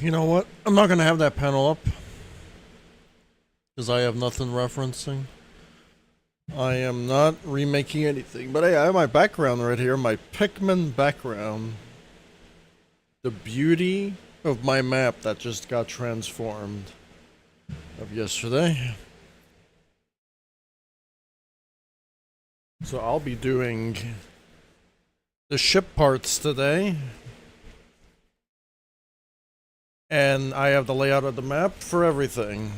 You know what? I'm not gonna have that panel up because I have nothing referencing. I am not remaking anything, but hey, I have my background right here, my Pikmin background. The beauty of my map that just got transformed of yesterday. So I'll be doing the ship parts today. And I have the layout of the map for everything.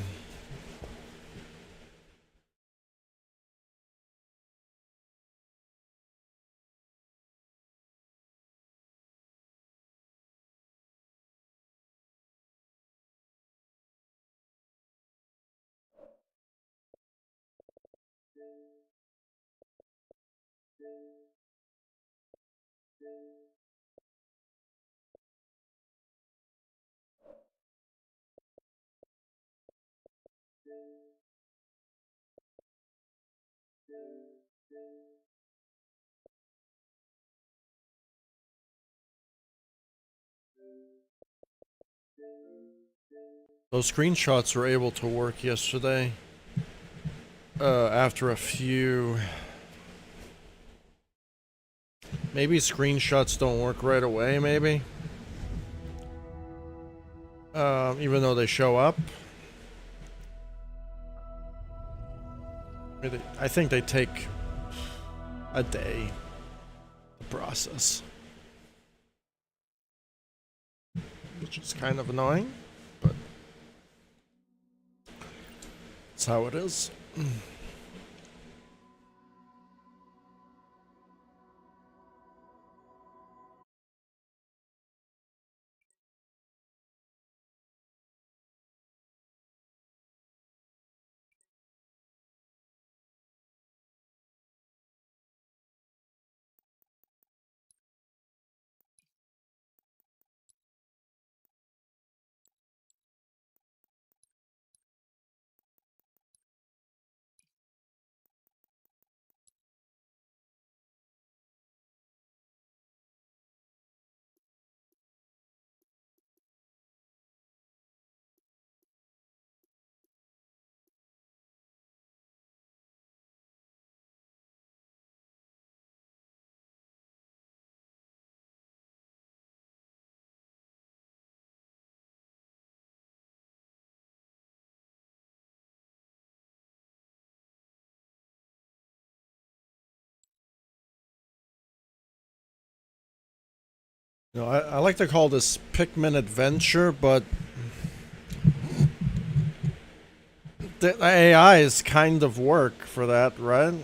Those screenshots were able to work yesterday. After a few... Maybe screenshots don't work right away, maybe? Even though they show up. I think they take a day to process. Which is kind of annoying, but it's how it is. You know, I like to call this Pikmin Adventure, but the AI is kind of work for that, right?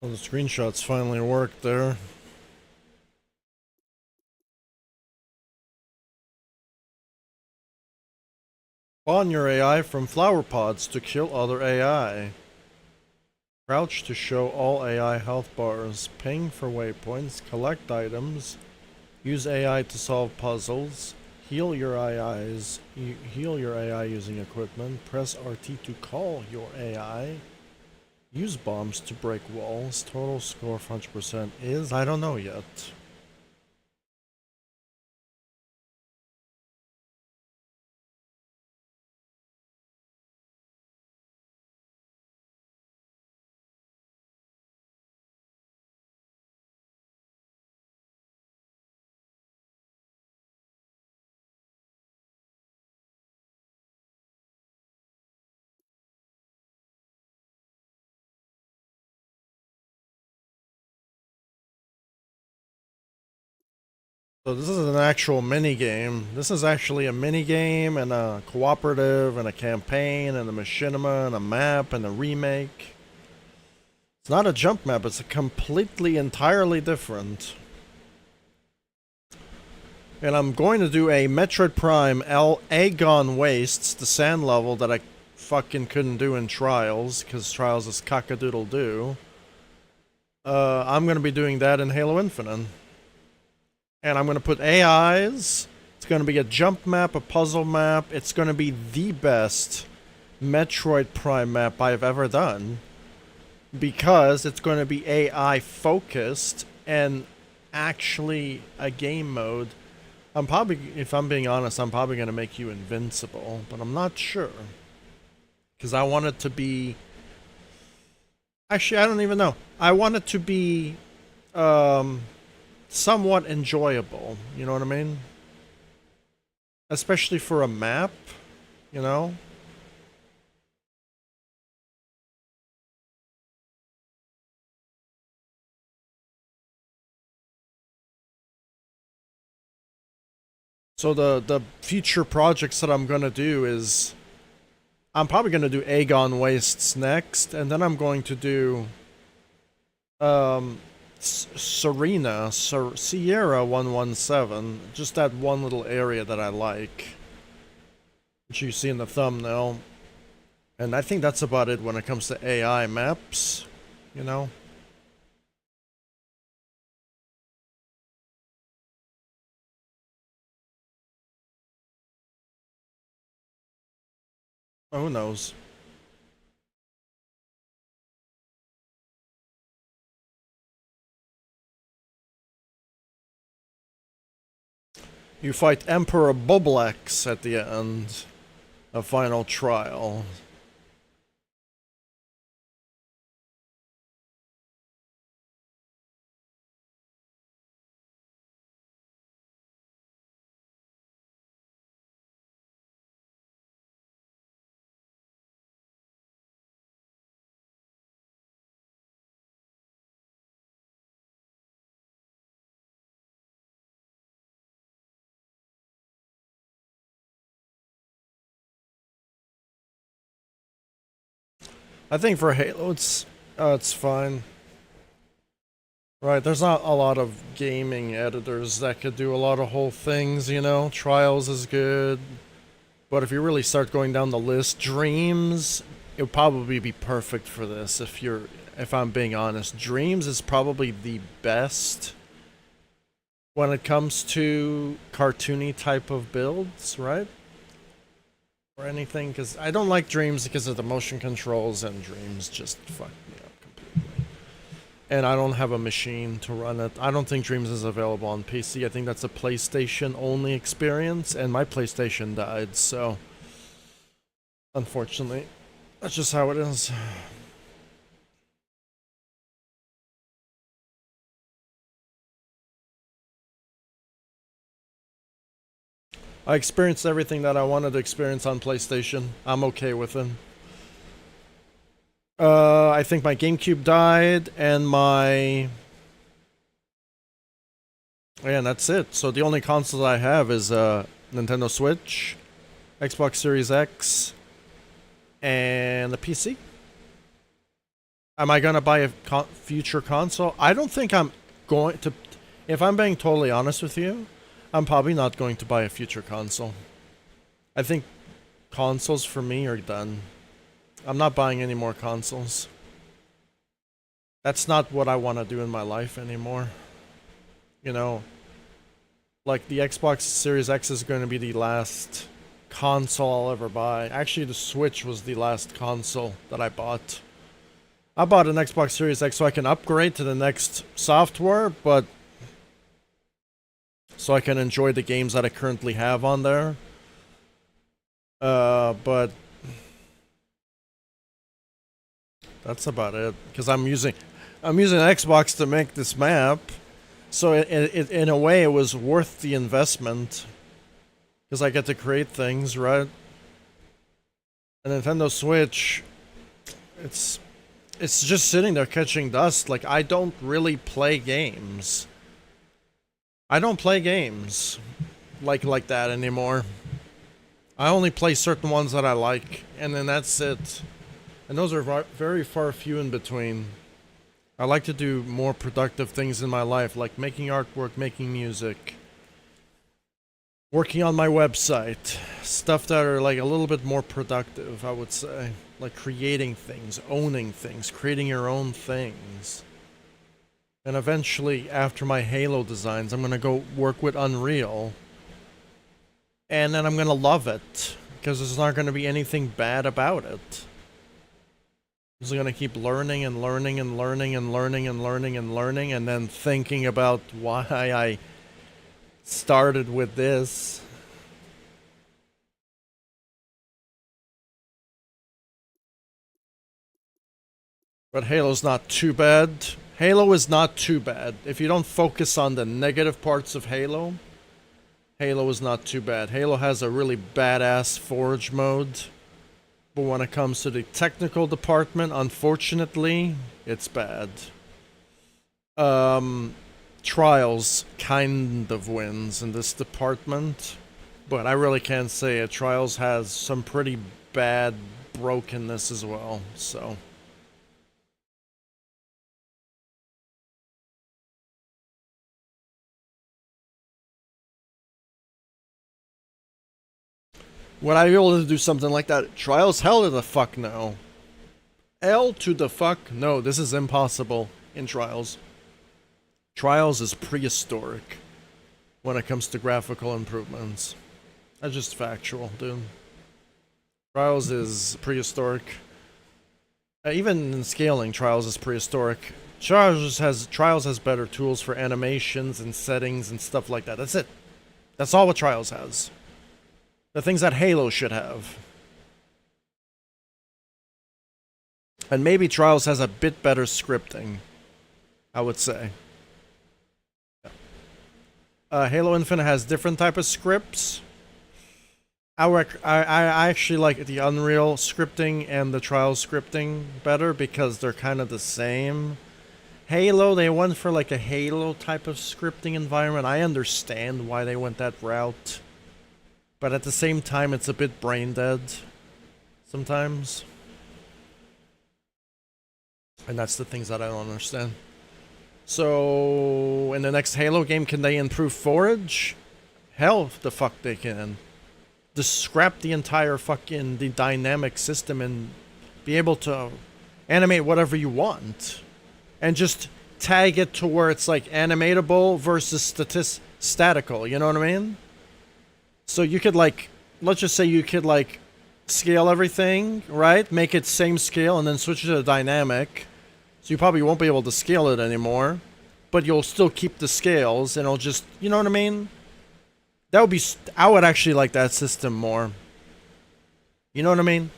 Well, the screenshots finally worked there. Spawn your AI from flower pods to kill other AI. Crouch to show all AI health bars. Ping for waypoints. Collect items. Use AI to solve puzzles. Heal your AIs. Heal your AI using equipment. Press RT to call your AI. Use bombs to break walls. Total score 100% is... I don't know yet. So this is an actual mini game. This is actually a mini game and a cooperative and a campaign and a machinima and a map and a remake. It's not a jump map, it's a completely, entirely different. And I'm going to do a Metroid Prime Agon Wastes, the sand level that I fucking couldn't do in Trials, because Trials is cock-a-doodle-doo. I'm going to be doing that in Halo Infinite. And I'm going to put AIs. It's going to be a jump map, a puzzle map. It's going to be the best Metroid Prime map I've ever done. Because it's going to be AI focused and actually a game mode. I'm probably, if I'm being honest, I'm probably going to make you invincible, but I'm not sure. Because I want it to be... Actually, I don't even know. I want it to be somewhat enjoyable, you know what I mean? Especially for a map, you know? So the future projects that I'm gonna do is I'm probably gonna do Agon Wastes next, and then I'm going to do Sierra 117, just that one little area that I like, which you see in the thumbnail. And I think that's about it when it comes to AI maps, you know? Oh, who knows? You fight Emperor Boblex at the end of Final Trial. I think for Halo, it's fine. Right, there's not a lot of gaming editors that could do a lot of whole things, you know? Trials is good. But if you really start going down the list, Dreams, it would probably be perfect for this if I'm being honest. Dreams is probably the best when it comes to cartoony type of builds, right? Or anything, because I don't like Dreams because of the motion controls, and Dreams just fuck me up completely. And I don't have a machine to run it. I don't think Dreams is available on PC. I think that's a PlayStation only experience, and my PlayStation died, so unfortunately, that's just how it is. I experienced everything that I wanted to experience on PlayStation. I'm okay with it. I think my GameCube died, and my... Yeah, and that's it. So the only console I have is Nintendo Switch, Xbox Series X, and the PC. Am I gonna buy a future console? I don't think I'm going to... If I'm being totally honest with you, I'm probably not going to buy a future console. I think consoles for me are done. I'm not buying any more consoles. That's not what I want to do in my life anymore. You know, like the Xbox Series X is going to be the last console I'll ever buy. Actually, the Switch was the last console that I bought. I bought an Xbox Series X so I can upgrade to the next software, but so I can enjoy the games that I currently have on there. But that's about it. Because I'm using Xbox to make this map, so in a way it was worth the investment. Because I get to create things, right? And Nintendo Switch, it's just sitting there catching dust. Like, I don't really play games. I don't play games like that anymore. I only play certain ones that I like, and then that's it. And those are very far few in between. I like to do more productive things in my life, like making artwork, making music, working on my website, stuff that are like a little bit more productive, I would say. Like creating things, owning things, creating your own things. And eventually, after my Halo designs, I'm gonna go work with Unreal. And then I'm gonna love it, because there's not gonna be anything bad about it. I'm just gonna keep learning and learning and learning and learning and learning and learning, and then thinking about why I started with this. But Halo's not too bad. Halo is not too bad. If you don't focus on the negative parts of Halo, Halo is not too bad. Halo has a really badass Forge mode. But when it comes to the technical department, unfortunately, it's bad. Trials kind of wins in this department. But I really can't say it. Trials has some pretty bad brokenness as well, so... Would I be able to do something like that? Trials? Hell to the fuck no. Hell to the fuck no. This is impossible in Trials. Trials is prehistoric when it comes to graphical improvements. That's just factual, dude. Trials is prehistoric. Even in scaling, Trials is prehistoric. Trials has better tools for animations and settings and stuff like that. That's it. That's all what Trials has. The things that Halo should have. And maybe Trials has a bit better scripting, I would say. Halo Infinite has different type of scripts. I actually like the Unreal scripting and the Trials scripting better because they're kind of the same. Halo, they went for like a Halo type of scripting environment. I understand why they went that route. But at the same time, it's a bit brain dead sometimes. And that's the things that I don't understand. So, in the next Halo game, can they improve Forge? Hell, the fuck they can. Just scrap the entire fucking the dynamic system and be able to animate whatever you want. And just tag it to where it's like animatable versus statical, you know what I mean? So you could like, let's just say you could like scale everything, right? Make it same scale and then switch it to dynamic. So you probably won't be able to scale it anymore, but you'll still keep the scales and it'll just, you know what I mean? That would be, I would actually like that system more. You know what I mean?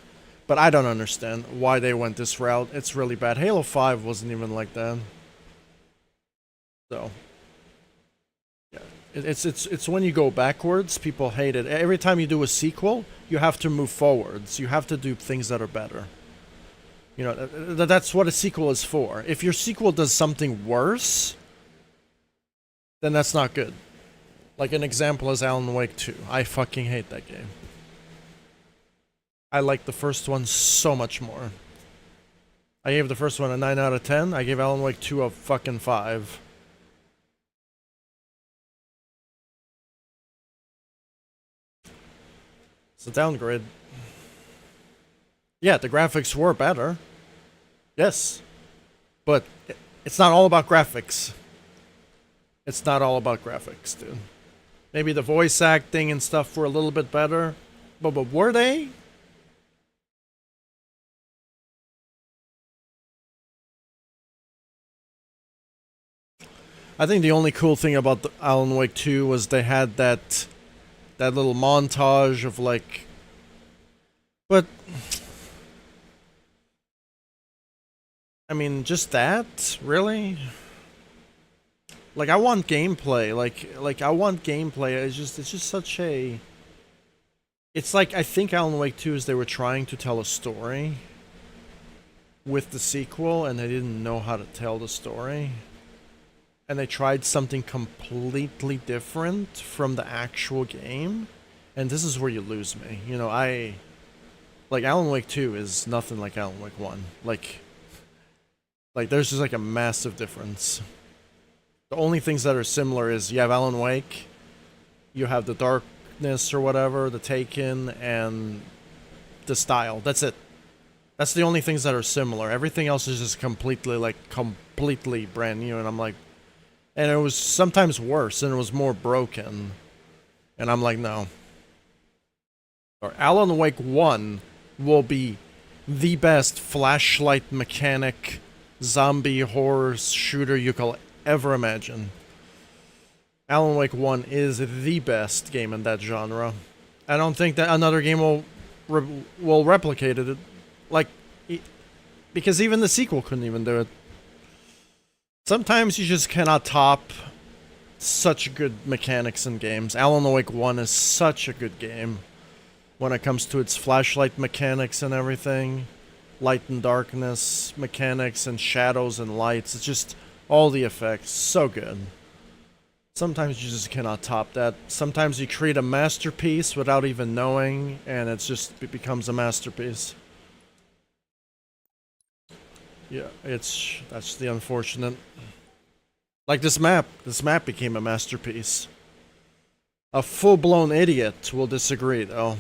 But I don't understand why they went this route. It's really bad. Halo 5 wasn't even like that. So... It's when you go backwards, people hate it. Every time you do a sequel, you have to move forwards. You have to do things that are better. You know, that's what a sequel is for. If your sequel does something worse, then that's not good. Like an example is Alan Wake 2. I fucking hate that game. I like the first one so much more. I gave the first one a 9 out of 10. I gave Alan Wake 2 a fucking 5. It's a downgrade. Yeah, the graphics were better. Yes. But it's not all about graphics. It's not all about graphics, dude. Maybe the voice acting and stuff were a little bit better. But were they? I think the only cool thing about the Alan Wake 2 was they had that little montage of like... But... I mean, just that? Really? Like, I want gameplay. Like I want gameplay. It's just such a... It's like, I think Alan Wake 2 is they were trying to tell a story with the sequel, and they didn't know how to tell the story. and they tried something completely different from the actual game, and this is where you lose me. You know, like Alan Wake 2 is nothing like Alan Wake 1. Like there's just like a massive difference. The only things that are similar is you have Alan Wake, you have the darkness or whatever, the Taken, and the style. That's it. That's the only things that are similar. Everything else is just completely brand new, and I'm like, and it was sometimes worse, and it was more broken. And I'm like, no. Or Alan Wake 1 will be the best flashlight mechanic zombie horror shooter you could ever imagine. Alan Wake 1 is the best game in that genre. I don't think that another game will replicate it. Like, because even the sequel couldn't even do it. Sometimes you just cannot top such good mechanics in games. Alan Wake 1 is such a good game when it comes to its flashlight mechanics and everything. Light and darkness mechanics and shadows and lights. It's just all the effects. So good. Sometimes you just cannot top that. Sometimes you create a masterpiece without even knowing, and it becomes a masterpiece. Yeah, that's the unfortunate. Like this map became a masterpiece. A full-blown idiot will disagree, though.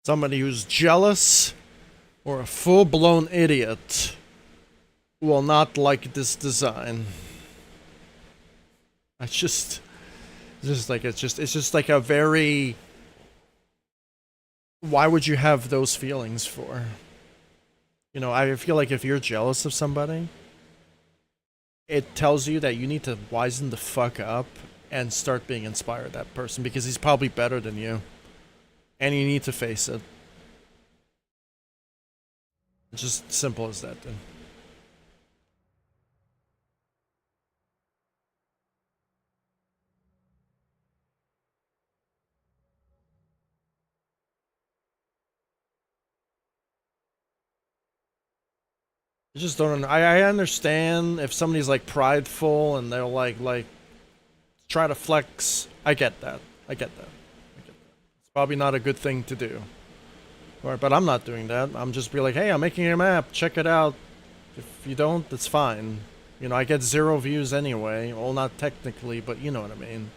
Somebody who's jealous or a full-blown idiot will not like this design. It's just like a very. Why would you have those feelings for? You know, I feel like if you're jealous of somebody, it tells you that you need to wisen the fuck up and start being inspired that person, because he's probably better than you. And you need to face it. It's just simple as that, dude. I just don't. I understand if somebody's like prideful and they'll like try to flex. I get that. It's probably not a good thing to do. Right, but I'm not doing that. I'm just be like, hey, I'm making a map. Check it out. If you don't, it's fine. You know, I get 0 views anyway. Well, not technically, but you know what I mean.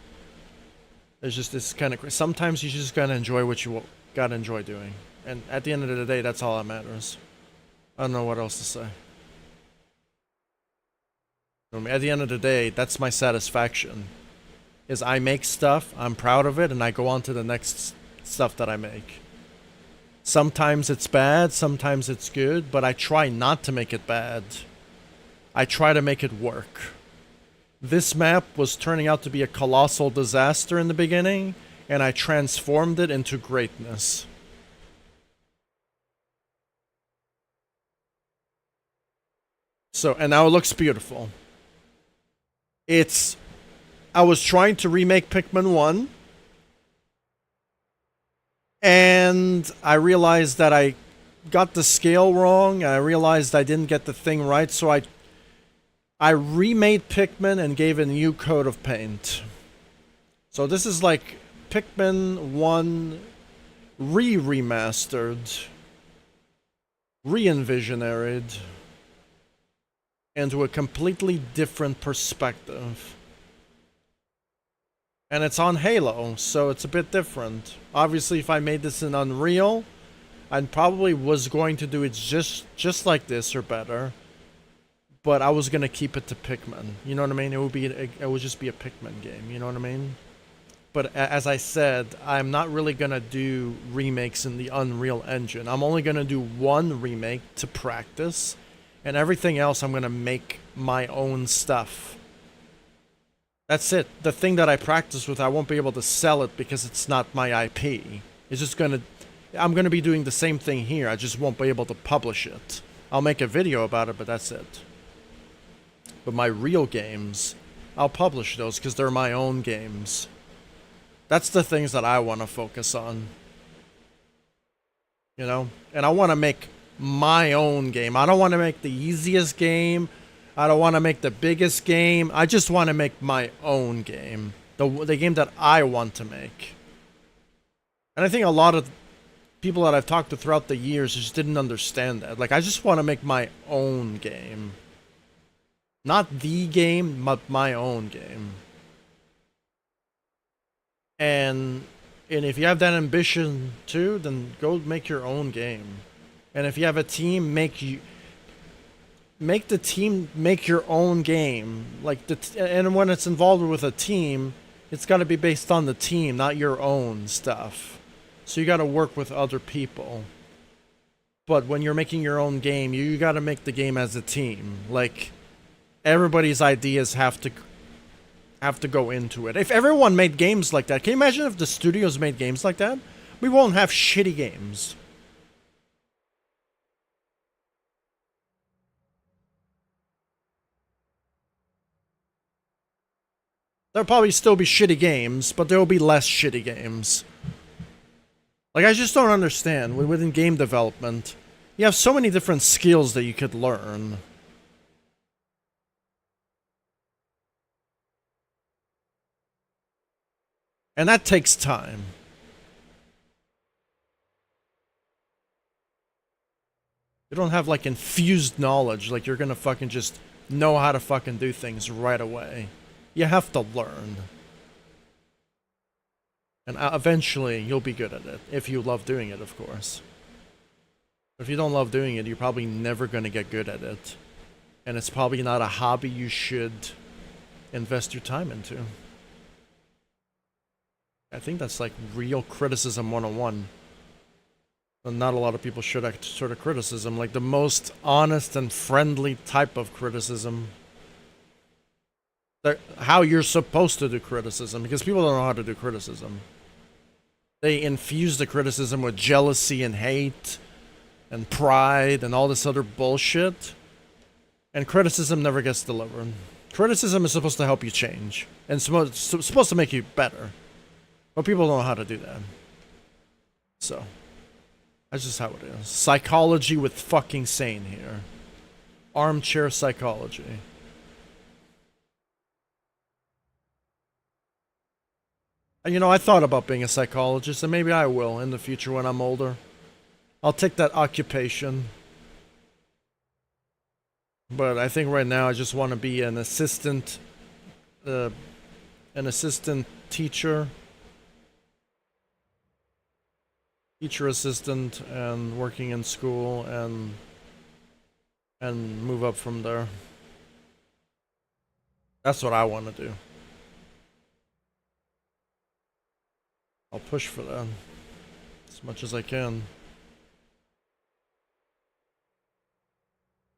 It's kind of. Sometimes you just gotta enjoy what you gotta enjoy doing, and at the end of the day, that's all that matters. I don't know what else to say. At the end of the day, that's my satisfaction. Is I make stuff, I'm proud of it, and I go on to the next stuff that I make. Sometimes it's bad, sometimes it's good, but I try not to make it bad. I try to make it work. This map was turning out to be a colossal disaster in the beginning, and I transformed it into greatness. So, and now it looks beautiful. I was trying to remake Pikmin 1, and I realized that I got the scale wrong, and I realized I didn't get the thing right, so I remade Pikmin and gave it a new coat of paint. So this is like Pikmin 1 remastered, re-envisionaried, into a completely different perspective. And it's on Halo, so it's a bit different. Obviously, if I made this in Unreal, I probably was going to do it just like this or better. But I was gonna keep it to Pikmin. You know what I mean? It would just be a Pikmin game. You know what I mean? But as I said, I'm not really gonna do remakes in the Unreal Engine. I'm only gonna do one remake to practice. And everything else, I'm going to make my own stuff. That's it. The thing that I practice with, I won't be able to sell it because it's not my IP. It's just going to... I'm going to be doing the same thing here. I just won't be able to publish it. I'll make a video about it, but that's it. But my real games, I'll publish those because they're my own games. That's the things that I want to focus on. You know? And I want to make my own game. I don't want to make the easiest game. I don't want to make the biggest game. I just want to make my own game. The game that I want to make. And I think a lot of people that I've talked to throughout the years just didn't understand that. Like, I just want to make my own game. Not the game, but my own game. And if you have that ambition too, then go make your own game. And if you have a team, make the team make your own game. Like and when it's involved with a team, it's got to be based on the team, not your own stuff. So you got to work with other people. But when you're making your own game, you got to make the game as a team. Like, everybody's ideas have to go into it. If everyone made games like that, can you imagine if the studios made games like that? We won't have shitty games. There'll probably still be shitty games, but there will be less shitty games. Like, I just don't understand. Within game development, you have so many different skills that you could learn. And that takes time. You don't have, like, infused knowledge. Like, you're gonna fucking just know how to fucking do things right away. You have to learn. And eventually, you'll be good at it. If you love doing it, of course. But if you don't love doing it, you're probably never gonna get good at it. And it's probably not a hobby you should invest your time into. I think that's like real criticism 101. And not a lot of people should act sort of criticism. Like the most honest and friendly type of criticism. How you're supposed to do criticism. Because people don't know how to do criticism. They infuse the criticism with jealousy and hate and pride and all this other bullshit. And criticism never gets delivered. Criticism is supposed to help you change. And it's supposed to make you better. But people don't know how to do that. So, that's just how it is. Psychology with fucking sane here. Armchair psychology. And you know, I thought about being a psychologist, and maybe I will in the future when I'm older. I'll take that occupation. But I think right now I just want to be an assistant teacher. Teacher assistant and working in school and move up from there. That's what I want to do. I'll push for that as much as I can.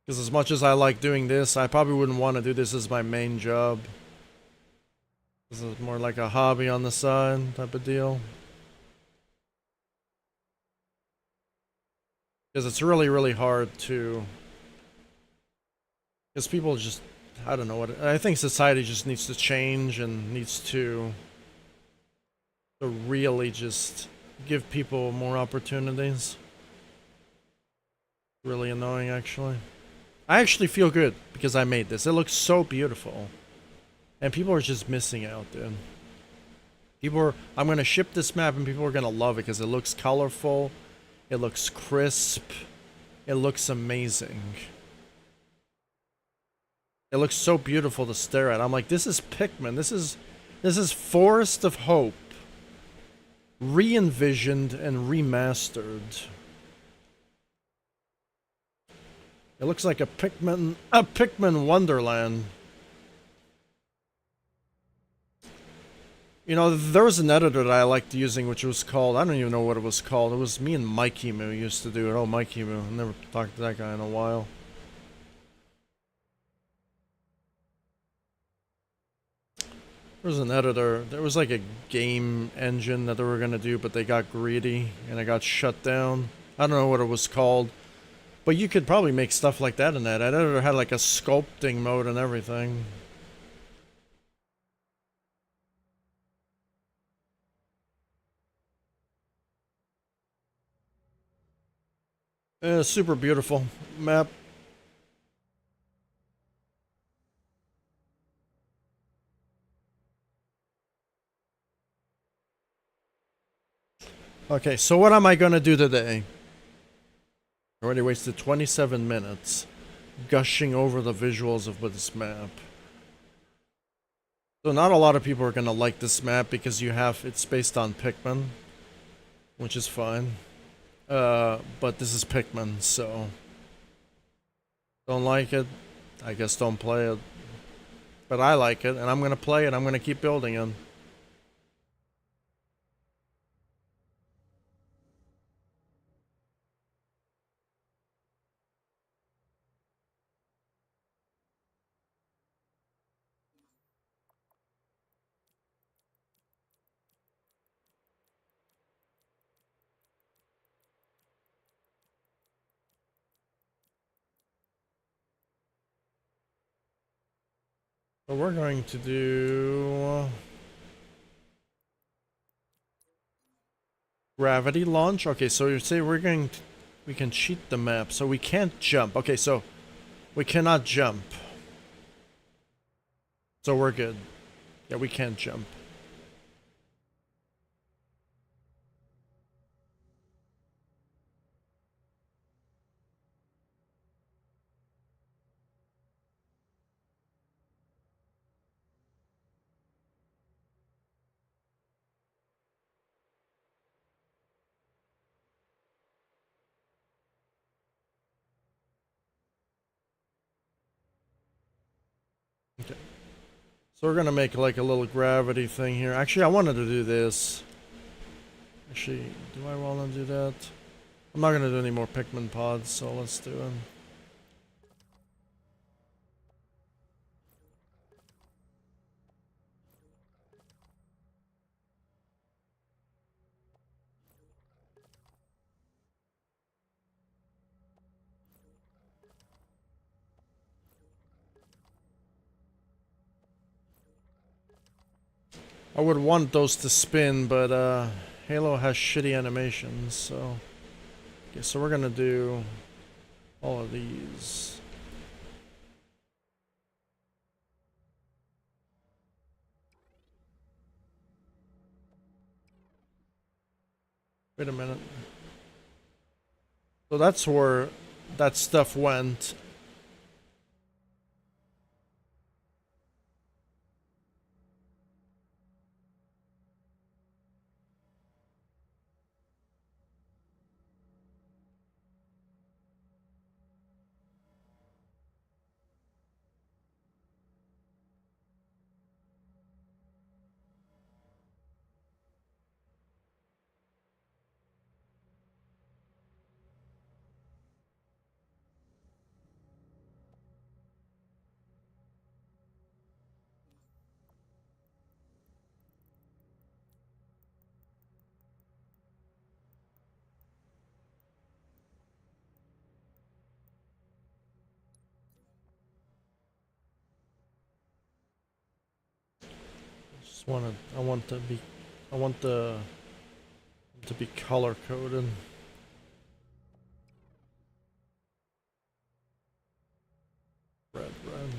Because as much as I like doing this, I probably wouldn't want to do this as my main job. This is more like a hobby on the side type of deal. Because it's really, really hard to... Because people just... I don't know what... I think society just needs to change and needs to really just give people more opportunities. Really annoying, actually. I actually feel good because I made this. It looks so beautiful. And people are just missing out, dude. I'm going to ship this map and people are going to love it because it looks colorful. It looks crisp. It looks amazing. It looks so beautiful to stare at. I'm like, this is Pikmin. This is Forest of Hope. Re-envisioned and remastered. It looks like a Pikmin Wonderland. You know, there was an editor that I liked using, which was called, I don't even know what it was called. It was me and Mikey Moo used to do it. Oh, Mikey Moo. I never talked to that guy in a while. There was an editor. There was like a game engine that they were going to do, but they got greedy and it got shut down. I don't know what it was called. But you could probably make stuff like that in that. That editor had like a sculpting mode and everything. Super beautiful map. Okay, so what am I gonna do today? Already wasted 27 minutes gushing over the visuals of this map. So not a lot of people are gonna like this map because it's based on Pikmin, which is fine. But this is Pikmin, so don't like it, I guess don't play it. But I like it, and I'm gonna play it, I'm gonna keep building it. So we're going to do gravity launch. Okay, so you say we can cheat the map, so we can't jump. Okay, so we cannot jump. So we're good. Yeah, we can't jump. Okay. So we're gonna make like a little gravity thing here. Actually, I wanted to do this. Actually, do I want to do that? I'm not gonna do any more Pikmin pods, so let's do it. I would want those to spin, but Halo has shitty animations, so... Okay, so we're gonna do all of these. Wait a minute. So that's where that stuff went. Just wanna, I want the to be color coded. Red, red.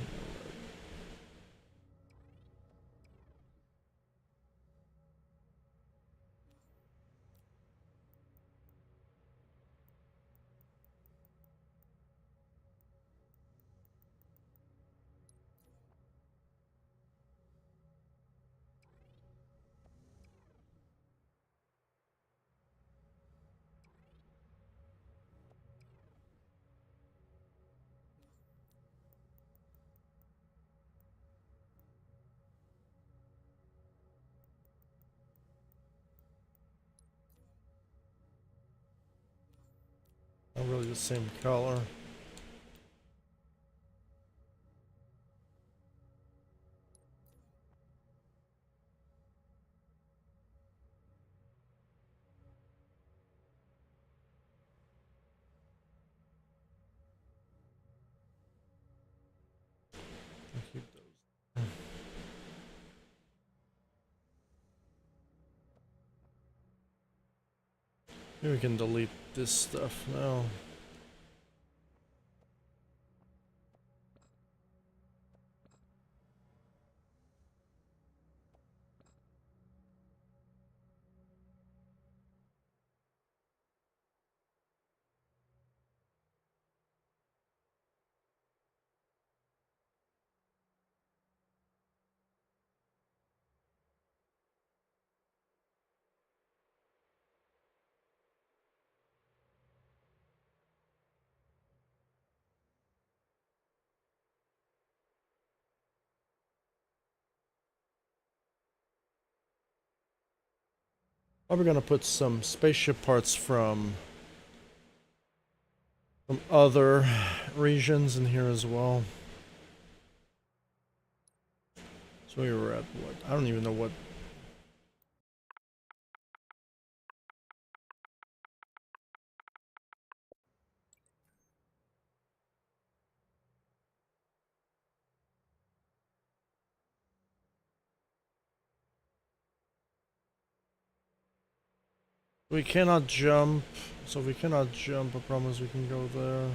Not really the same color. Keep those. Maybe we can delete this stuff now. Probably gonna put some spaceship parts from other regions in here as well. So we were at what? I don't even know what. We cannot jump. So if we cannot jump, I promise we can go there.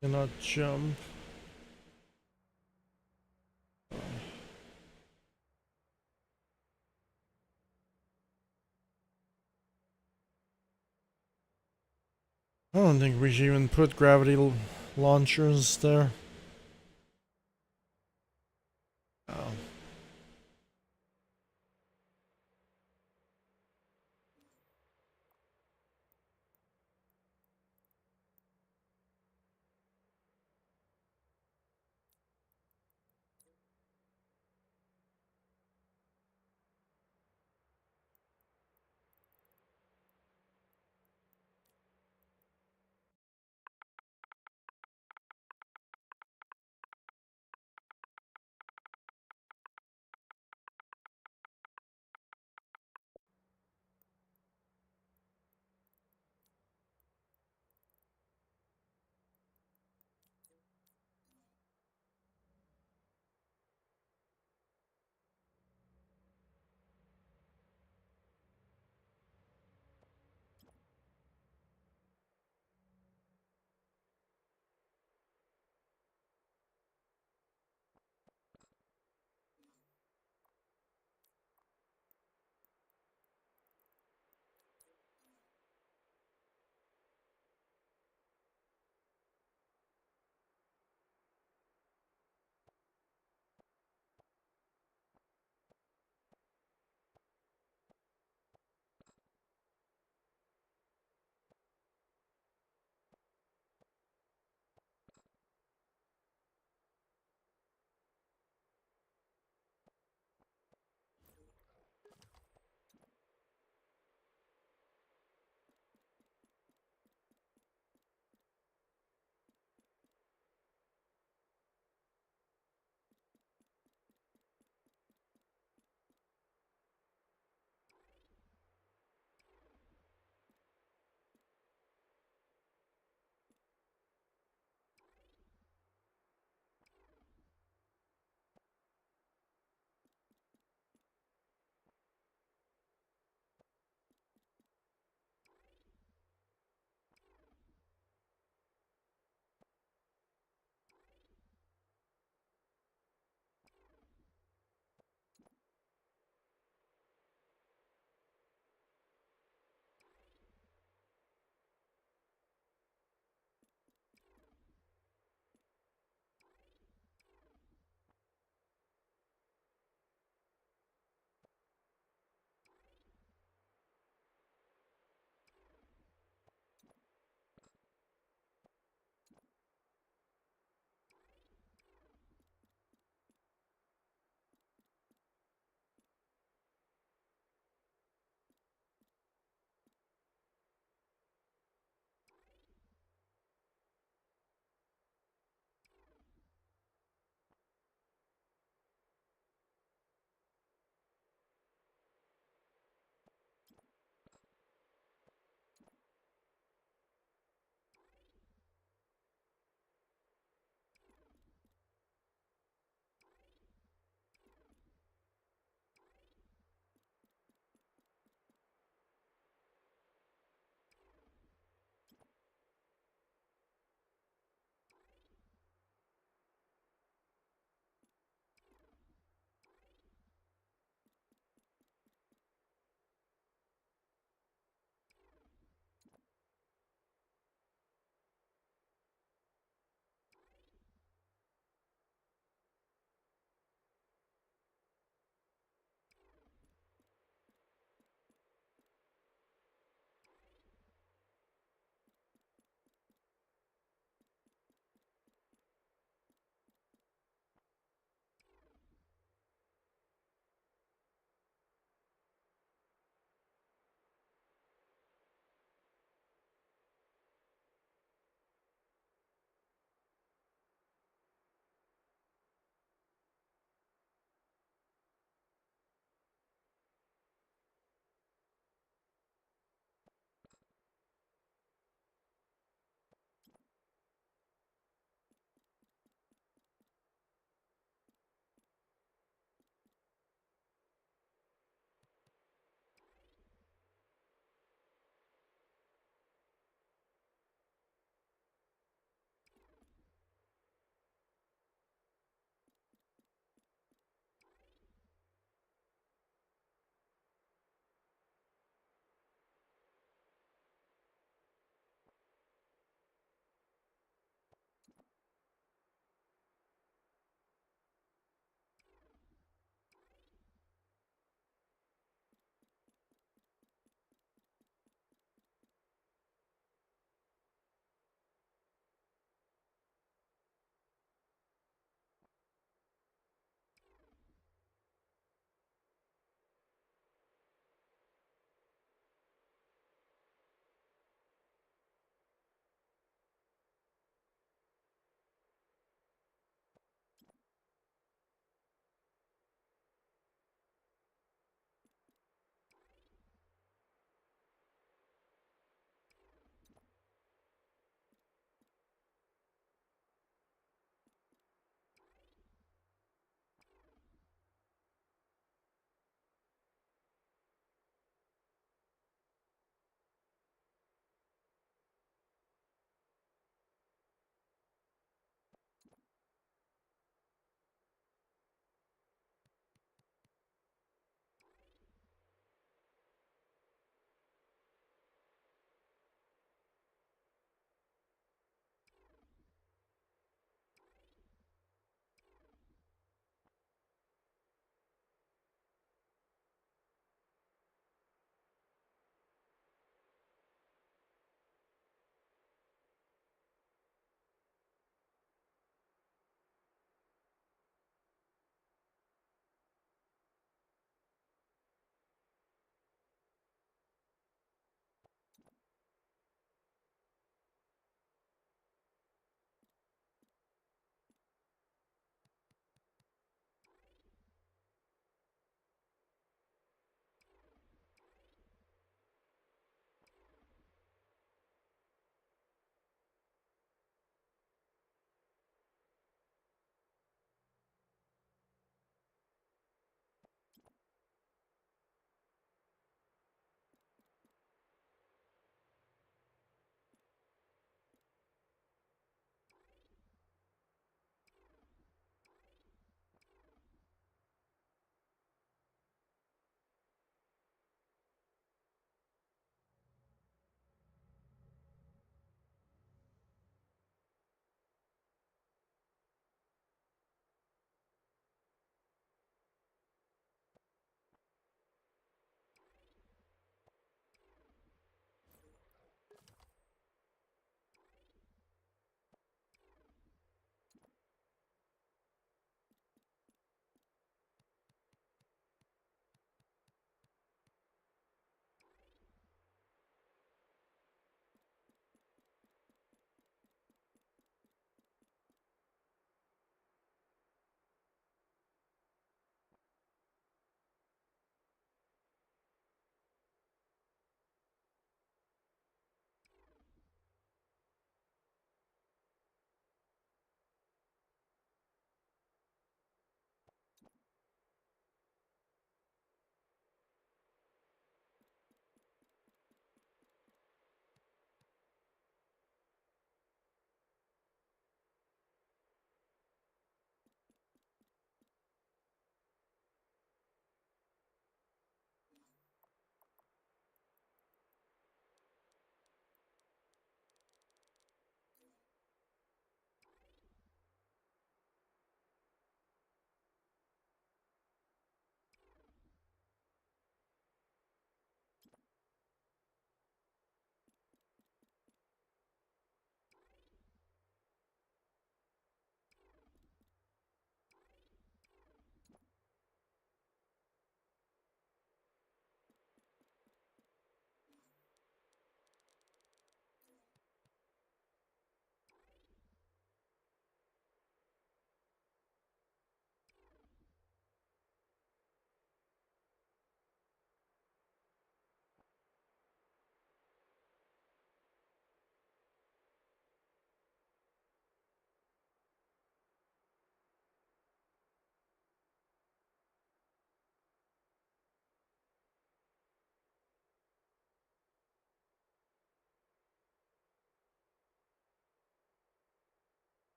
Cannot jump. I don't think we should even put gravity launchers there. Oh.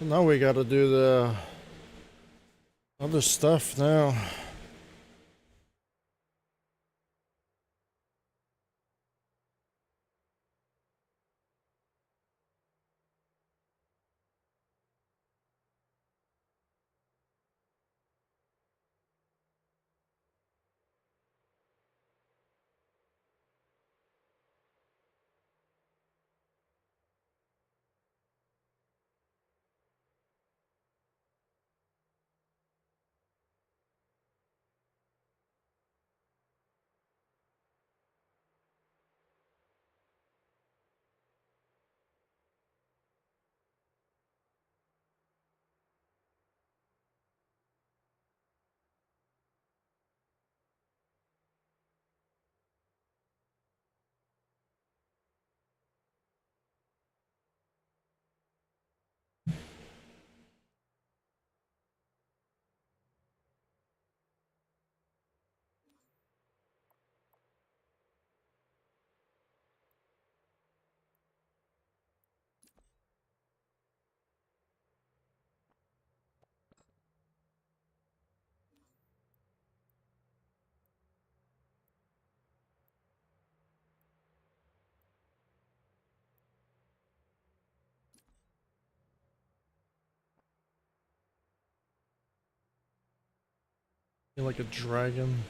So now we gotta do the other stuff now. You're like a dragon.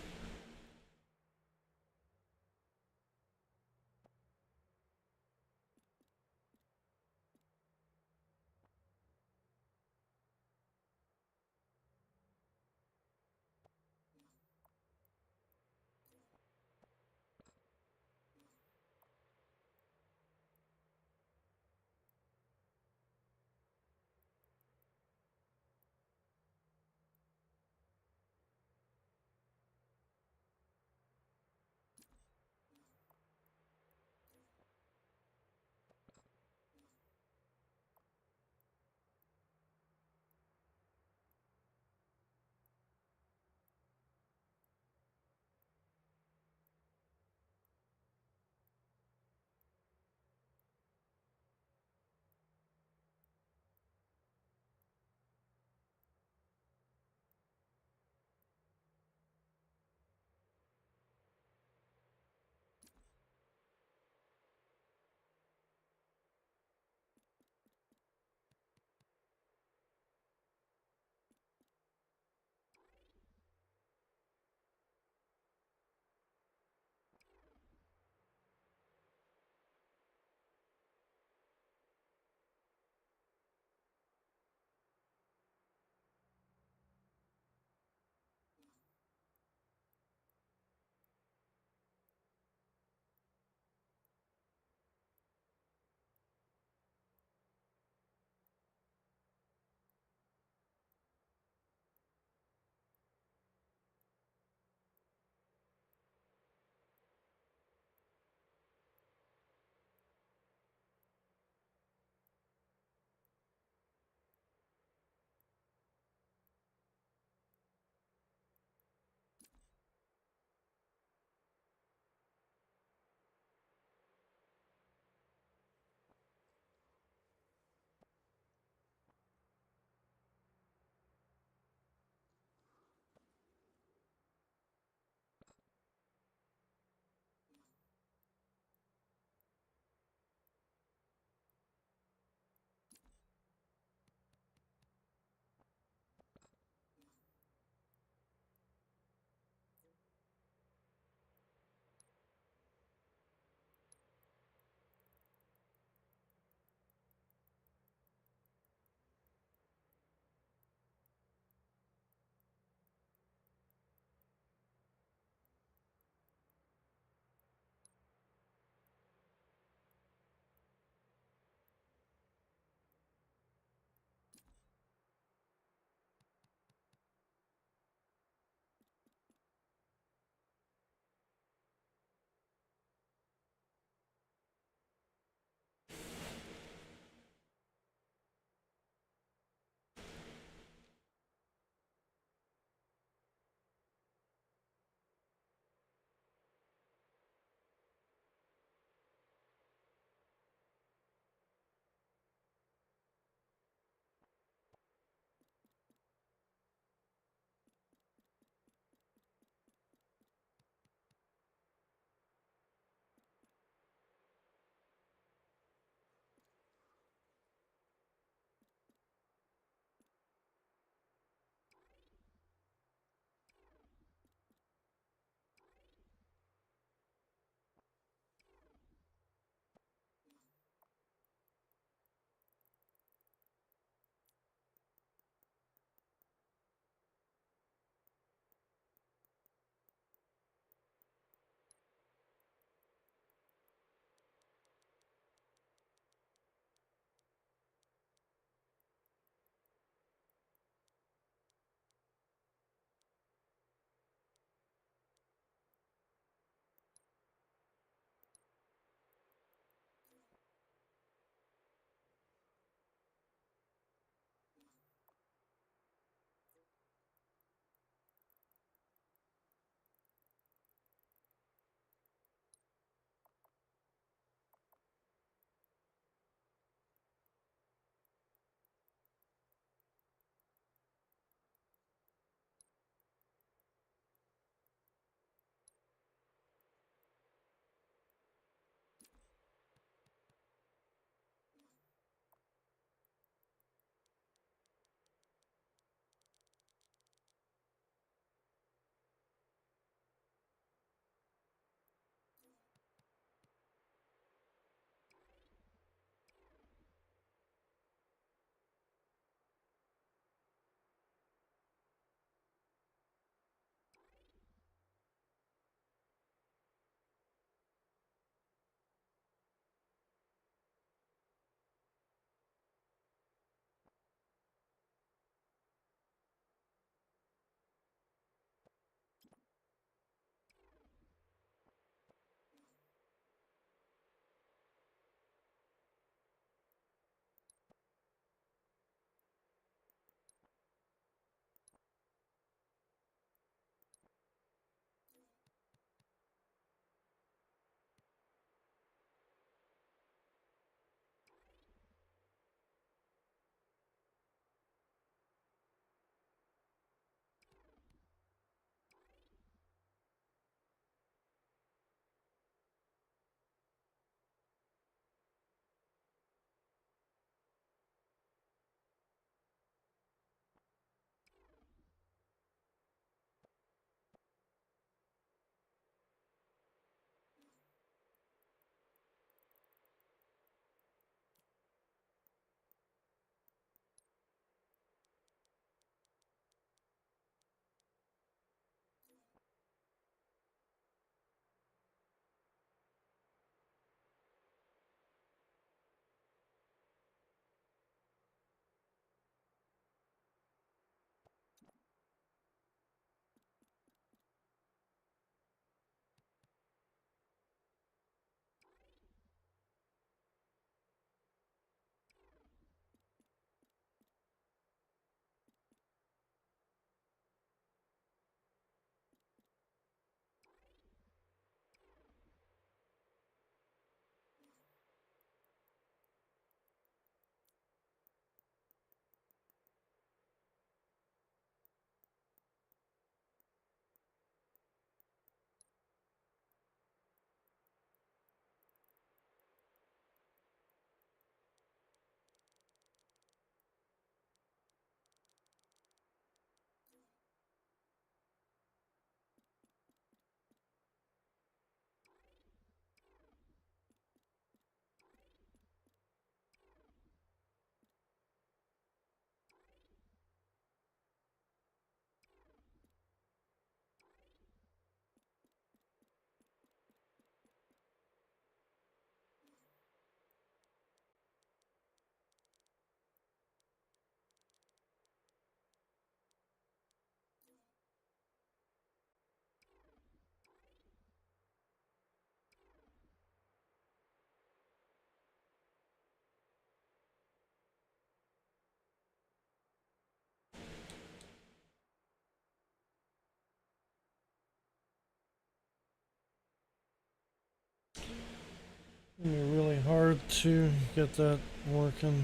It's gonna be really hard to get that working.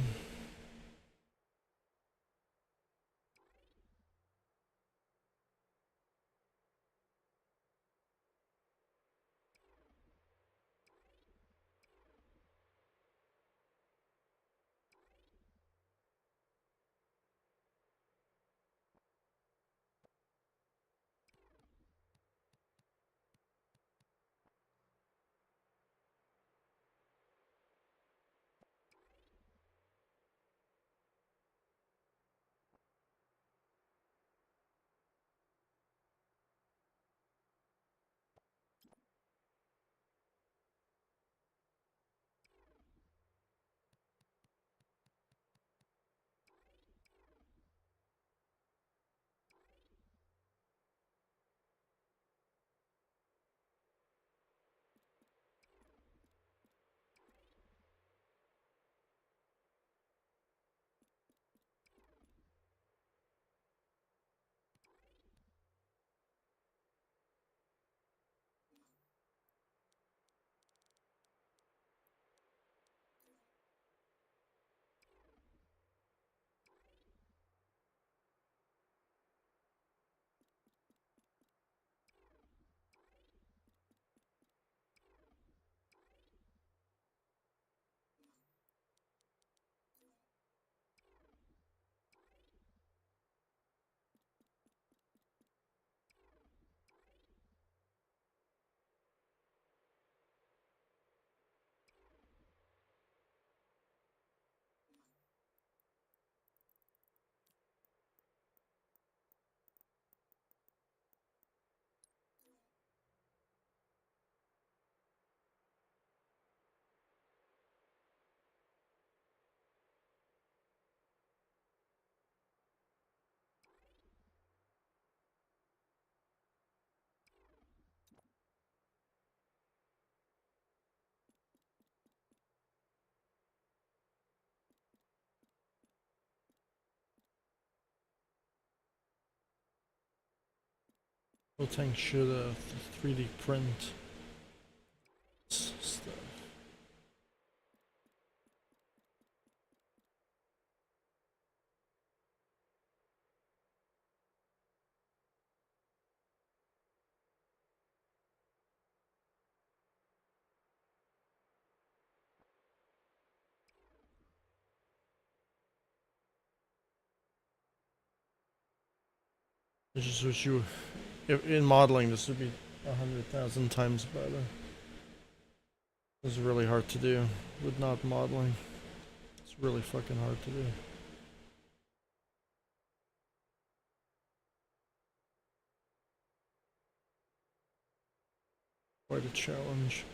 Whole thing should 3D print stuff. I just wish you, if in modeling, this would be 100,000 times better. It's really hard to do with not modeling. It's really fucking hard to do. Quite a challenge.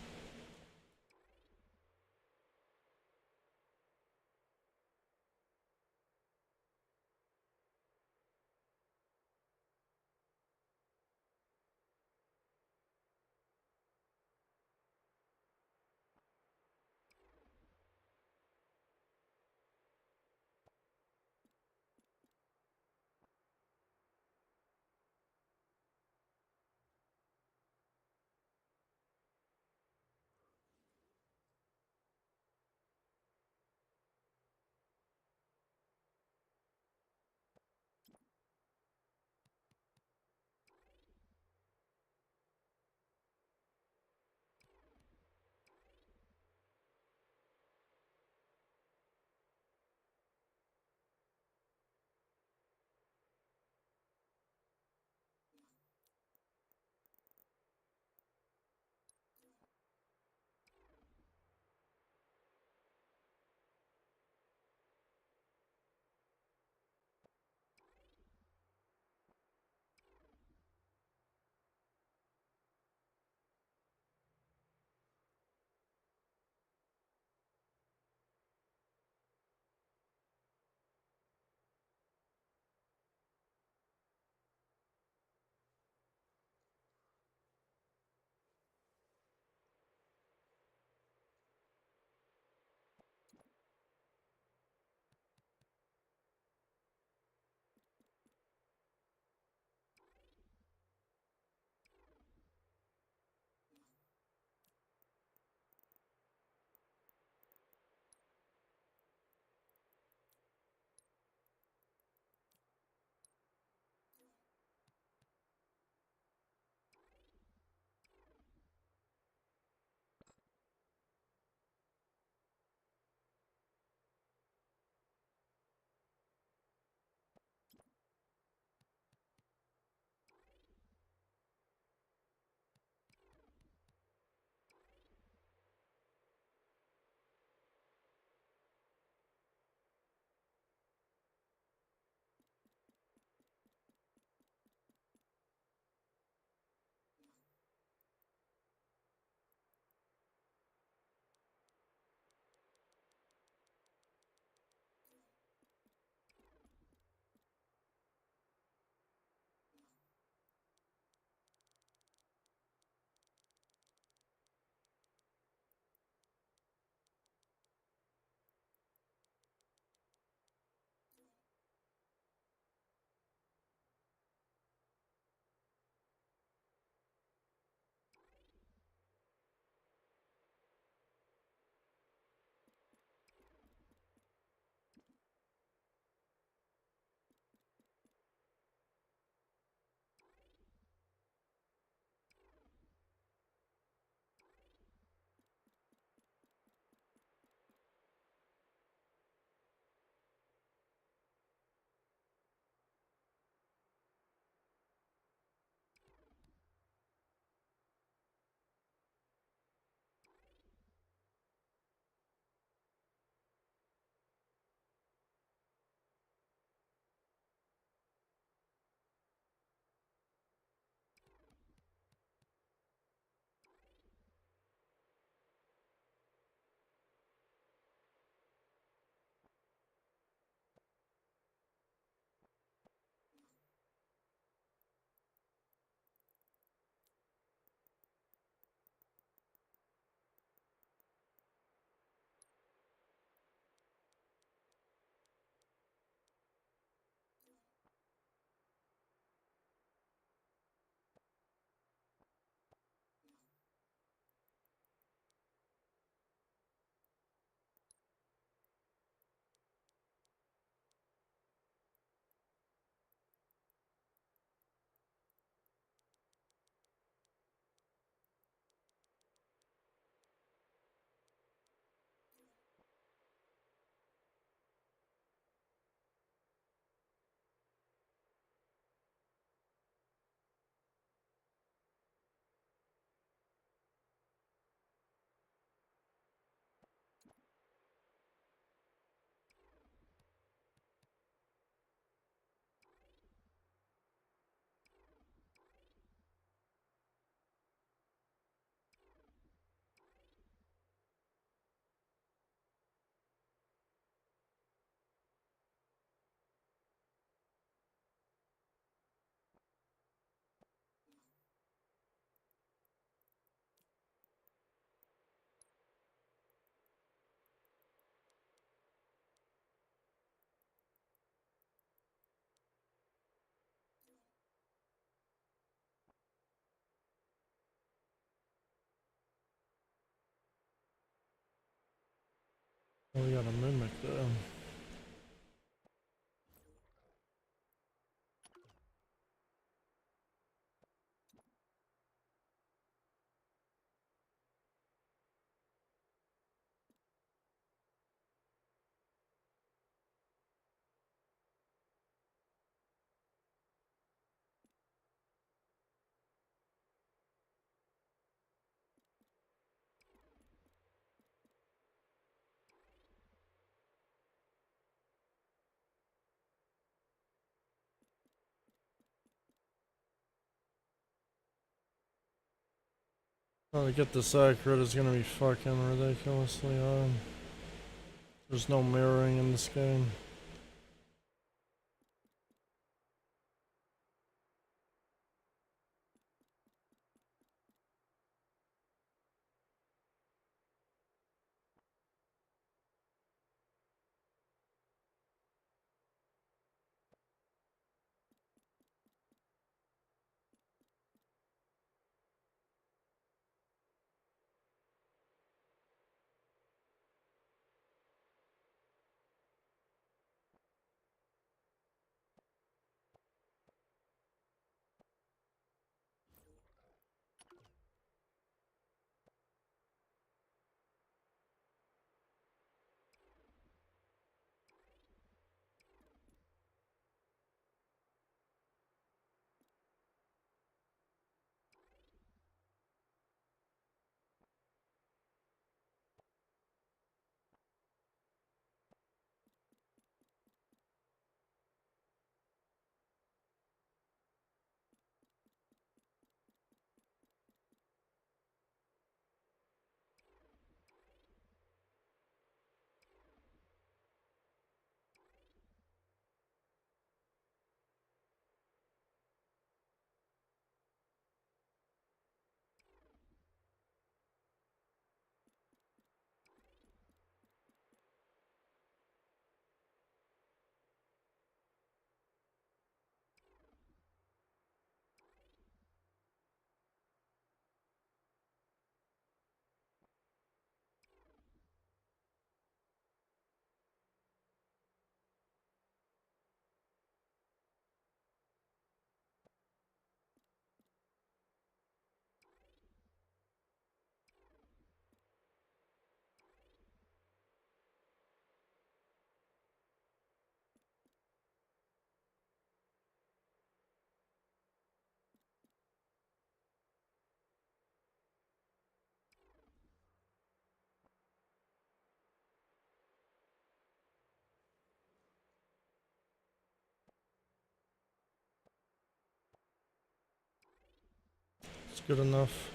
We gotta mimic that. Trying to get this accurate is gonna be fucking ridiculously hard. There's no mirroring in this game. It's good enough.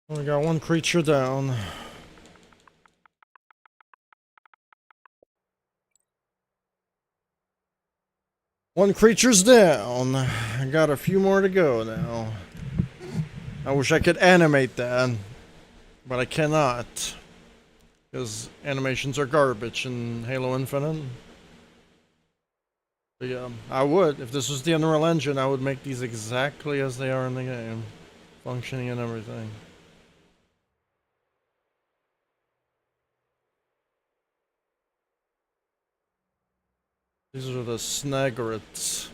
We got one creature down. One creature's down. I got a few more to go now. I wish I could animate that, but I cannot. Because animations are garbage in Halo Infinite. But yeah, I would. If this was the Unreal Engine, I would make these exactly as they are in the game. Functioning and everything. These are the snaggerates.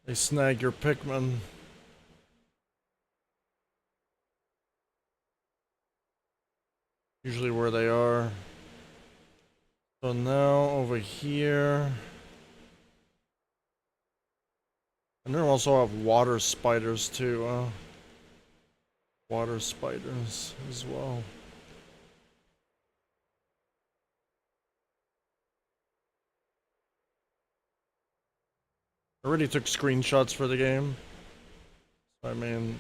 They snag your Pikmin. Usually where they are. So now over here. And they also have water spiders too. water spiders as well. I already took screenshots for the game. I mean,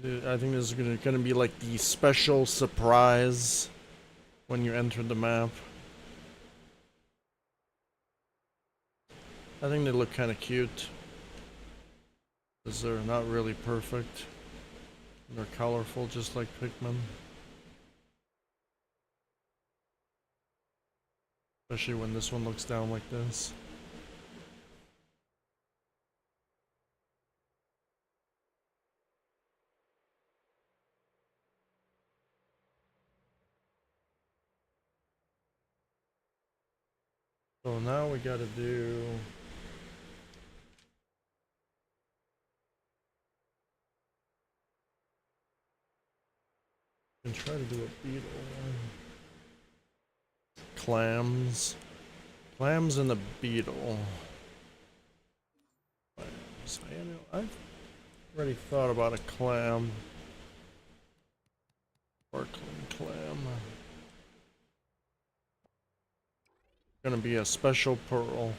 I think this is gonna be like the special surprise when you enter the map. I think they look kind of cute. Because they're not really perfect. They're colorful just like Pikmin. Especially when this one looks down like this. So now we gotta do... we can try to do a beetle one. Clams. Clams and a beetle. Clams. I've already thought about a clam. Sparkling clam. Gonna be a special pearl.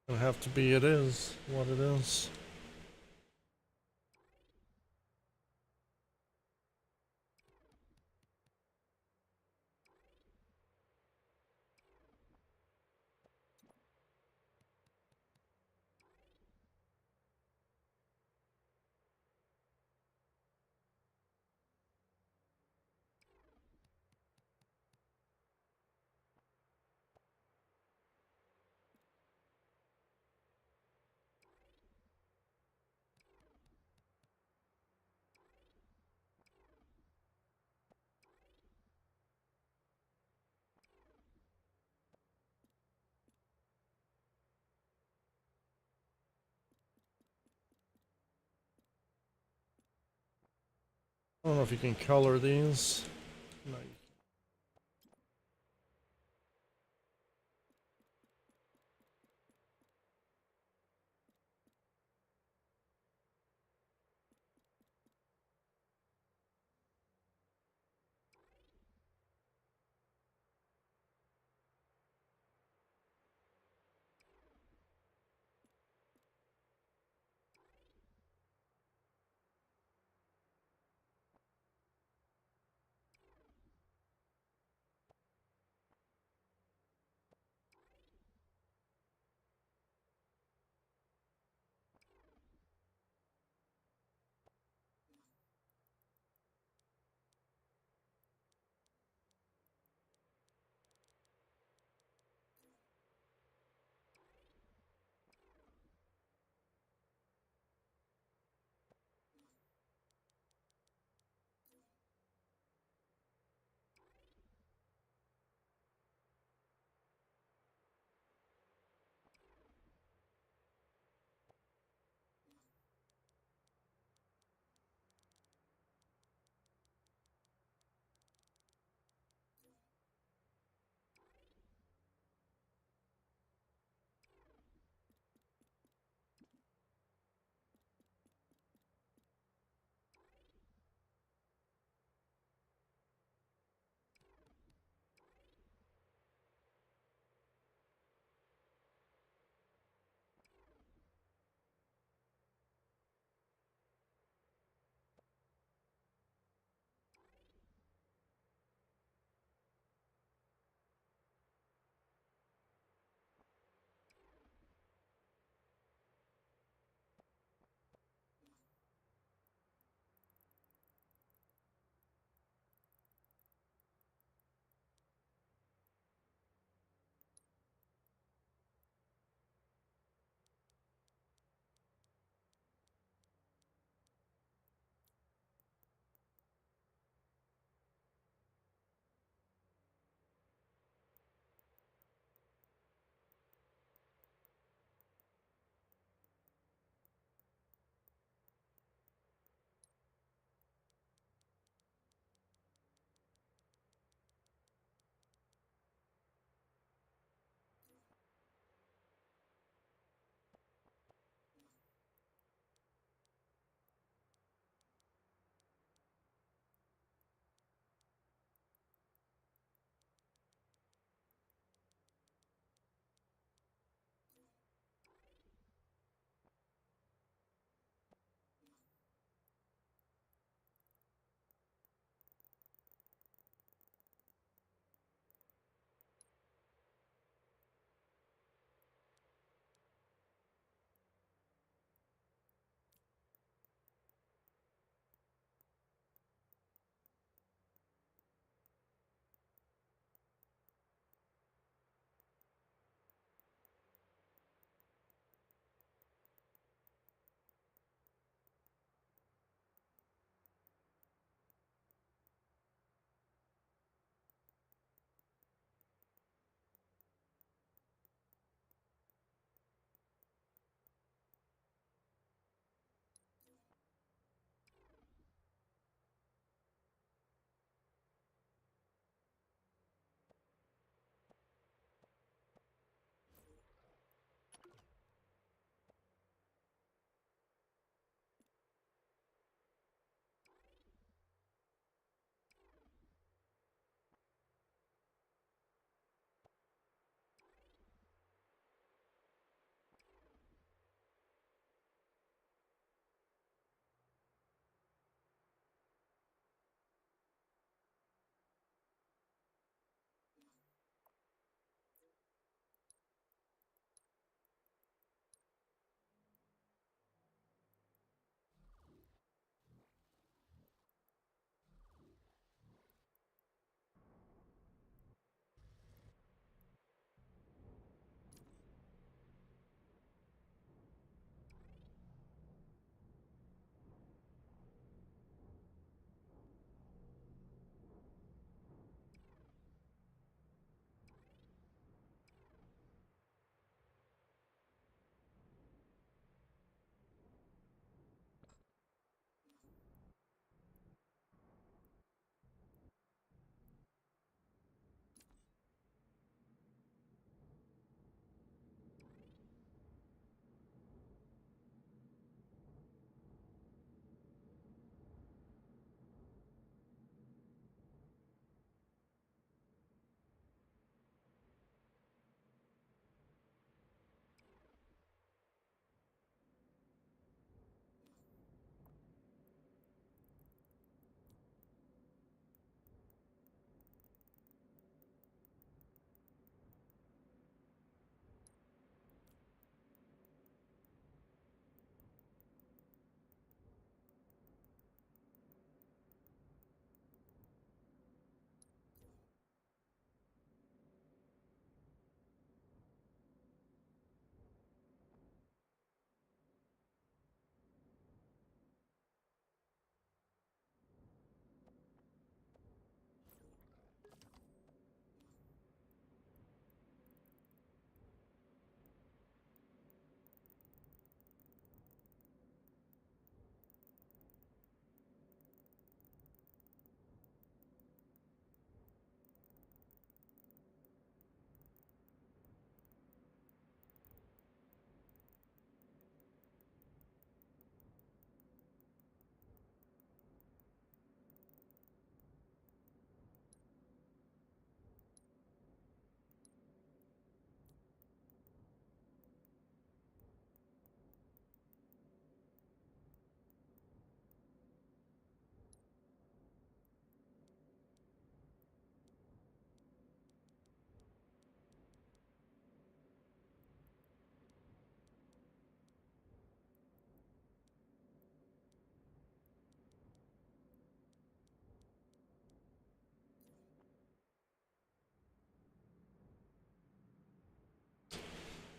Gonna have to be it is what it is. I don't know if you can color these. No,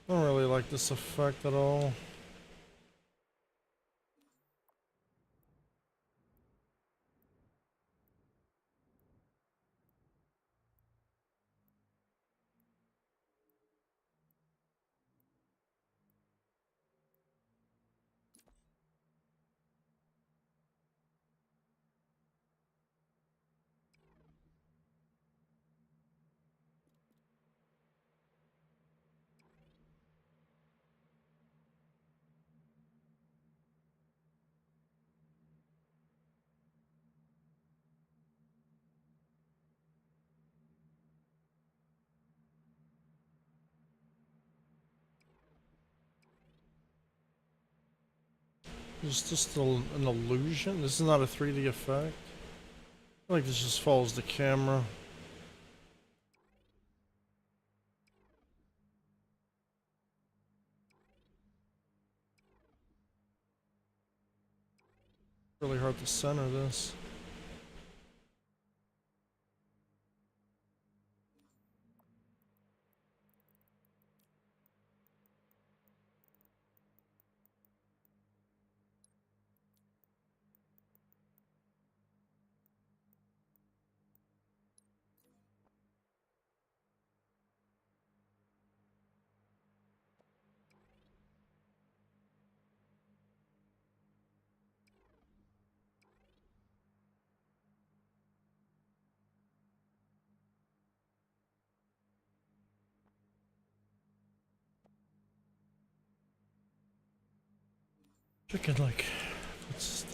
I don't really like this effect at all. Is this still an illusion? This is not a 3D effect? I feel like this just follows the camera. Really hard to center this. Chicken like what's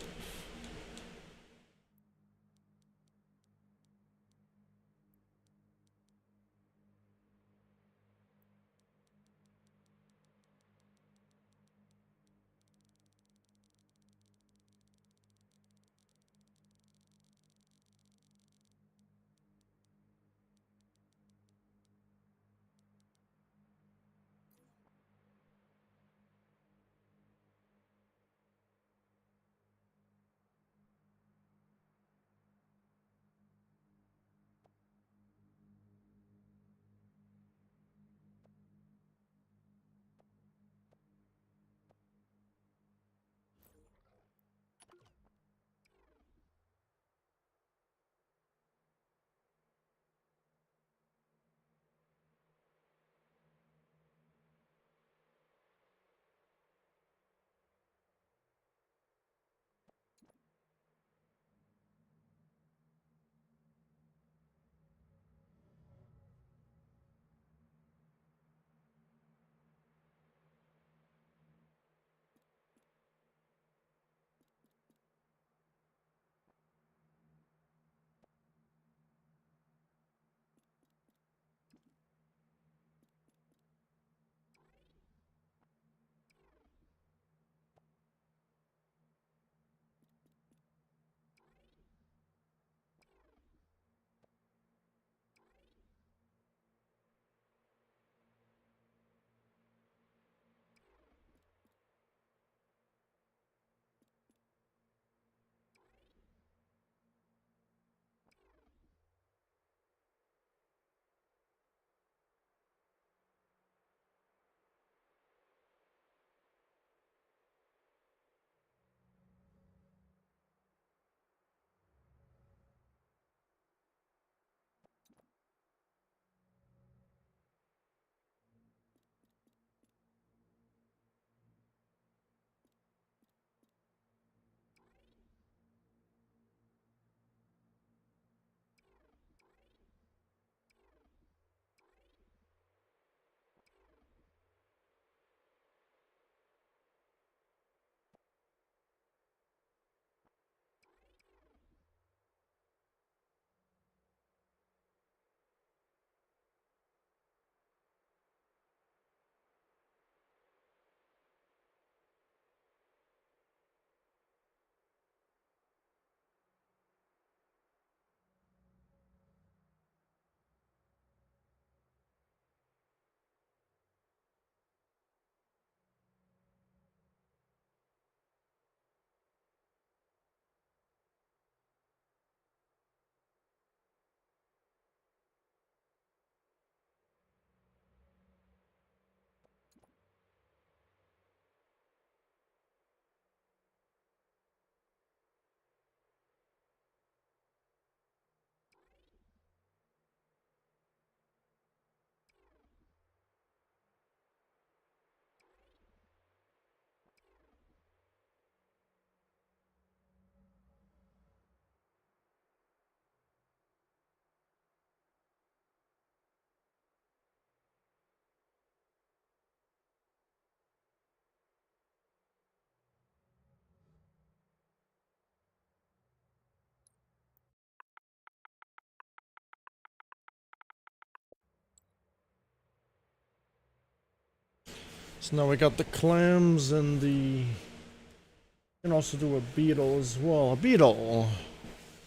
So now we got the clams and the... We can also do a beetle as well. A beetle!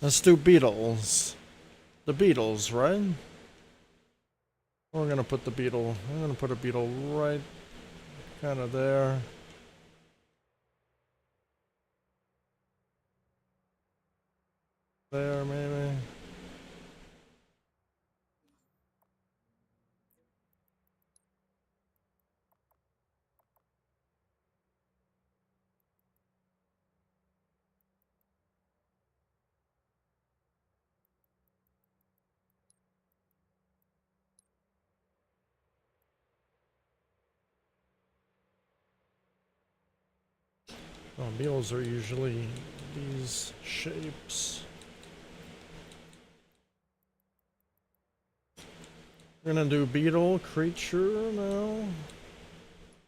Let's do beetles. The beetles, right? We're gonna put the beetle... I'm gonna put a beetle right kind of there. There, maybe. Oh, beetles are usually these shapes. We're gonna do beetle, creature now.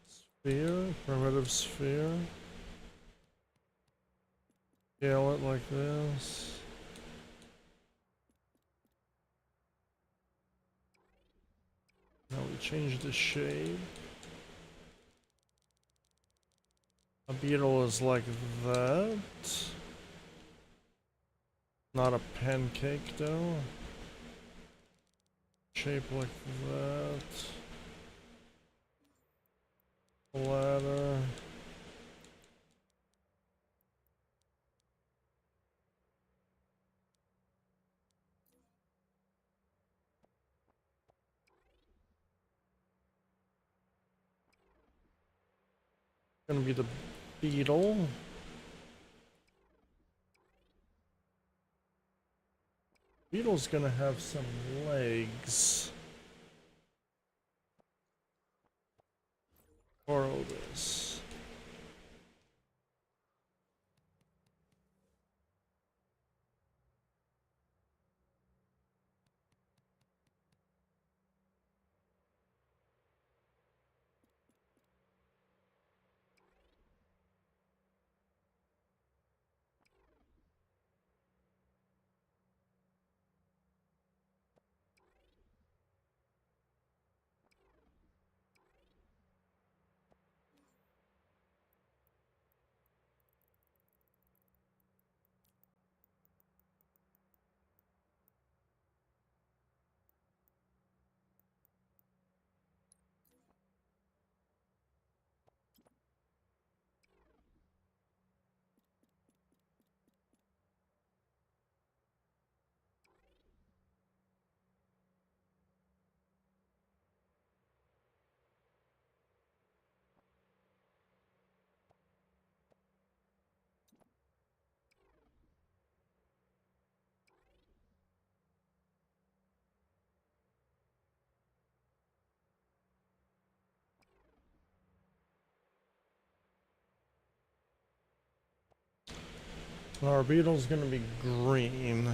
Sphere, primitive sphere. Scale it like this. Now we change the shape. A beetle is like that. Not a pancake though. Shape like that. Ladder. Gonna be the beetle. Beetle's gonna have some legs. Borrow this. Our beetle's gonna be green.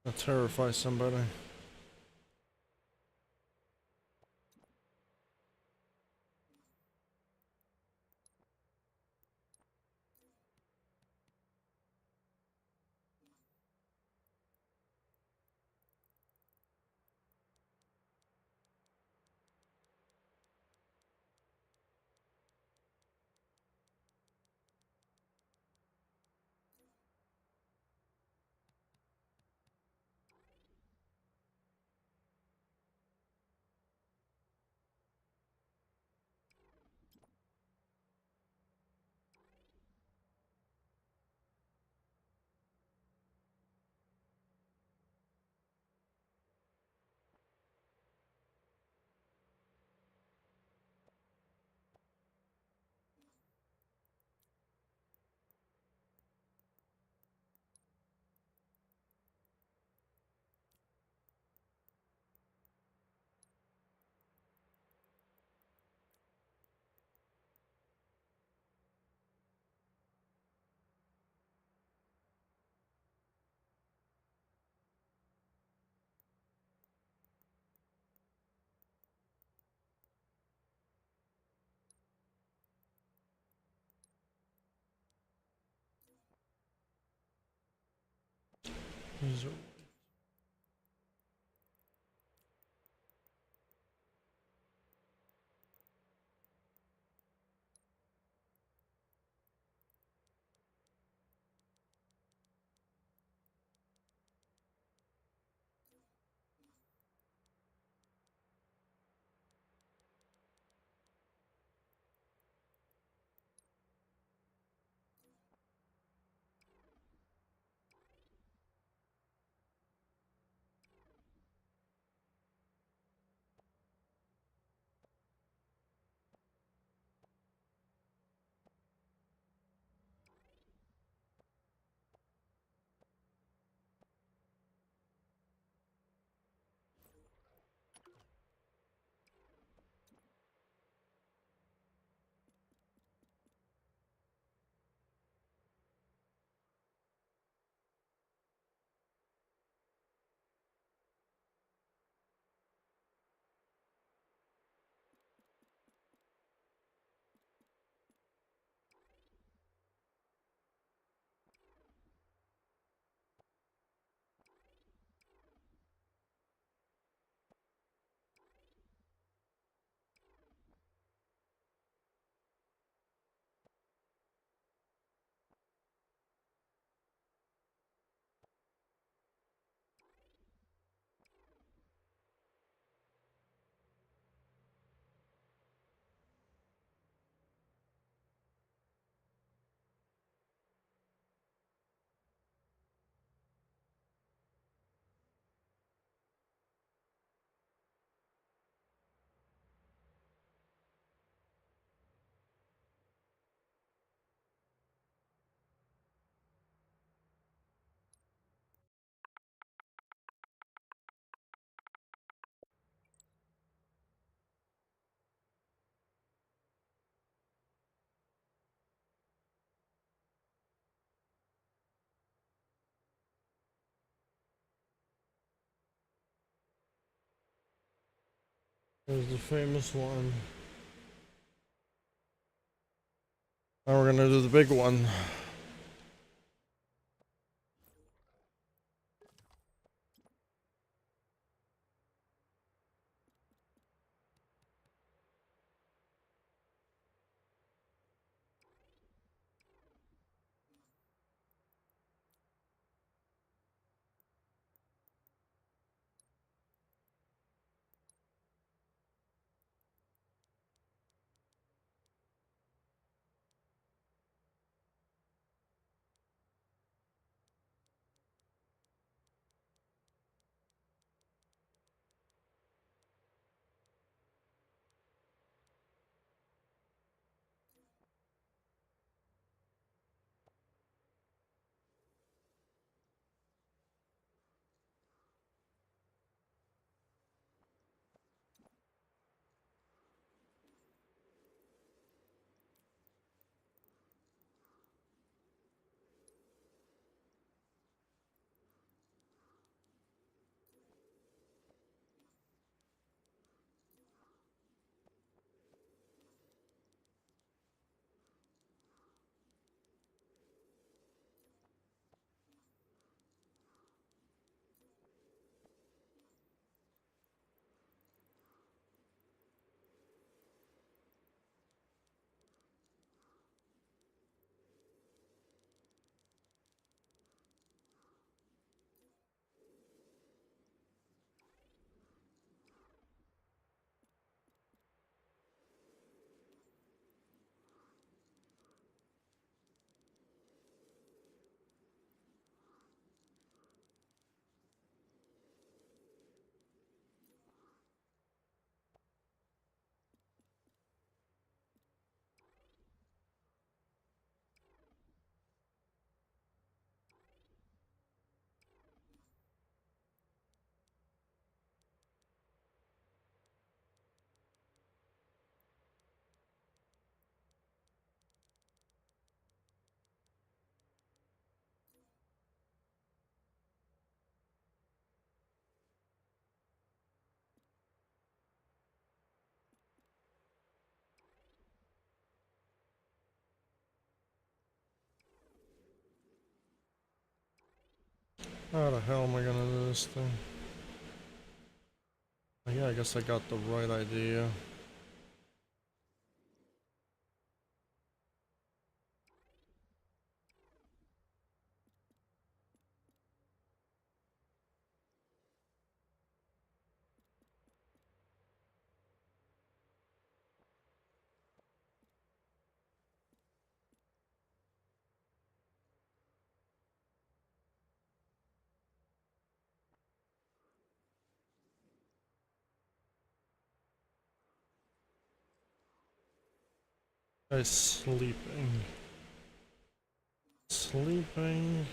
I'll terrify somebody. These are There's the famous one. Now we're gonna do the big one. How the hell am I gonna do this thing? Oh, yeah, I guess I got the right idea. Guy's sleeping. Sleeping.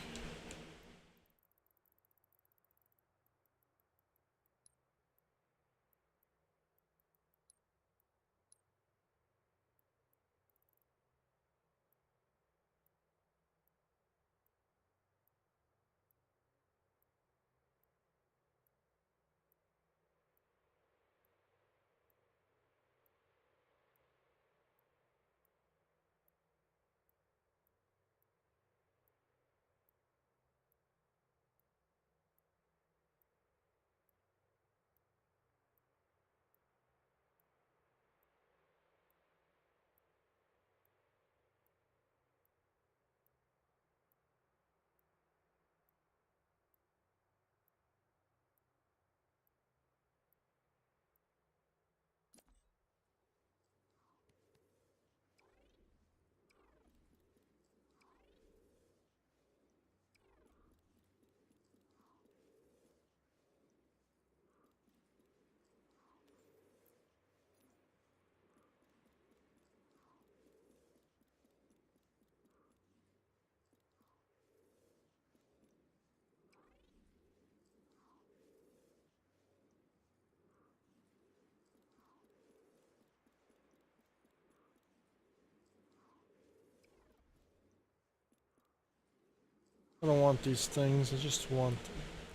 I don't want these things, I just want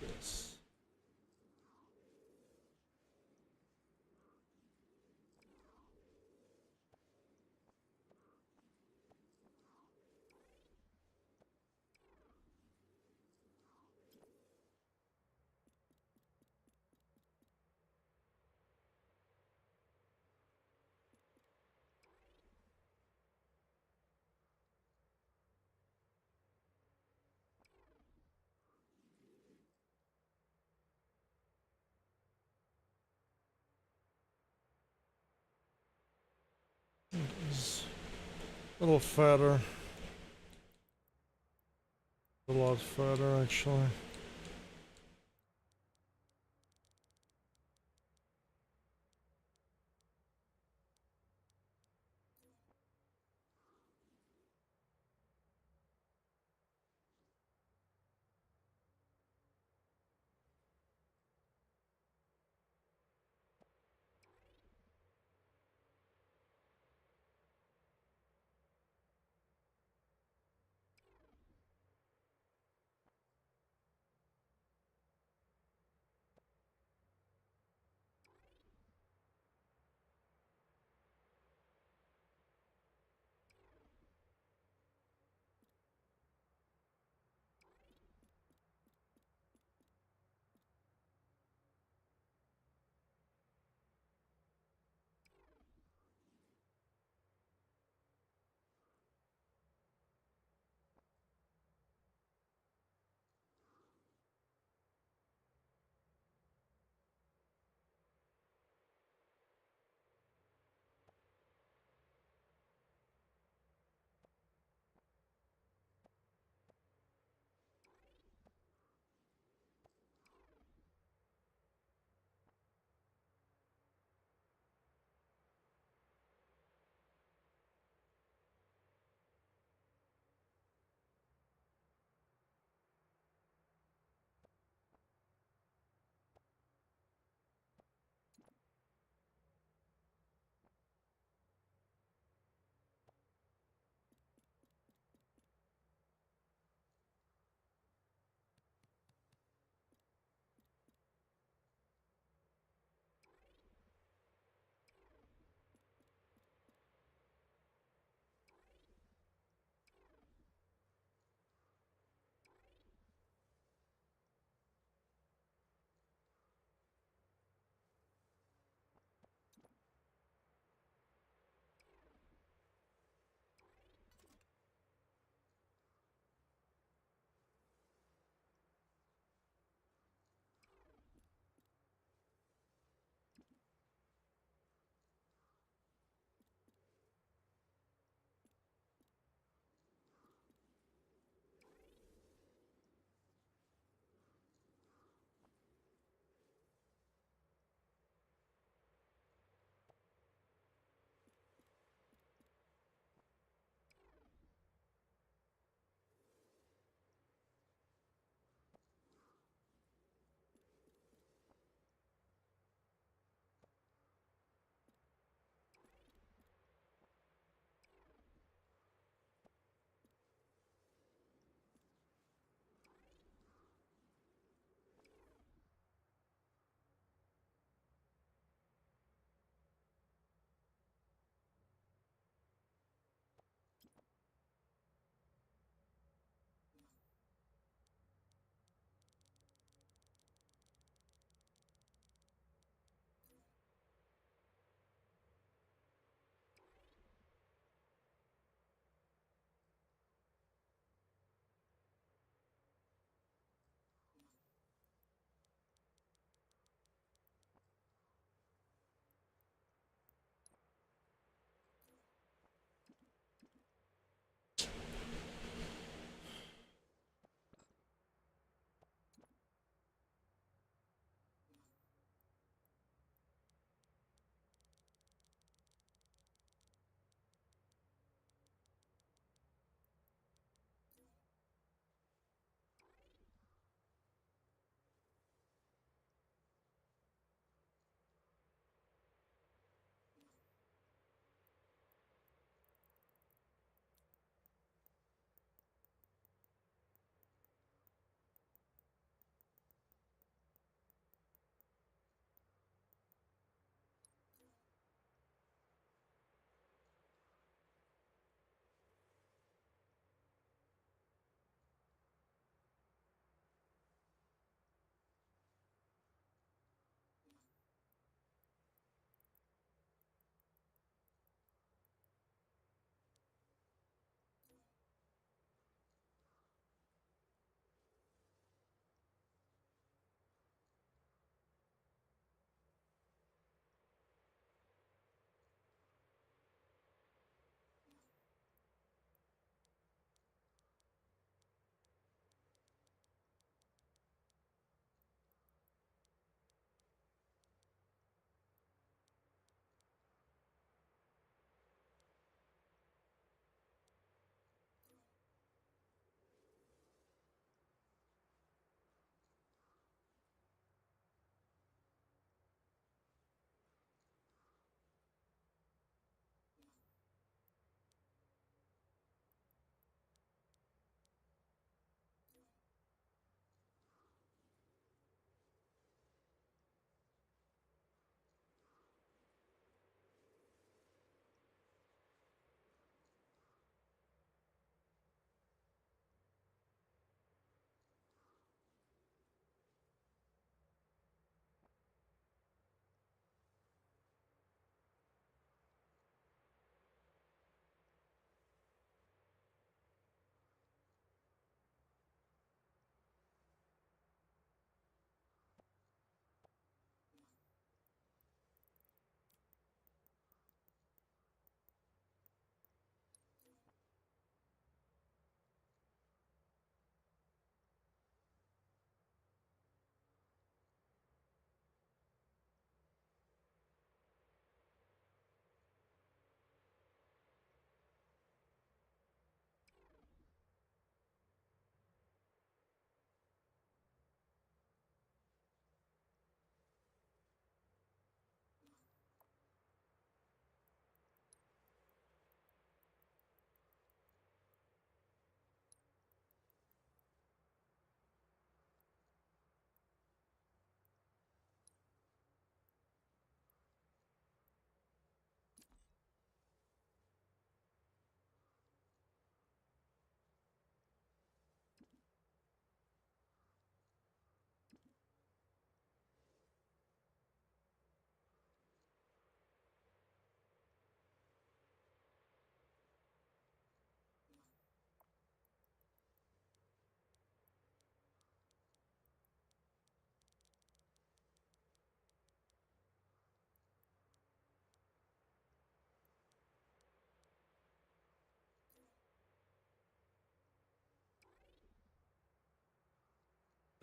this. It's a little fatter. A lot fatter, actually.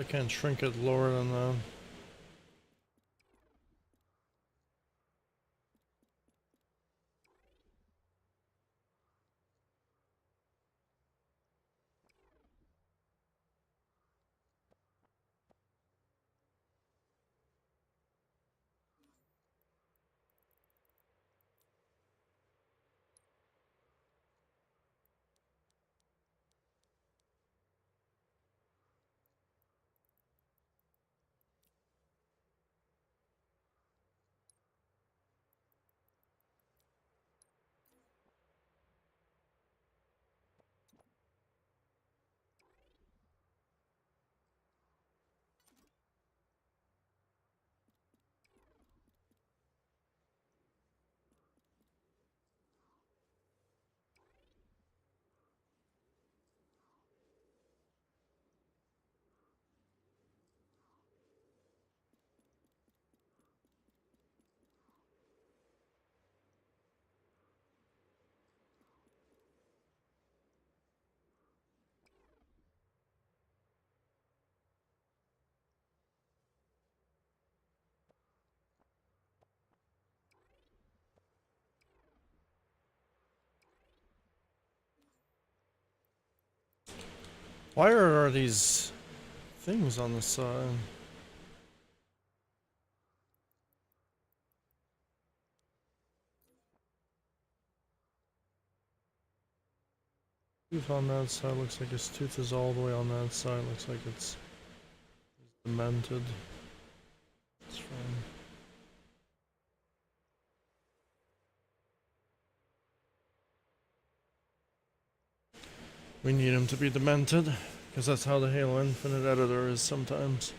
I can't shrink it lower than that. Why are these things on the side? Tooth on that side looks like his tooth is all the way on that side. Looks like it's demented. It's fine. We need him to be demented, because that's how the Halo Infinite editor is sometimes.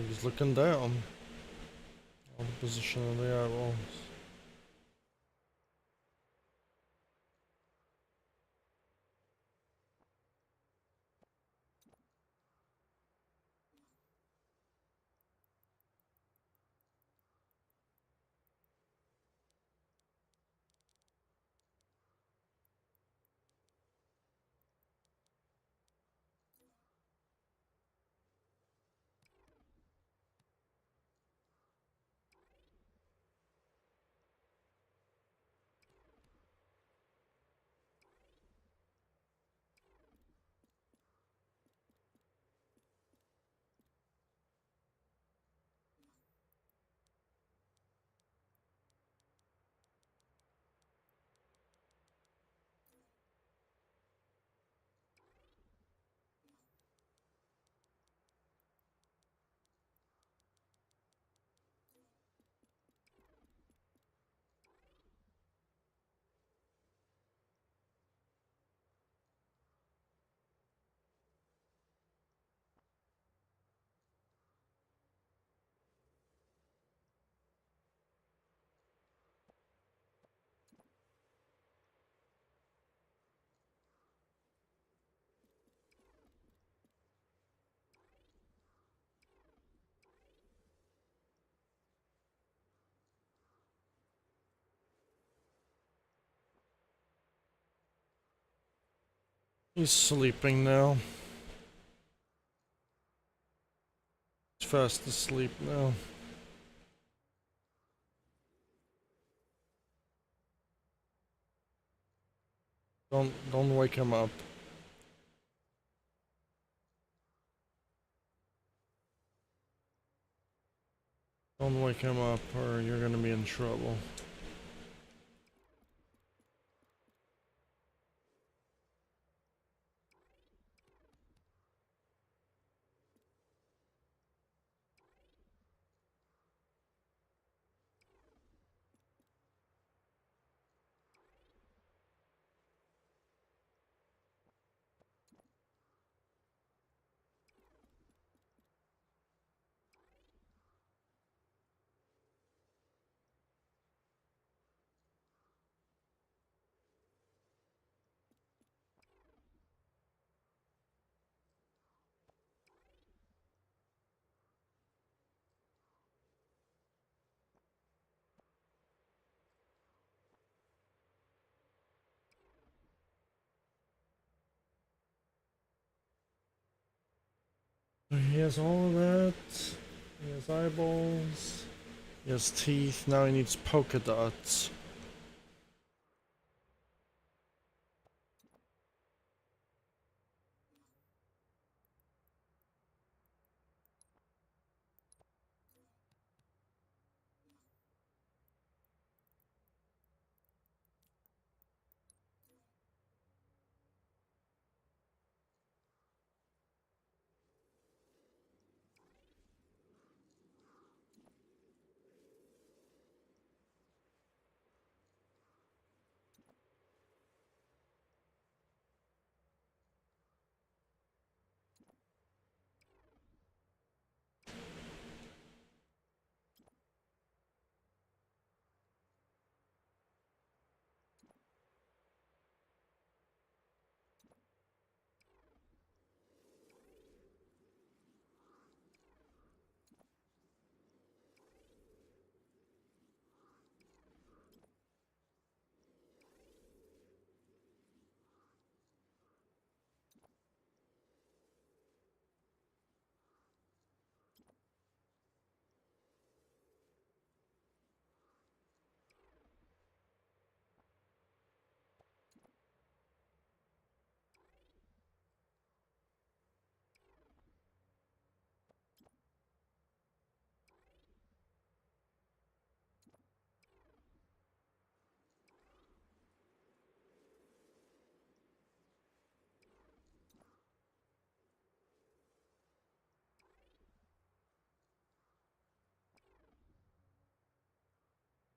He's looking down on the position of the eyeballs. He's sleeping now. He's fast asleep now. Don't wake him up. Don't wake him up or you're gonna be in trouble. He has all of that. He has eyeballs. He has teeth. Now he needs polka dots.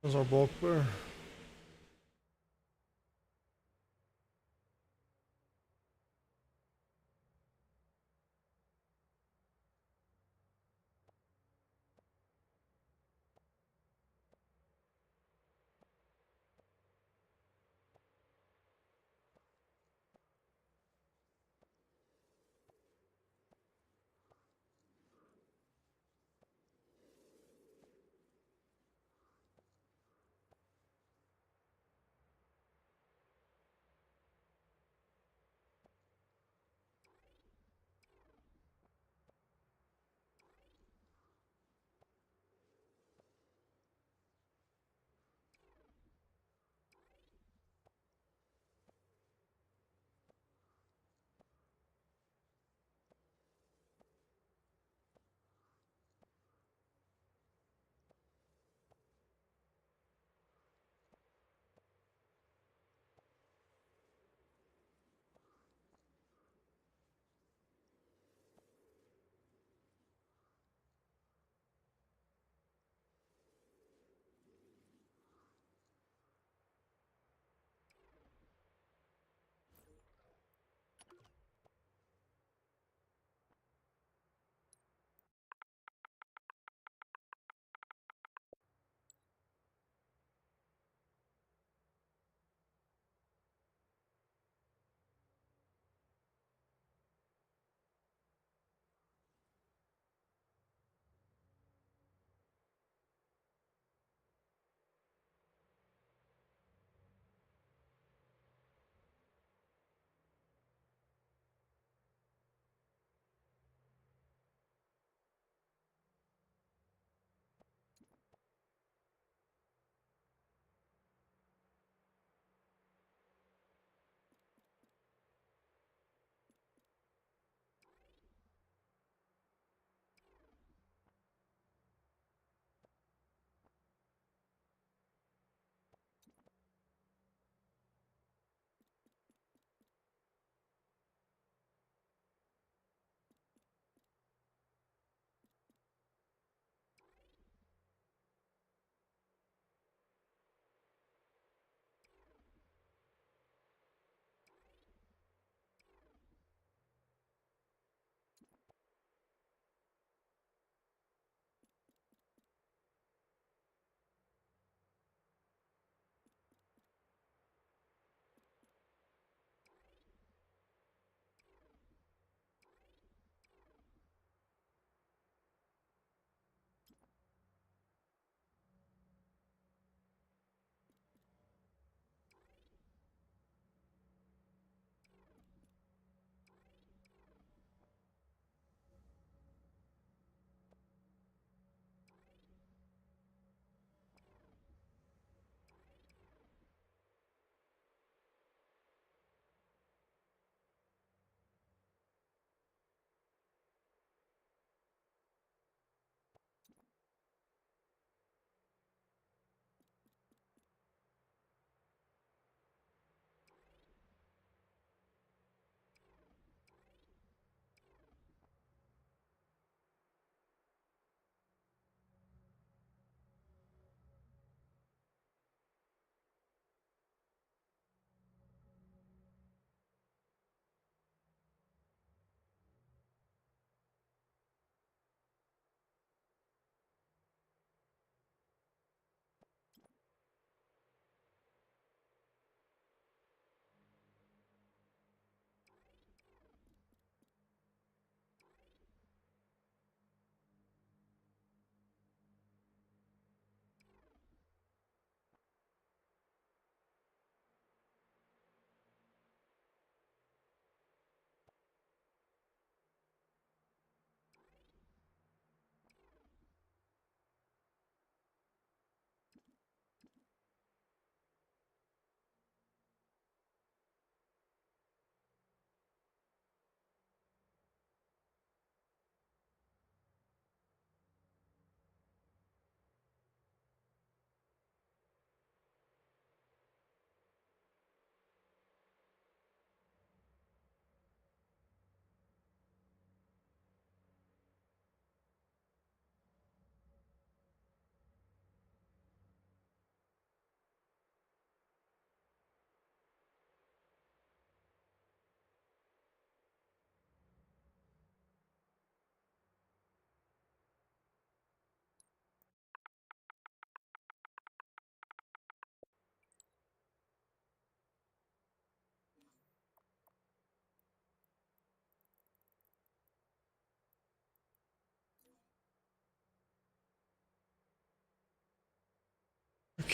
There's our bulk bear.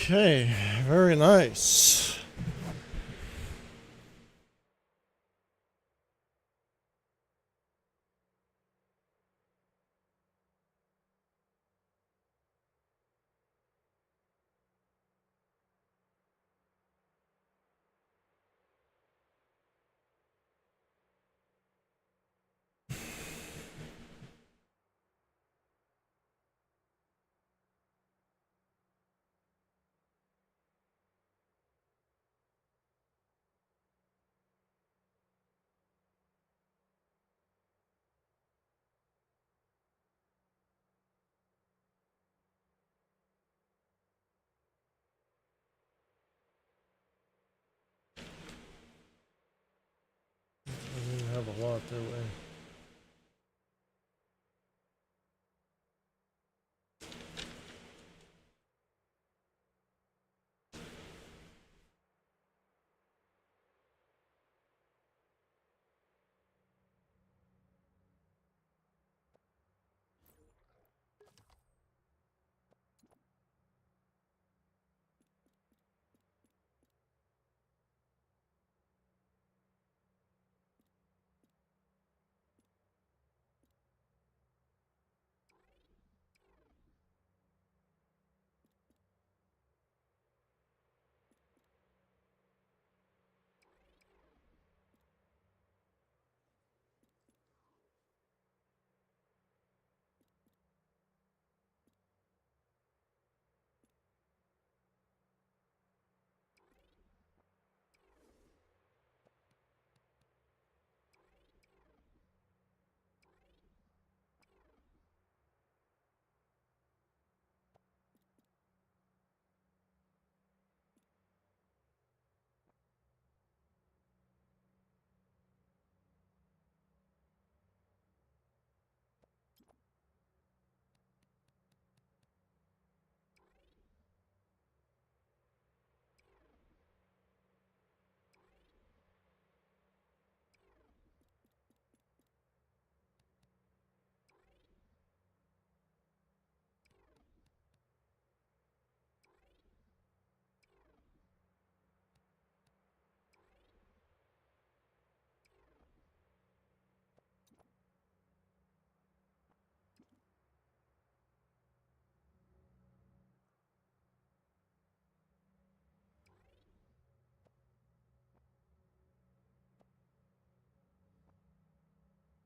Okay, very nice. We didn't have a lot, did we?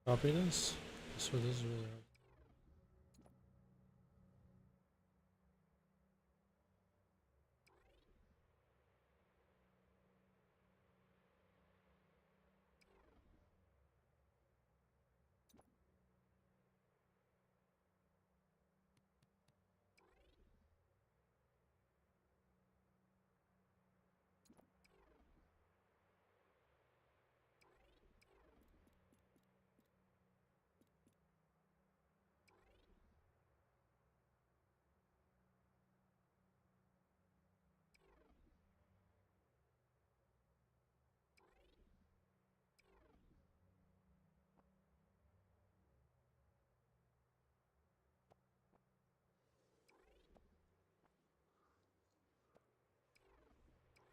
Copy this? So this is really hard.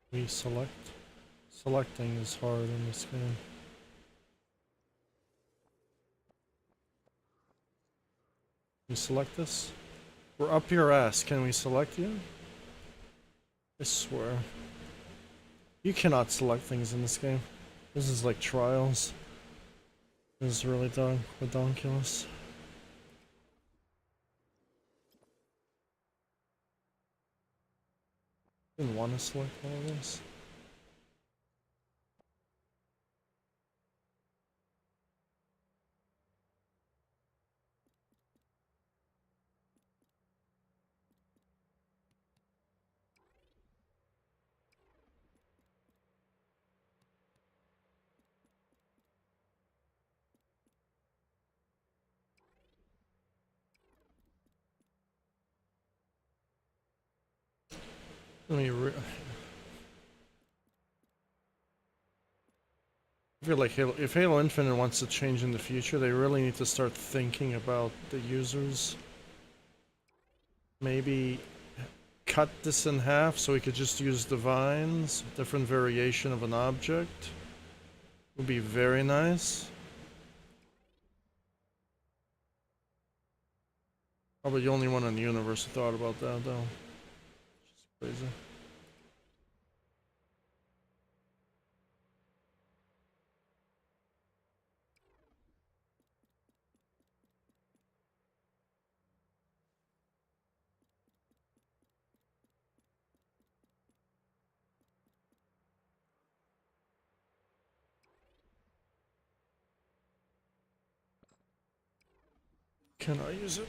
We select. Selecting is hard in this game. We select this? We're up your ass. Can we select you? I swear. You cannot select things in this game. This is like trials. This is really redonkulous. Didn't want to select all of this. I mean, I feel like if Halo Infinite wants to change in the future, they really need to start thinking about the users. Maybe cut this in half so we could just use the vines, different variation of an object. Would be very nice. Probably the only one in the universe who thought about that, though. Just crazy. Can I use it?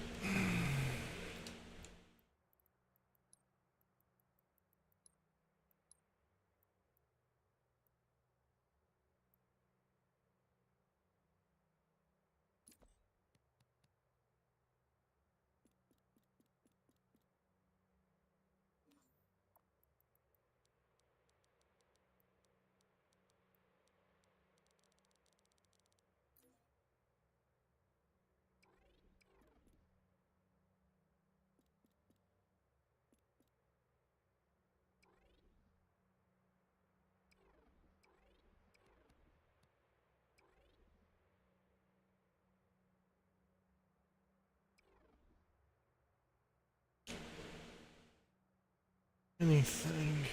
Anything.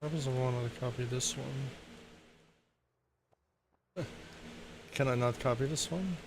I doesn't want to copy this one. Can I not copy this one?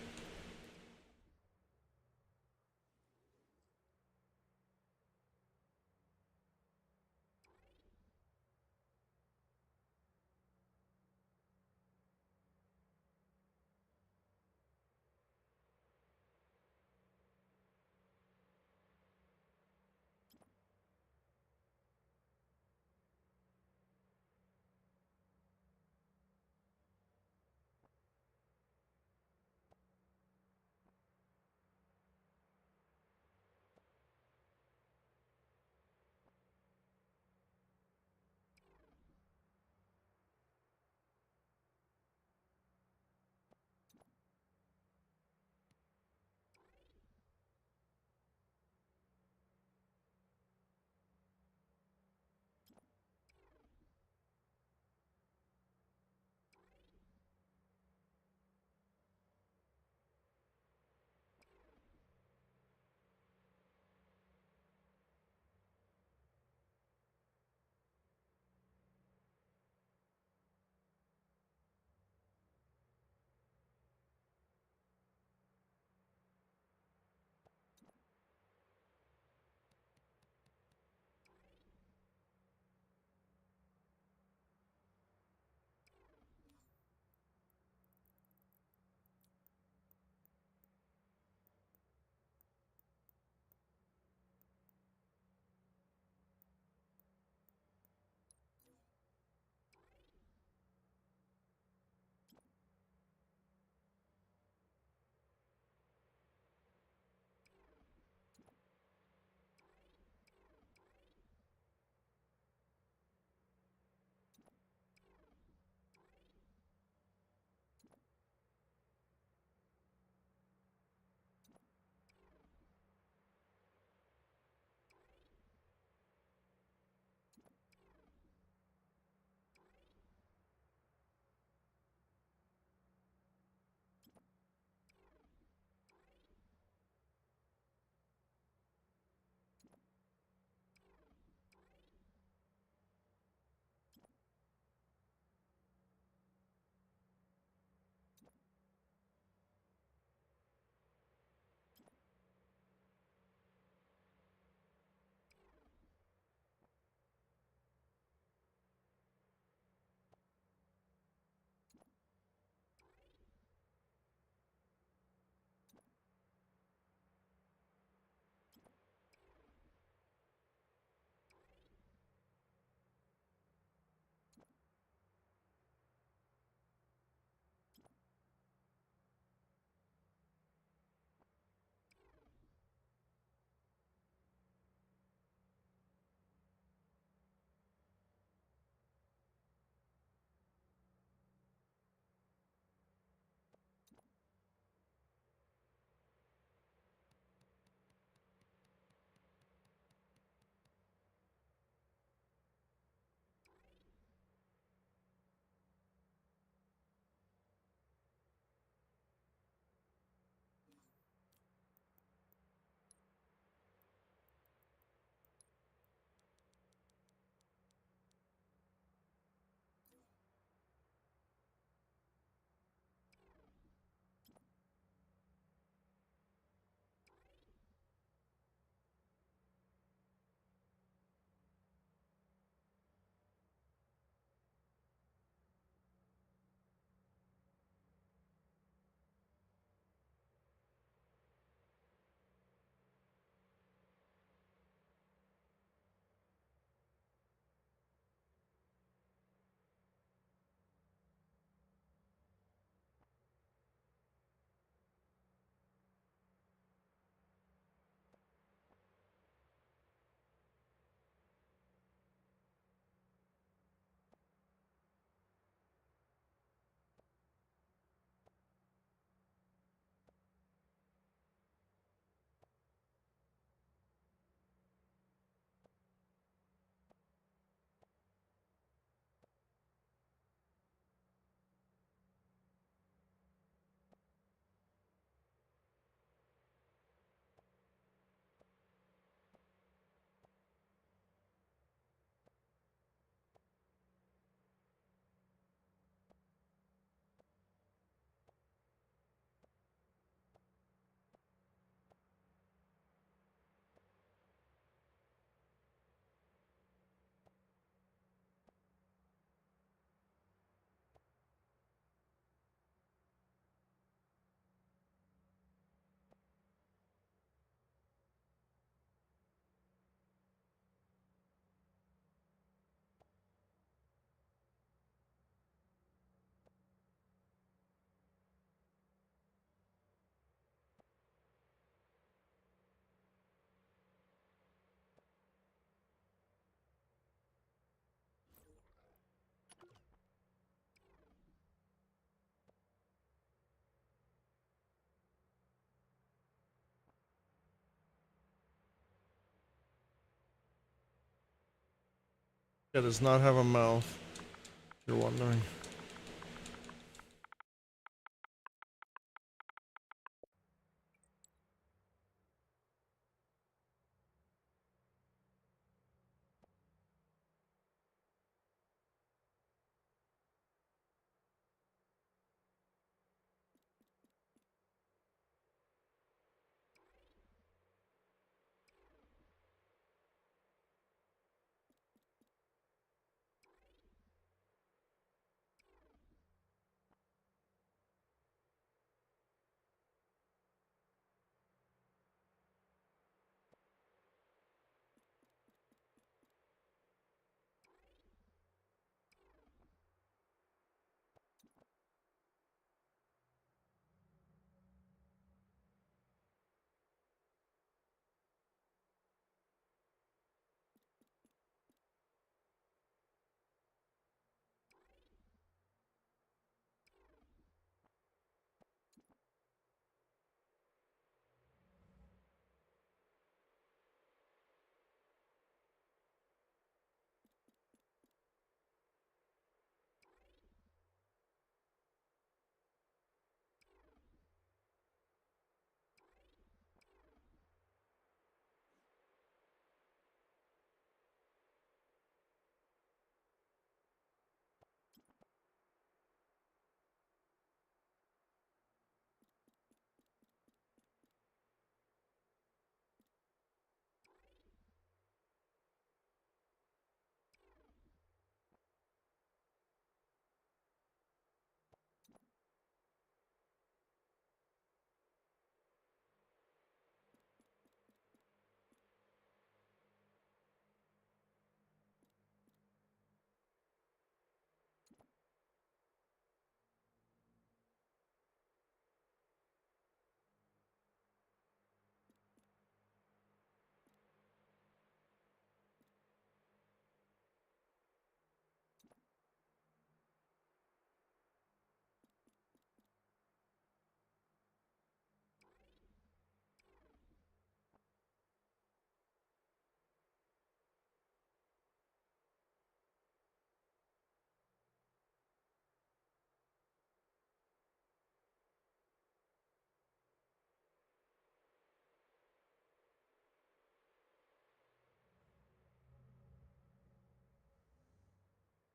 It does not have a mouth, if you're wondering.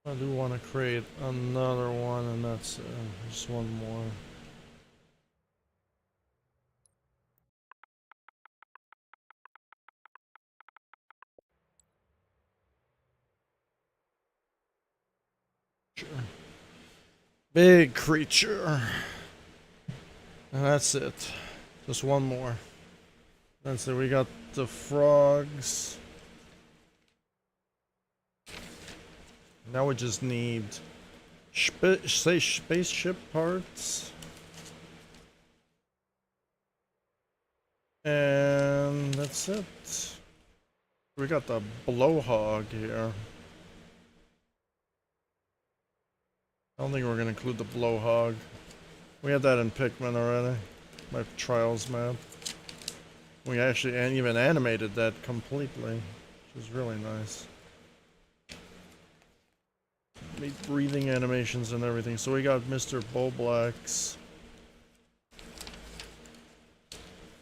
I do want to create another one, and that's just one more. Sure. Big creature. And that's it. Just one more. That's it. We got the frogs. Now we just need spaceship parts. And that's it. We got the blowhog here. I don't think we're gonna include the blowhog. We had that in Pikmin already. My trials map. We actually even animated that completely, which is really nice. Made breathing animations and everything. So we got Mr. Boblax.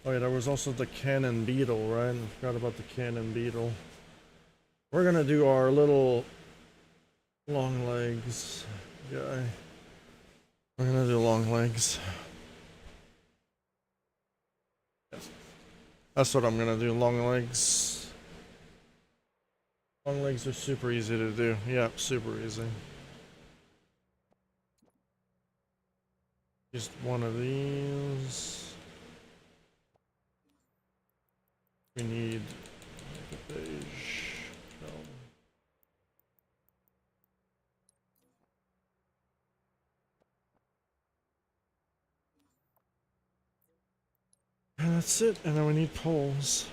Oh yeah, there was also the cannon beetle, right? I forgot about the cannon beetle. We're gonna do our little long legs guy. We're gonna do long legs. Yes. That's what I'm gonna do, long legs. Long legs are super easy to do. Yeah, super easy. Just one of these. We need a beige. No. And that's it, and then we need poles.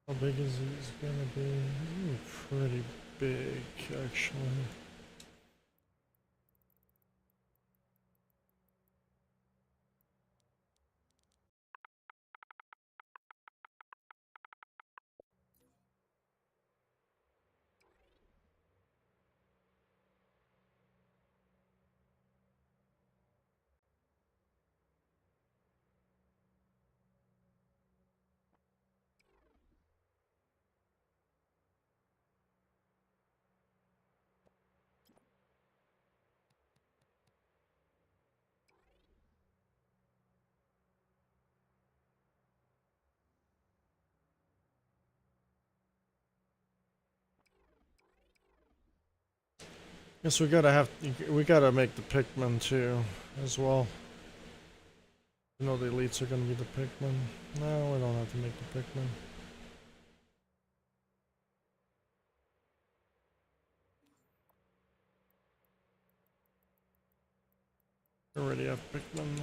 How big is it gonna be? Ooh, pretty big, actually. Guess we gotta make the Pikmin too, as well. You know the elites are gonna be the Pikmin. No, we don't have to make the Pikmin. We already have Pikmin.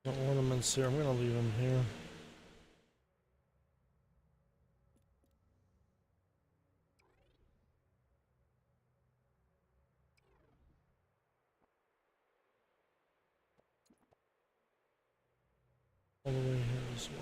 The ornaments here, I'm gonna leave them here. All the way here as well.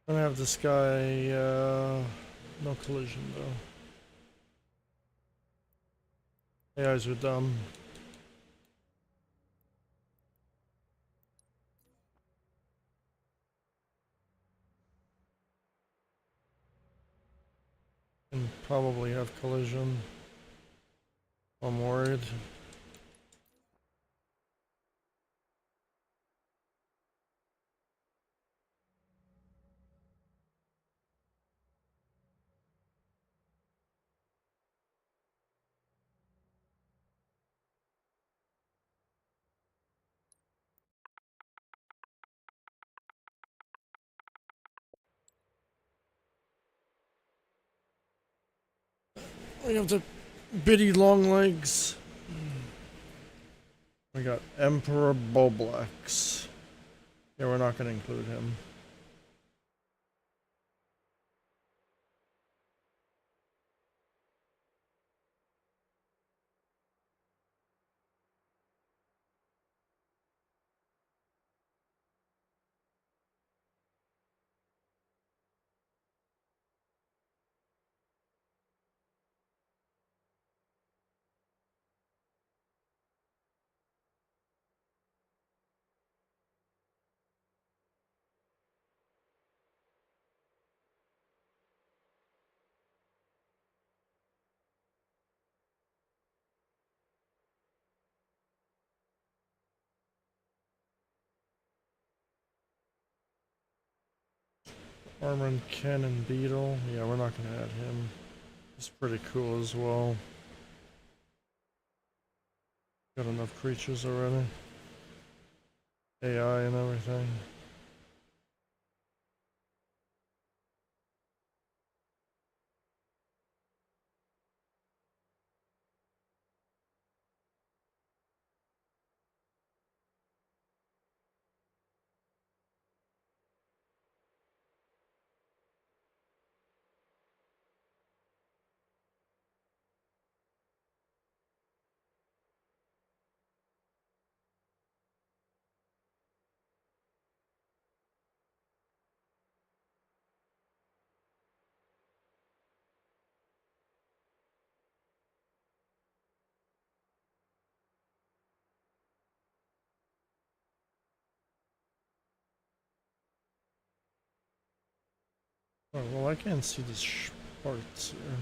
I'm gonna have this guy, no collision though. AIs are dumb. And probably have collision. I'm worried. We have the bitty long legs. We got Emperor Boblax. Yeah, we're not gonna include him. Armored Cannon Beetle. Yeah, we're not gonna add him. He's pretty cool as well. Got enough creatures already. AI and everything. Oh, well, I can't see the parts here.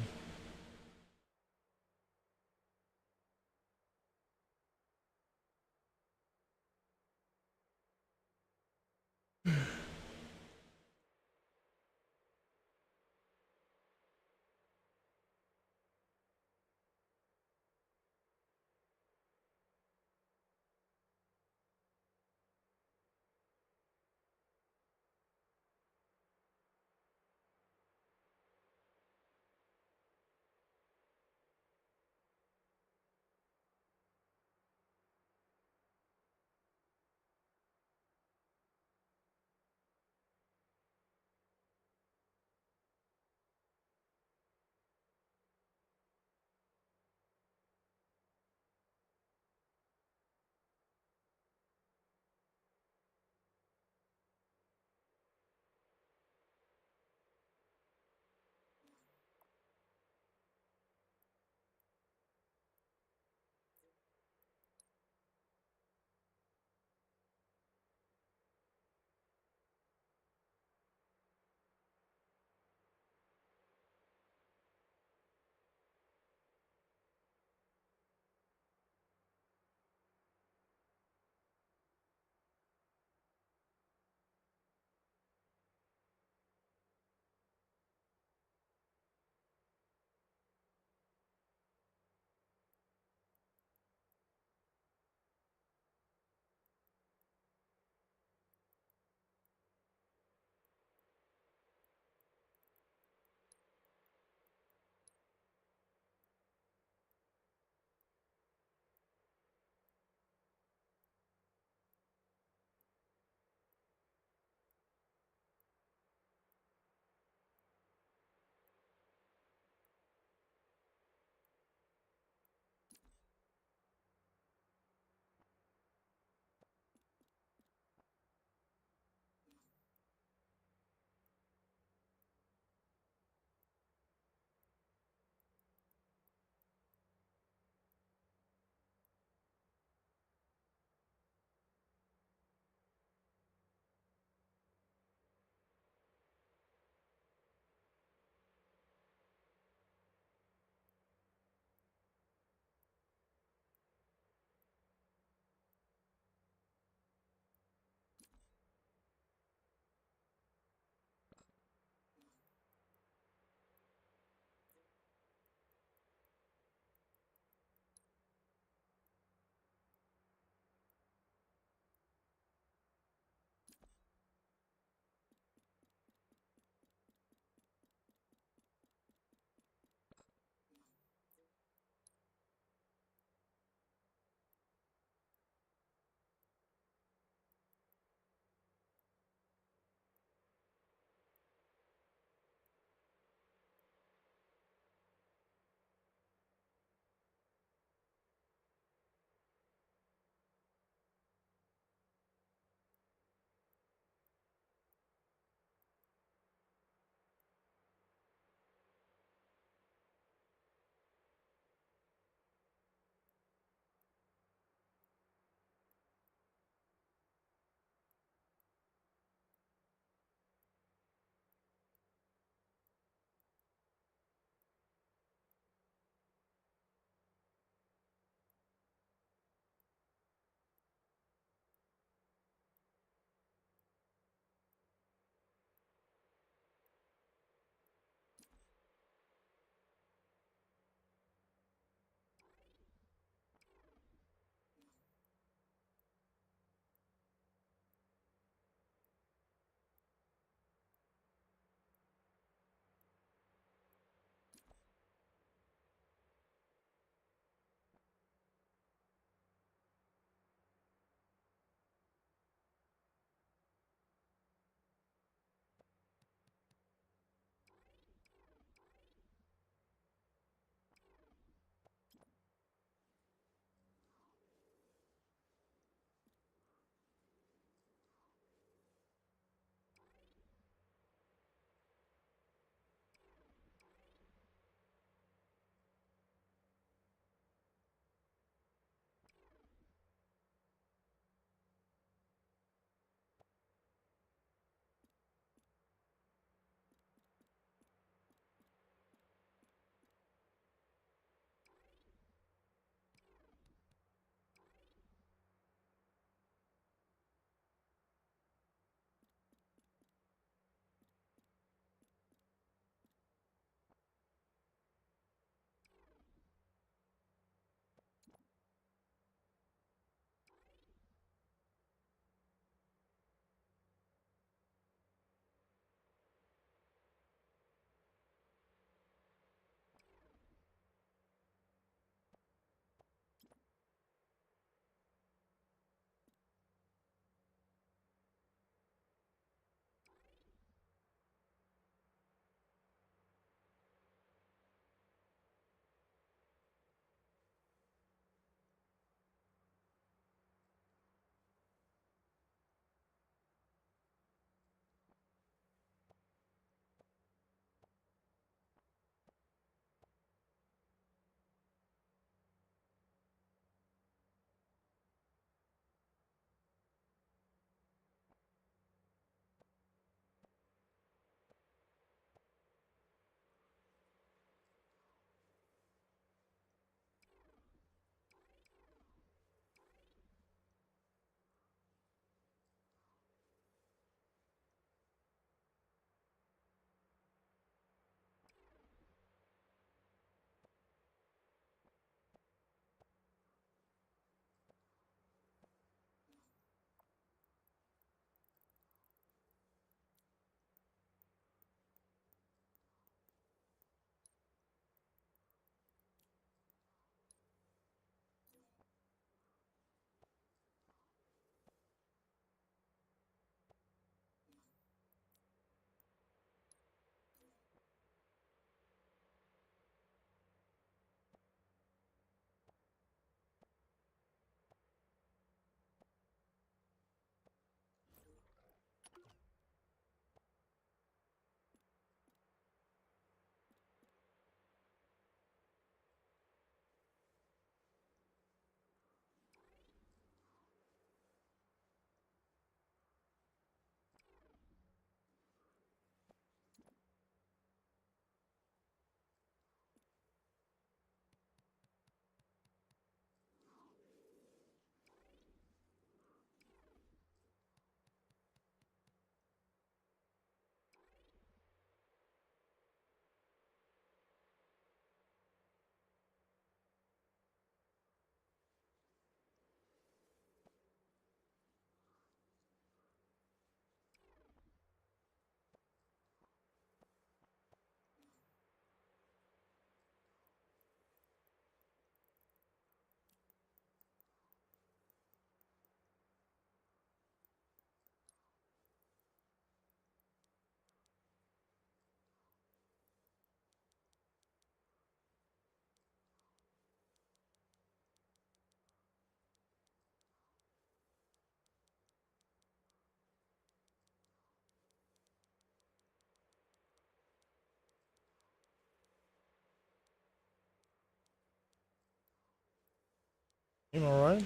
Game alright?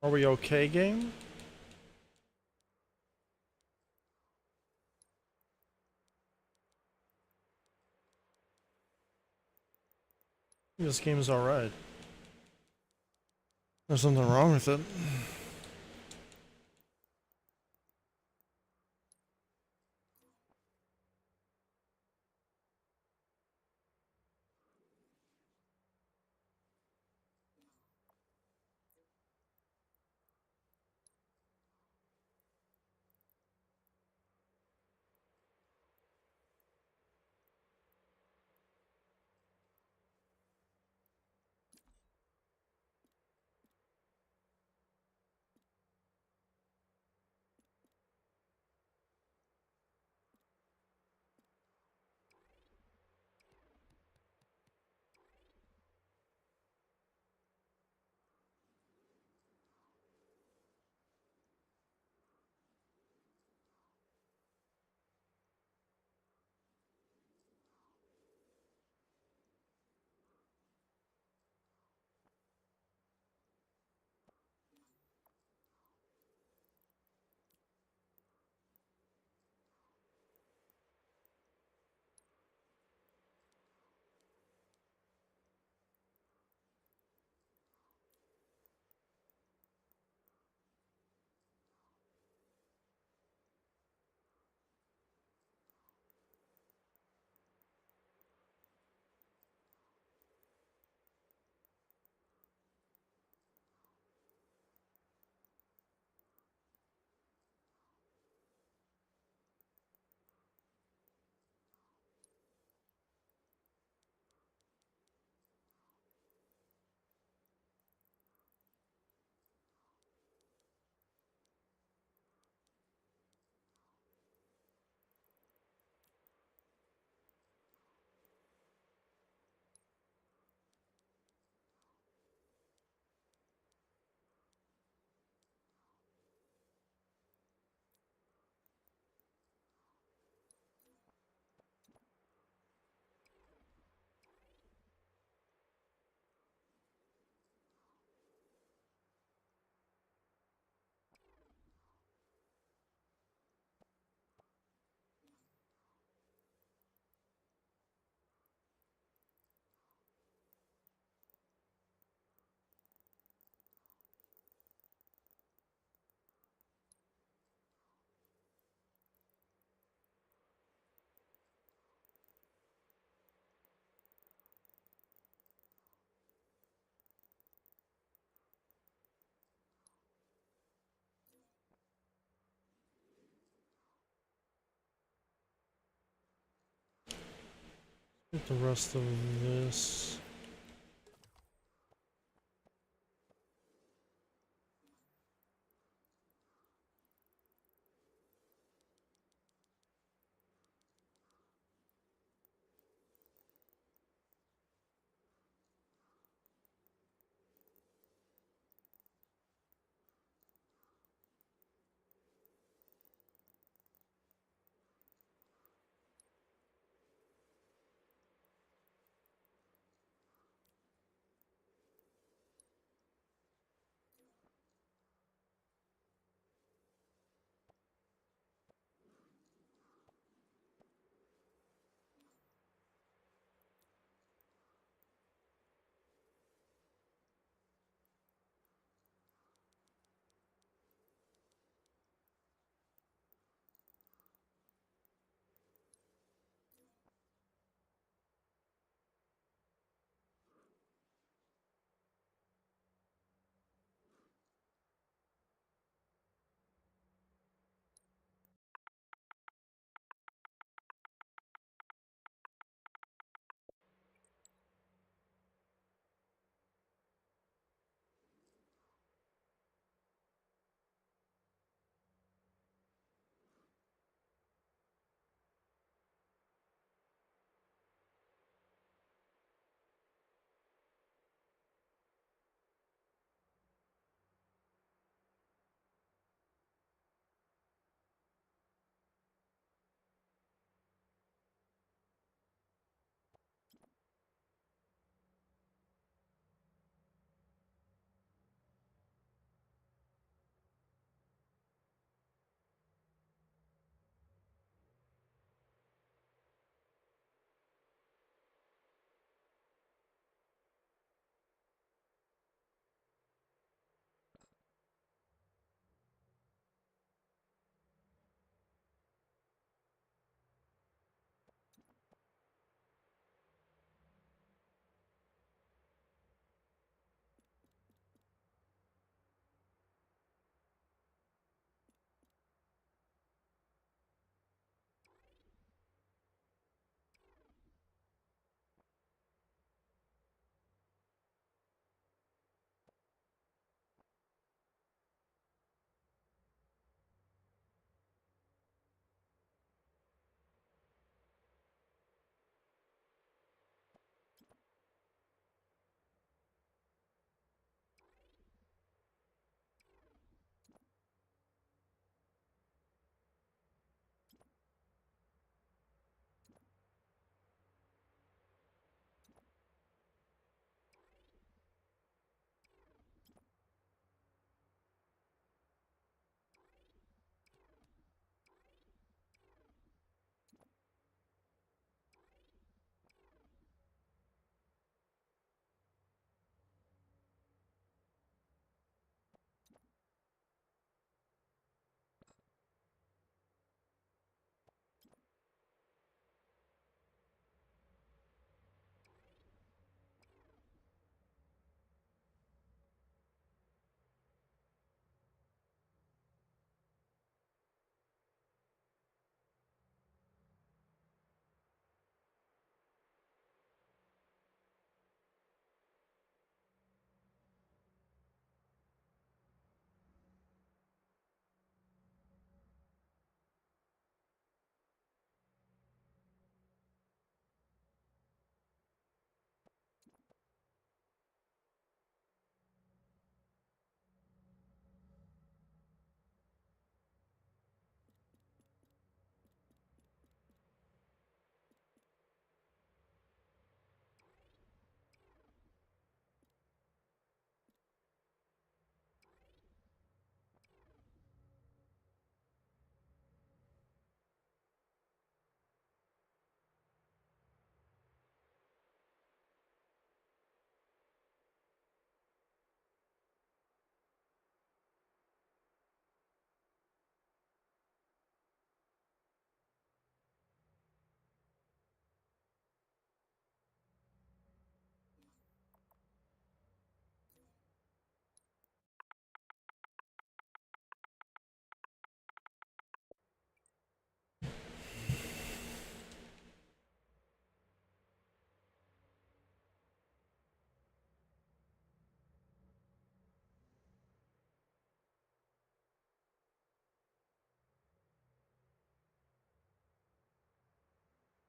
Are we okay, game? This game's alright. There's something wrong with it. Get the rest of this.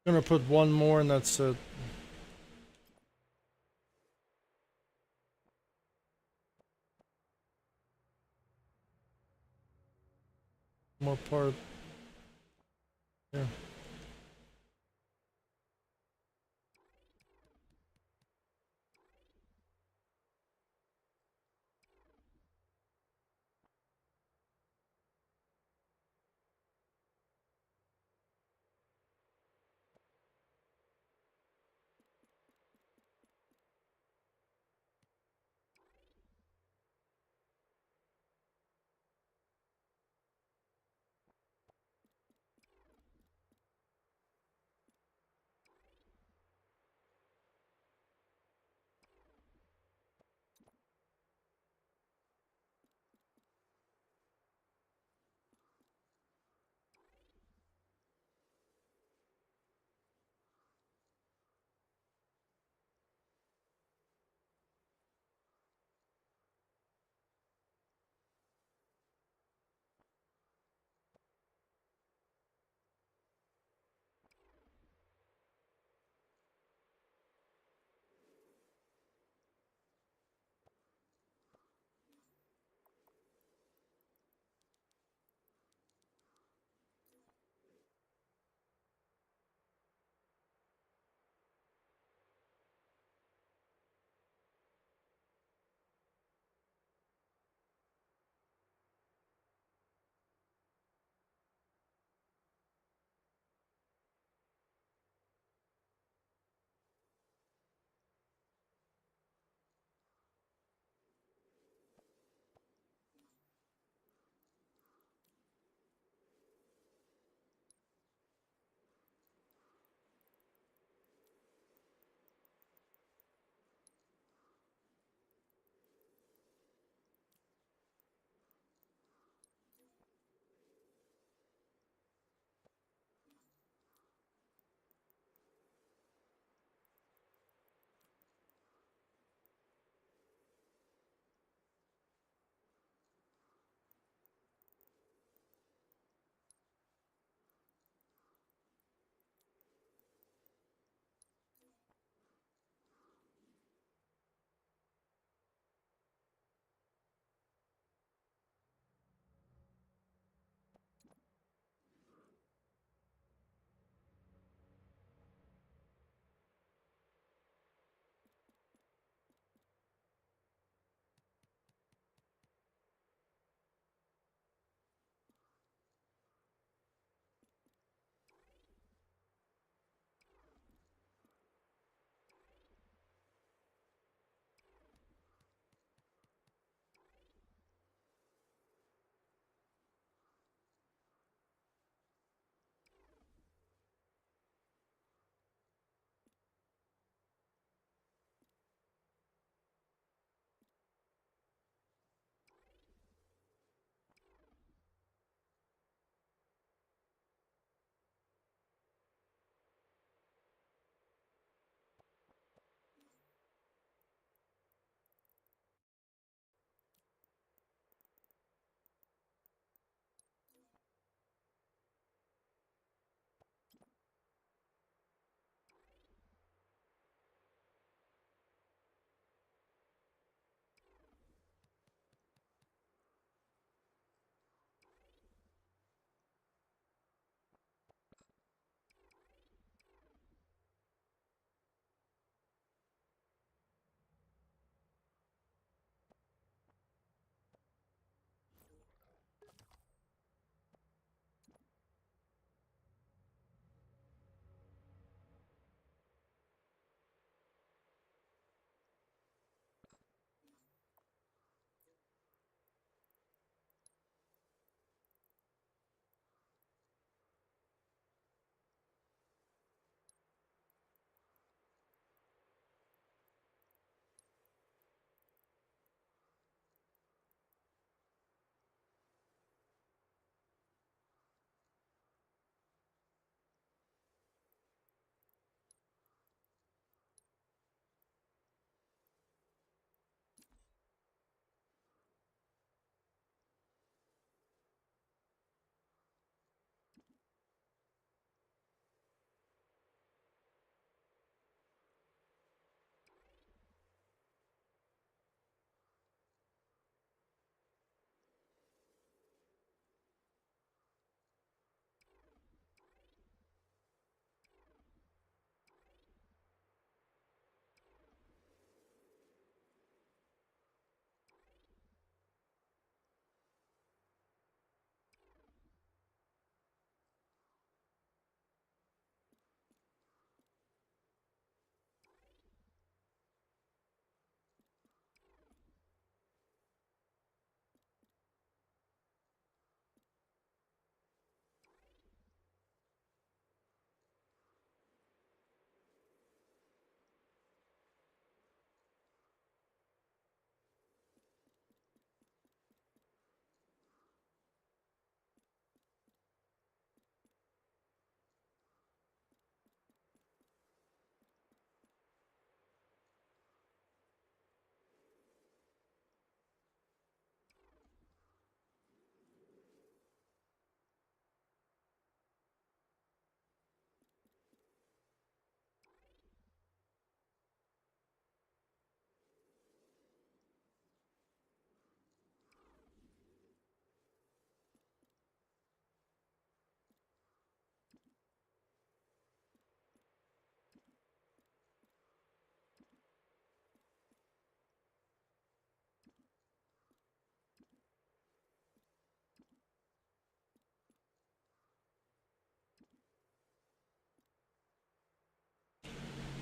Gonna put one more and that's it. More part. Yeah.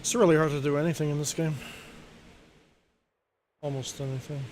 It's really hard to do anything in this game. Almost anything.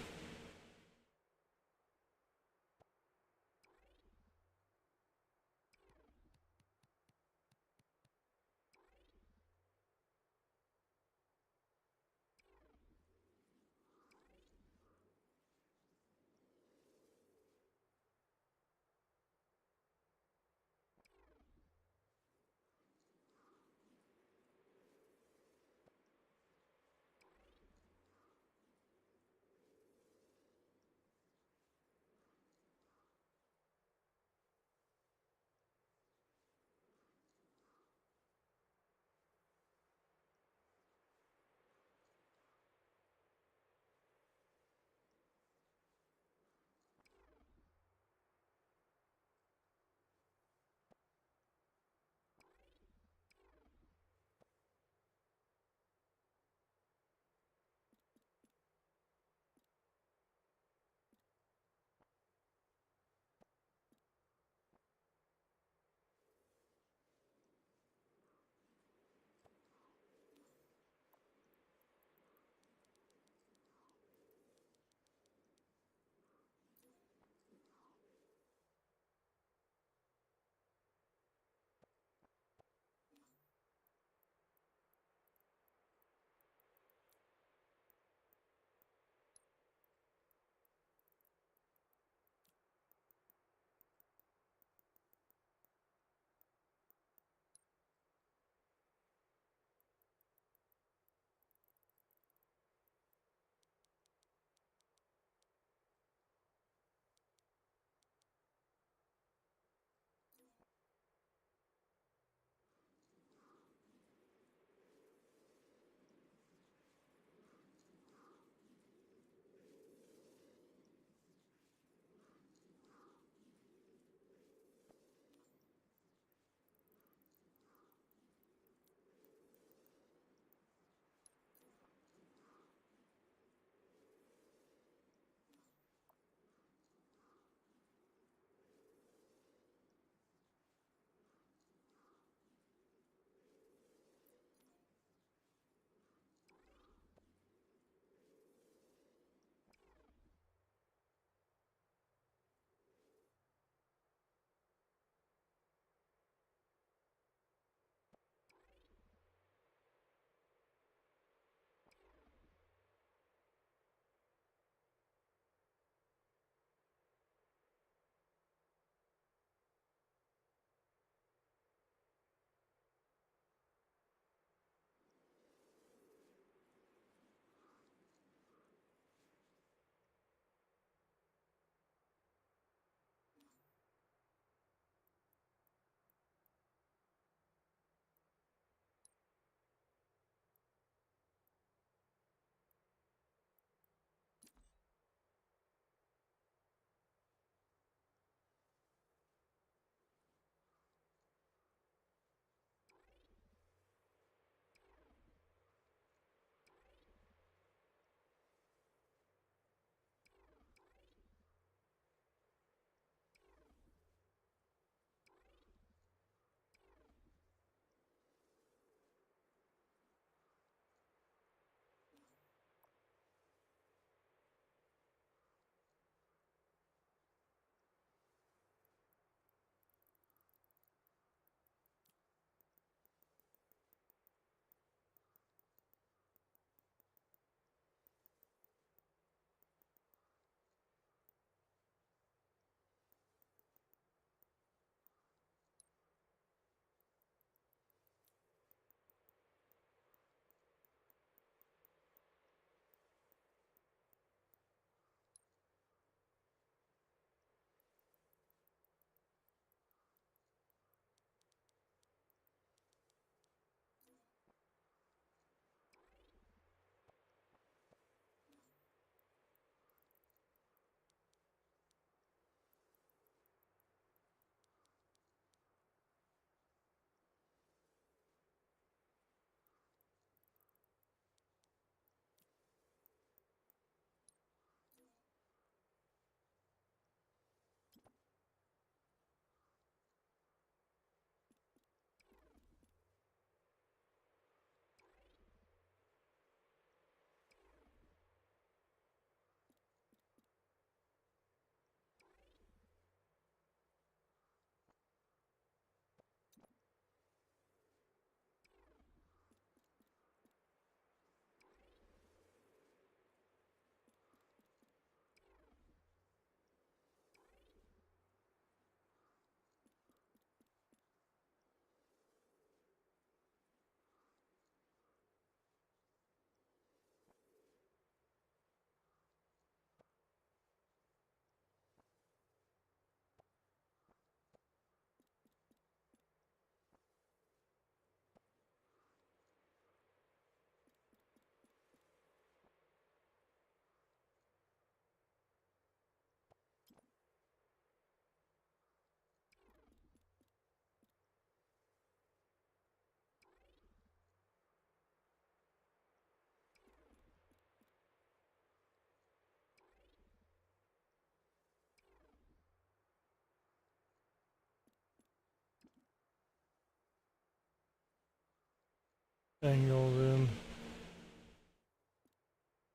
Angle, dude.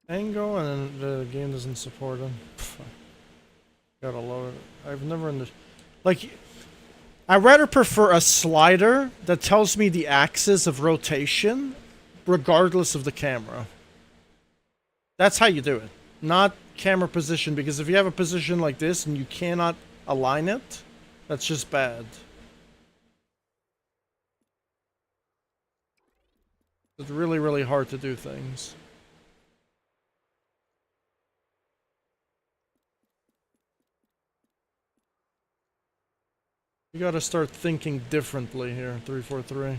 Angle, and then the game doesn't support it. Gotta love it. I've never understood. Like, I rather prefer a slider that tells me the axis of rotation, regardless of the camera. That's how you do it. Not camera position, because if you have a position like this and you cannot align it, that's just bad. It's really, really hard to do things. You gotta start thinking differently here, 343.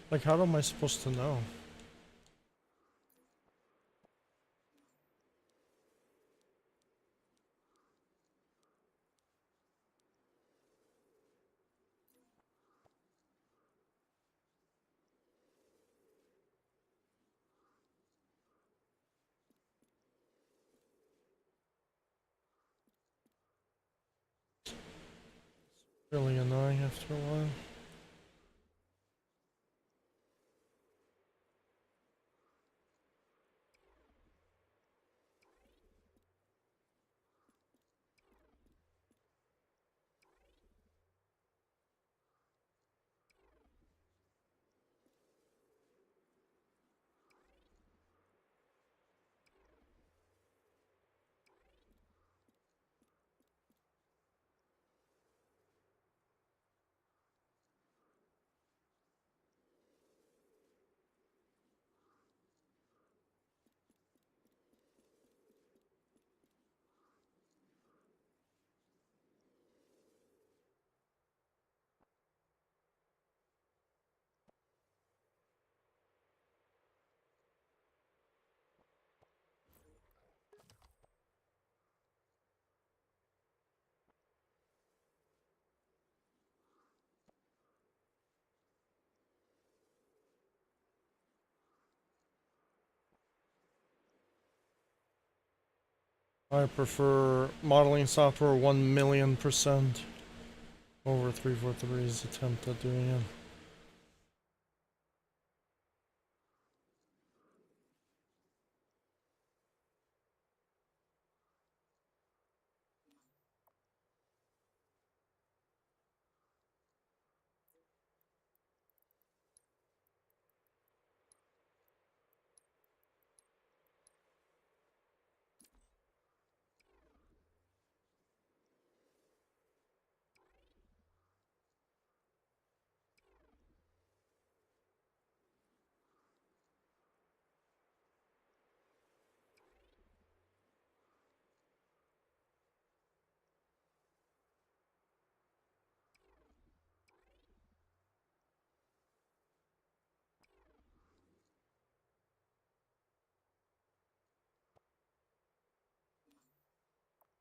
Like, how am I supposed to know? Really annoying after a while. I prefer modeling software 1,000,000% over 343's attempt at doing it.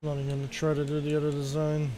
Not even gonna try to do the other design.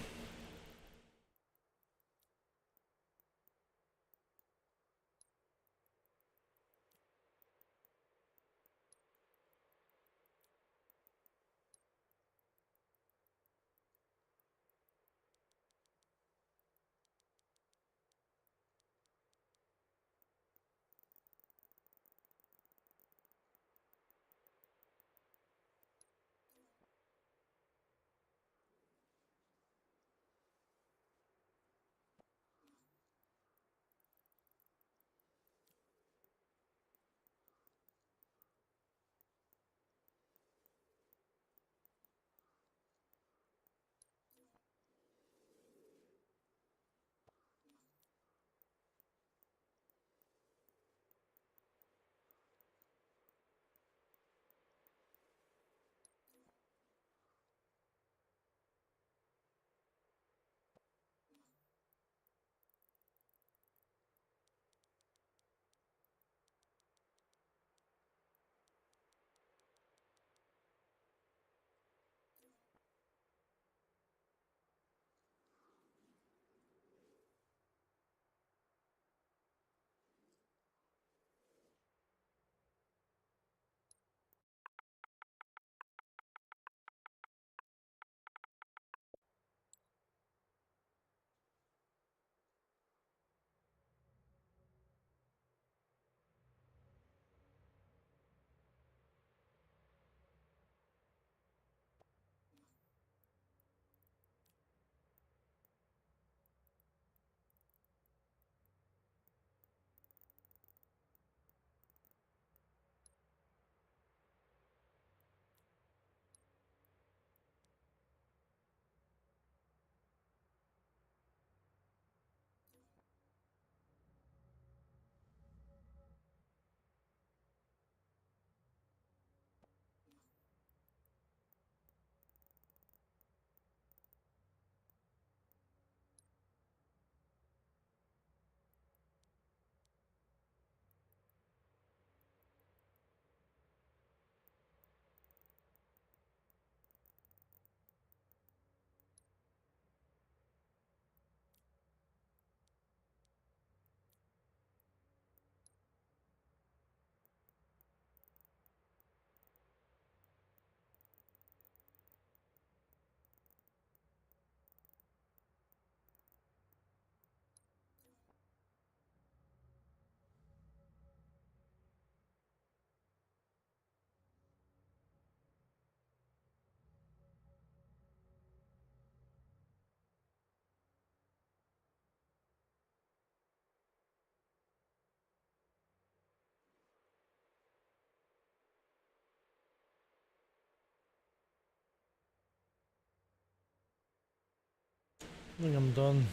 I think I'm done.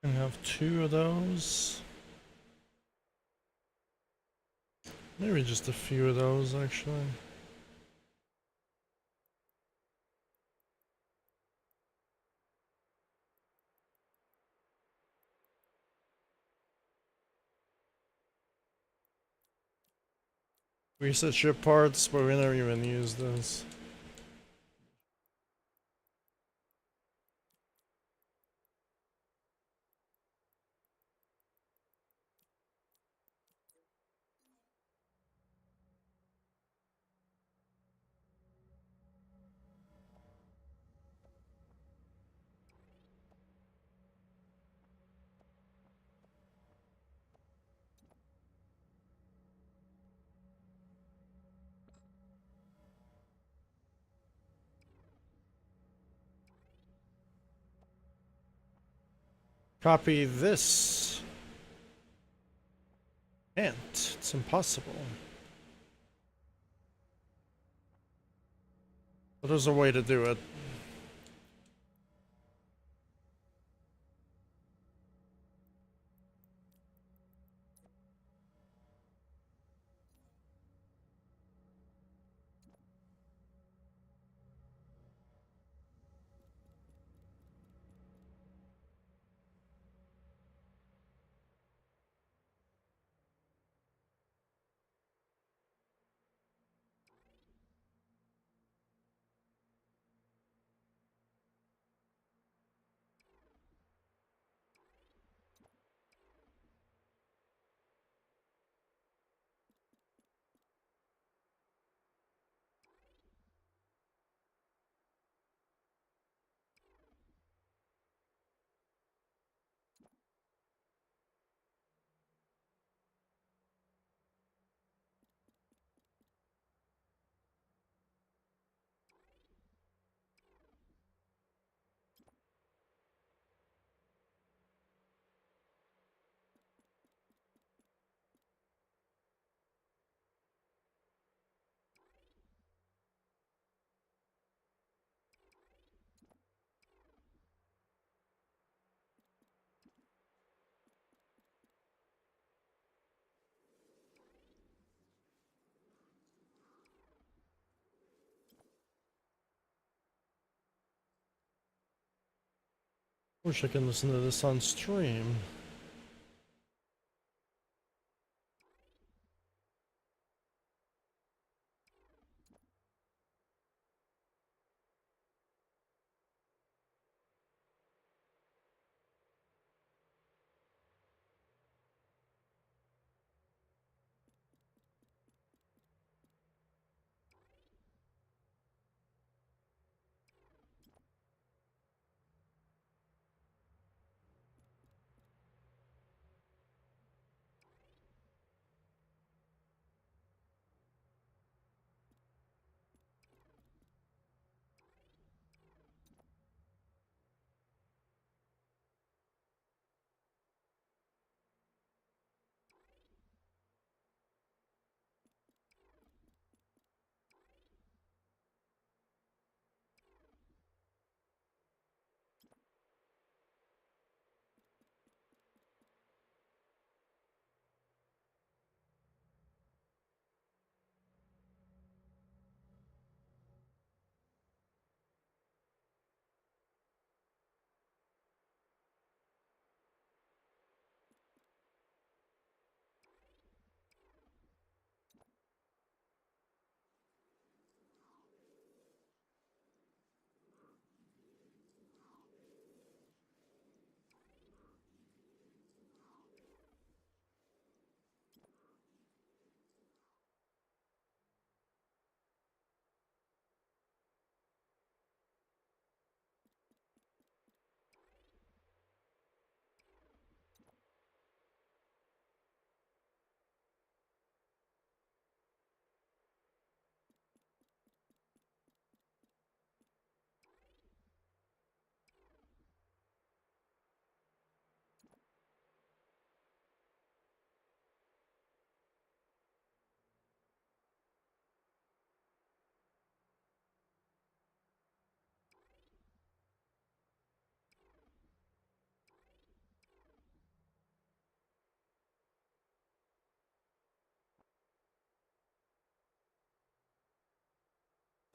I have 2 of those. Maybe just a few of those, actually. Reset ship parts, but we never even used this. Copy this. Can't. It's impossible. But there's a way to do it. Wish I could listen to this on stream.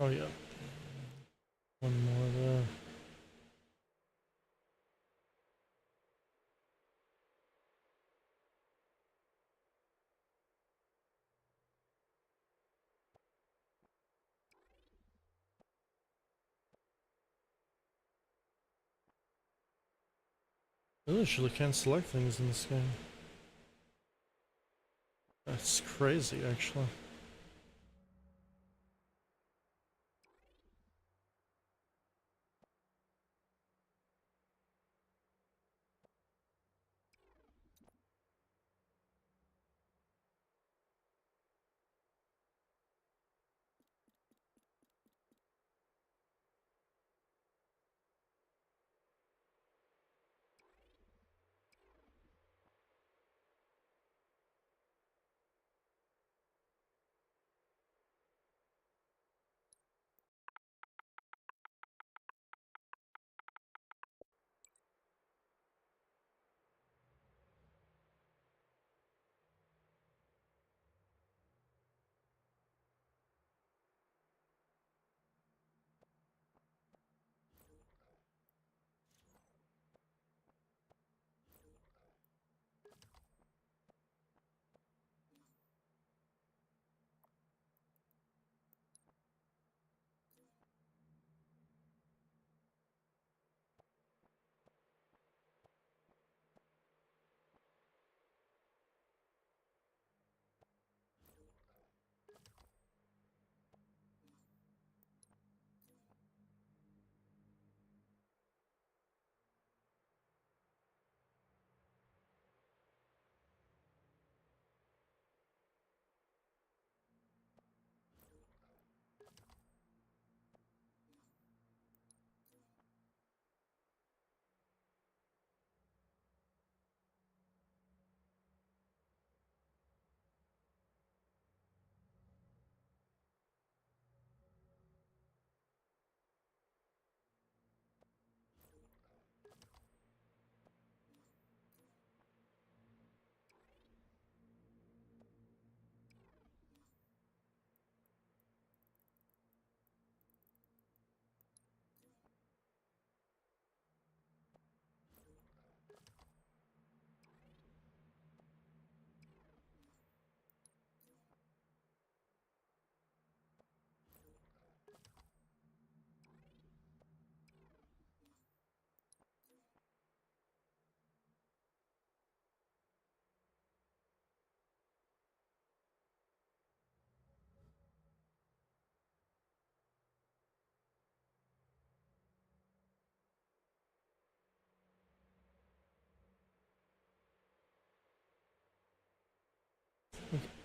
Oh yeah. One more there. I literally can't select things in this game. That's crazy, actually.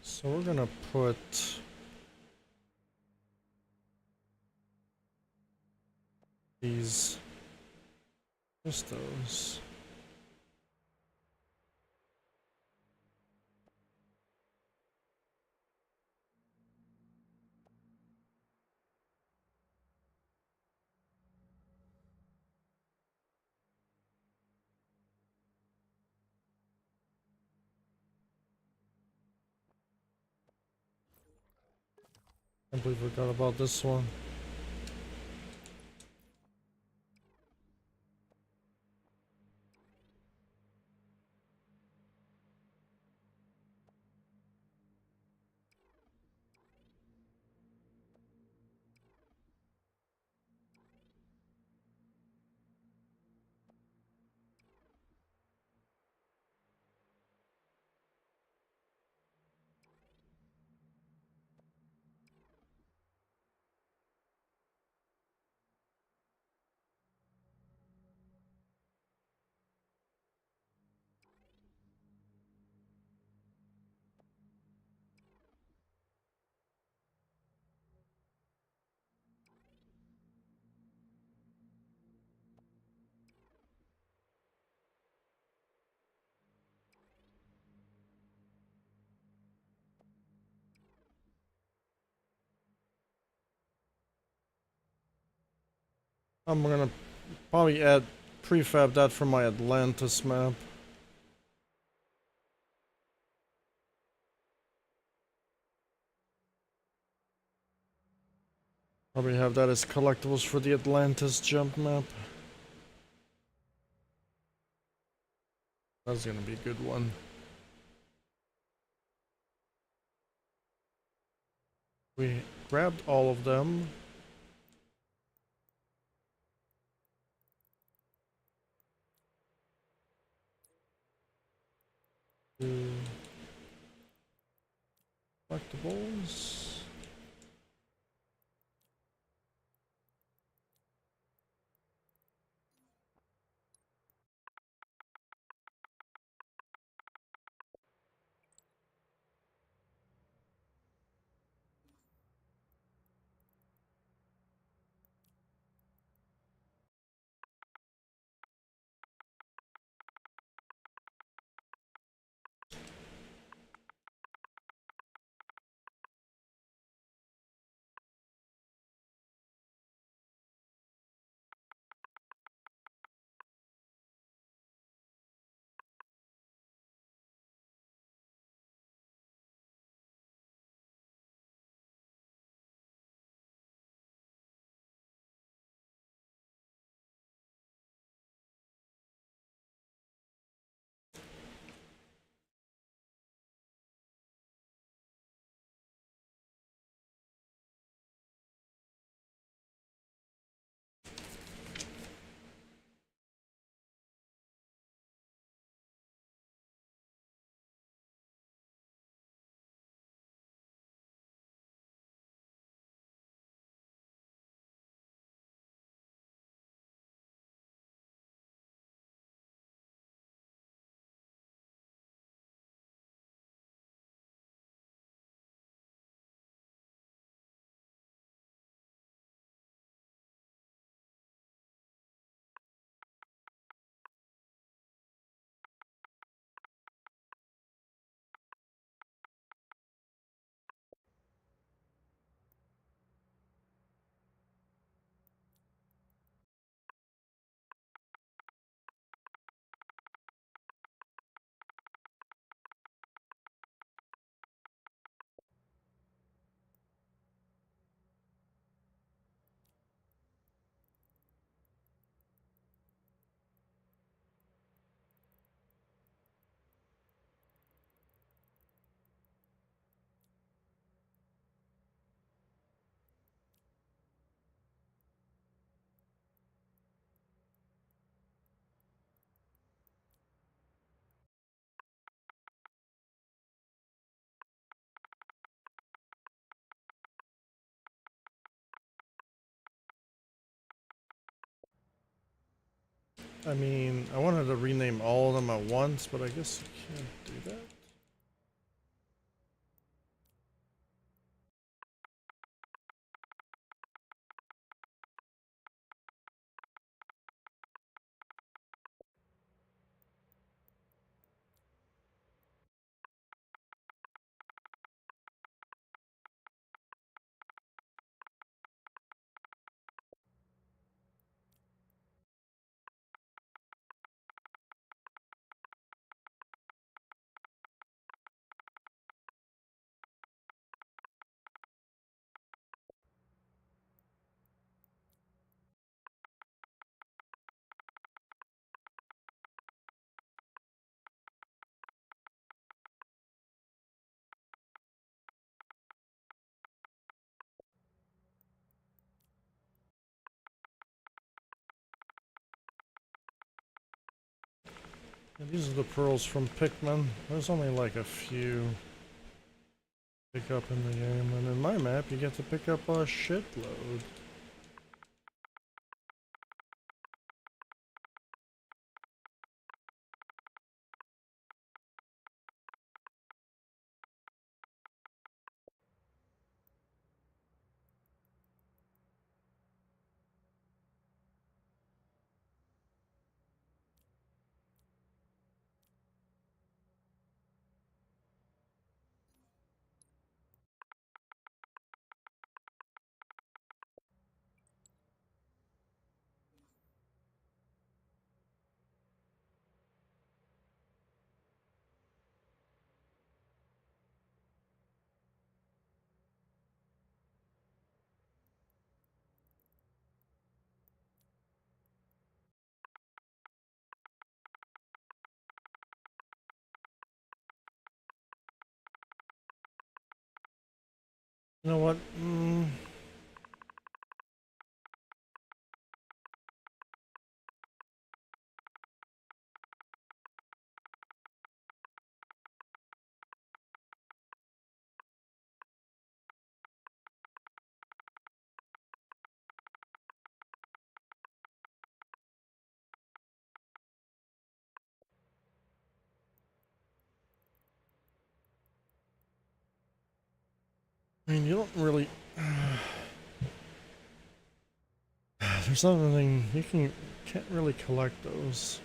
So we're gonna put these, just those. I completely forgot about this one. I'm gonna probably add prefab that for my Atlantis map. Probably have that as collectibles for the Atlantis jump map. That's gonna be a good one. We grabbed all of them. Collectibles. I mean, I wanted to rename all of them at once, but I guess you can't do that. And these are the pearls from Pikmin. There's only like a few pick up in the game, and in my map you get to pick up a shitload. You know what? I mean, you don't really... There's nothing... You can't really collect those.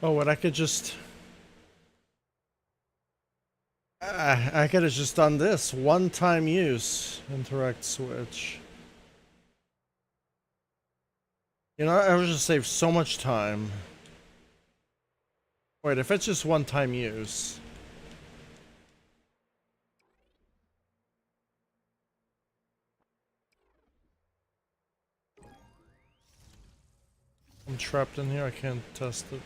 Oh, and I could just... I could have just done this. One-time use. Interact switch. You know, I would just save so much time. Wait, if it's just one-time use... I'm trapped in here, I can't test it.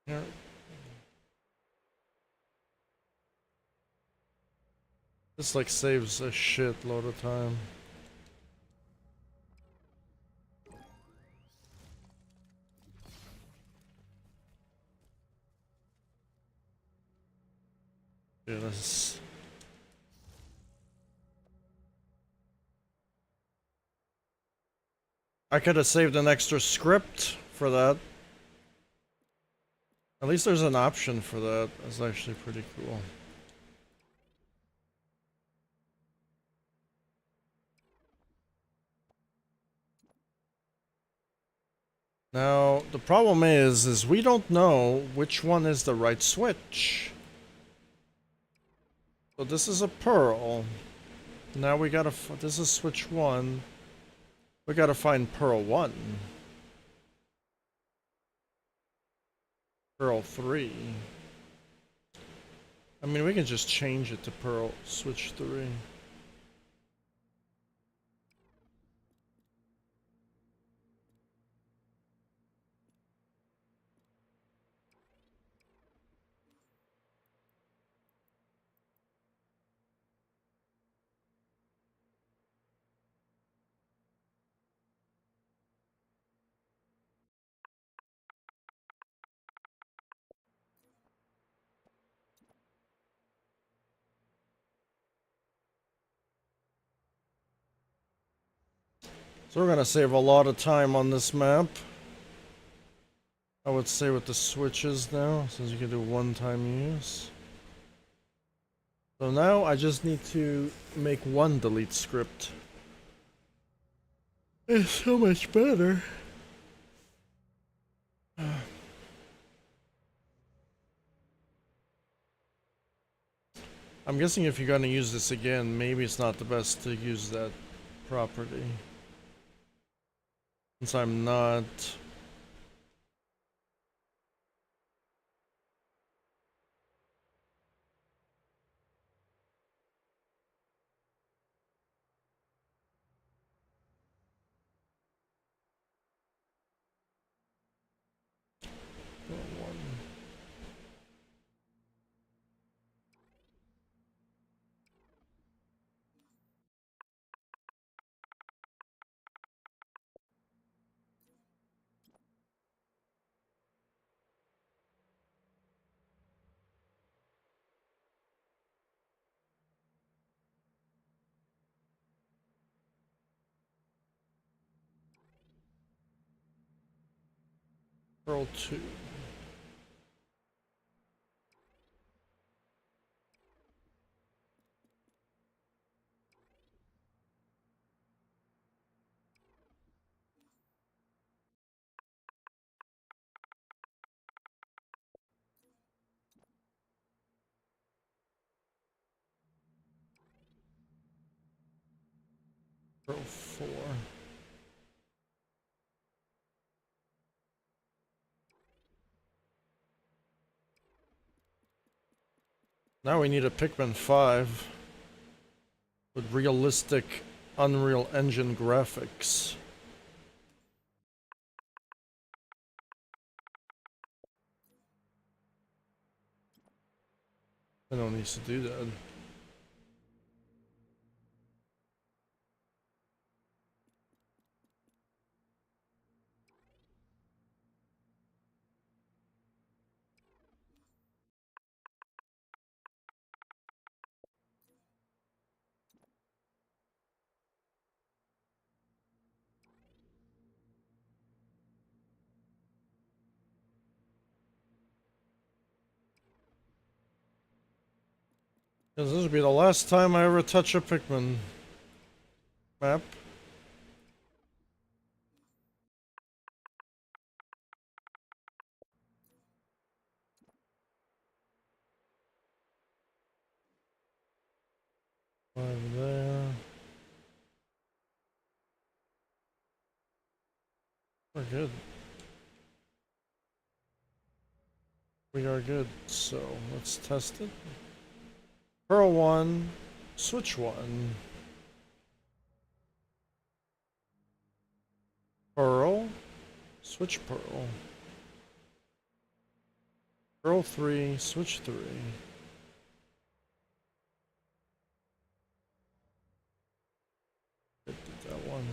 Here. This like saves a shitload of time. Yeah, this... I could have saved an extra script for that. At least there's an option for that. That's actually pretty cool. Now, the problem is we don't know which one is the right switch. So this is a pearl. Now we gotta, this is switch 1. We gotta find pearl 1. Pearl 3. I mean, we can just change it to pearl, switch 3. So we're gonna save a lot of time on this map. I would say with the switches now, since you can do one-time use. So now I just need to make one delete script. It's so much better. I'm guessing if you're gonna use this again, maybe it's not the best to use that property. Since I'm not... Pearl 2. Row 4. Now we need a Pikmin 5 with realistic Unreal Engine graphics. I don't need to do that. Because this will be the last time I ever touch a Pikmin map. Five there. We're good. We are good. So let's test it. Pearl 1, switch 1. Pearl, switch Pearl. Pearl 3, switch 3. I did that one.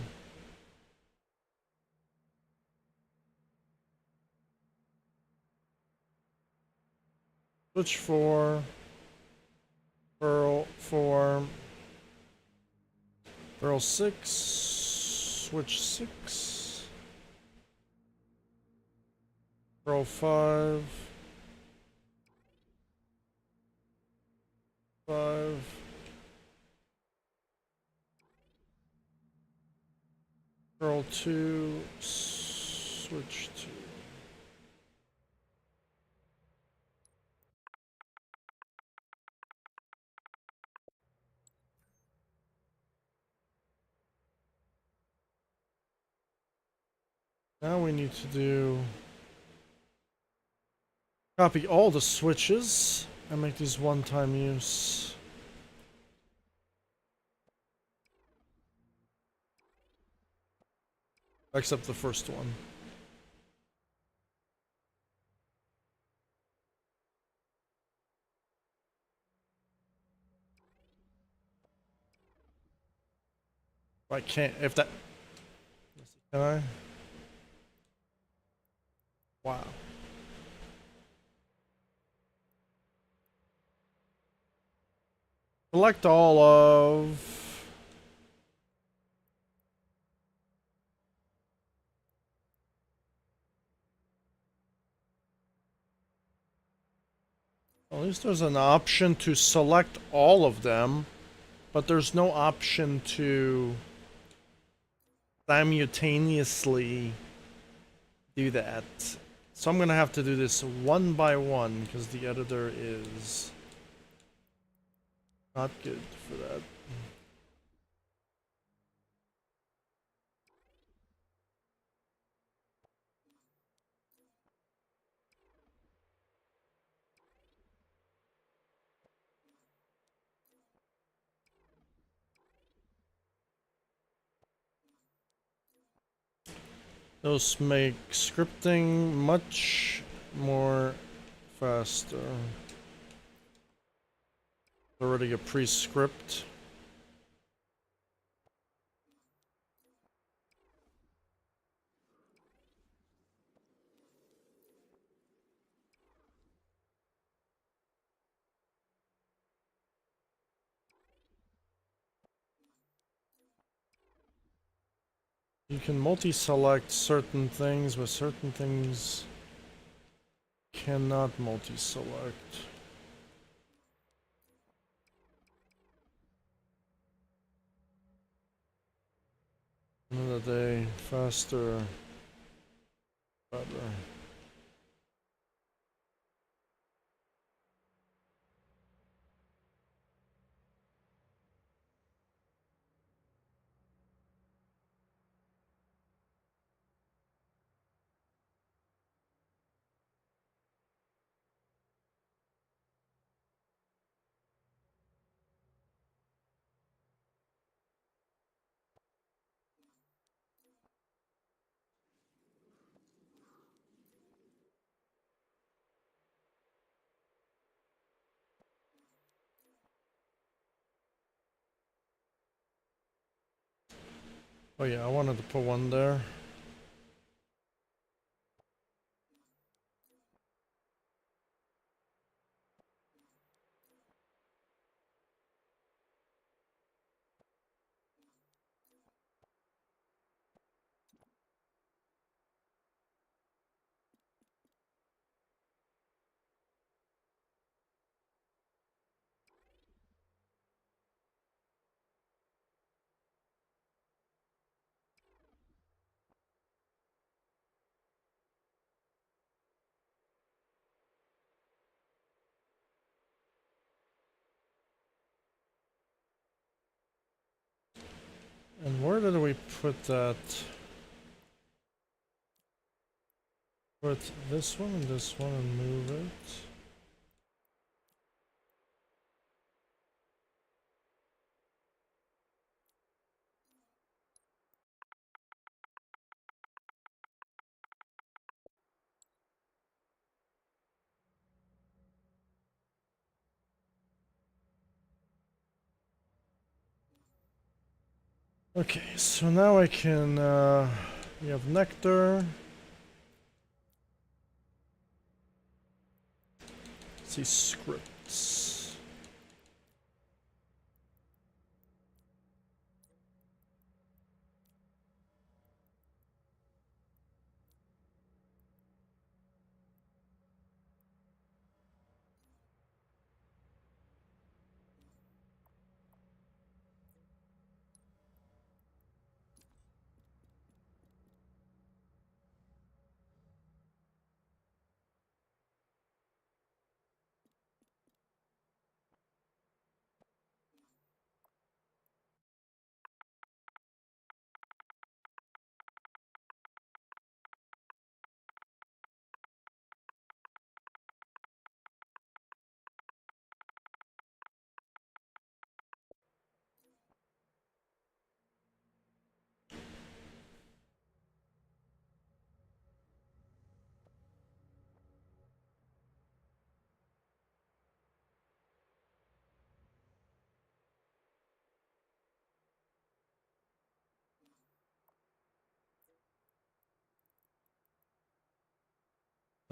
Switch 4. Pearl 4. Pearl 6. Switch 6. Pearl 5. 5. Pearl 2. Switch 2. Now we need to do copy all the switches and make these one-time use. Except the first one. I can't, if that, can I? Wow. Select all of. At least there's an option to select all of them, but there's no option to simultaneously do that. So I'm gonna have to do this one by one because the editor is not good for that. Those make scripting much more faster. Already a pre-script. You can multi-select certain things, but certain things cannot multi-select. Another day, faster, better. Oh yeah, I wanted to put one there. And where did we put that? Put this one and this one and move it. Okay, so now I can, we have nectar. Let's see, scripts.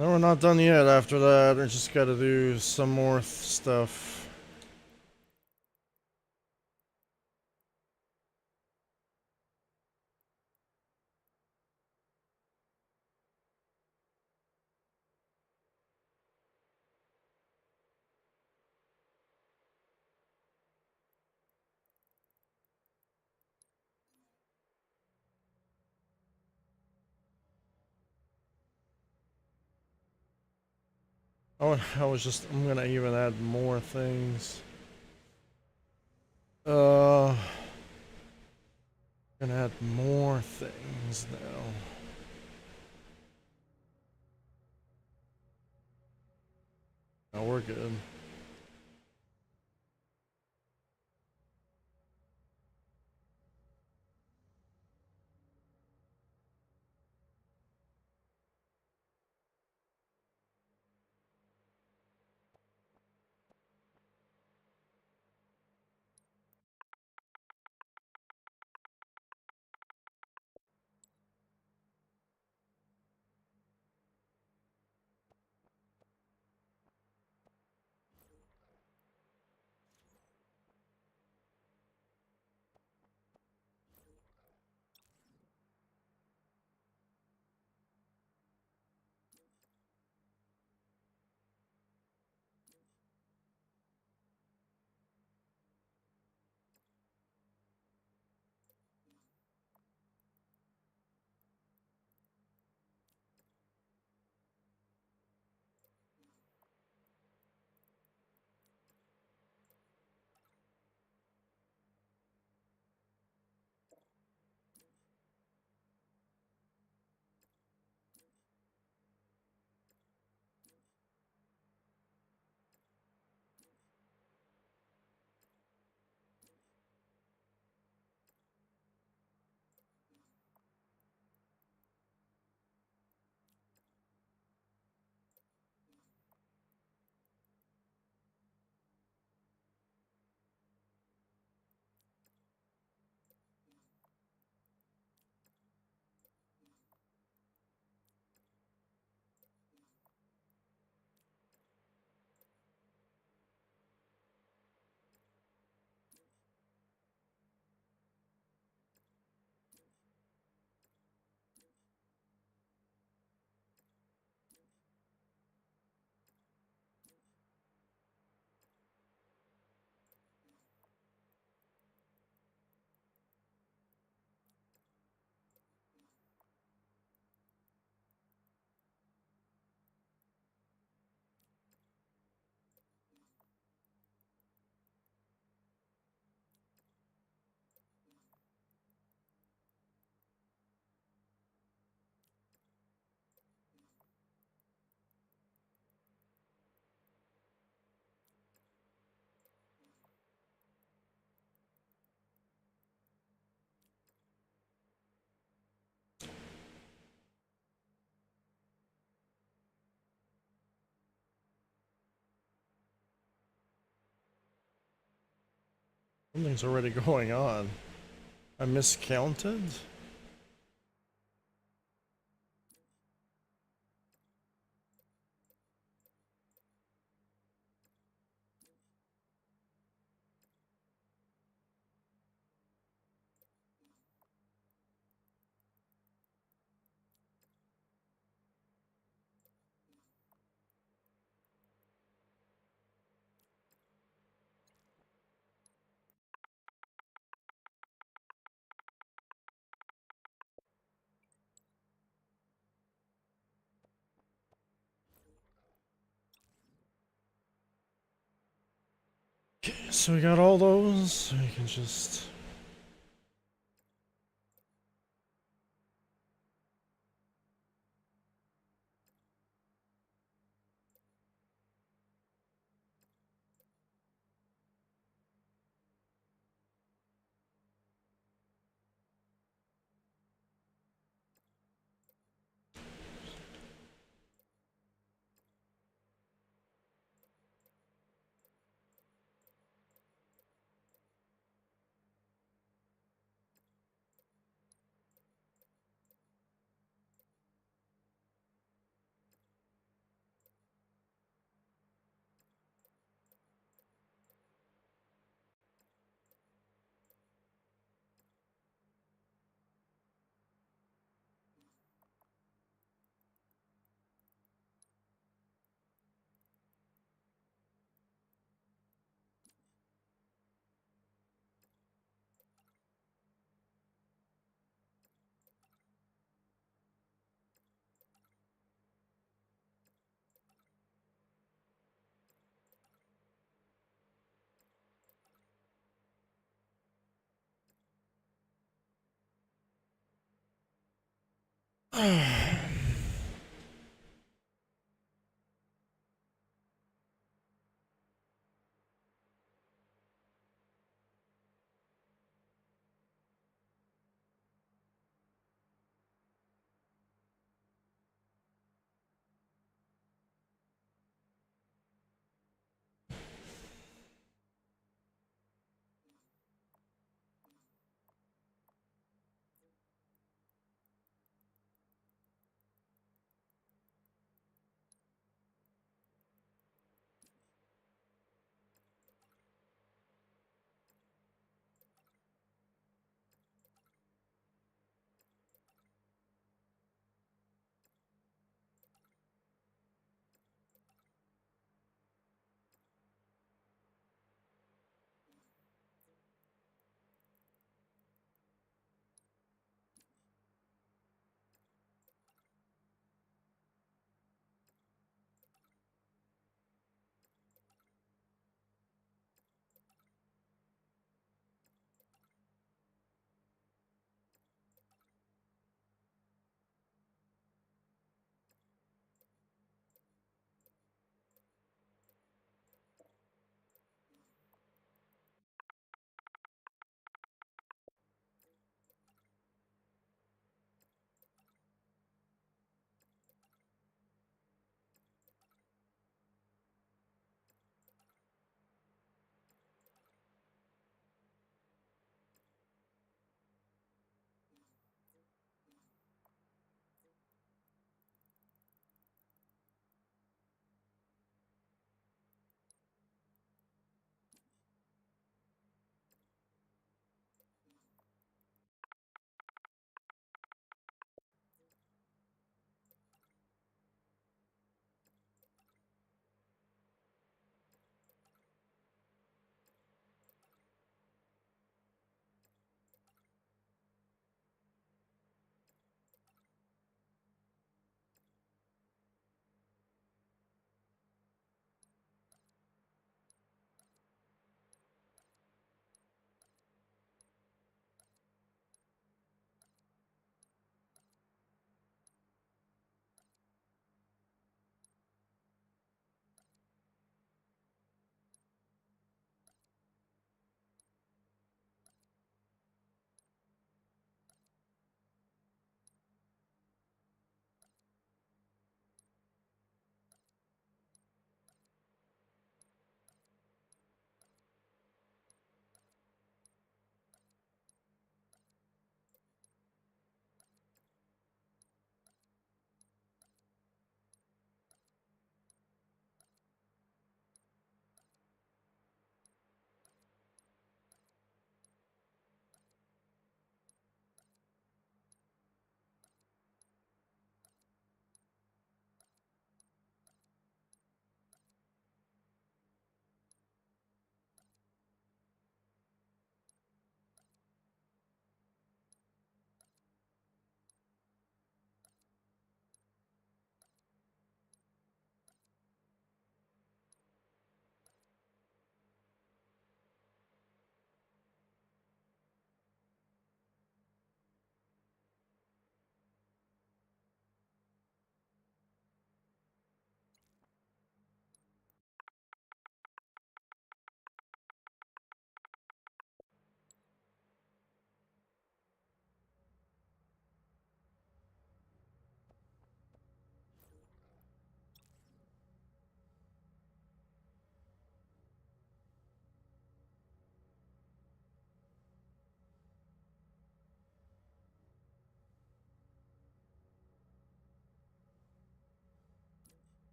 No, we're not done yet after that. I just gotta do some more stuff. I'm gonna even add more things. Gonna add more things now. No, we're good. Something's already going on. I miscounted? Okay, so we got all those. So we can just...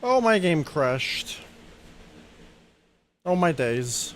Oh, my game crashed. Oh, my days.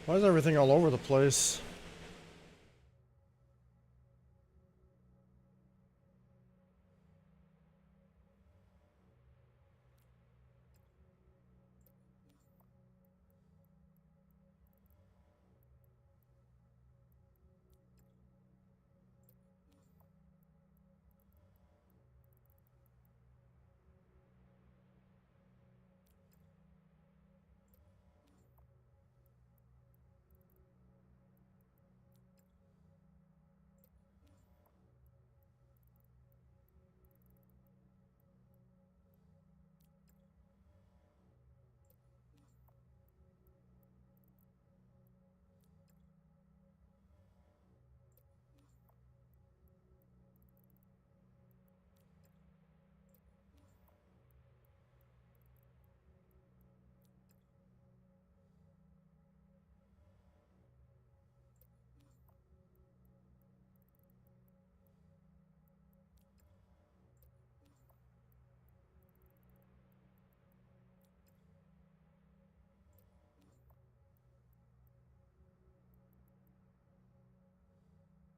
Why is everything all over the place?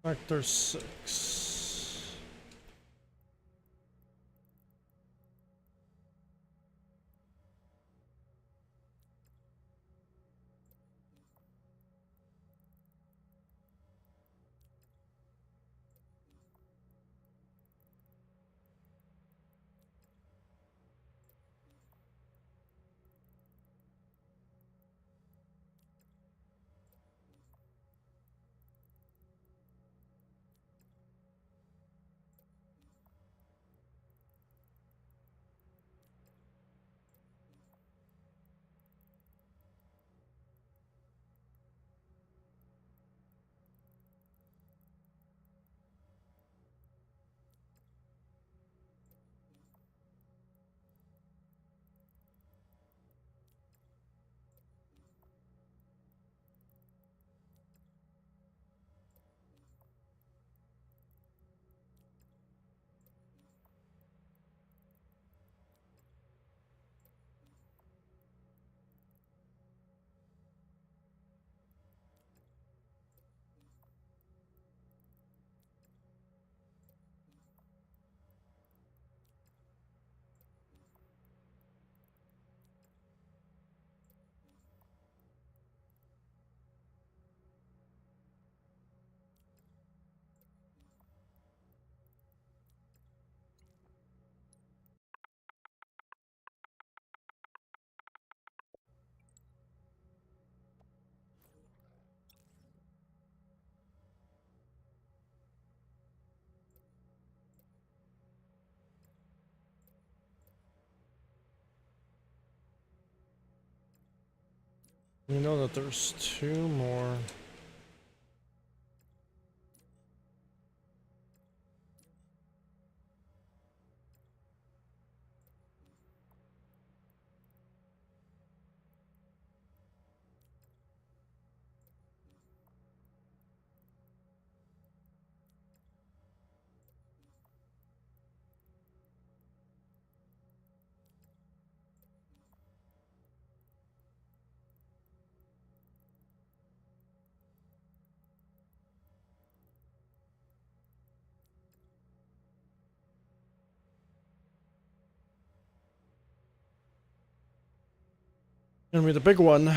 Factor 6. You know that there's 2 more. Gonna be the big one.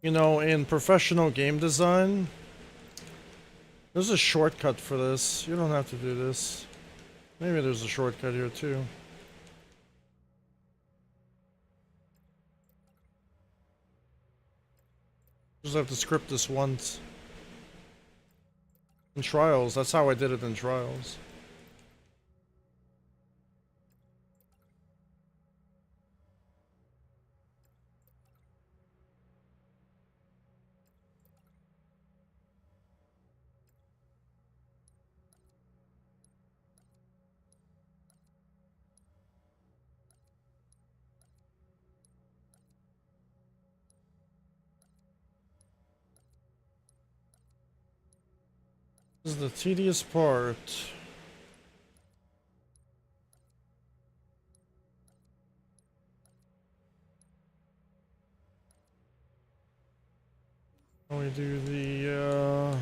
You know, in professional game design, there's a shortcut for this. You don't have to do this. Maybe there's a shortcut here too. Just have to script this once. In Trials, that's how I did it in Trials. This is the tedious part. We do the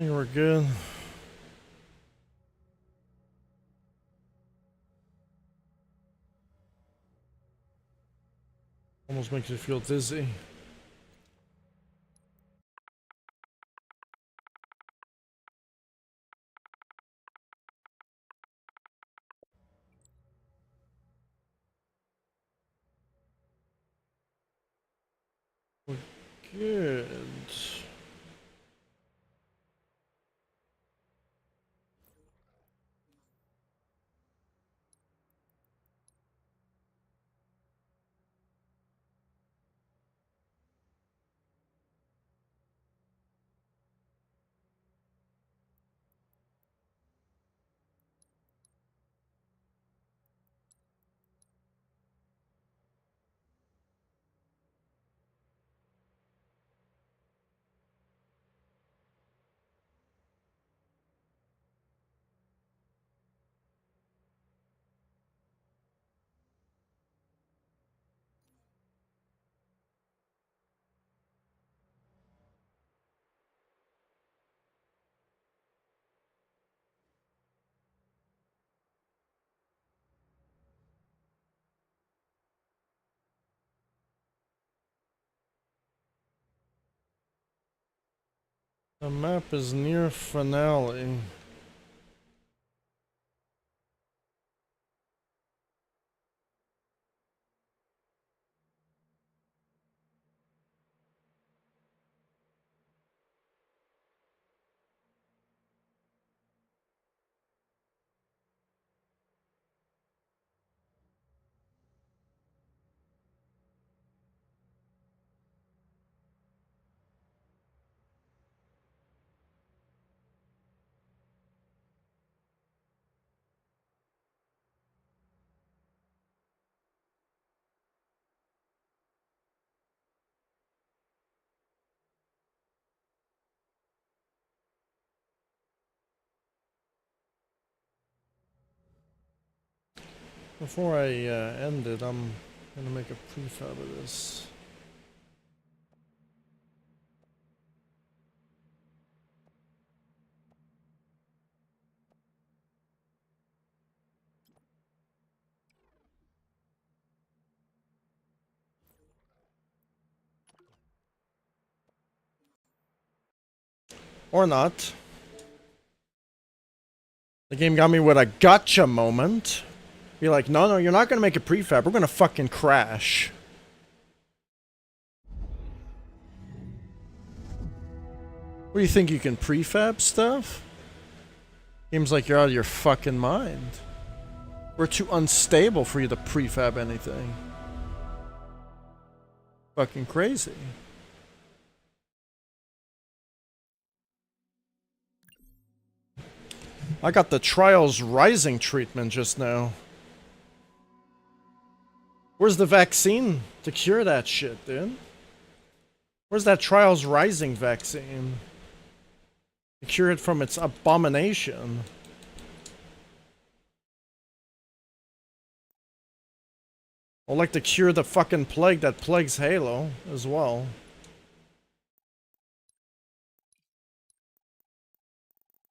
think we're good. Almost makes you feel dizzy. We're good. The map is near finale. Before I end it, I'm gonna make a prefab of this. Or not. The game got me with a gotcha moment. Be like, no, you're not gonna make a prefab. We're gonna fucking crash. What do you think, you can prefab stuff? Seems like you're out of your fucking mind. We're too unstable for you to prefab anything. Fucking crazy. I got the Trials Rising treatment just now. Where's the vaccine to cure that shit, dude? Where's that Trials Rising vaccine? To cure it from its abomination. I'd like to cure the fucking plague that plagues Halo as well.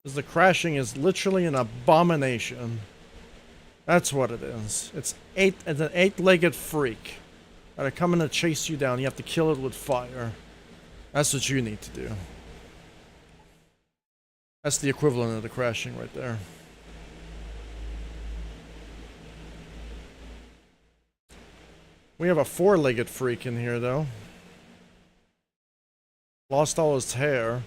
Because the crashing is literally an abomination. That's what it is. It's an eight-legged freak. Gotta come in and chase you down. You have to kill it with fire. That's what you need to do. That's the equivalent of the crashing right there. We have a four-legged freak in here, though. Lost all his hair.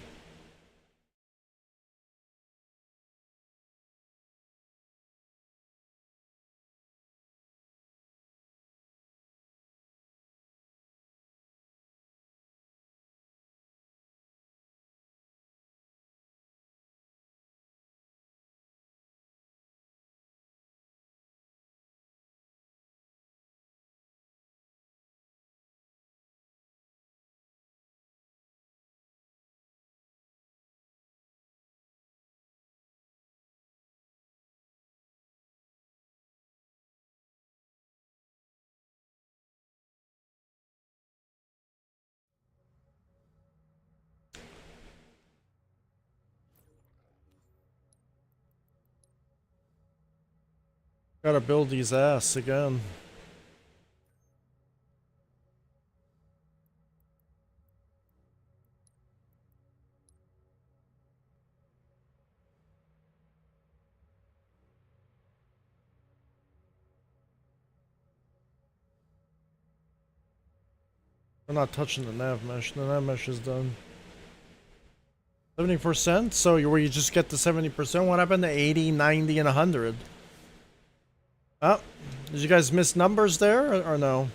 Gotta build these ass again. I'm not touching the nav mesh. The nav mesh is done. 70%? So where you just get the 70%? What happened to 80, 90, and 100? Oh, did you guys miss numbers there or no?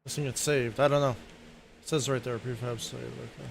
Guessing it's saved. I don't know. It says right there, prefab saved. Okay.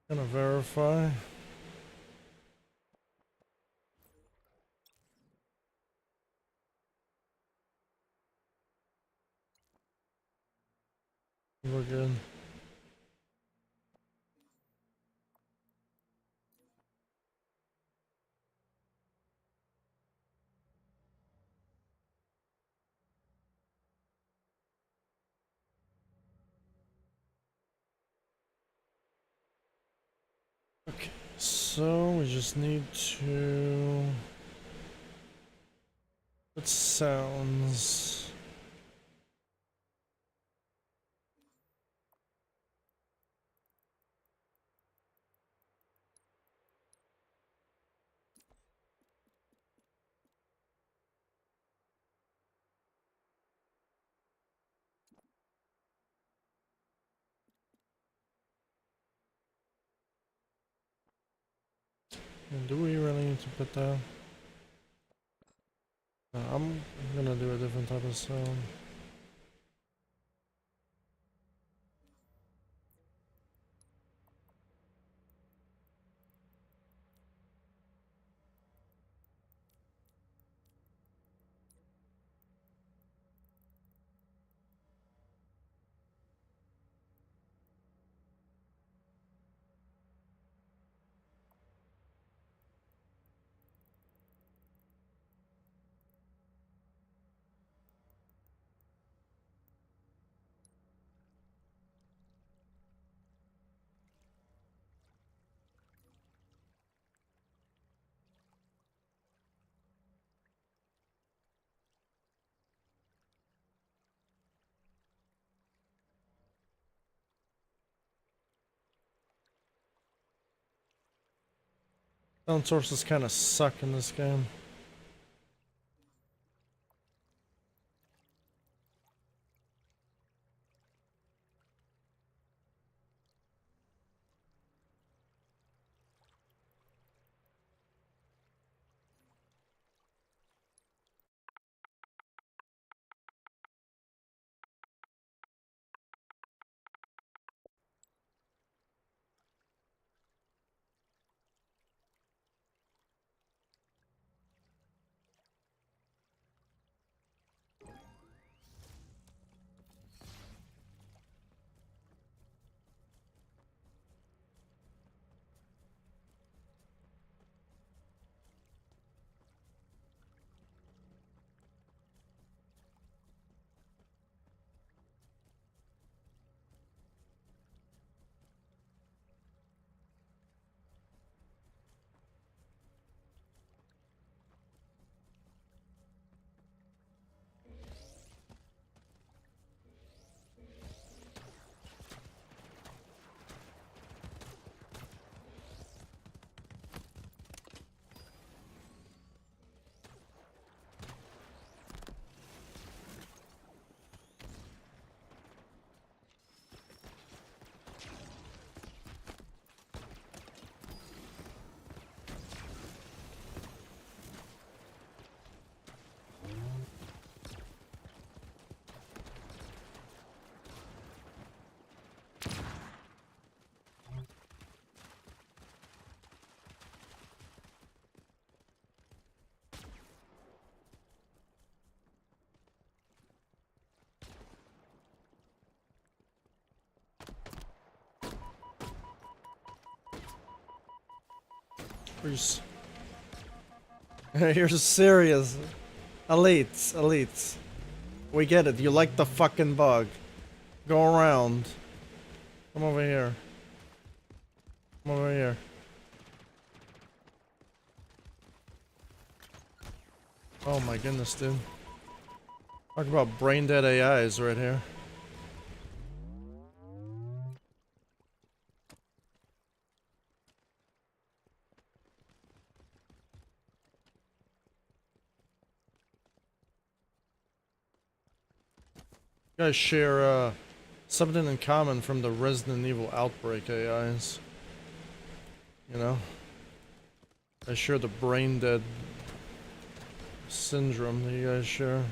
Gonna verify. We're good. Okay, so we just need to put sounds. And do we really need to put that? No, I'm gonna do a different type of sound. Sound sources kind of suck in this game. You're serious. Elites, elites. We get it. You like the fucking bug. Go around. Come over here. Come over here. Oh my goodness, dude. Talk about brain dead AIs right here. You guys share something in common from the Resident Evil Outbreak AIs. You know? I share the brain dead syndrome that you guys share.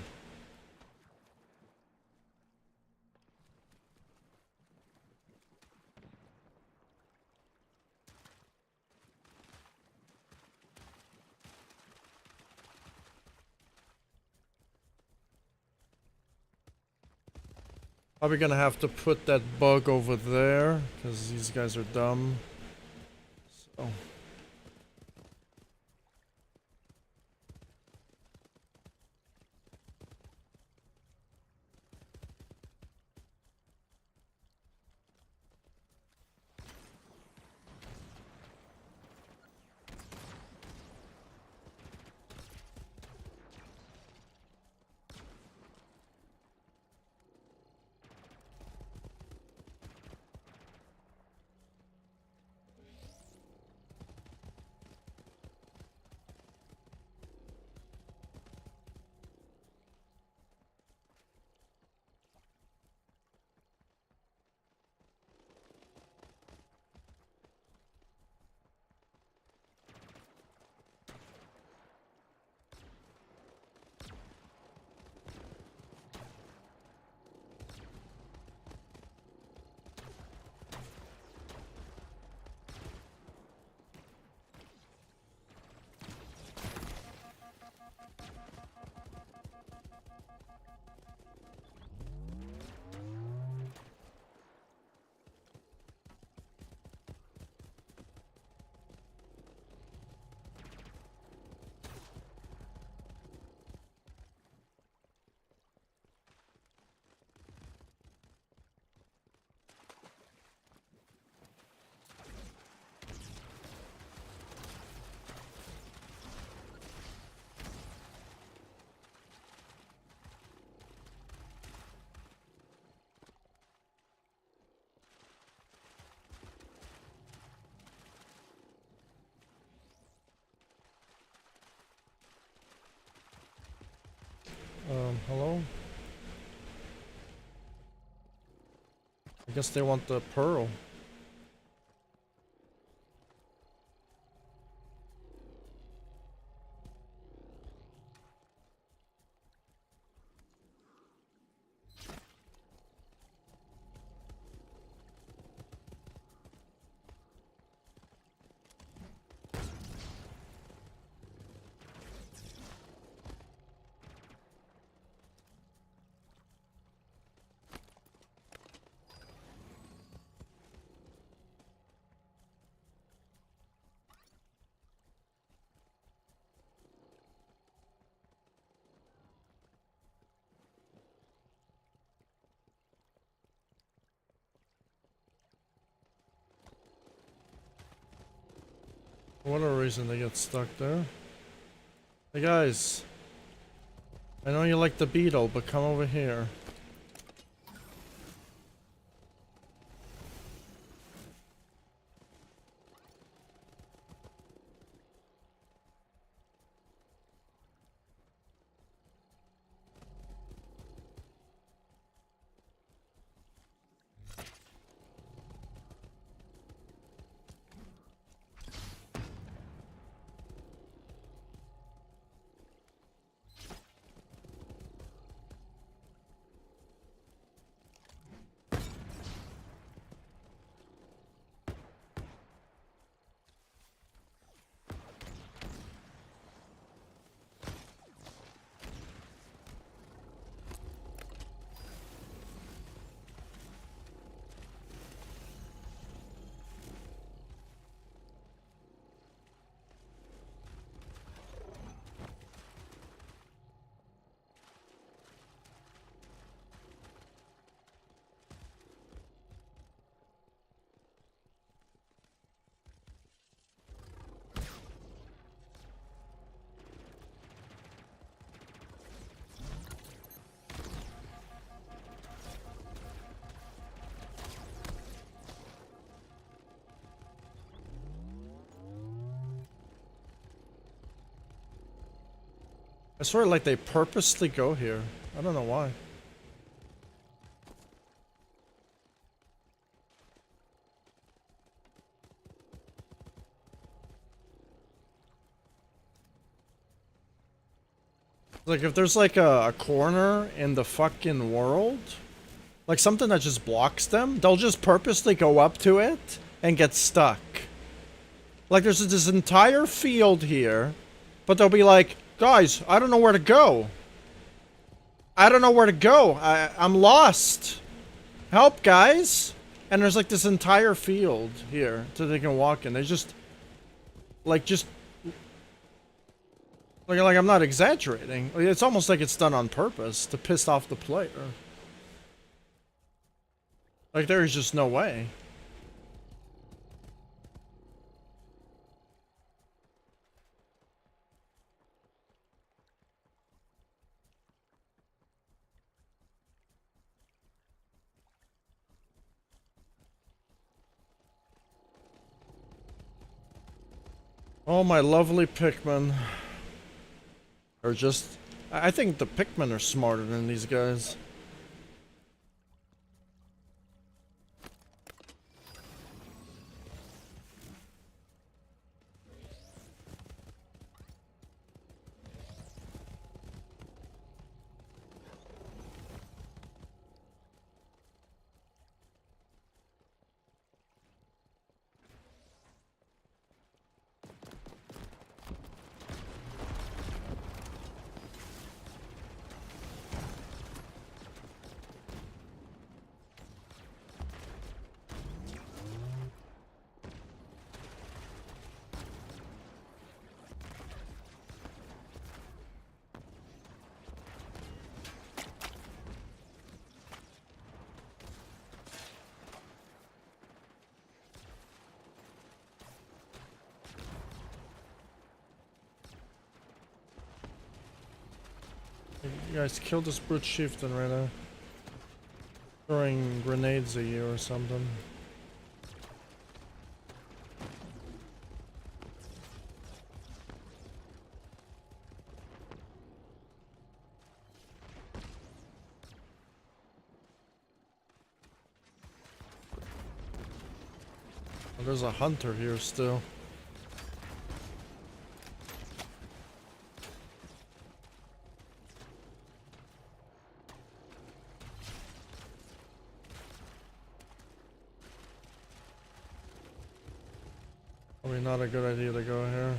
Probably gonna have to put that bug over there, because these guys are dumb. So. Hello? I guess they want the pearl. For whatever reason they get stuck there. Hey guys, I know you like the beetle, but come over here. I swear, like, they purposely go here. I don't know why. Like, if there's, like, a corner in the fucking world, like, something that just blocks them, they'll just purposely go up to it and get stuck. Like, there's this entire field here, but they'll be like, guys, I don't know where to go. I don't know where to go. I'm lost. Help, guys. And there's, like, this entire field here so they can walk in. They just... Like, Like, I'm not exaggerating. It's almost like it's done on purpose to piss off the player. Like, there is just no way. Oh, my lovely Pikmin. Or just... I think the Pikmin are smarter than these guys. You guys killed this brute chieftain right now. Throwing grenades at you or something. Oh, there's a hunter here still. Probably not a good idea to go here.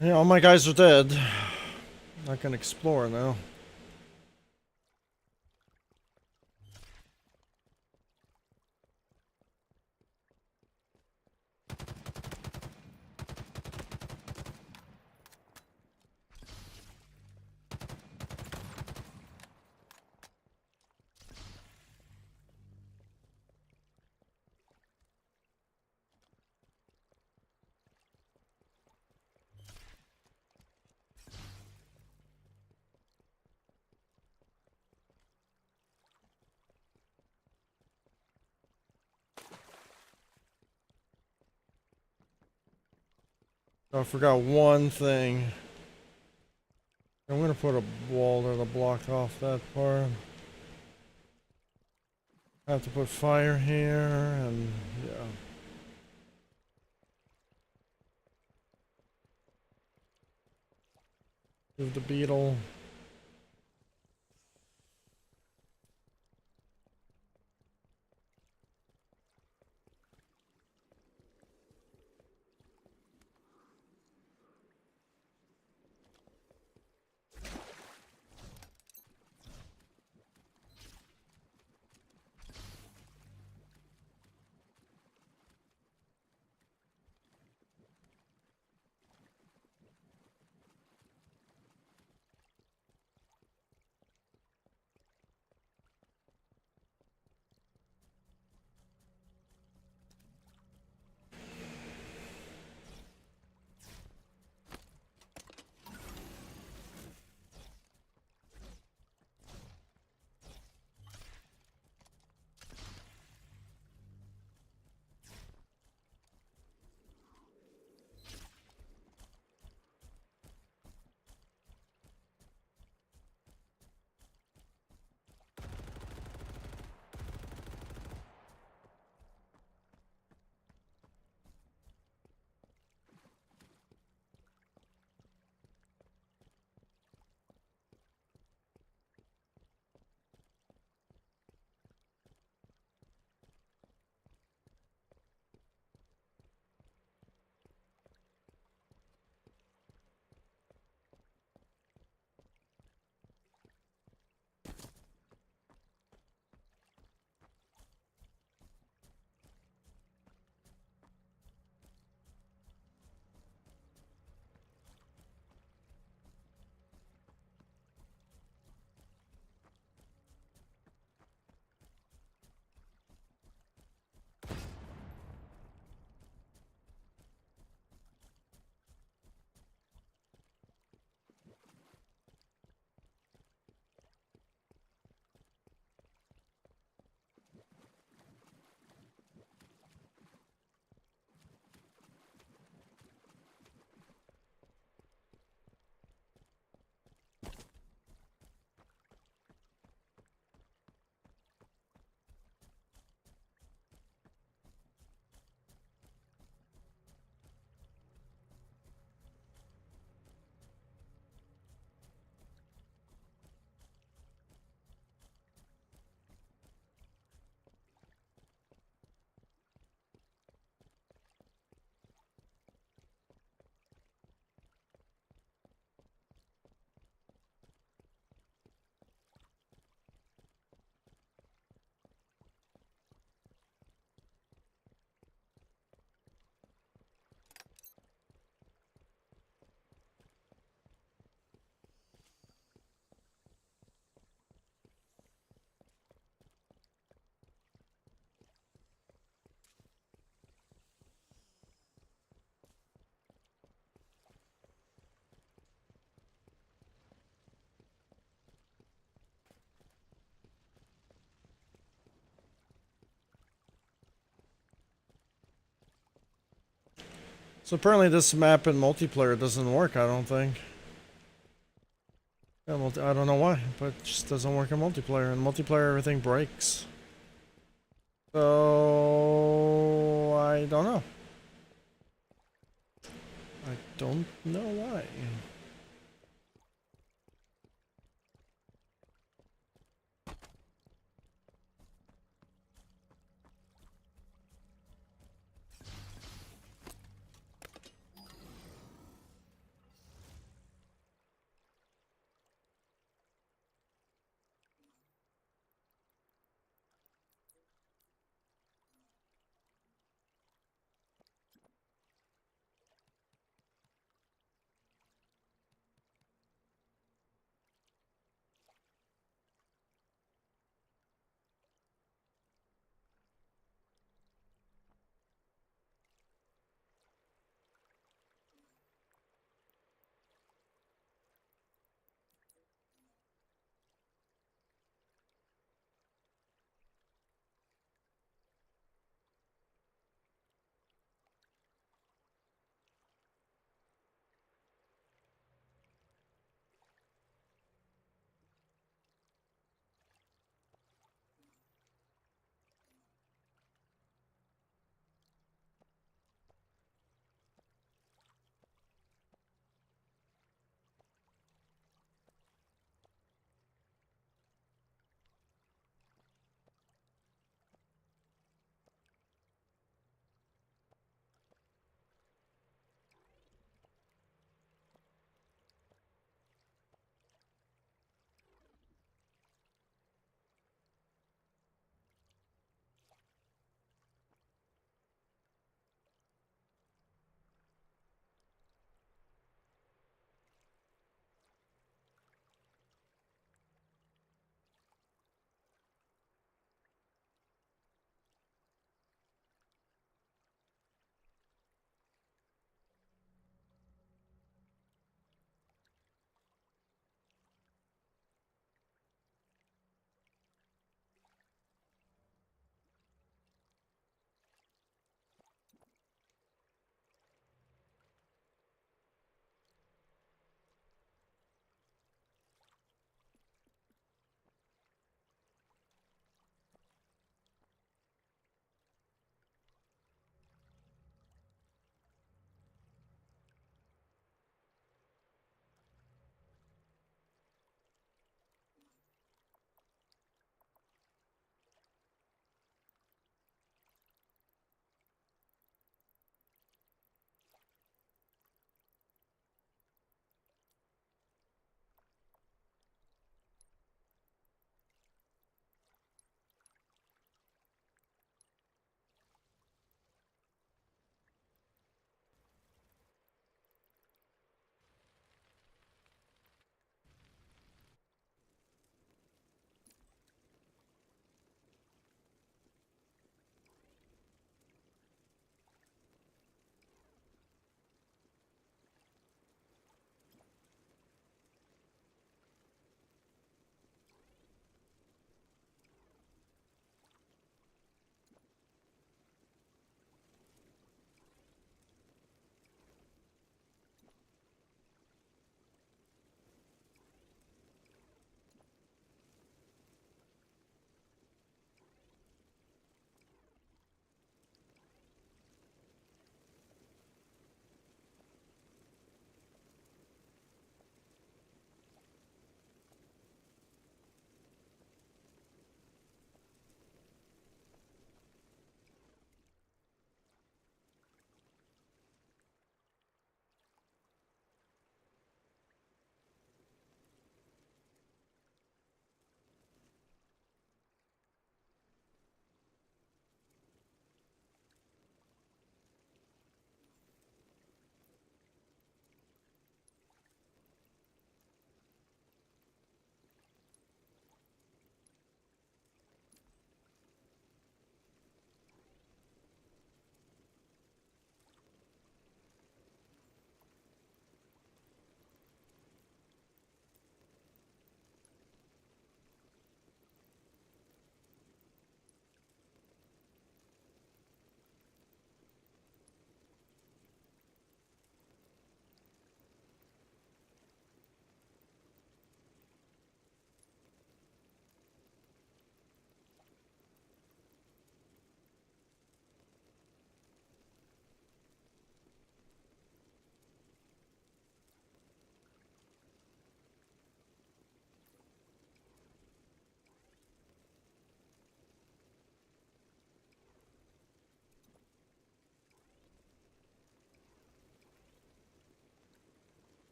Yeah, all my guys are dead. I can explore now. I forgot one thing. I'm gonna put a wall there to block off that part. I have to put fire here, and yeah. Move the beetle. So apparently this map in multiplayer doesn't work, I don't think. Yeah, I don't know why, but it just doesn't work in multiplayer. In multiplayer, everything breaks. So I don't know. I don't know why.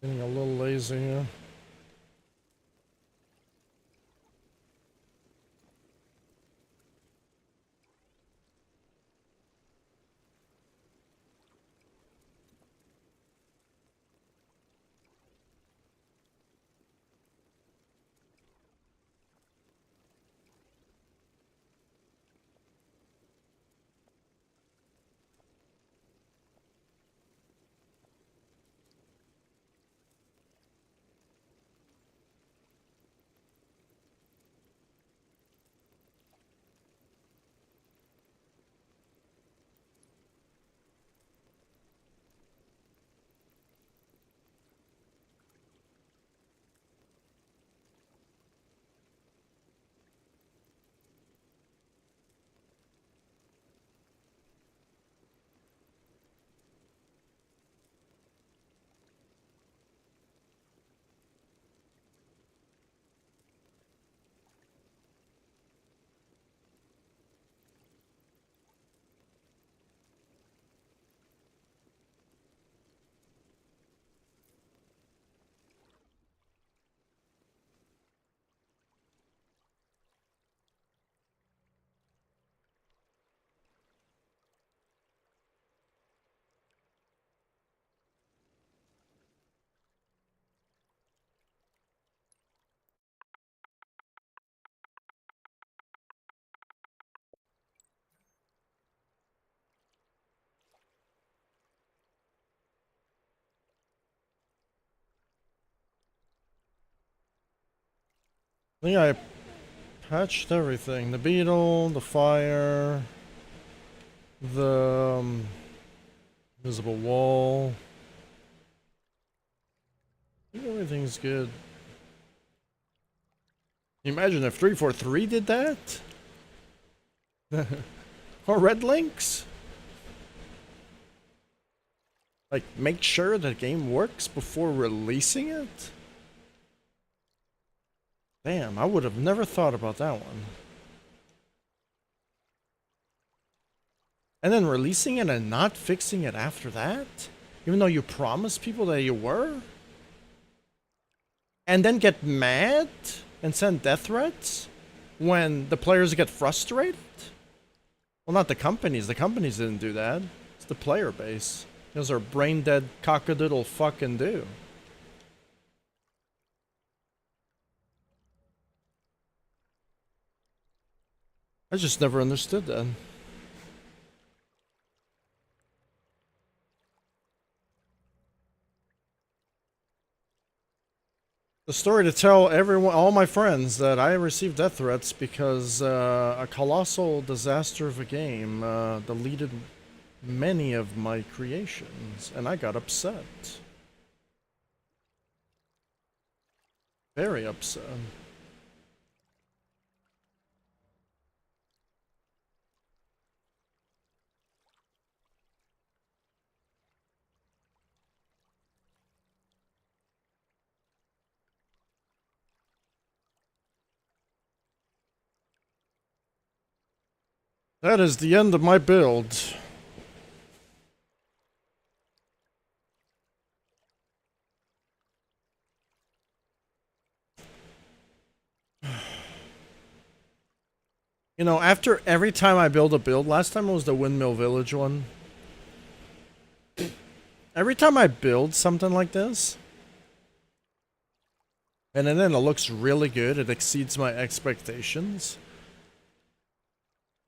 Getting a little lazy here. I think I patched everything. The beetle, the fire, the visible wall. I think everything's good. Can you imagine if 343 did that? Or Red Links? Like, make sure the game works before releasing it? Damn, I would have never thought about that one. And then releasing it and not fixing it after that? Even though you promised people that you were? And then get mad and send death threats when the players get frustrated? Well, not the companies. The companies didn't do that. It's the player base. Those are brain dead cockadoodle fucking do. I just never understood that. The story to tell everyone, all my friends, that I received death threats because a colossal disaster of a game deleted many of my creations, and I got upset. Very upset. That is the end of my build. You know, after every time I build a build, last time it was the Windmill Village one. Every time I build something like this, and then it looks really good, it exceeds my expectations.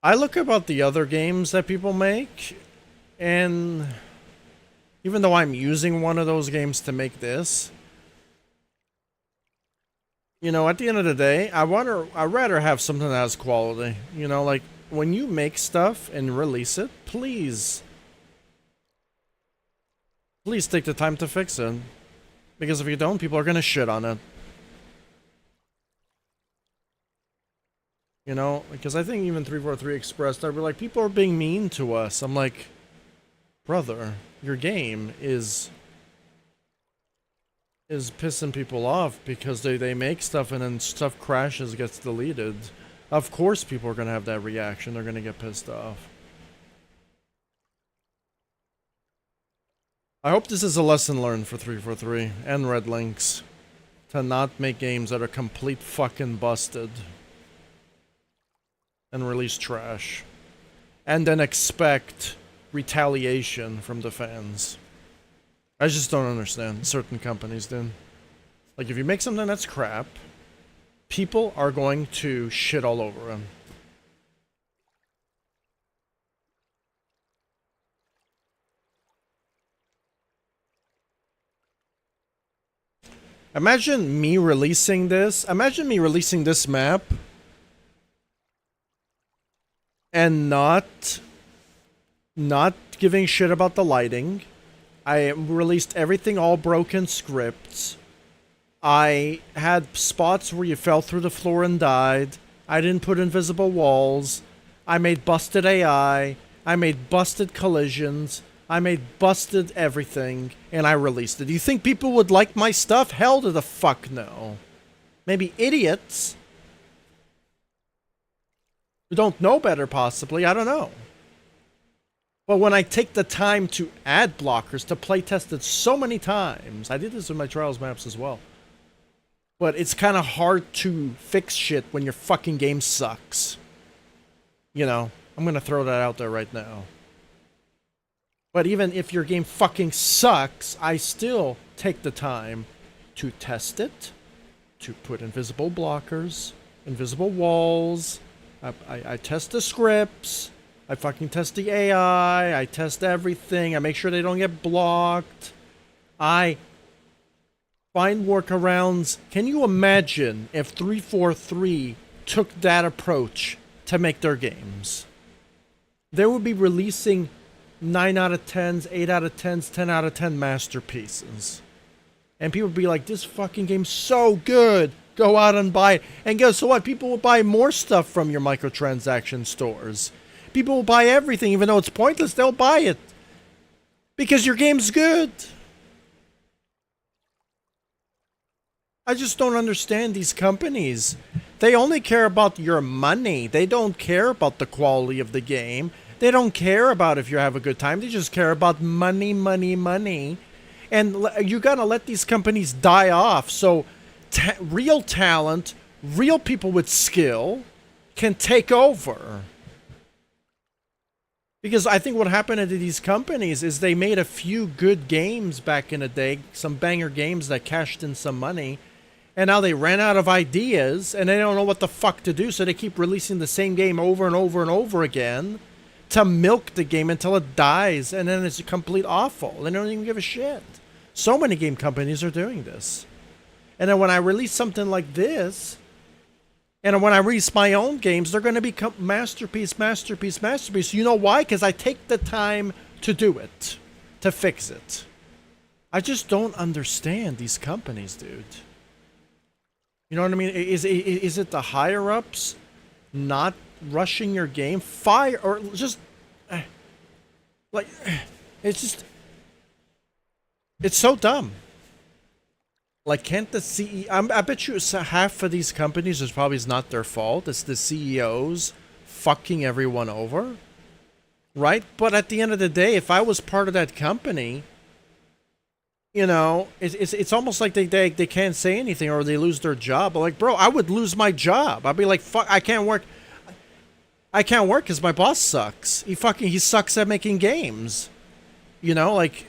I look about the other games that people make, and even though I'm using one of those games to make this, you know, at the end of the day, I'd rather have something that has quality. You know, like, when you make stuff and release it, please take the time to fix it. Because if you don't, people are gonna shit on it. You know, because I think even 343 expressed, I'd be like, people are being mean to us. I'm like, brother, your game is pissing people off because they make stuff and then stuff crashes, gets deleted. Of course people are gonna have that reaction. They're gonna get pissed off. I hope this is a lesson learned for 343 and Red Links to not make games that are complete fucking busted and release trash and then expect retaliation from the fans. I just don't understand certain companies then. Like, if you make something that's crap, people are going to shit all over them. Imagine me releasing this. Imagine me releasing this map and not giving shit about the lighting. I released everything all broken scripts. I had spots where you fell through the floor and died. I didn't put invisible walls. I made busted AI. I made busted collisions. I made busted everything, and I released it. Do you think people would like my stuff? Hell to the fuck no. Maybe idiots who don't know better, possibly. I don't know. But when I take the time to add blockers, to play test it so many times, I did this with my Trials maps as well. But it's kind of hard to fix shit when your fucking game sucks. You know, I'm going to throw that out there right now. But even if your game fucking sucks, I still take the time to test it, to put invisible blockers, invisible walls. I test the scripts. I fucking test the AI. I test everything. I make sure they don't get blocked. I find workarounds. Can you imagine if 343 took that approach to make their games? They would be releasing 9 out of 10s, 8 out of 10s, 10 out of 10 masterpieces. And people would be like, this fucking game's so good. Go out and buy it. And guess what? People will buy more stuff from your microtransaction stores. People will buy everything, even though it's pointless, they'll buy it. Because your game's good. I just don't understand these companies. They only care about your money. They don't care about the quality of the game. They don't care about if you have a good time. They just care about money, money, money. And you gotta let these companies die off so real talent, real people with skill can take over. Because I think what happened to these companies is they made a few good games back in the day, some banger games that cashed in some money, and now they ran out of ideas and they don't know what the fuck to do, so they keep releasing the same game over and over and over again to milk the game until it dies, and then it's a complete awful. They don't even give a shit. So many game companies are doing this. And then when I release something like this, and when I release my own games, they're going to become masterpiece, masterpiece, masterpiece. You know why? Because I take the time to do it, to fix it. I just don't understand these companies, dude. You know what I mean? Is it the higher-ups not rushing your game? Fire, or just... like, it's just... it's so dumb. Like, can't the CEO... I bet you half of these companies is probably not their fault. It's the CEOs fucking everyone over. Right? But at the end of the day, if I was part of that company, you know, it's almost like they can't say anything or they lose their job. But like, bro, I would lose my job. I'd be like, fuck, I can't work. I can't work because my boss sucks. He sucks at making games. You know, like,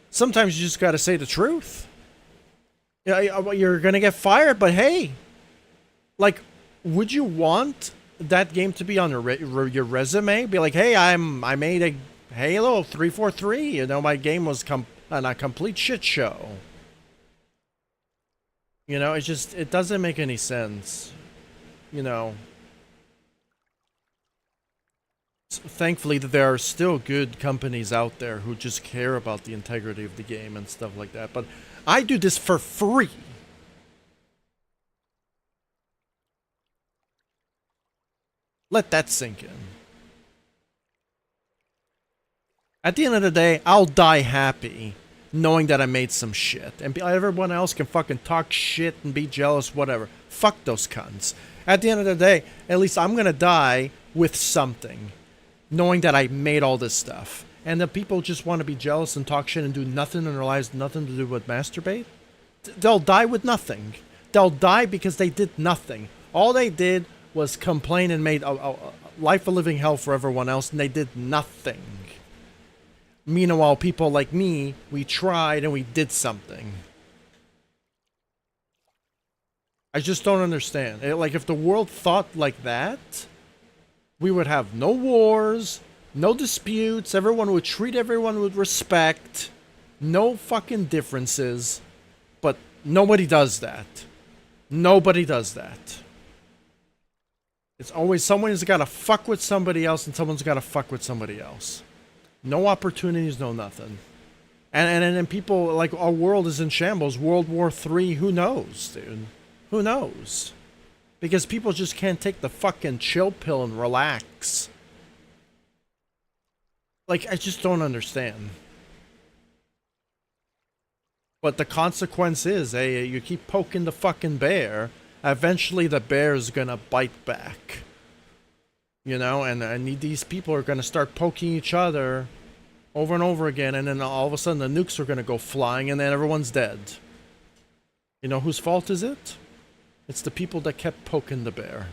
sometimes you just gotta say the truth. Yeah, you're gonna get fired, but hey, like, would you want that game to be on your resume? Be like, hey, I made a Halo 343. You know, my game was a complete shit show. You know, it doesn't make any sense. You know. Thankfully, there are still good companies out there who just care about the integrity of the game and stuff like that. But I do this for free. Let that sink in. At the end of the day, I'll die happy knowing that I made some shit. And everyone else can fucking talk shit and be jealous, whatever. Fuck those cunts. At the end of the day, at least I'm gonna die with something. Knowing that I made all this stuff. and the people just want to be jealous and talk shit and do nothing in their lives, nothing to do but masturbate, they'll die with nothing. They'll die because they did nothing. All they did was complain and made a life a living hell for everyone else, and they did nothing. Meanwhile, people like me, we tried and we did something. I just don't understand. Like, if the world thought like that, we would have no wars, no disputes, everyone would treat everyone with respect, no fucking differences, but nobody does that. Nobody does that. It's always someone's got to fuck with somebody else and someone's got to fuck with somebody else. No opportunities, no nothing. And people, like, our world is in shambles. World War III, who knows, dude? Who knows? Because people just can't take the fucking chill pill and relax. Like, I just don't understand. But the consequence is, hey, you keep poking the fucking bear, eventually the bear's gonna bite back. You know, and these people are gonna start poking each other over and over again, and then all of a sudden the nukes are gonna go flying, and then everyone's dead. You know whose fault is it? It's the people that kept poking the bear.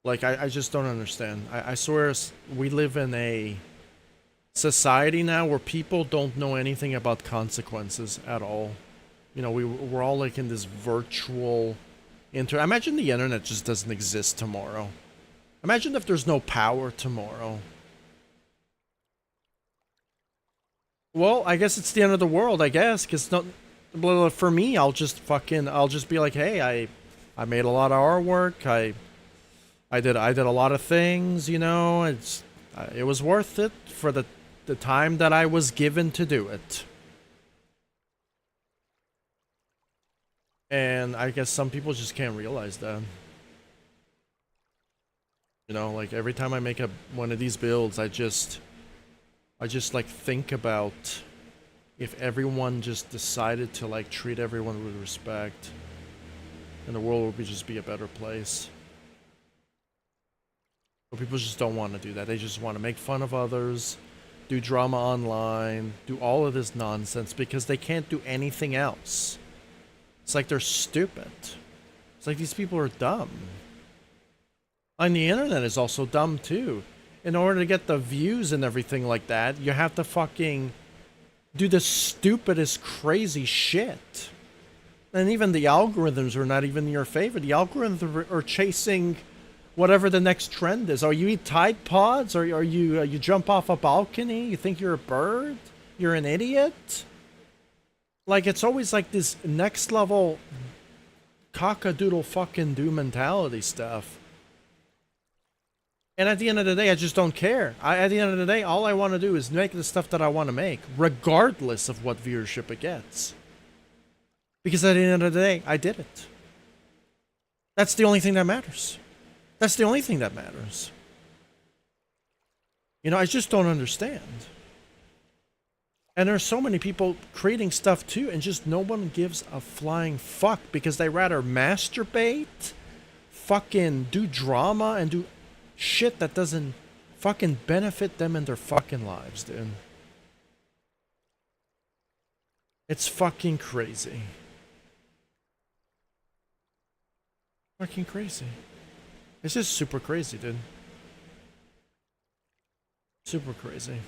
Like, I just don't understand. I swear we live in a society now where people don't know anything about consequences at all. You know, we're all like in this virtual imagine the internet just doesn't exist tomorrow. Imagine if there's no power tomorrow. Well, I guess it's the end of the world, I guess, because for me, I'll just be like, hey, I made a lot of artwork, I did a lot of things, you know, it was worth it for the time that I was given to do it. And I guess some people just can't realize that. You know, like, every time I make one of these builds, I just like think about if everyone just decided to, like, treat everyone with respect, and the world would just be a better place. But people just don't want to do that. They just want to make fun of others, do drama online, do all of this nonsense because they can't do anything else. It's like they're stupid. It's like these people are dumb. And the internet is also dumb too. In order to get the views and everything like that, you have to fucking do the stupidest crazy shit. And even the algorithms are not even in your favor. The algorithms are chasing whatever the next trend is. Or you eat Tide Pods, or you jump off a balcony, you think you're a bird, you're an idiot. Like, it's always like this next level cock-a-doodle fucking do mentality stuff. And at the end of the day, I just don't care. At the end of the day, all I want to do is make the stuff that I want to make, regardless of what viewership it gets. Because at the end of the day, I did it. That's the only thing that matters. That's the only thing that matters. You know, I just don't understand. And there's so many people creating stuff too, and just no one gives a flying fuck because they rather masturbate, fucking do drama, and do shit that doesn't fucking benefit them in their fucking lives, dude. It's fucking crazy. Fucking crazy. It's just super crazy, dude. Super crazy.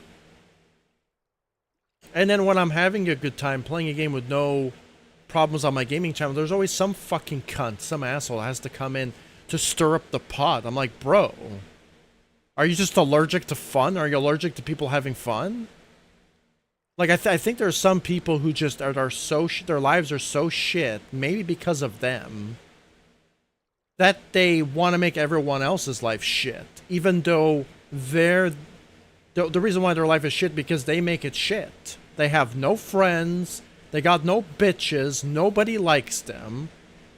And then when I'm having a good time playing a game with no problems on my gaming channel, there's always some fucking cunt, some asshole has to come in to stir up the pot. I'm like, bro, are you just allergic to fun? Are you allergic to people having fun? Like, I think there's some people who just are so their lives are so shit, maybe because of them, that they want to make everyone else's life shit, even though the reason why their life is shit because they make it shit. They have no friends, they got no bitches, nobody likes them,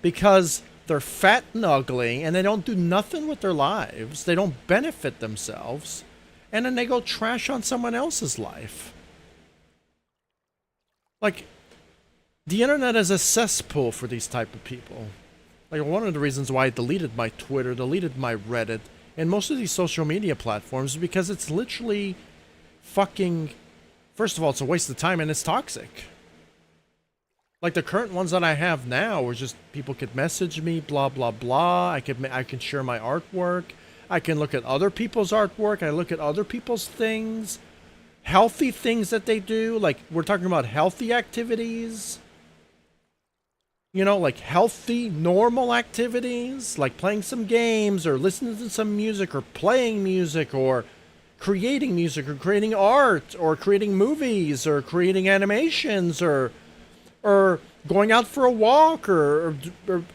because they're fat and ugly, and they don't do nothing with their lives, they don't benefit themselves, and then they go trash on someone else's life. Like, the internet is a cesspool for these type of people. Like, one of the reasons why I deleted my Twitter, deleted my Reddit, in most of these social media platforms because it's literally fucking, first of all, it's a waste of time and it's toxic. Like the current ones that I have now are just people could message me, blah, blah, blah. I can share my artwork. I can look at other people's artwork. I look at other people's things. Healthy things that they do. Like we're talking about healthy activities. You know, like healthy, normal activities. Like playing some games or listening to some music or playing music or creating music or creating art or creating movies or creating animations or going out for a walk or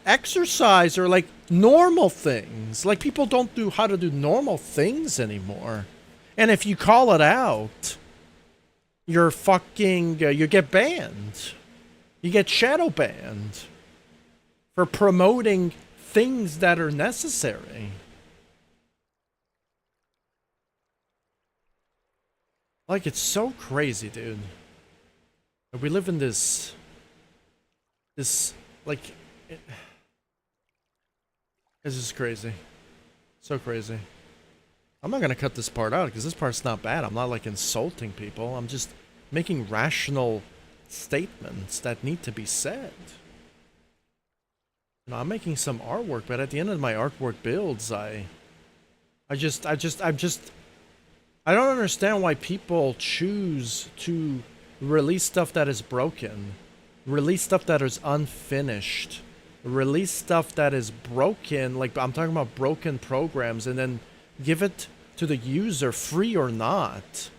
exercise or like normal things. Like people don't do how to do normal things anymore. And if you call it out, you're fucking, you get banned. You get shadow banned for promoting things that are necessary. Like it's so crazy, dude. We live in this like this is crazy, so crazy. I'm not gonna cut this part out because this part's not bad. I'm not like insulting people. I'm just making rational statements that need to be said. You know, I'm making some artwork, but at the end of my artwork builds, I don't understand why people choose to release stuff that is broken. Release stuff that is unfinished. Release stuff that is broken, like I'm talking about broken programs, and then give it to the user, free or not.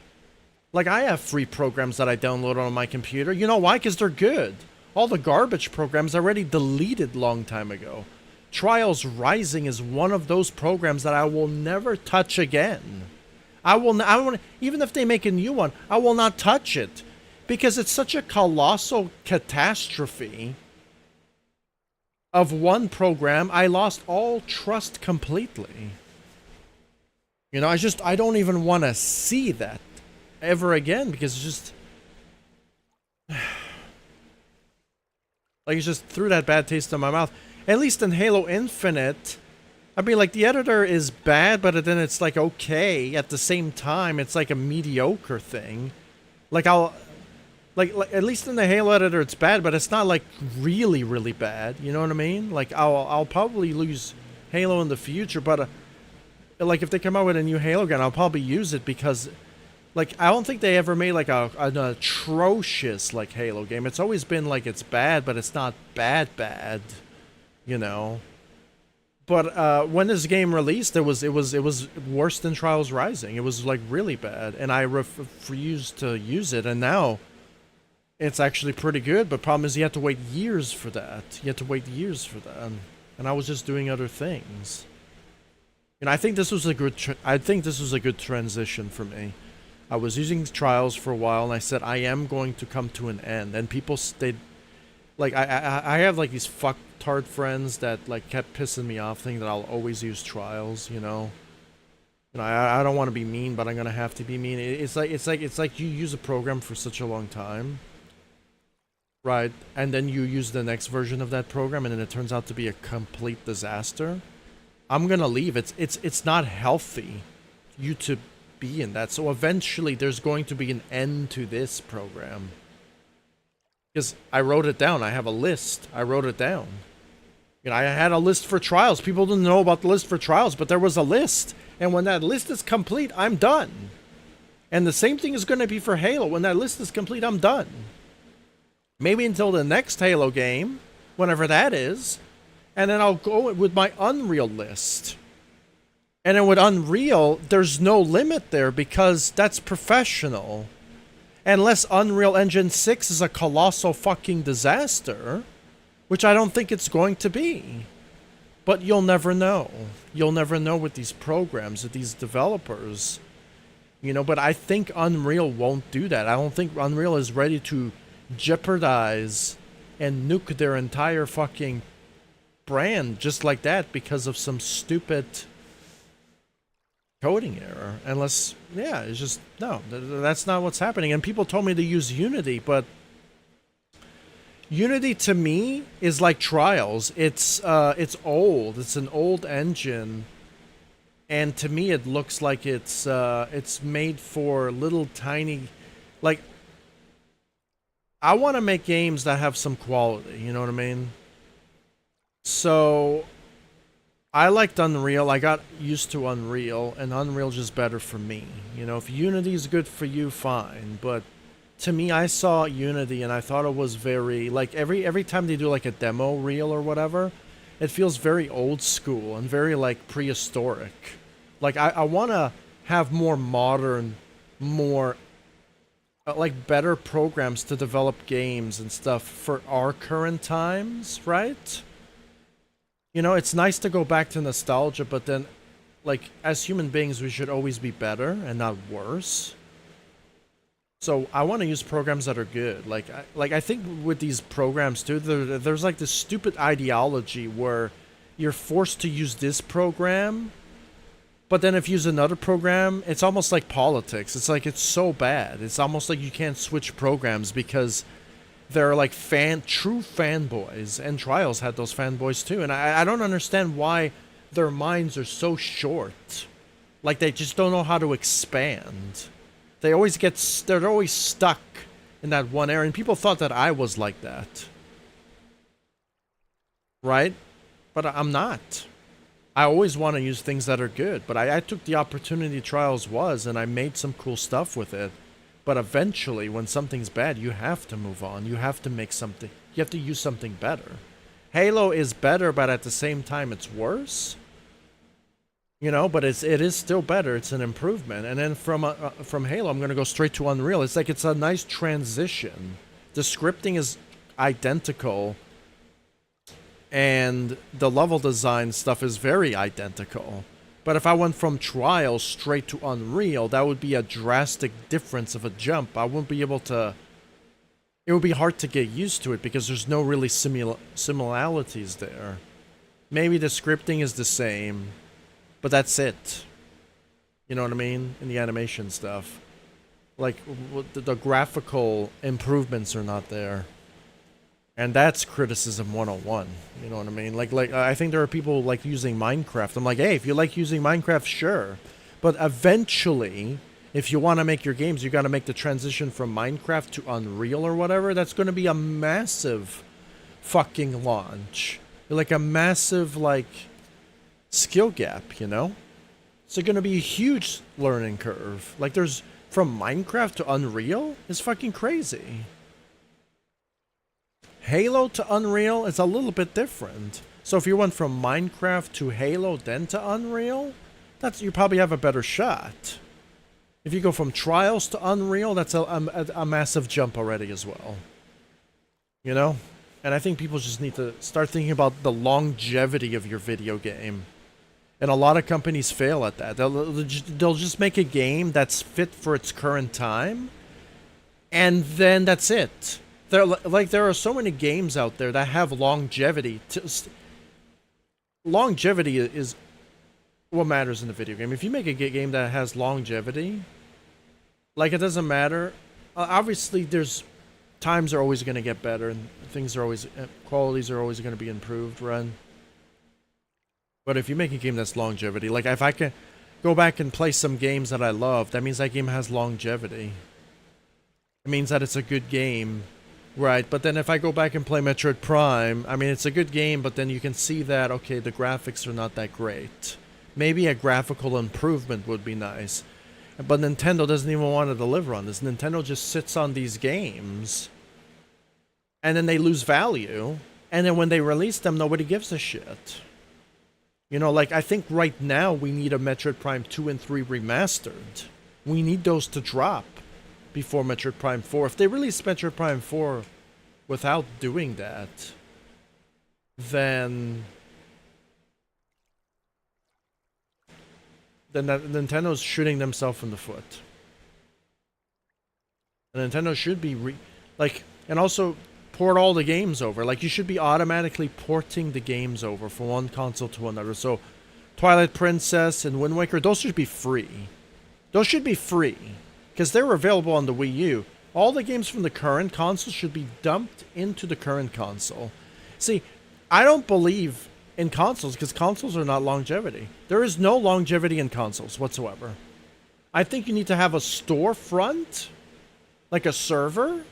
Like I have free programs that I download on my computer. You know why? Because they're good. All the garbage programs I already deleted long time ago. Trials Rising is one of those programs that I will never touch again. I won't, even if they make a new one, I will not touch it. Because it's such a colossal catastrophe of one program, I lost all trust completely. You know, I don't even want to see that ever again because it's just... like, it just threw that bad taste in my mouth. At least in Halo Infinite, I mean, like, the editor is bad, but then it's, like, okay. At the same time, it's, like, a mediocre thing. Like, Like, at least in the Halo editor, it's bad, but it's not, like, really, really bad. You know what I mean? Like, I'll probably lose Halo in the future, but, like, if they come out with a new Halo gun, I'll probably use it because, like, I don't think they ever made, like, an atrocious, like, Halo game. It's always been, like, it's bad, but it's not bad, you know? But, when this game released, it was worse than Trials Rising. It was, like, really bad, and I refused to use it, and now... it's actually pretty good, but problem is you have to wait years for that. You have to wait years for that. And I was just doing other things. And I think this was a good transition for me. I was using Trials for a while, and I said I am going to come to an end. And people stayed, like I have like these fucktard friends that like kept pissing me off, thinking that I'll always use Trials. You know. You know, I don't want to be mean, but I'm gonna have to be mean. It's like you use a program for such a long time. Right, and then you use the next version of that program, and then it turns out to be a complete disaster. I'm gonna leave. It's not healthy, you to be in that. So eventually, there's going to be an end to this program. Because I wrote it down. I have a list. I wrote it down. You know, I had a list for Trials. People didn't know about the list for Trials, but there was a list. And when that list is complete, I'm done. And the same thing is going to be for Halo. When that list is complete, I'm done. Maybe until the next Halo game, whenever that is, and then I'll go with my Unreal list. And then with Unreal, there's no limit there because that's professional. Unless Unreal Engine 6 is a colossal fucking disaster, which I don't think it's going to be. But you'll never know. You'll never know with these programs, with these developers. You know, but I think Unreal won't do that. I don't think Unreal is ready to jeopardize and nuke their entire fucking brand just like that because of some stupid coding error. Unless, yeah, it's just, no, that's not what's happening. And people told me to use Unity, but Unity to me is like Trials. It's old. It's an old engine. and to me it looks like it's made for little tiny, like, I want to make games that have some quality, you know what I mean? So I liked Unreal. I got used to Unreal, and Unreal's just better for me. You know, if Unity is good for you, fine. But to me, I saw Unity and I thought it was very, like, every time they do like a demo reel or whatever, it feels very old school and very like prehistoric. Like I want to have more modern, more like better programs to develop games and stuff for our current times, right? You know, it's nice to go back to nostalgia, but then, like, as human beings, we should always be better and not worse. So I want to use programs that are good. Like I think with these programs too, there's like this stupid ideology where you're forced to use this program, but then if you use another program, it's almost like politics. It's like it's so bad. It's almost like you can't switch programs because they're like true fanboys, and Trials had those fanboys too. And I don't understand why their minds are so short. Like they just don't know how to expand. They're always stuck in that one area. And people thought that I was like that. Right? But I'm not. I always want to use things that are good. But I took the opportunity Trials was, and I made some cool stuff with it. But eventually, when something's bad, you have to move on. You have to make something. You have to use something better. Halo is better, but at the same time, it's worse. You know, but it is still better. It's an improvement. And then from Halo, I'm going to go straight to Unreal. It's like it's a nice transition. The scripting is identical, and the level design stuff is very identical. But if I went from Trials straight to Unreal, that would be a drastic difference of a jump. I wouldn't be able to... It would be hard to get used to it because there's no really similarities there. Maybe the scripting is the same, but that's it. You know what I mean? In the animation stuff. Like, the graphical improvements are not there. And that's criticism 101. You know what I mean? Like I think there are people like using Minecraft. I'm like, hey, if you like using Minecraft, sure. But eventually, if you want to make your games, you got to make the transition from Minecraft to Unreal or whatever. That's going to be a massive fucking launch. Like a massive, like, skill gap, you know? It's going to be a huge learning curve. Like, there's from Minecraft to Unreal is fucking crazy. Halo to Unreal is a little bit different. So if you went from Minecraft to Halo then to Unreal, you probably have a better shot. If you go from Trials to Unreal, that's a massive jump already as well. You know? And I think people just need to start thinking about the longevity of your video game. And a lot of companies fail at that. They'll just make a game that's fit for its current time, and then that's it. There are so many games out there that have longevity. Longevity is what matters in the video game. If you make a game that has longevity, like, it doesn't matter. Obviously, times are always going to get better, and qualities are always going to be improved, right? But if you make a game that's longevity, like if I can go back and play some games that I love, that means that game has longevity. It means that it's a good game. Right, but then if I go back and play Metroid Prime, I mean, it's a good game, but then you can see that, okay, the graphics are not that great. Maybe a graphical improvement would be nice. But Nintendo doesn't even want to deliver on this. Nintendo just sits on these games, and then they lose value, and then when they release them, nobody gives a shit. You know, like, I think right now we need a Metroid Prime 2 and 3 remastered. We need those to drop before Metroid Prime 4. If they release Metroid Prime 4 without doing that, then Nintendo's shooting themselves in the foot. And Nintendo should be and also port all the games over. Like, you should be automatically porting the games over from one console to another. So Twilight Princess and Wind Waker, those should be free. Those should be free. Because they were available on the Wii U. All the games from the current console should be dumped into the current console. See, I don't believe in consoles, because consoles are not longevity. There is no longevity in consoles whatsoever. I think you need to have a storefront, like a server,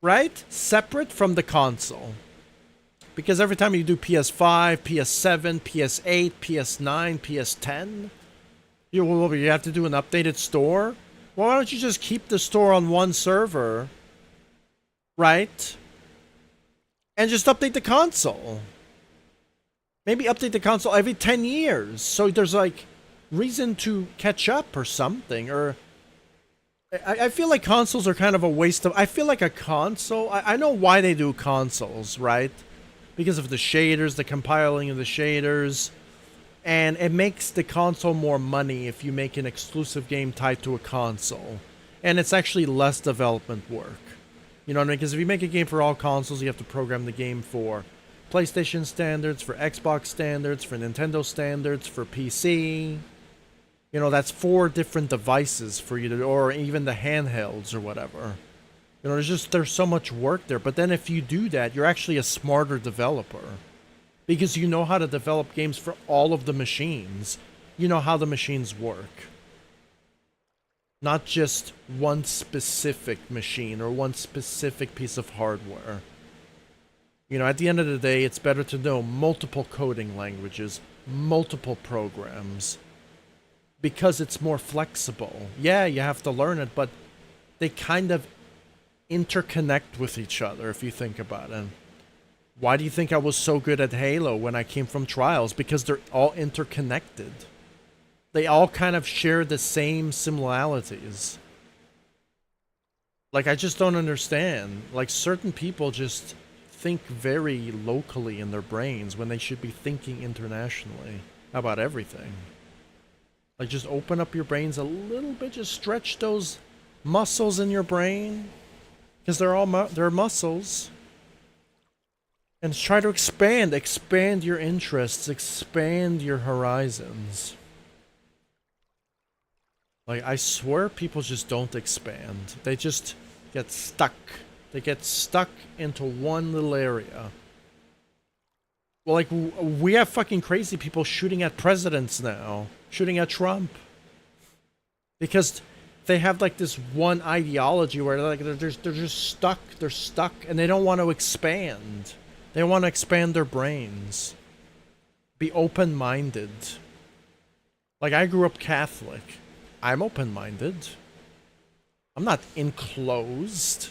right? Separate from the console. Because every time you do PS5, PS7, PS8, PS9, PS10, you have to do an updated store. Well, why don't you just keep the store on one server, right? And just update the console. Maybe update the console every 10 years. So there's like reason to catch up or something. Or I feel like consoles are kind of a waste of... I feel like a console... I know why they do consoles, right? Because of the shaders, the compiling of the shaders. And it makes the console more money if you make an exclusive game tied to a console. And it's actually less development work. You know what I mean? Because if you make a game for all consoles, you have to program the game for PlayStation standards, for Xbox standards, for Nintendo standards, for PC. You know, that's 4 different devices for you to... Or even the handhelds or whatever. You know, there's so much work there. But then if you do that, you're actually a smarter developer. Because you know how to develop games for all of the machines. You know how the machines work. Not just one specific machine or one specific piece of hardware. You know, at the end of the day, it's better to know multiple coding languages, multiple programs. Because it's more flexible. Yeah, you have to learn it, but they kind of interconnect with each other if you think about it. Why do you think I was so good at Halo when I came from Trials? Because they're all interconnected. They all kind of share the same similarities. Like, I just don't understand. Like, certain people just think very locally in their brains when they should be thinking internationally about everything. Like, just open up your brains a little bit. Just stretch those muscles in your brain. Because they're muscles. And try to expand your interests, expand your horizons. Like, I swear people just don't expand. They just get stuck. They get stuck into one little area. Well, like, we have fucking crazy people shooting at presidents now. Shooting at Trump. Because they have, like, this one ideology where they're just stuck. They're stuck, and they don't want to expand. They want to expand their brains. Be open-minded. Like, I grew up Catholic. I'm open-minded. I'm not enclosed.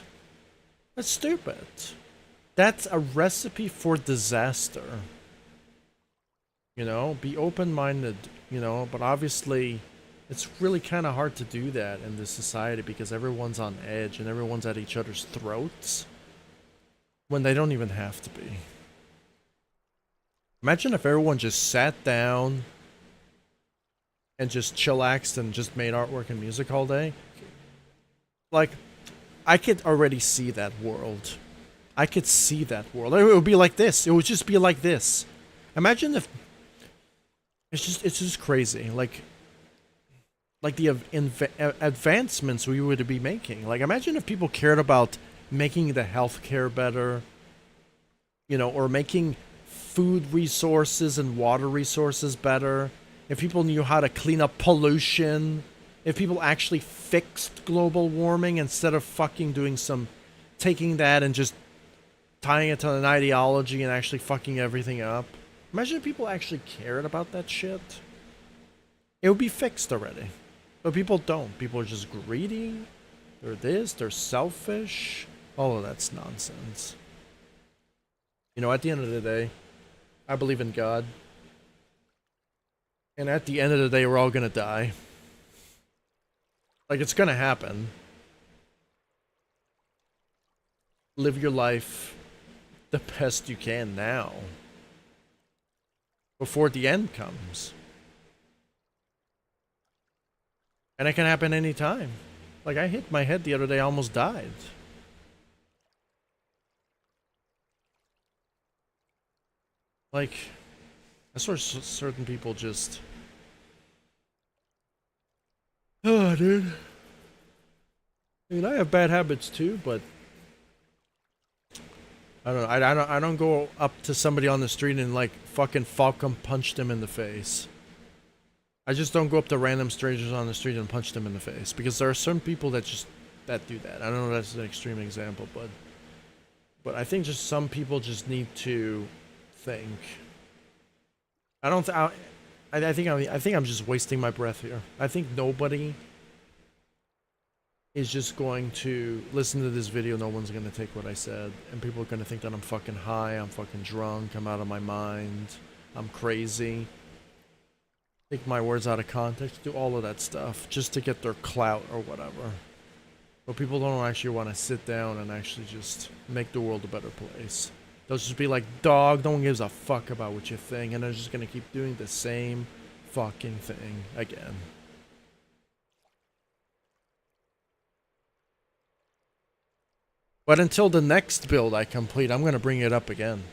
That's stupid. That's a recipe for disaster. You know, be open-minded, you know, but obviously it's really kind of hard to do that in this society because everyone's on edge and everyone's at each other's throats when they don't even have to be. Imagine if everyone just sat down and just chillaxed and just made artwork and music all day. Like, I could already see that world. I could see that world. It would be like this. It would just be like this. Imagine if... It's just crazy. Like the advancements we would be making. Like, imagine if people cared about making the healthcare better. You know, or making food resources and water resources better. If people knew how to clean up pollution, if people actually fixed global warming instead of fucking doing some, taking that and just tying it to an ideology and actually fucking everything up. Imagine if people actually cared about that shit. It would be fixed already. But people don't. People are just greedy. They're this, they're selfish. All of that's nonsense. You know, at the end of the day, I believe in God. And at the end of the day, we're all gonna die. Like, it's gonna happen. Live your life the best you can now. Before the end comes. And it can happen anytime. Like, I hit my head the other day, I almost died. Like, that's where certain people just... Oh, dude. I mean, I have bad habits too, but... I don't go up to somebody on the street and like fucking Falcon punch them in the face. I just don't go up to random strangers on the street and punch them in the face, because there are certain people that just that do that. I don't know if that's an extreme example, but I think just some people just need to think. I don't. I think I'm just wasting my breath here. I think nobody is just going to listen to this video. No one's going to take what I said, and people are going to think that I'm fucking high, I'm fucking drunk, I'm out of my mind, I'm crazy. Take my words out of context, do all of that stuff just to get their clout or whatever. But people don't actually want to sit down and actually just make the world a better place. They'll just be like, dog, no one gives a fuck about what you think, and they're just gonna keep doing the same fucking thing again. But until the next build I complete, I'm gonna bring it up again.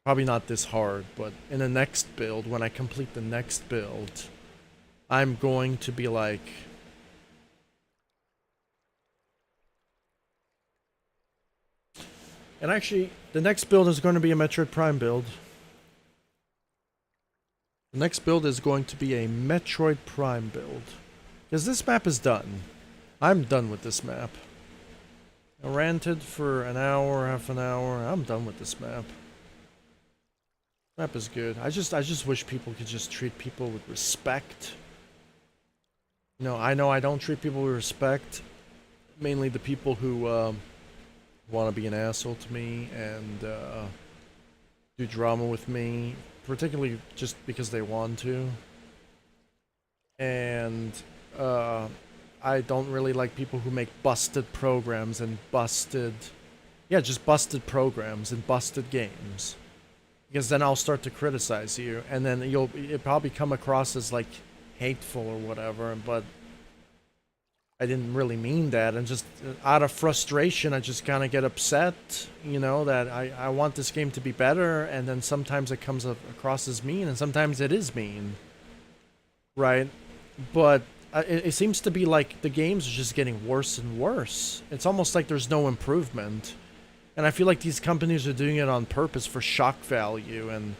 Probably not this hard, but in the next build, when I complete the next build, I'm going to be like... And actually, the next build is going to be a Metroid Prime build. The next build is going to be a Metroid Prime build. Because this map is done. I'm done with this map. I ranted for an hour, half an hour. I'm done with this map. Map is good. I just wish people could just treat people with respect. You know I don't treat people with respect. Mainly the people who want to be an asshole to me and do drama with me, particularly just because they want to. And I don't really like people who make busted programs and just busted programs and busted games. Because then I'll start to criticize you, and then it'll probably come across as like hateful or whatever, but I didn't really mean that, and just out of frustration I just kind of get upset, you know, that I want this game to be better, and then sometimes it comes across as mean, and sometimes it is mean, right? But it seems to be like the games are just getting worse and worse. It's almost like there's no improvement. And I feel like these companies are doing it on purpose for shock value and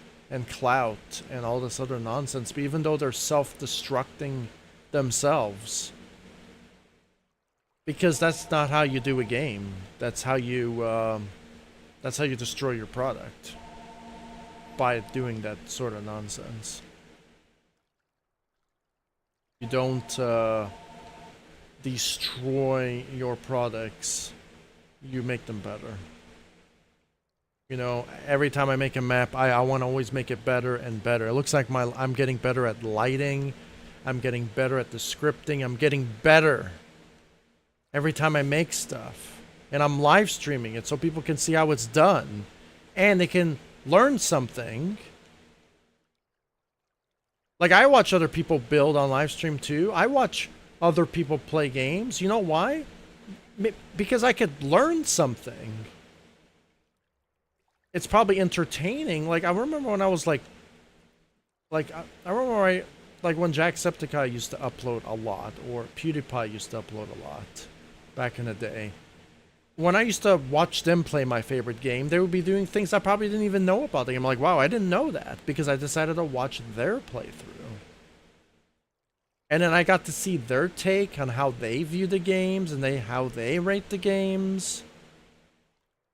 clout and all this other nonsense. But even though they're self-destructing themselves, because that's not how you do a game. That's how you destroy your product, by doing that sort of nonsense. You don't destroy your products. You make them better. You know, every time I make a map, I want to always make it better and better. It looks like I'm getting better at lighting. I'm getting better at the scripting. I'm getting better every time I make stuff. And I'm live streaming it so people can see how it's done. And they can learn something. Like, I watch other people build on live stream too. I watch other people play games. You know why? Because I could learn something. It's probably entertaining. Like, I remember when I was like I remember like when Jacksepticeye used to upload a lot, or PewDiePie used to upload a lot back in the day. When I used to watch them play my favorite game, they would be doing things I probably didn't even know about the game. I'm like, wow, I didn't know that, because I decided to watch their playthrough. And then I got to see their take on how they view the games and how they rate the games.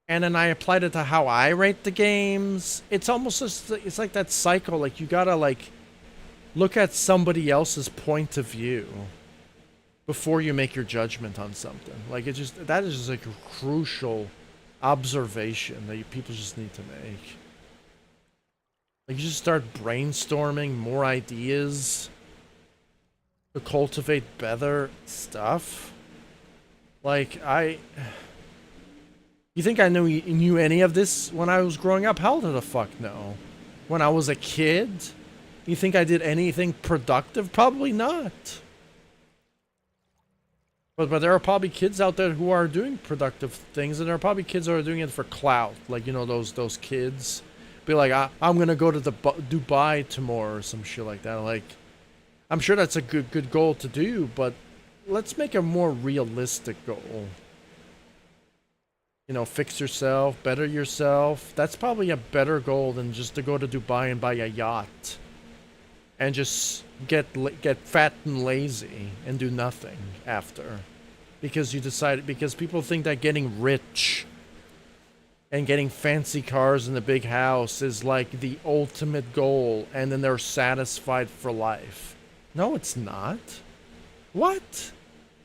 And then I applied it to how I rate the games. It's almost just, it's like that cycle. Like, you gotta like look at somebody else's point of view before you make your judgment on something. Like, that is just like a crucial observation that people just need to make. Like, you just start brainstorming more ideas to cultivate better stuff. Like, you think I knew any of this when I was growing up? Hell to the fuck no. When I was a kid, you think I did anything productive? Probably not. But there are probably kids out there who are doing productive things, and there are probably kids who are doing it for clout. Like, you know, those kids be like, I'm gonna go to the Dubai tomorrow or some shit like that. Like, I'm sure that's a good goal to do, but let's make a more realistic goal. You know, fix yourself, better yourself. That's probably a better goal than just to go to Dubai and buy a yacht and just get fat and lazy and do nothing after, because you decided, because people think that getting rich and getting fancy cars and a big house is like the ultimate goal, and then they're satisfied for life. No, it's not. What?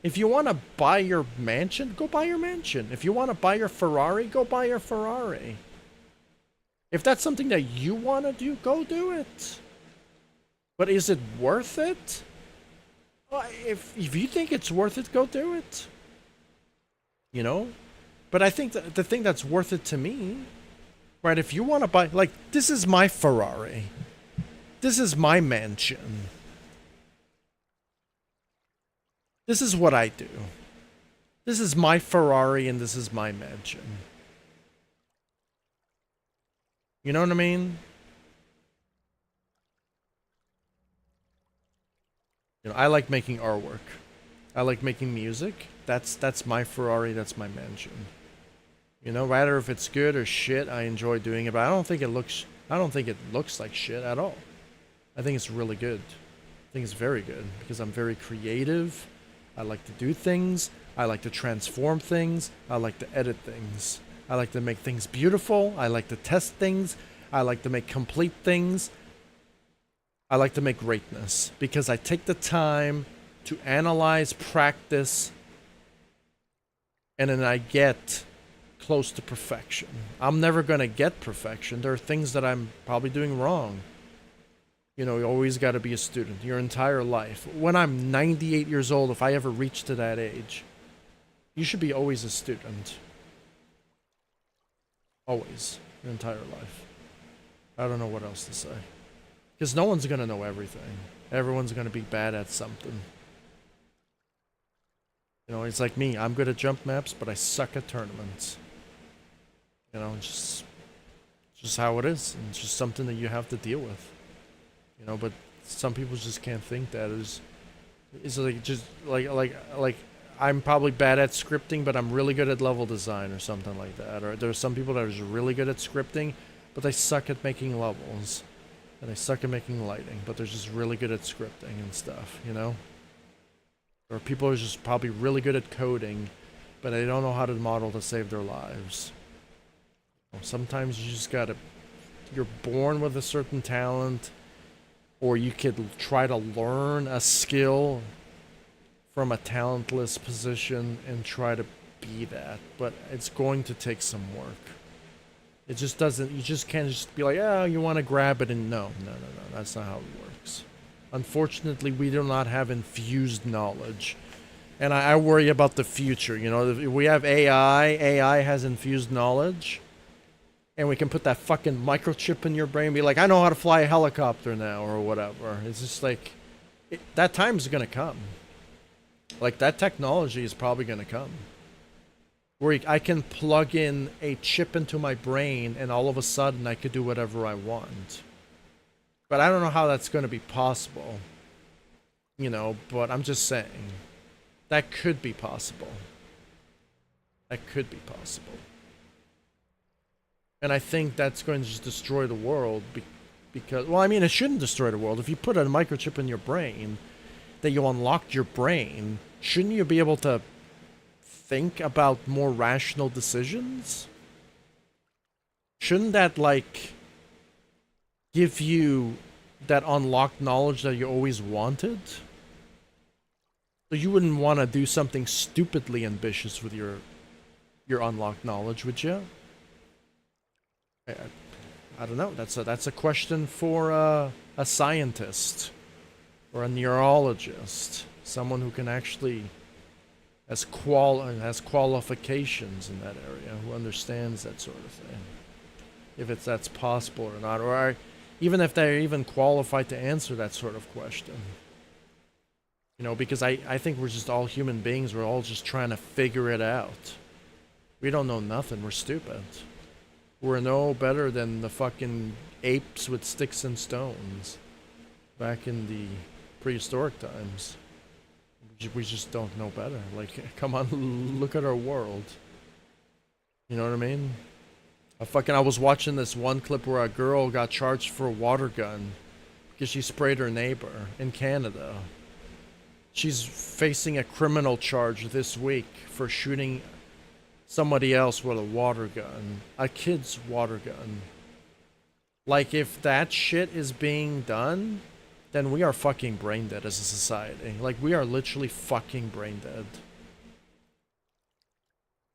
If you want to buy your mansion, go buy your mansion. If you want to buy your Ferrari, go buy your Ferrari. If that's something that you want to do, go do it. But is it worth it? Well, if you think it's worth it, go do it. You know? But I think that the thing that's worth it to me, right, if you want to buy, like, this is my Ferrari. This is my mansion. This is what I do. This is my Ferrari and this is my mansion. You know what I mean? You know, I like making artwork. I like making music. That's my Ferrari, that's my mansion. You know, rather if it's good or shit, I enjoy doing it, but I don't think it looks like shit at all. I think it's really good. I think it's very good because I'm very creative. I like to do things. I like to transform things. I like to edit things. I like to make things beautiful. I like to test things. I like to make complete things. I like to make greatness because I take the time to analyze, practice, and then I get close to perfection. I'm never going to get perfection. There are things that I'm probably doing wrong. You know, you always got to be a student your entire life. When I'm 98 years old, if I ever reach to that age, you should be always a student. Always. Your entire life. I don't know what else to say. Because no one's going to know everything. Everyone's going to be bad at something. You know, it's like me. I'm good at jump maps, but I suck at tournaments. You know, it's just how it is. And it's just something that you have to deal with. You know, but some people just can't think that. It's like just like I'm probably bad at scripting, but I'm really good at level design or something like that. Or there are some people that are just really good at scripting, but they suck at making levels. And they suck at making lighting, but they're just really good at scripting and stuff, you know? Or people are just probably really good at coding, but they don't know how to model to save their lives. Sometimes you just gotta... You're born with a certain talent, or you could try to learn a skill from a talentless position and try to be that. But it's going to take some work. It just doesn't... You just can't just be like, oh, you want to grab it and no. No. That's not how it works. Unfortunately, we do not have infused knowledge. And I worry about the future. You know, if we have AI. AI has infused knowledge. And we can put that fucking microchip in your brain and be like, I know how to fly a helicopter now or whatever. It's just like, that time's going to come. Like, that technology is probably going to come. Where I can plug in a chip into my brain and all of a sudden I could do whatever I want. But I don't know how that's going to be possible. You know, but I'm just saying. That could be possible. That could be possible. And I think that's going to just destroy the world because... Well, I mean, it shouldn't destroy the world. If you put a microchip in your brain, that you unlocked your brain, shouldn't you be able to think about more rational decisions? Shouldn't that, like, give you that unlocked knowledge that you always wanted? So you wouldn't want to do something stupidly ambitious with your unlocked knowledge, would you? I don't know. That's a question for a scientist or a neurologist, someone who can actually has qualifications in that area, who understands that sort of thing. If that's possible or not, or even if they're even qualified to answer that sort of question. You know, because I think we're just all human beings. We're all just trying to figure it out. We don't know nothing. We're stupid. We're no better than the fucking apes with sticks and stones back in the prehistoric times. We just don't know better. Like, come on, look at our world. You know what I mean? I was watching this one clip where a girl got charged for a water gun because she sprayed her neighbor in Canada. She's facing a criminal charge this week for shooting somebody else with a water gun. A kid's water gun. Like, if that shit is being done, then we are fucking brain dead as a society. Like, we are literally fucking brain dead.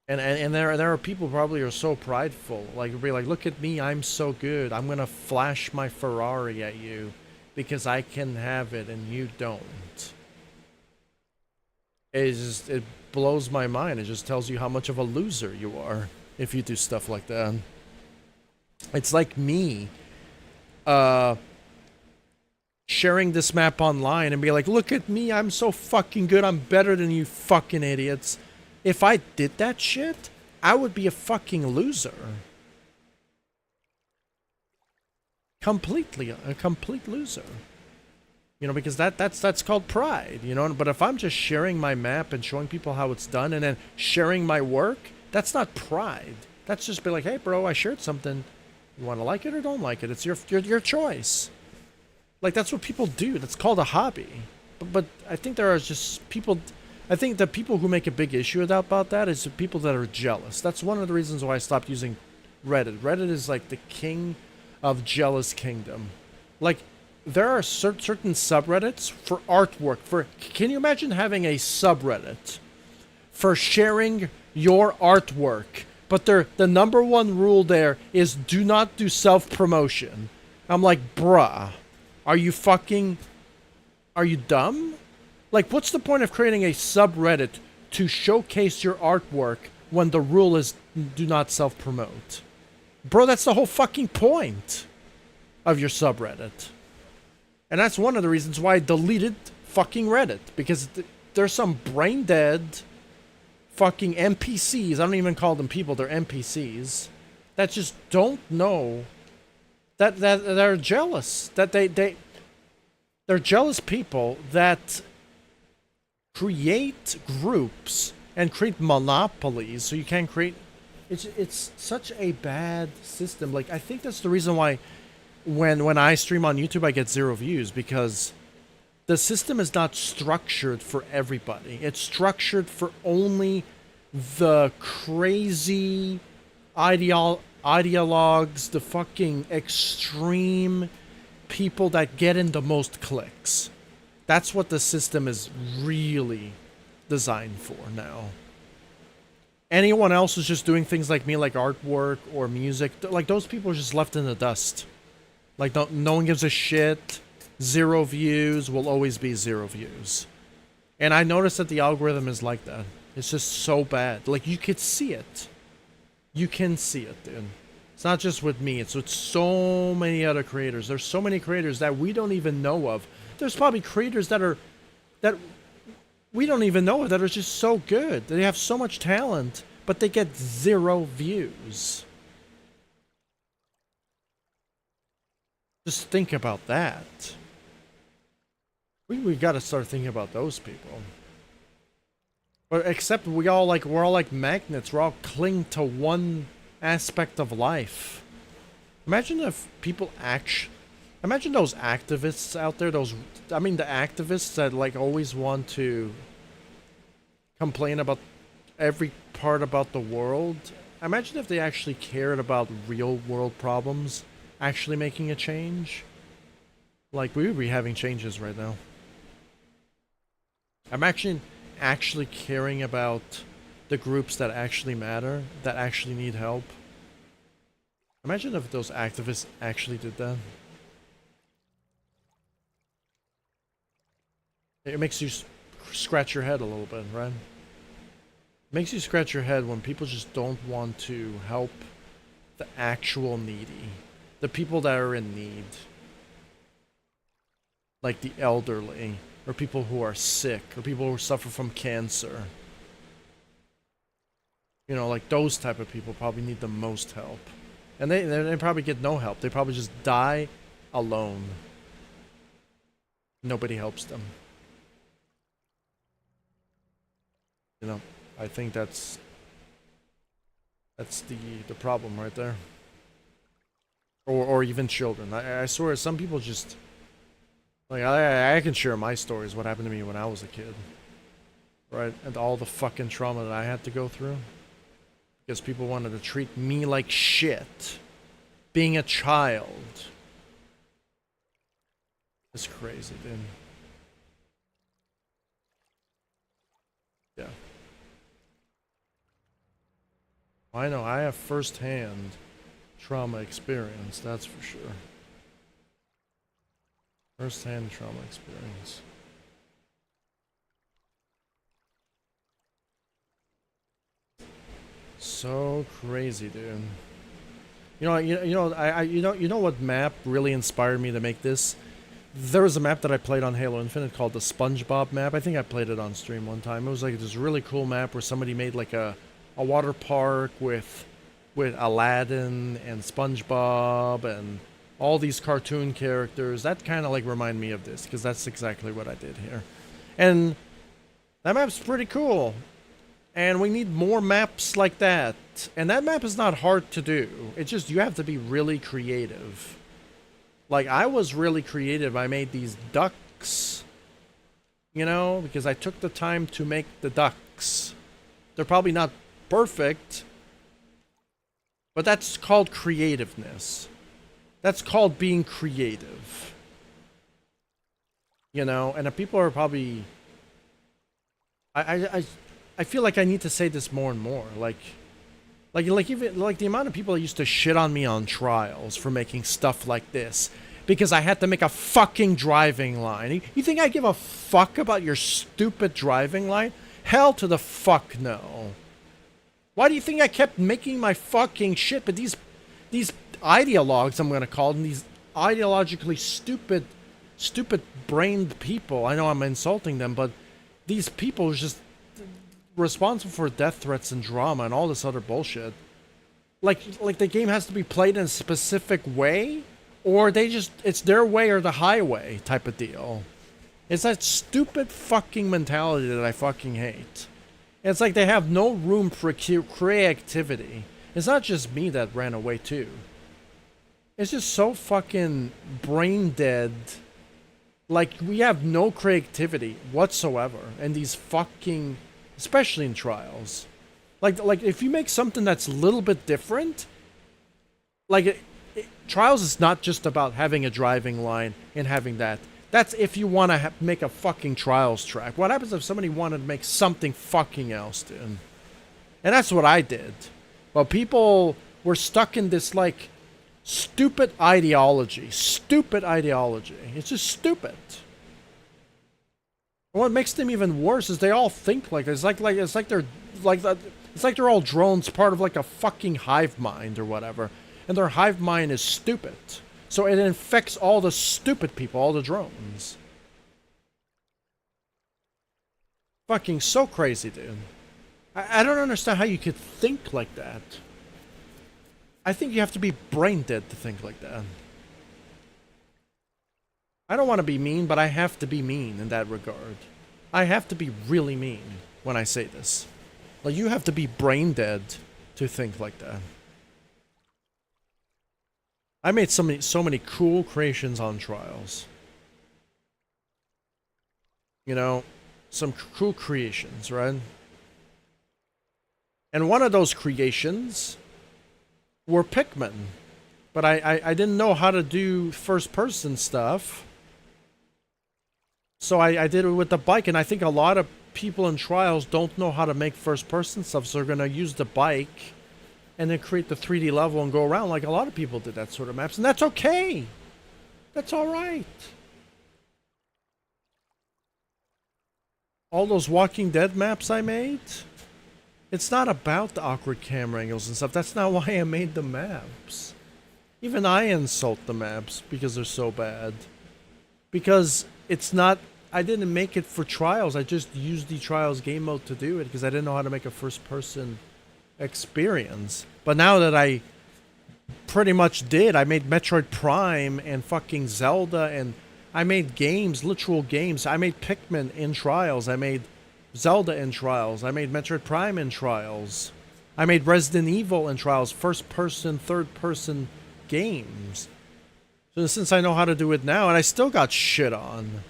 And there are people probably who are so prideful. Like, be like, look at me, I'm so good. I'm gonna flash my Ferrari at you because I can have it and you don't. It blows my mind. It just tells you how much of a loser you are if you do stuff like that. It's like me sharing this map online and be like, look at me, I'm so fucking good, I'm better than you fucking idiots. If I did that shit, I would be a fucking loser. Completely, a complete loser. You know, because that's called pride, you know? But if I'm just sharing my map and showing people how it's done and then sharing my work, that's not pride. That's just be like, hey bro, I shared something. You want to like it or don't like it? It's your choice. Like, that's what people do. That's called a hobby. But I think there are just people... I think the people who make a big issue about that is the people that are jealous. That's one of the reasons why I stopped using Reddit. Reddit is like the king of jealous kingdom. Like, there are certain subreddits for artwork. Can you imagine having a subreddit for sharing your artwork? But the number one rule there is do not do self-promotion. I'm like, bruh, are you dumb? Like, what's the point of creating a subreddit to showcase your artwork when the rule is do not self-promote? Bro, that's the whole fucking point of your subreddit. And that's one of the reasons why I deleted fucking Reddit. Because there's some brain-dead fucking NPCs, I don't even call them people, they're NPCs, that just don't know that they're jealous. That they're jealous people that create groups and create monopolies so you can create... It's such a bad system. Like, I think that's the reason why when I stream on YouTube I get 0 views, because the system is not structured for everybody. It's structured for only the crazy ideologues, the fucking extreme people that get in the most clicks. That's what the system is really designed for now. Anyone else who's just doing things like me, like artwork or music, like, those people are just left in the dust. Like, no one gives a shit. 0 views will always be 0 views. And I noticed that the algorithm is like that. It's just so bad. Like, you could see it. You can see it, dude. It's not just with me. It's with so many other creators. There's so many creators that we don't even know of. There's probably creators that we don't even know of that are just so good. They have so much talent, but they get 0 views. Just think about that. We got to start thinking about those people. But except we're all like magnets. We're all cling to one aspect of life. Imagine if people imagine those activists out there, the activists that like always want to complain about every part about the world. Imagine if they actually cared about real world problems, actually making a change. Like, we would be having changes right now. I'm actually caring about the groups that actually matter, that actually need help. Imagine if those activists actually did that. It makes you scratch your head a little bit, right? It makes you scratch your head when people just don't want to help the actual needy. The people that are in need. Like the elderly, or people who are sick, or people who suffer from cancer. You know, like those type of people probably need the most help. And they probably get no help. They probably just die alone. Nobody helps them. You know, I think that's That's the problem right there. Or even children. I swear, some people just like I can share my stories. What happened to me when I was a kid, right? And all the fucking trauma that I had to go through because people wanted to treat me like shit. Being a child. It's crazy, dude. Yeah. I know, I have first-hand trauma experience, that's for sure. First-hand trauma experience. So crazy, dude. You know what map really inspired me to make this? There was a map that I played on Halo Infinite called the SpongeBob map. I think I played it on stream one time. It was like this really cool map where somebody made like a water park with Aladdin and SpongeBob and all these cartoon characters. That kind of like remind me of this because that's exactly what I did here. And that map's pretty cool. And we need more maps like that. And that map is not hard to do. It's just you have to be really creative. Like, I was really creative. I made these ducks, you know, because I took the time to make the ducks. They're probably not perfect, but that's called creativeness. That's called being creative. You know, and the people are probably... I feel like I need to say this more and more. Like even like the amount of people that used to shit on me on trials for making stuff like this because I had to make a fucking driving line. You think I give a fuck about your stupid driving line? Hell to the fuck no. Why do you think I kept making my fucking shit? But these ideologues, I'm gonna call them, these ideologically stupid brained people. I know I'm insulting them, but these people are just responsible for death threats and drama and all this other bullshit. Like the game has to be played in a specific way, or it's their way or the highway type of deal. It's that stupid fucking mentality that I fucking hate. It's like they have no room for creativity. It's not just me that ran away too. It's just so fucking brain dead. Like, we have no creativity whatsoever in these fucking... Especially in trials. Like if you make something that's a little bit different, like trials is not just about having a driving line and having that. That's if you want to make a fucking trials track. What happens if somebody wanted to make something fucking else, dude? And that's what I did. Well, people were stuck in this like stupid ideology. Stupid ideology. It's just stupid. What makes them even worse is they all think like this. It's like they're all drones, part of like a fucking hive mind or whatever, and their hive mind is stupid. So it infects all the stupid people, all the drones. Fucking so crazy, dude. I don't understand how you could think like that. I think you have to be brain dead to think like that. I don't want to be mean, but I have to be mean in that regard. I have to be really mean when I say this. Like, you have to be brain dead to think like that. I made so many cool creations on trials. You know, some cool creations, right? And one of those creations were Pikmin. But I didn't know how to do first-person stuff. So I did it with the bike, and I think a lot of people in trials don't know how to make first-person stuff, so they're going to use the bike and then create the 3D level and go around like a lot of people did that sort of maps, and that's okay. That's all right. All those Walking Dead maps I made, it's not about the awkward camera angles and stuff. That's not why I made the maps. Even I insult the maps because they're so bad. Because it's not... I didn't make it for trials. I just used the trials game mode to do it because I didn't know how to make a first-person experience. But now that I pretty much did, I made Metroid Prime and fucking Zelda, and I made games, literal games. I made Pikmin in trials. I made Zelda in trials. I made Metroid Prime in trials. I made Resident Evil and Trials first-person, third-person games. So since I know how to do it now, and I still got shit on.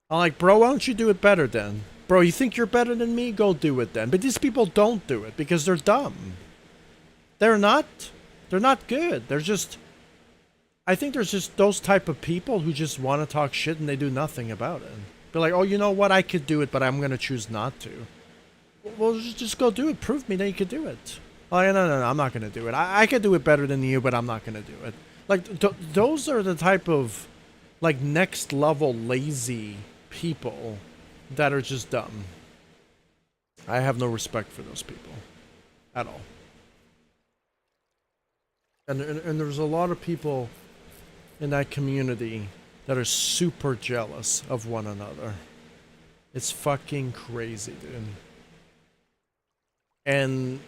I'm like, bro, why don't you do it better then? Bro, you think you're better than me? Go do it then. But these people don't do it because they're dumb. They're not good. They're just... I think there's just those type of people who just want to talk shit and they do nothing about it. Be like, oh, you know what? I could do it, but I'm going to choose not to. Well, just go do it. Prove me that you could do it. Oh, no, I'm not going to do it. I could do it better than you, but I'm not going to do it. Like, those are the type of, like, next level lazy people that are just dumb. I have no respect for those people. At all. And there's a lot of people in that community that are super jealous of one another. It's fucking crazy, dude. And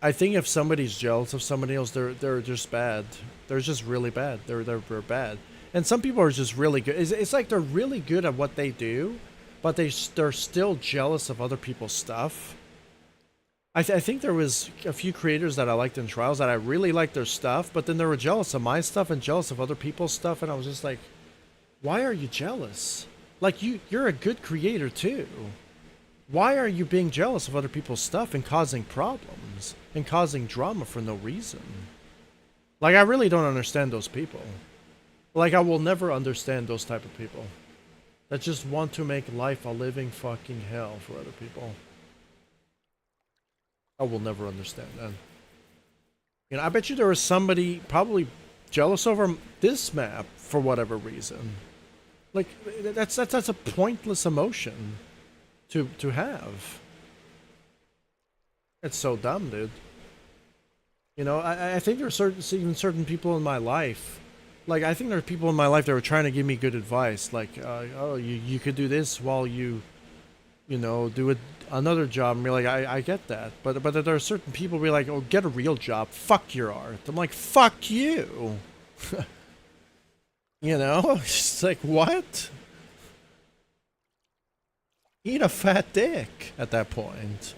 I think if somebody's jealous of somebody else, they're just bad. They're just really bad. They're bad. And some people are just really good. It's like they're really good at what they do, but they're still jealous of other people's stuff. I think there was a few creators that I liked in Trials that I really liked their stuff, but then they were jealous of my stuff and jealous of other people's stuff, and I was just like, why are you jealous? Like, you're a good creator too. Why are you being jealous of other people's stuff and causing problems and causing drama for no reason? Like, I really don't understand those people. Like, I will never understand those type of people that just want to make life a living fucking hell for other people. I will never understand that. You know, I bet you there was somebody probably jealous over this map for whatever reason. Like, that's a pointless emotion to have. It's so dumb, dude. You know, I think there are even certain people in my life. Like, I think there are people in my life that were trying to give me good advice. Like, oh, you could do this while you know, do another job. And be like, I get that. But there are certain people who be like, oh, get a real job. Fuck your art. I'm like, fuck you. You know? It's like, what? Eat a fat dick at that point.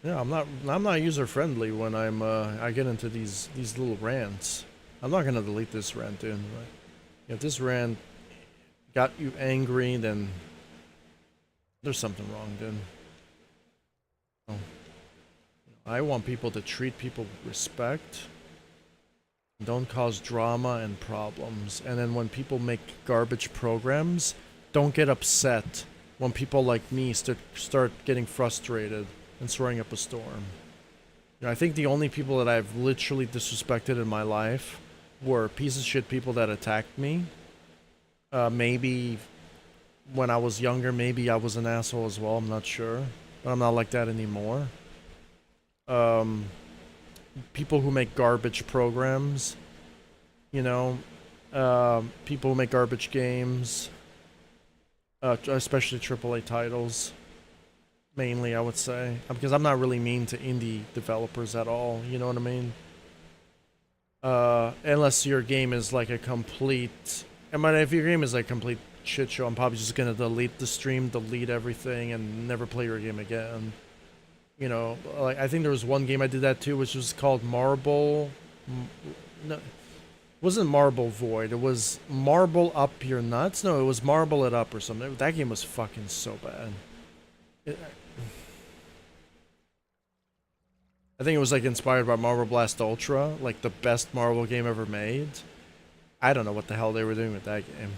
Yeah, I'm not user friendly when I get into these little rants. I'm not gonna delete this rant, dude. Right? If this rant got you angry, then there's something wrong, dude. Oh. I want people to treat people with respect. Don't cause drama and problems. And then when people make garbage programs, don't get upset when people like me start getting frustrated and throwing up a storm. You know, I think the only people that I've literally disrespected in my life were piece of shit people that attacked me. Maybe when I was younger, maybe I was an asshole as well, I'm not sure. But I'm not like that anymore. People who make garbage programs, you know, people who make garbage games, especially AAA titles. Mainly, I would say, because I'm not really mean to indie developers at all. You know what I mean? Unless your game is like a complete. I mean, if your game is like a complete shit show, I'm probably just gonna delete the stream, delete everything, and never play your game again. You know, like I think there was one game I did that too, which was called Marble. No, it wasn't Marble Void. It was Marble Up Your Nuts. No, it was Marble It Up or something. That game was fucking so bad. I think it was like inspired by Marble Blast Ultra, like the best Marble game ever made. I don't know what the hell they were doing with that game.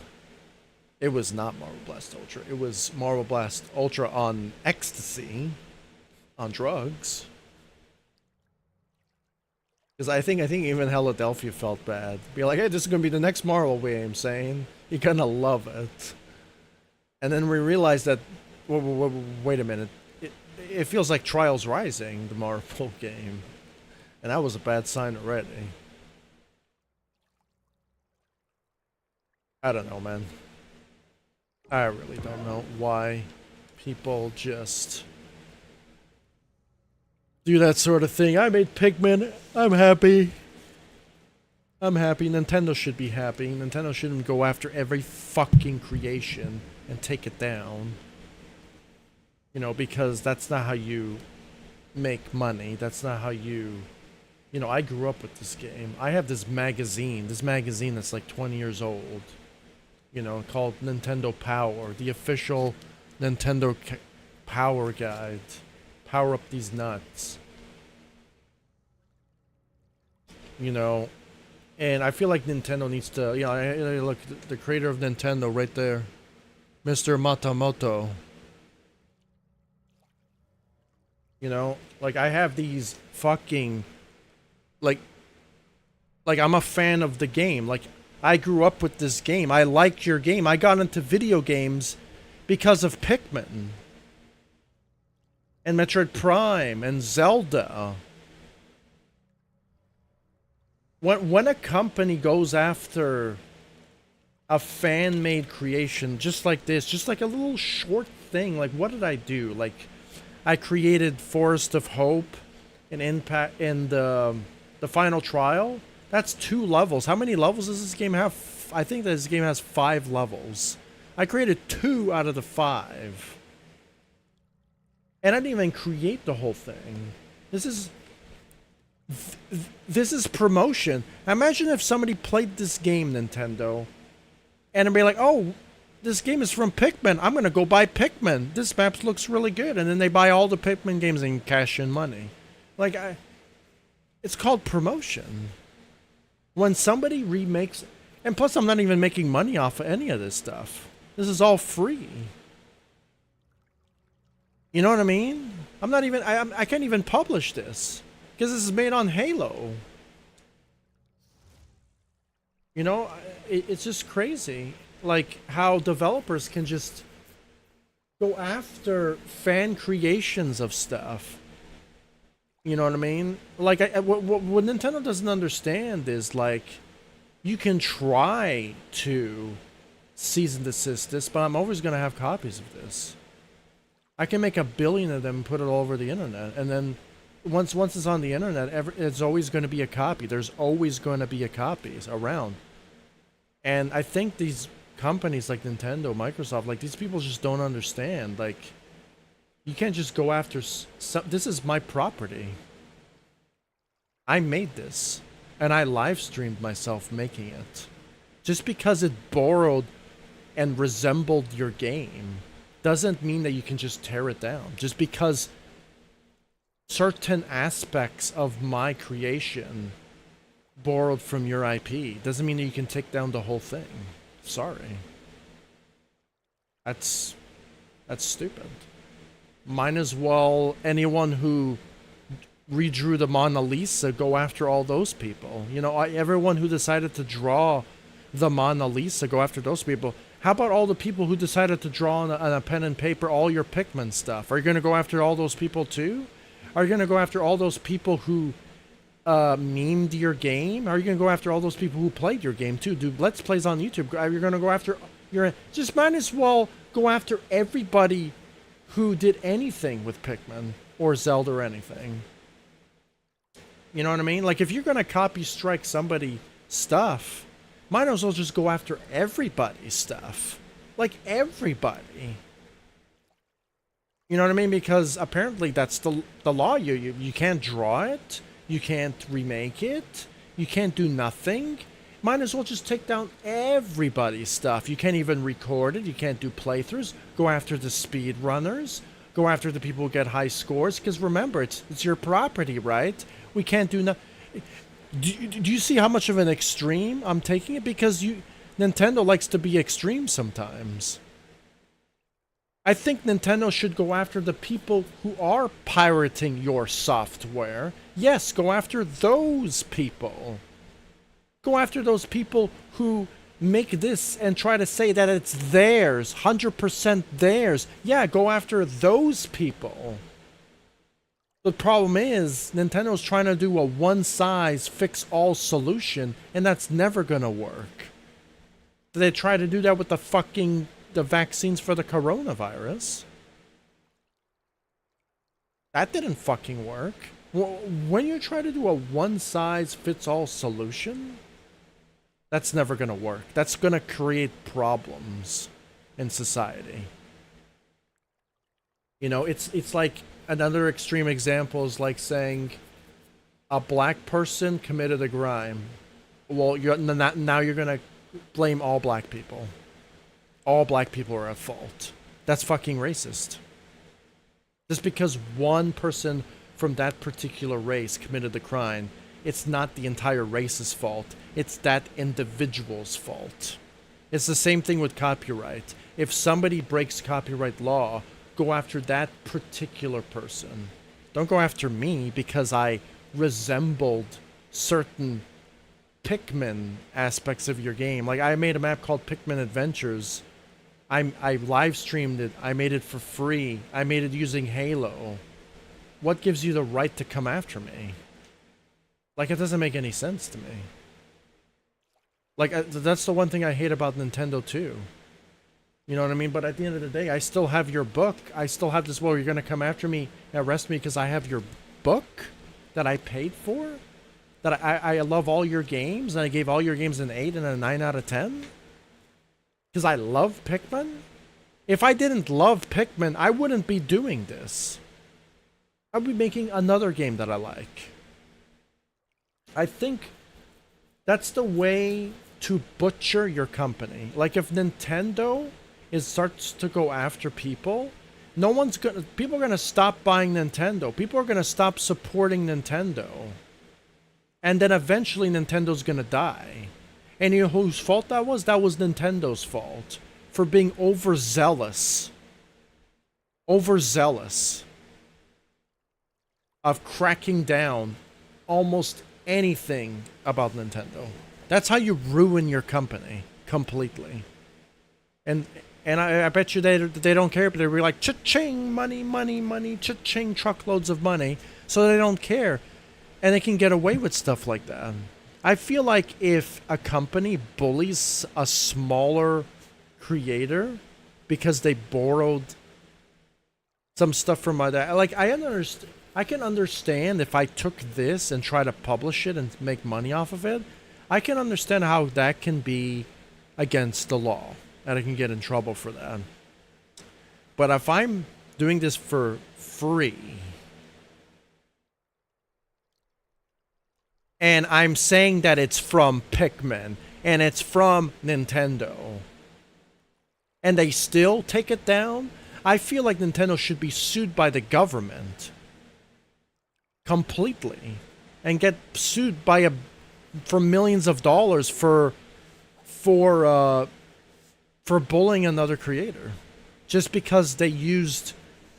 It was not Marble Blast Ultra. It was Marble Blast Ultra on ecstasy, on drugs. Because I think even Philadelphia felt bad. Be like, hey, this is gonna be the next Marble game, saying you're gonna love it. And then we realized that. Wait a minute. It feels like Trials Rising, the Marble game. And that was a bad sign already. I don't know, man. I really don't know why people just do that sort of thing. I made Pikmin. I'm happy. I'm happy. Nintendo should be happy. Nintendo shouldn't go after every fucking creation and take it down. You know, because that's not how you make money. That's not how you... You know, I grew up with this game. I have this magazine that's like 20 years old. You know, called Nintendo Power. The official Nintendo Power Guide. Power up these nuts. You know, and I feel like Nintendo needs to, you know, look, the creator of Nintendo right there, Mr. Matamoto. You know, like I have these fucking, like I'm a fan of the game. Like I grew up with this game. I like your game. I got into video games because of Pikmin and Metroid Prime and Zelda. When a company goes after a fan-made creation just like this, just like a little short thing, like what did I do? Like I created Forest of Hope and Impact in the Final Trial. That's 2 levels. How many levels does this game have? I think that this game has 5 levels. I created 2 out of the 5. And I didn't even create the whole thing. This is promotion. Imagine if somebody played this game, Nintendo, and it'd be like, oh, this game is from Pikmin. I'm going to go buy Pikmin. This map looks really good. And then they buy all the Pikmin games and cash in money. Like, it's called promotion. When somebody remakes... And plus, I'm not even making money off of any of this stuff. This is all free. You know what I mean? I'm not even... I can't even publish this. Because this is made on Halo. You know, it's just crazy. Like, how developers can just go after fan creations of stuff. You know what I mean? Like, what Nintendo doesn't understand is, like, you can try to cease and desist this, but I'm always going to have copies of this. I can make 1 billion of them and put it all over the internet, and then once it's on the internet, it's always going to be a copy. There's always going to be a copies around. And I think these companies like Nintendo, Microsoft, like these people just don't understand. Like, you can't just go after this is my property. I made this, and I live streamed myself making it. Just because it borrowed and resembled your game doesn't mean that you can just tear it down. Just because certain aspects of my creation borrowed from your IP doesn't mean that you can take down the whole thing. Sorry. That's stupid. Might as well anyone who redrew the Mona Lisa go after all those people. You know, everyone who decided to draw the Mona Lisa, go after those people. How about all the people who decided to draw on a pen and paper all your Pikmin stuff? Are you going to go after all those people too? Are you going to go after all those people who memed your game? Are you going to go after all those people who played your game too? Do Let's Plays on YouTube? Are you going to go after your... Just might as well go after everybody who did anything with Pikmin or Zelda or anything. You know what I mean? Like, if you're going to copy strike somebody's stuff, might as well just go after everybody's stuff. Like, everybody. You know what I mean? Because apparently that's the law. You can't draw it. You can't remake it. You can't do nothing. Might as well just take down everybody's stuff. You can't even record it. You can't do playthroughs. Go after the speed runners. Go after the people who get high scores. Because remember, it's your property, right? We can't do nothing. Do you see how much of an extreme I'm taking it? Because Nintendo likes to be extreme sometimes. I think Nintendo should go after the people who are pirating your software. Yes, go after those people. Go after those people who make this and try to say that it's theirs, 100% theirs. Yeah, go after those people. The problem is, Nintendo's trying to do a one-size-fits-all solution, and that's never gonna work. They try to do that with the vaccines for the coronavirus. That didn't fucking work. When you try to do a one-size-fits-all solution, That's never going to work. That's going to create problems in society. You know, it's like another extreme example is like saying a black person committed a crime. Well, now you're going to blame all black people. All black people are at fault. That's fucking racist. Just because one person from that particular race committed the crime, it's not the entire race's fault. It's that individual's fault. It's the same thing with copyright. If somebody breaks copyright law, go after that particular person. Don't go after me because I resembled certain Pikmin aspects of your game. Like, I made a map called Pikmin Adventures. I live streamed it. I made it for free. I made it using Halo. What gives you the right to come after me? Like, it doesn't make any sense to me. Like, that's the one thing I hate about Nintendo too. You know what I mean? But at the end of the day, I still have your book. I still have this. Well, you're gonna come after me, arrest me because I have your book that I paid for. That I love all your games, and I gave all your games an 8 and a 9 out of 10. Because I love Pikmin? If I didn't love Pikmin, I wouldn't be doing this. I'd be making another game that I like. I think that's the way to butcher your company. Like, if Nintendo starts to go after people, people are gonna stop buying Nintendo. People are gonna stop supporting Nintendo. And then eventually Nintendo's gonna die. And you know whose fault that was? That was Nintendo's fault. For being overzealous. Overzealous. Of cracking down almost anything about Nintendo. That's how you ruin your company. Completely. And I bet you they don't care, but they're like, cha-ching, money, money, money, cha-ching, truckloads of money. So they don't care. And they can get away with stuff like that. I feel like if a company bullies a smaller creator because they borrowed some stuff from my dad, like, I can understand if I took this and try to publish it and make money off of it. I can understand how that can be against the law, and I can get in trouble for that. But if I'm doing this for free, and I'm saying that it's from Pikmin, and it's from Nintendo, and they still take it down, I feel like Nintendo should be sued by the government. Completely. And get sued for millions of dollars for bullying another creator. Just because they used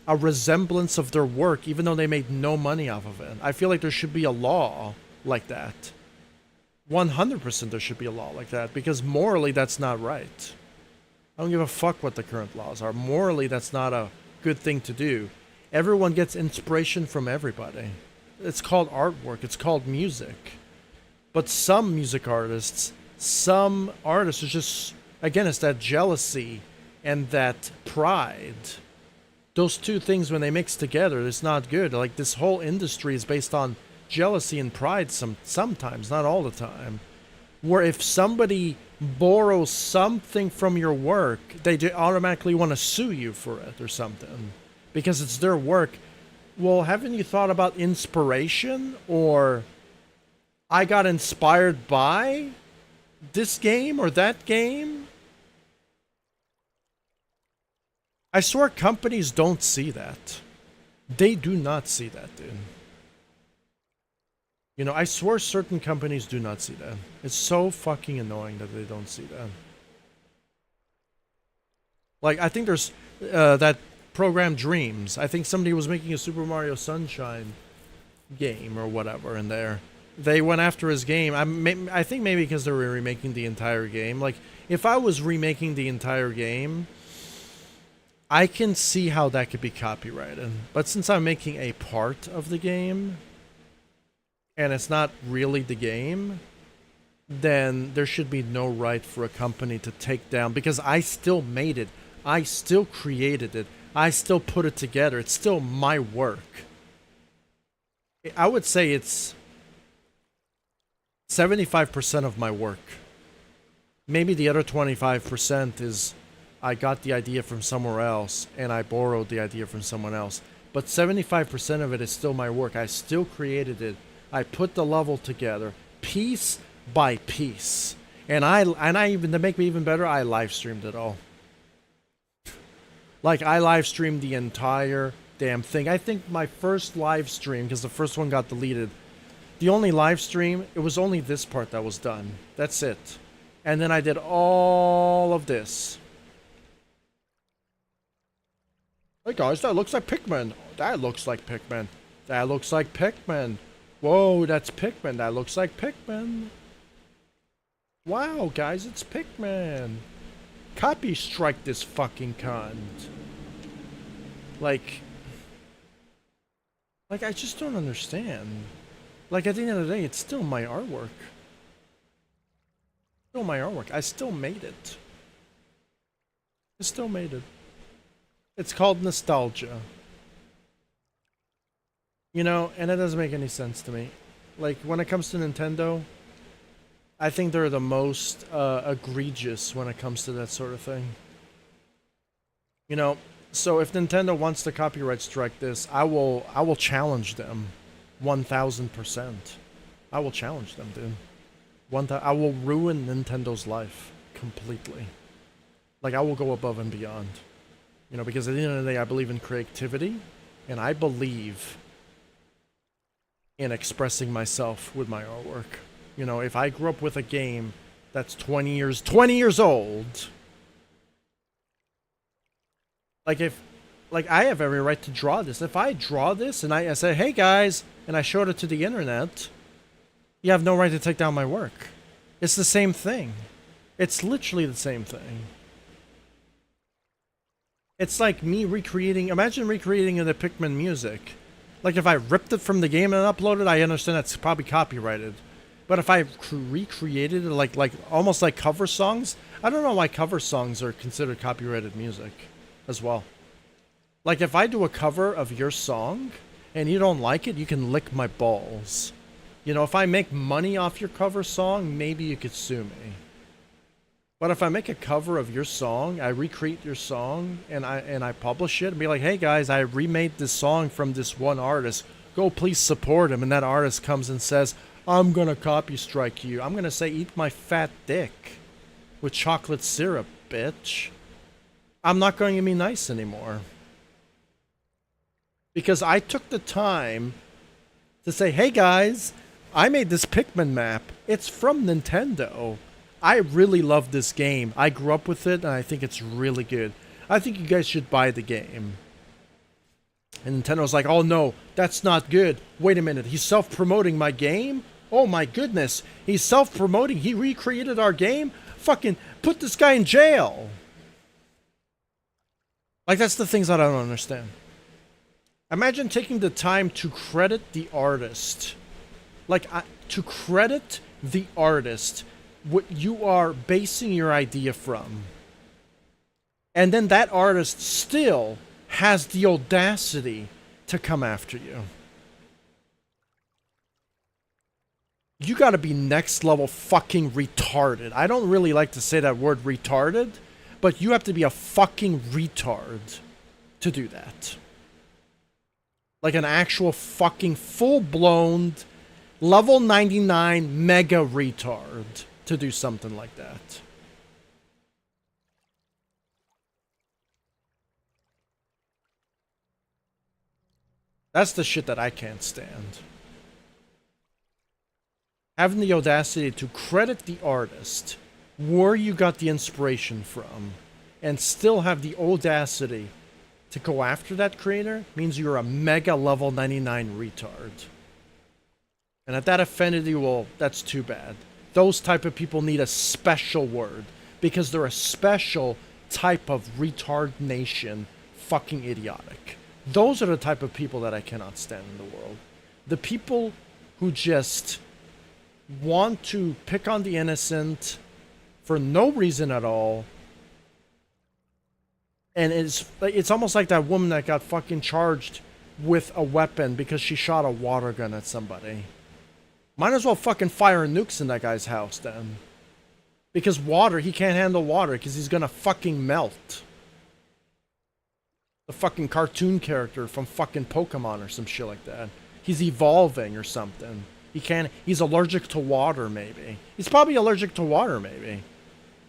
a resemblance of their work, even though they made no money off of it. I feel like there should be a law like that. 100% there should be a law like that, because morally that's not right. I don't give a fuck what the current laws are. Morally, that's not a good thing to do. Everyone gets inspiration from everybody. It's called artwork. It's called music. But some music artists, some artists are just, again, it's that jealousy and that pride. Those two things, when they mix together, it's not good. Like, this whole industry is based on jealousy and pride sometimes, not all the time. Where if somebody borrows something from your work, they automatically want to sue you for it or something. Because it's their work. Well, haven't you thought about inspiration? Or I got inspired by this game or that game? I swear companies don't see that. They do not see that, dude. You know, I swear certain companies do not see that. It's so fucking annoying that they don't see that. Like, I think there's that program Dreams. I think somebody was making a Super Mario Sunshine game or whatever in there. They went after his game. I think maybe because they were remaking the entire game. Like, if I was remaking the entire game, I can see how that could be copyrighted. But since I'm making a part of the game, and it's not really the game, then there should be no right for a company to take down, because I still made it. I still created it. I still put it together. It's still my work. I would say it's 75% of my work. Maybe the other 25% is I got the idea from somewhere else and I borrowed the idea from someone else. But 75% of it is still my work. I still created it. I put the level together piece by piece. And I even, to make me even better, I live streamed it all. Like, I live streamed the entire damn thing. I think my first live stream, because the first one got deleted, the only live stream, it was only this part that was done. That's it. And then I did all of this. Hey guys, that looks like Pikmin. That looks like Pikmin. That looks like Pikmin. Whoa, that's Pikmin. That looks like Pikmin. Wow, guys, it's Pikmin. Copy strike this fucking cunt. Like, I just don't understand. Like, at the end of the day, it's still my artwork. Still my artwork. I still made it. I still made it. It's called nostalgia. You know, and it doesn't make any sense to me. Like, when it comes to Nintendo, I think they're the most egregious when it comes to that sort of thing. You know, so if Nintendo wants to copyright strike this, I will challenge them 1000%. I will challenge them, dude. I will ruin Nintendo's life completely. Like, I will go above and beyond. You know, because at the end of the day, I believe in creativity, and I believe in expressing myself with my artwork. You know, if I grew up with a game that's 20 years old, like I have every right to draw this. If I draw this and I say, hey guys, and I showed it to the internet, you have no right to take down my work. It's the same thing. It's literally the same thing. It's like me imagine recreating the Pikmin music. Like, if I ripped it from the game and uploaded it, I understand that's probably copyrighted. But if I recreated it, like almost like cover songs, I don't know why cover songs are considered copyrighted music as well. Like, if I do a cover of your song and you don't like it, you can lick my balls. You know, if I make money off your cover song, maybe you could sue me. But if I make a cover of your song, I recreate your song, and I publish it, and be like, hey guys, I remade this song from this one artist. Go please support him. And that artist comes and says, I'm gonna copy strike you. I'm gonna say, eat my fat dick with chocolate syrup, bitch. I'm not going to be nice anymore. Because I took the time to say, hey guys, I made this Pikmin map. It's from Nintendo. I really love this game. I grew up with it, and I think it's really good. I think you guys should buy the game. And Nintendo's like, oh no, that's not good. Wait a minute, he's self-promoting my game? Oh my goodness, he's self-promoting? He recreated our game? Fucking put this guy in jail. Like, that's the things that I don't understand. Imagine taking the time to credit the artist. Like, to credit the artist what you are basing your idea from. And then that artist still has the audacity to come after you. You gotta be next level fucking retarded. I don't really like to say that word retarded, but you have to be a fucking retard to do that. Like an actual fucking full-blown level 99 mega retard to do something like that. That's the shit that I can't stand. Having the audacity to credit the artist where you got the inspiration from and still have the audacity to go after that creator means you're a mega level 99 retard. And if that offended you, well, that's too bad. Those type of people need a special word because they're a special type of retard nation, fucking idiotic. Those are the type of people that I cannot stand in the world. The people who just want to pick on the innocent for no reason at all. And it's almost like that woman that got fucking charged with a weapon because she shot a water gun at somebody. Might as well fucking fire nukes in that guy's house then. Because water, he can't handle water because he's gonna fucking melt. The fucking cartoon character from fucking Pokemon or some shit like that. He's evolving or something. He can't, he's allergic to water maybe. He's probably allergic to water maybe.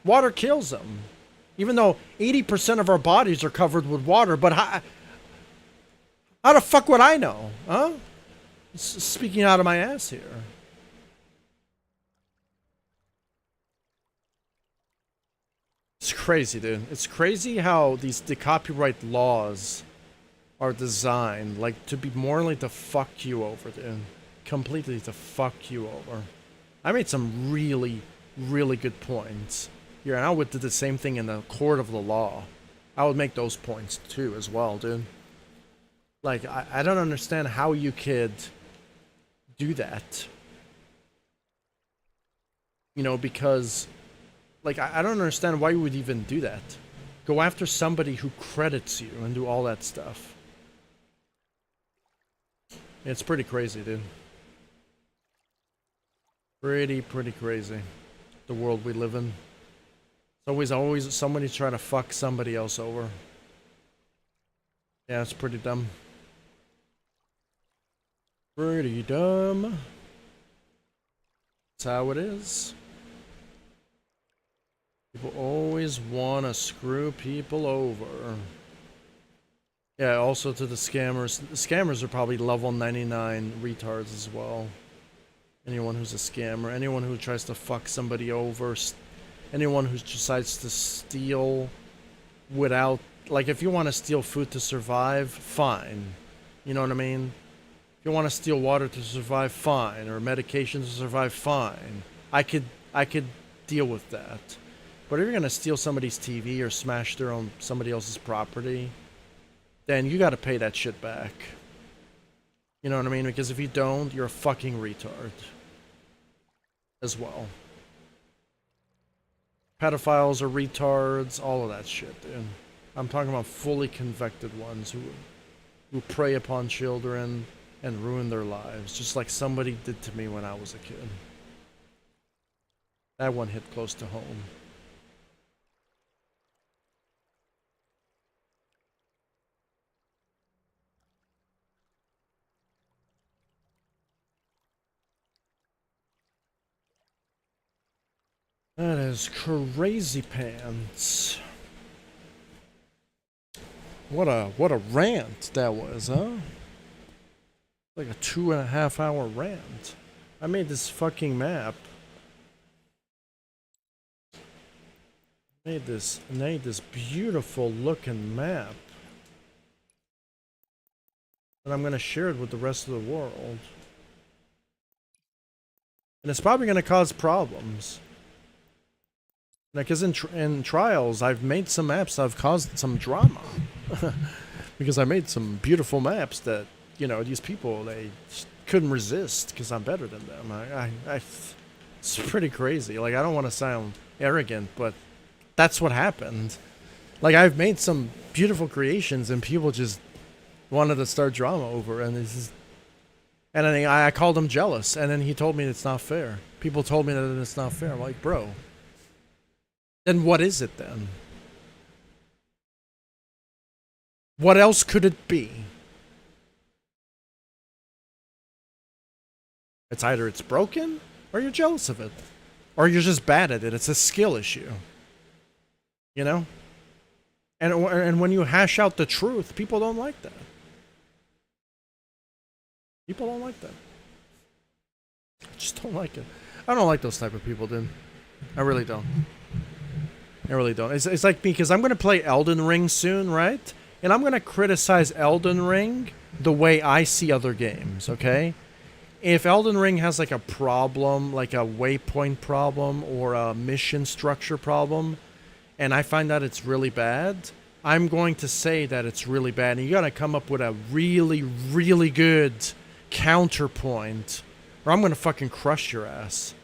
Water kills him. Even though 80% of our bodies are covered with water, but how the fuck would I know? Huh? Speaking out of my ass here. It's crazy, dude. It's crazy how the copyright laws are designed, like, to be morally to fuck you over, dude. Completely to fuck you over. I made some really, really good points. Yeah, and I would do the same thing in the court of the law. I would make those points too, as well, dude. Like, I don't understand how you could do that. You know, because, like, I don't understand why you would even do that. Go after somebody who credits you and do all that stuff. It's pretty crazy, dude. Pretty crazy. The world we live in. It's always somebody trying to fuck somebody else over. Yeah, it's pretty dumb. Pretty dumb. That's how it is. People always want to screw people over. Yeah, also to the scammers. The scammers are probably level 99 retards as well. Anyone who's a scammer, anyone who tries to fuck somebody over, anyone who decides to steal without, like, if you want to steal food to survive, fine. You know what I mean? If you want to steal water to survive, fine, or medication to survive, fine. I could deal with that. But if you're gonna steal somebody's TV or smash somebody else's property, then you got to pay that shit back. You know what I mean? Because if you don't, you're a fucking retard. As well. Pedophiles are retards, all of that shit, dude. I'm talking about fully convicted ones who prey upon children and ruin their lives, just like somebody did to me when I was a kid. That one hit close to home. That is crazy pants. What a rant that was, huh? Like a 2.5-hour rant. I made this fucking map. Made this beautiful looking map. And I'm gonna share it with the rest of the world. And it's probably gonna cause problems. Because in trials, I've made some maps that have caused some drama. Because I made some beautiful maps that, you know, these people, they couldn't resist because I'm better than them. It's pretty crazy. Like, I don't want to sound arrogant, but that's what happened. Like, I've made some beautiful creations and people just wanted to start drama over, and and then I called him jealous, and then he told me it's not fair. People told me that it's not fair. I'm like, bro. Then what is it then? What else could it be? It's either it's broken, or you're jealous of it. Or you're just bad at it. It's a skill issue. You know? And when you hash out the truth, people don't like that. People don't like that. I just don't like it. I don't like those type of people, dude. I really don't. I really don't. It's like me, because I'm going to play Elden Ring soon, right? And I'm going to criticize Elden Ring the way I see other games, okay? If Elden Ring has like a problem, like a waypoint problem or a mission structure problem, and I find that it's really bad, I'm going to say that it's really bad. And you got to come up with a really, really good counterpoint, or I'm going to fucking crush your ass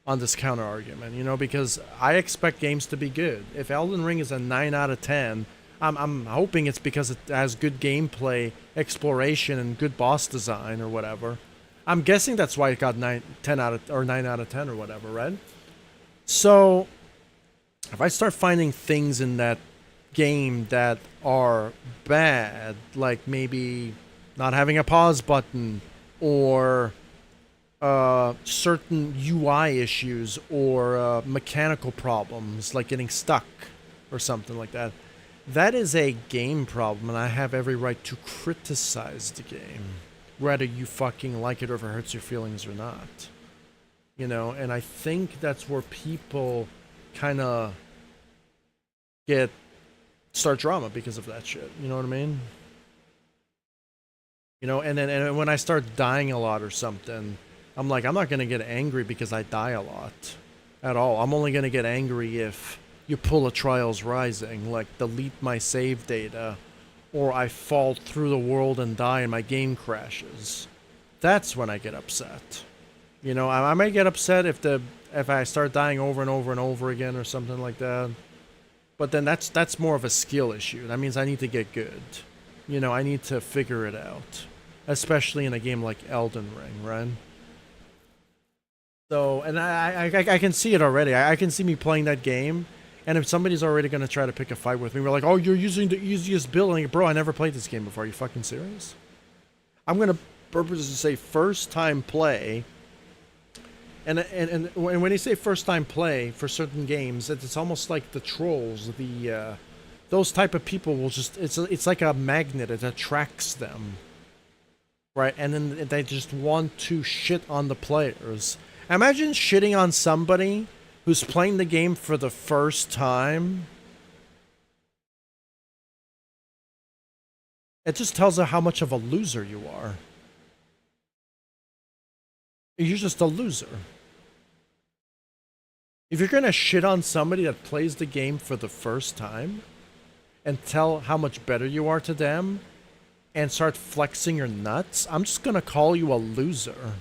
on this counter argument, you know, because I expect games to be good. If Elden Ring is a 9 out of 10, I'm hoping it's because it has good gameplay, exploration, and good boss design or whatever. I'm guessing that's why it got 9 out of 10 or whatever, right? So, if I start finding things in that game that are bad, like maybe not having a pause button, or certain UI issues, or mechanical problems like getting stuck or something like that, that is a game problem, and I have every right to criticize the game, whether you fucking like it or if it hurts your feelings or not. You know, and I think that's where people kind of start drama because of that shit. You know what I mean? You know, and when I start dying a lot or something, I'm like, I'm not gonna get angry because I die a lot at all. I'm only gonna get angry if you pull a Trials Rising, like delete my save data, or I fall through the world and die and my game crashes. That's when I get upset. You know, I might get upset if I start dying over and over and over again or something like that. But then that's more of a skill issue. That means I need to get good. You know, I need to figure it out, especially in a game like Elden Ring, right? So, and I can see it already. I can see me playing that game, and if somebody's already going to try to pick a fight with me, we're like, oh, you're using the easiest build. And I'm like, bro, I never played this game before. Are you fucking serious? I'm going to purposely say first time play. And when they say first time play for certain games, it's almost like the trolls, those type of people will just, it's like a magnet. It attracts them, right? And then they just want to shit on the players. Imagine shitting on somebody who's playing the game for the first time. It just tells her how much of a loser you are. You're just a loser. If you're gonna shit on somebody that plays the game for the first time and tell how much better you are to them and start flexing your nuts, I'm just gonna call you a loser.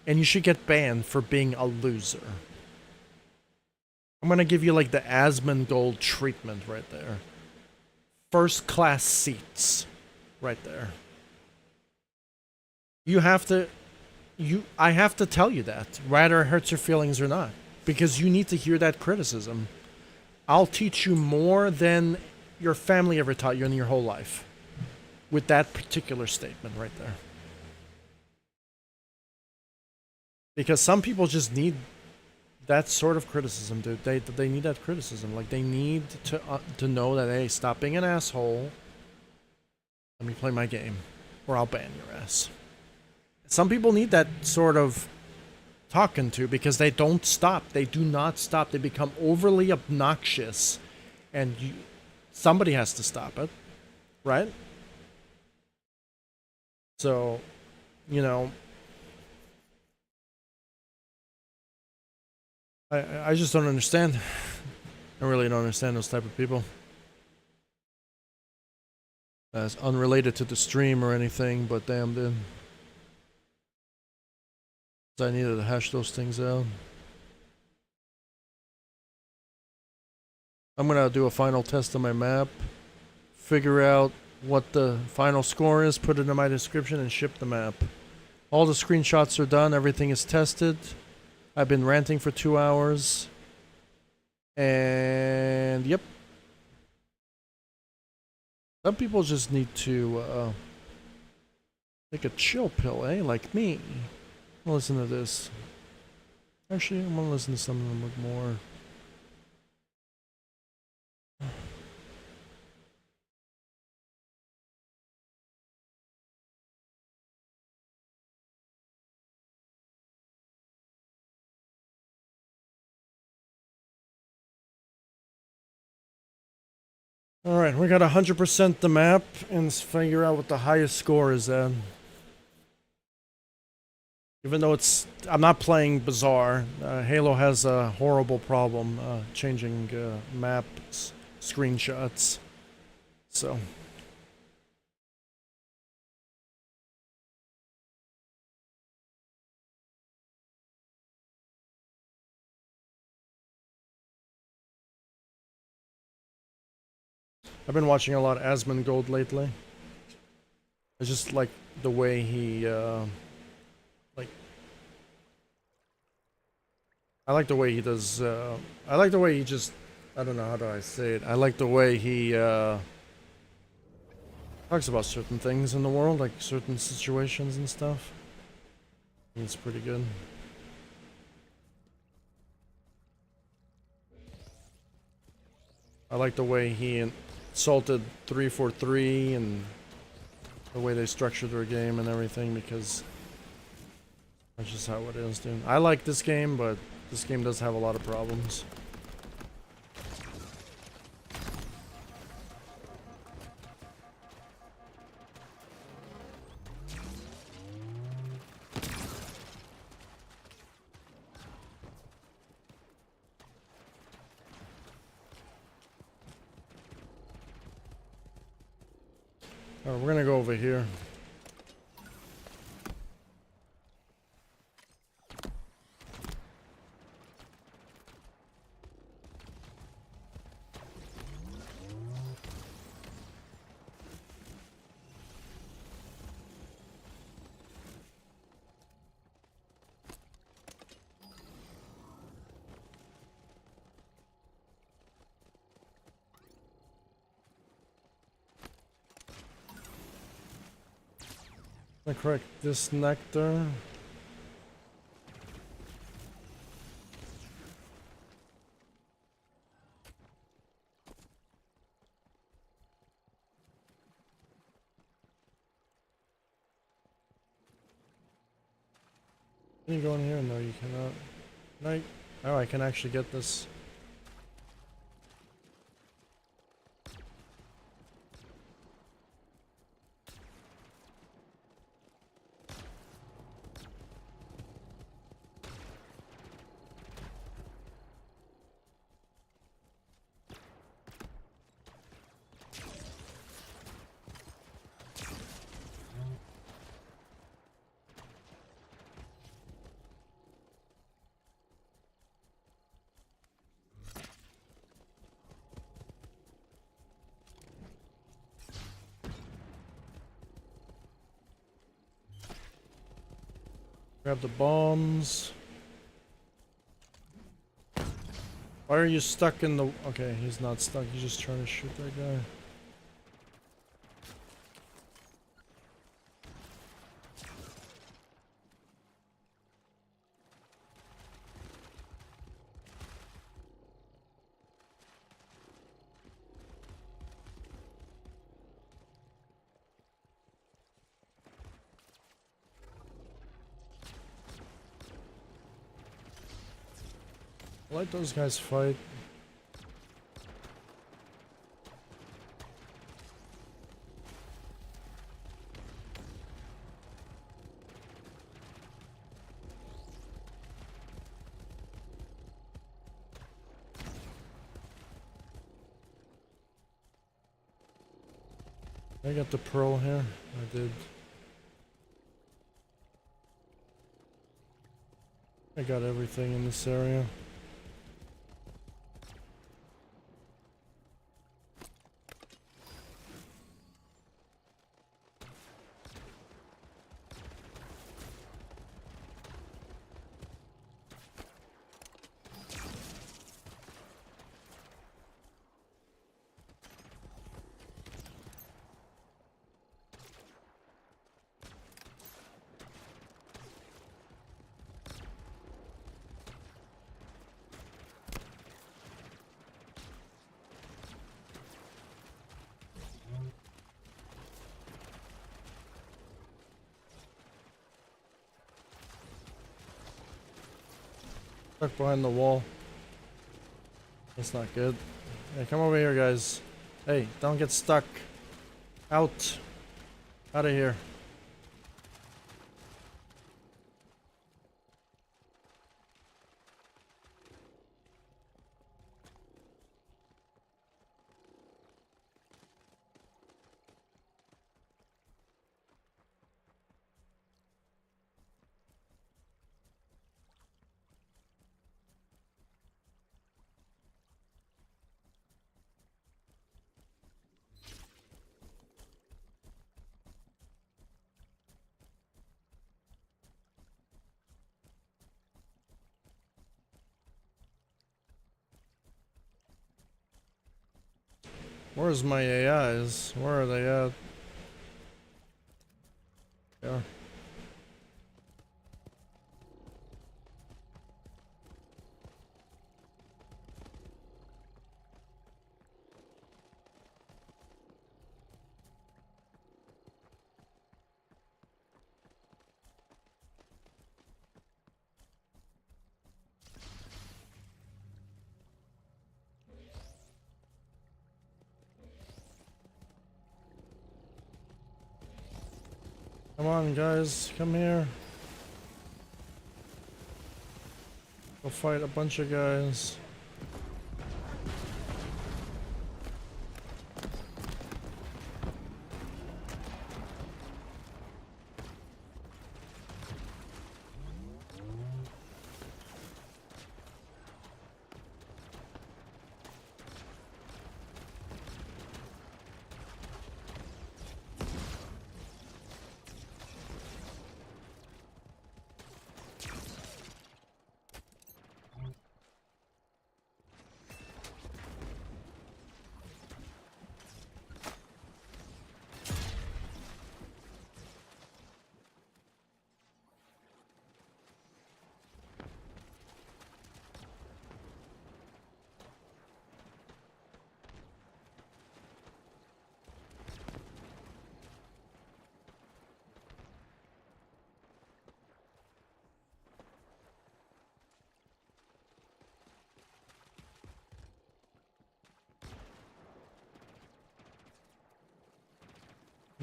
And you should get banned for being a loser. I'm gonna give you like the Asmongold treatment right there. First class seats. Right there. You have to... I have to tell you that, whether it hurts your feelings or not. Because you need to hear that criticism. I'll teach you more than your family ever taught you in your whole life. With that particular statement right there. Because some people just need that sort of criticism, dude. They need that criticism. Like, they need to know that, hey, stop being an asshole. Let me play my game. Or I'll ban your ass. Some people need that sort of talking to because they don't stop. They do not stop. They become overly obnoxious, and somebody has to stop it, right? So, you know, I just don't understand. I really don't understand those type of people. That's unrelated to the stream or anything, but damn, dude. I needed to hash those things out. I'm gonna do a final test of my map, figure out what the final score is, put it in my description, and ship the map. All the screenshots are done, everything is tested. I've been ranting for 2 hours. And yep. Some people just need to take a chill pill, eh? Like me. Listen to this. Actually, I'm gonna listen to something a bit more. Alright, we got 100% the map, and let's figure out what the highest score is at. Even though I'm not playing Bizarre, Halo has a horrible problem changing map screenshots. So. I've been watching a lot of Asmongold lately. I just like the way he, like... I like the way he does. I like the way he just. I don't know how do I say it. I like the way he talks about certain things in the world, like certain situations and stuff. It's pretty good. I like the way he insulted 343 and the way they structured their game and everything, because that's just how it is, dude. I like this game, but this game does have a lot of problems. Alright, we're gonna go over here. I'm gonna correct this nectar. Can you go in here? No, you cannot. No, oh, I can actually get this. Grab the bombs. Why are you stuck in the... Okay, he's not stuck. He's just trying to shoot that guy. Let those guys fight. I got the pearl here. I did. I got everything in this area. Stuck behind the wall. That's not good. Hey, come over here, guys. Hey, don't get stuck. Out. Out of here. Where's my AIs? Where are they at? Yeah. Come on, guys, come here. Go fight a bunch of guys.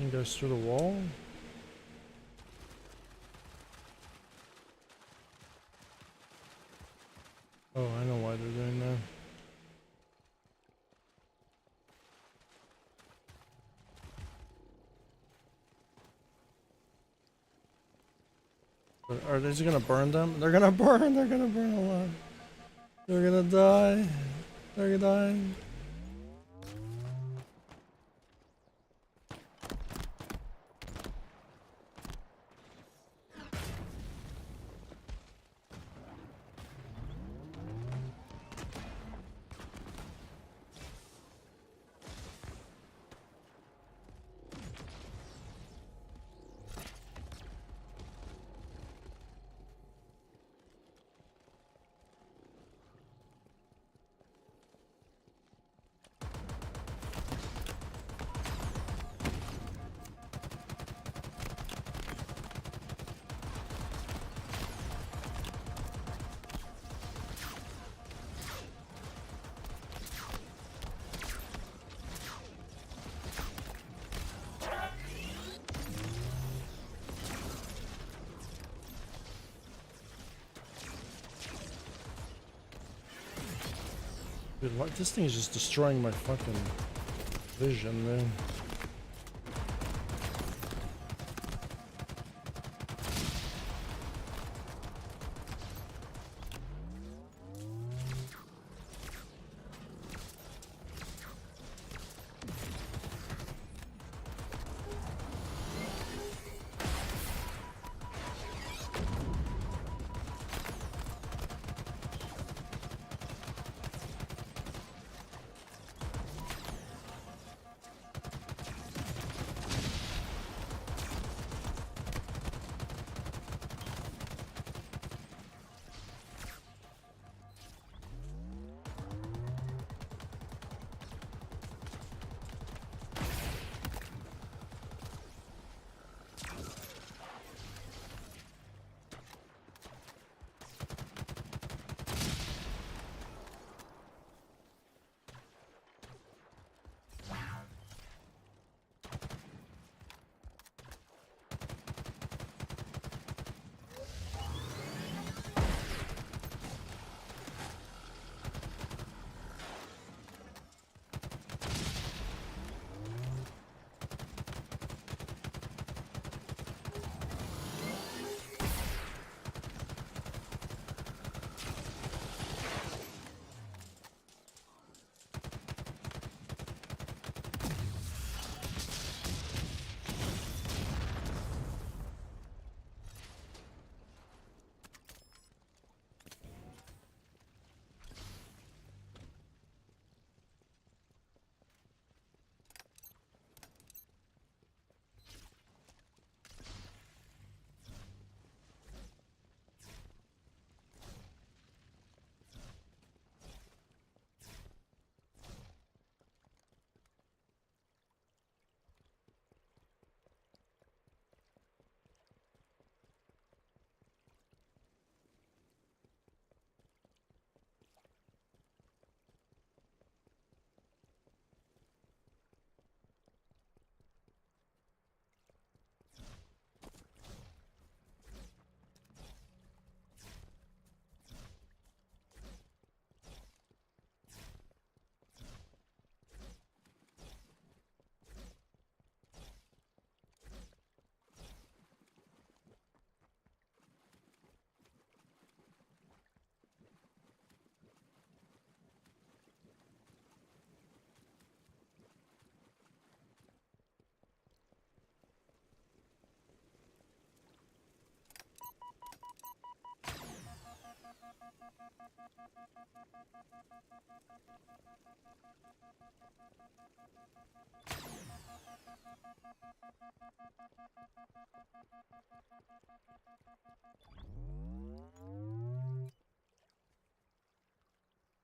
He goes through the wall. Oh, I know why they're doing that. But are they just gonna burn them? They're gonna burn! They're gonna burn a lot. They're gonna die. They're gonna die. Dude, what? This thing is just destroying my fucking vision, man.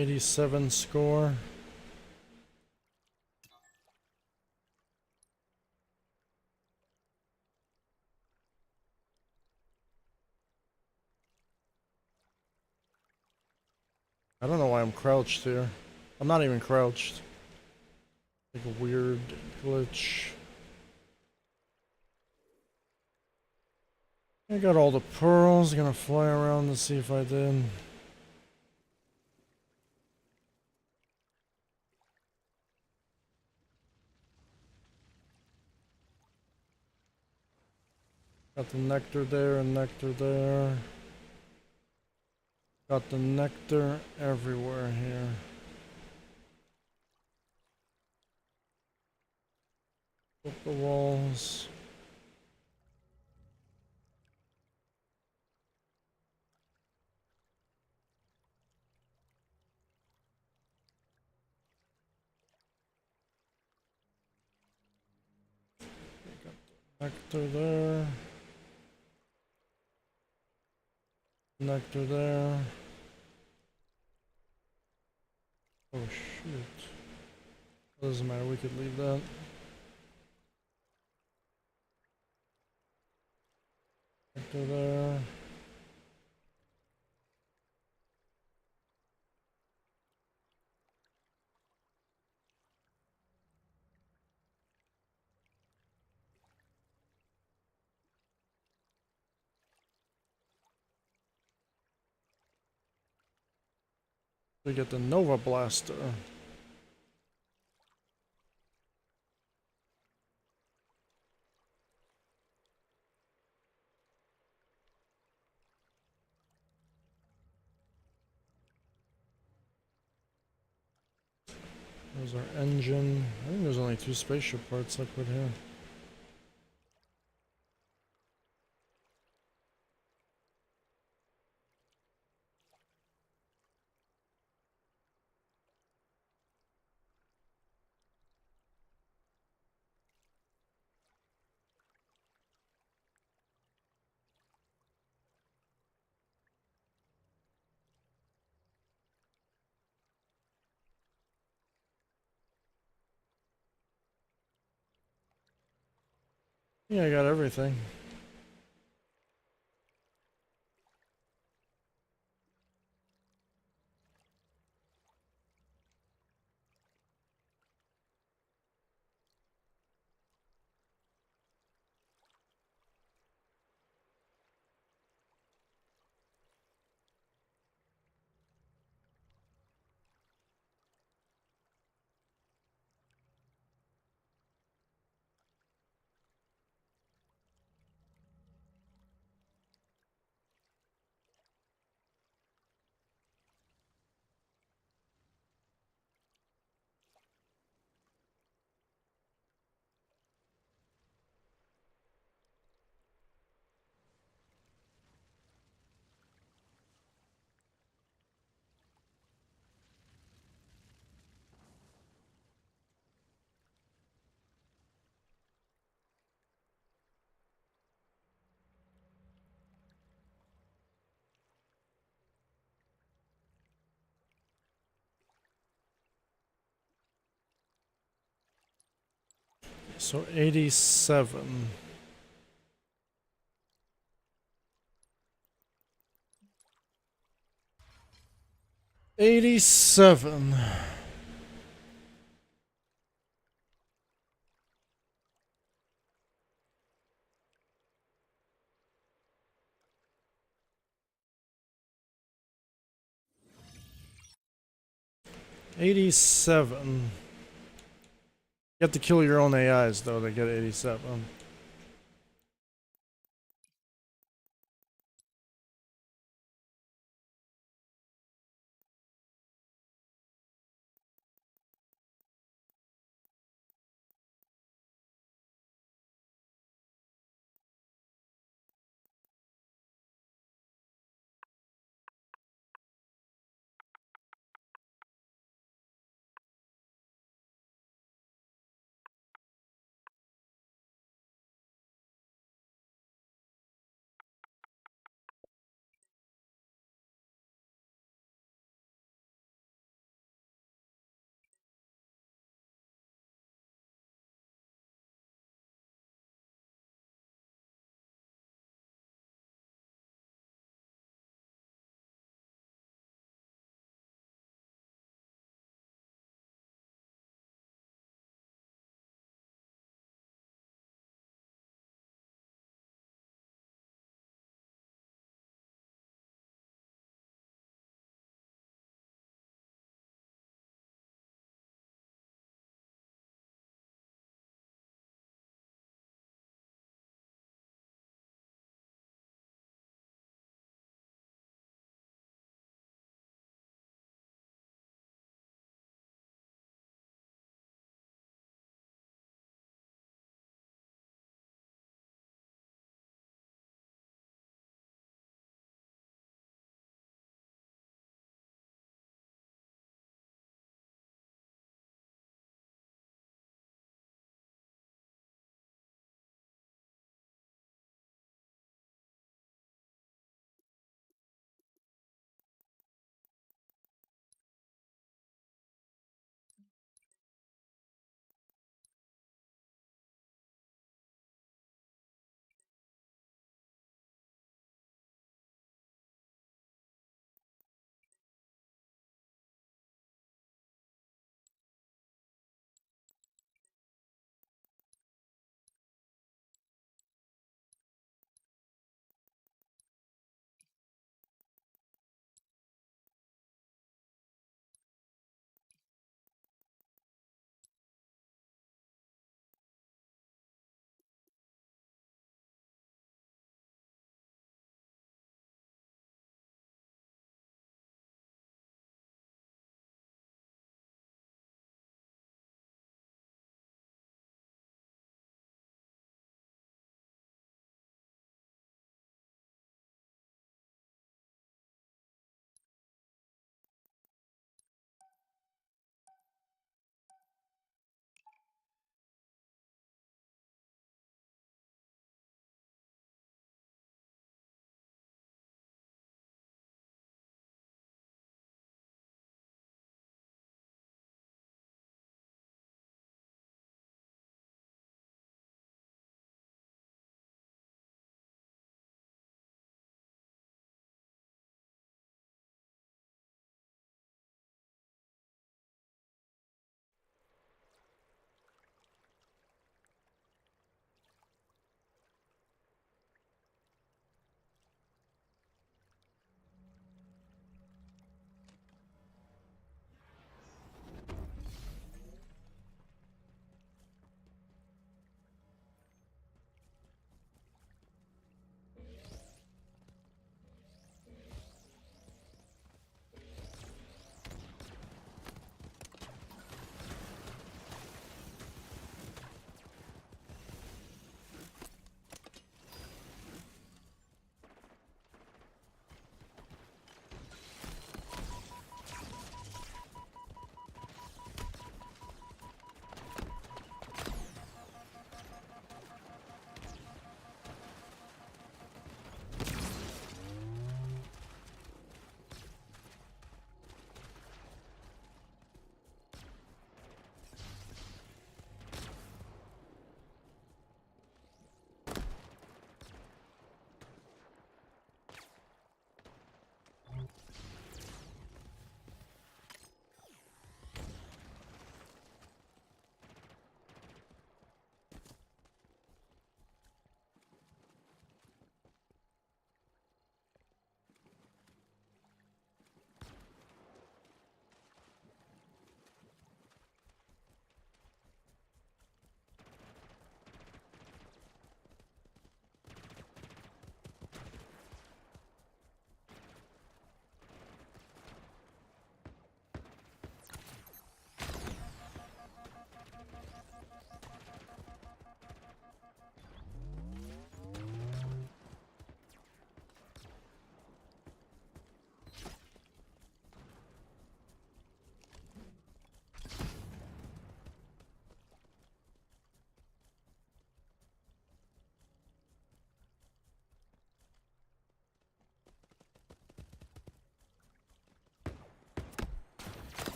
87 score. I don't know why I'm crouched here. I'm not even crouched. Like a weird glitch. I got all the pearls. Gonna fly around to see if I did. Got the nectar there and nectar there. Got the nectar everywhere here. Up the walls. Nectar there. Nectar there. Oh shoot. Doesn't matter, we could leave that. Nectar there. We get the Nova Blaster. There's our engine. I think there's only 2 spaceship parts I put here. Yeah, I got everything. So 87. 87. You have to kill your own AIs though to get 87.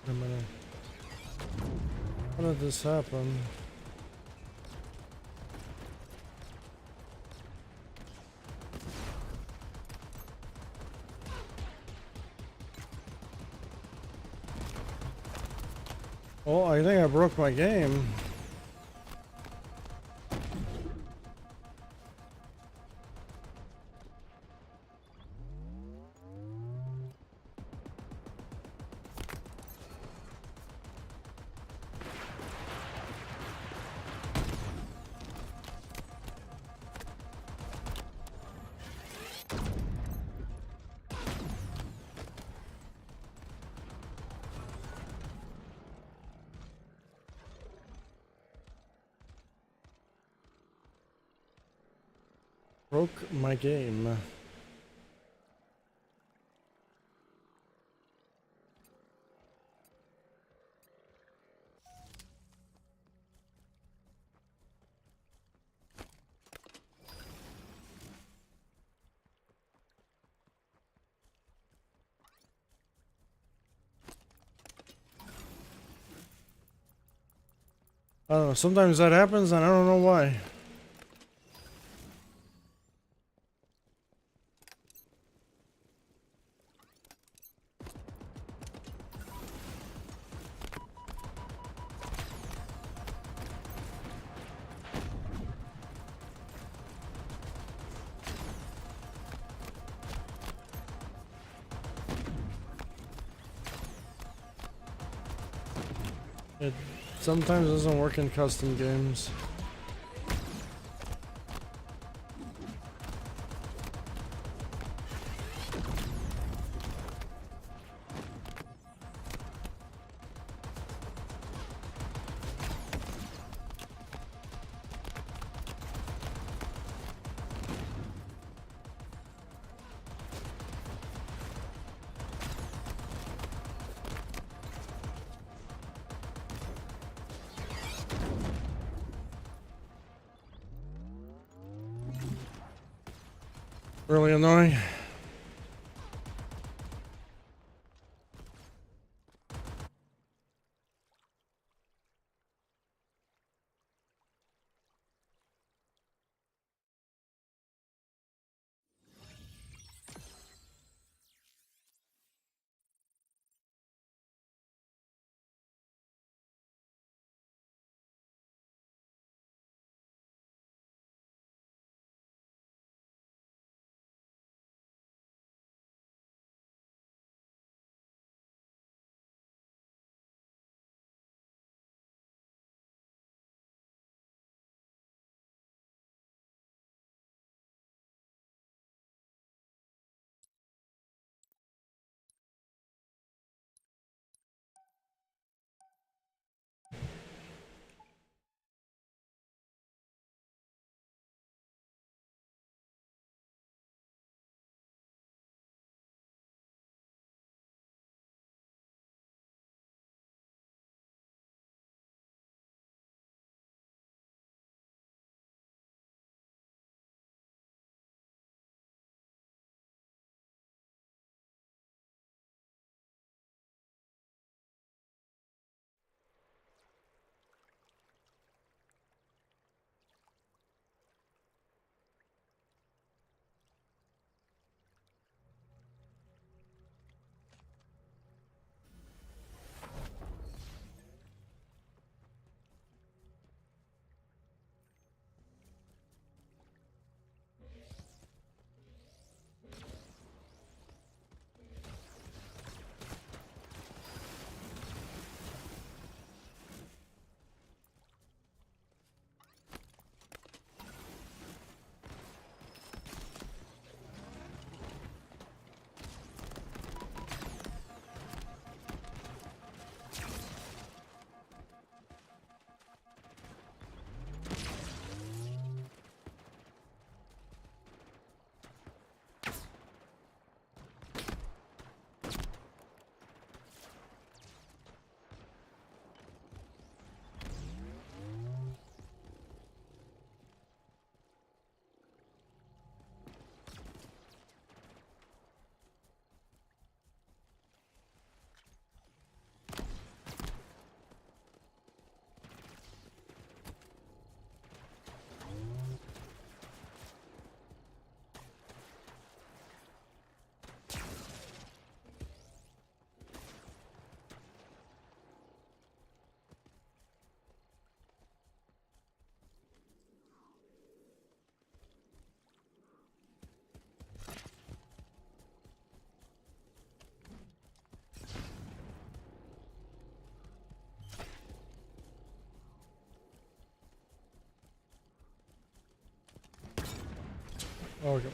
Wait a minute. How did this happen? Oh, I think I broke my game. Broke my game. I don't know, sometimes that happens and I don't know why. It sometimes doesn't work in custom games. Really annoying. Okay.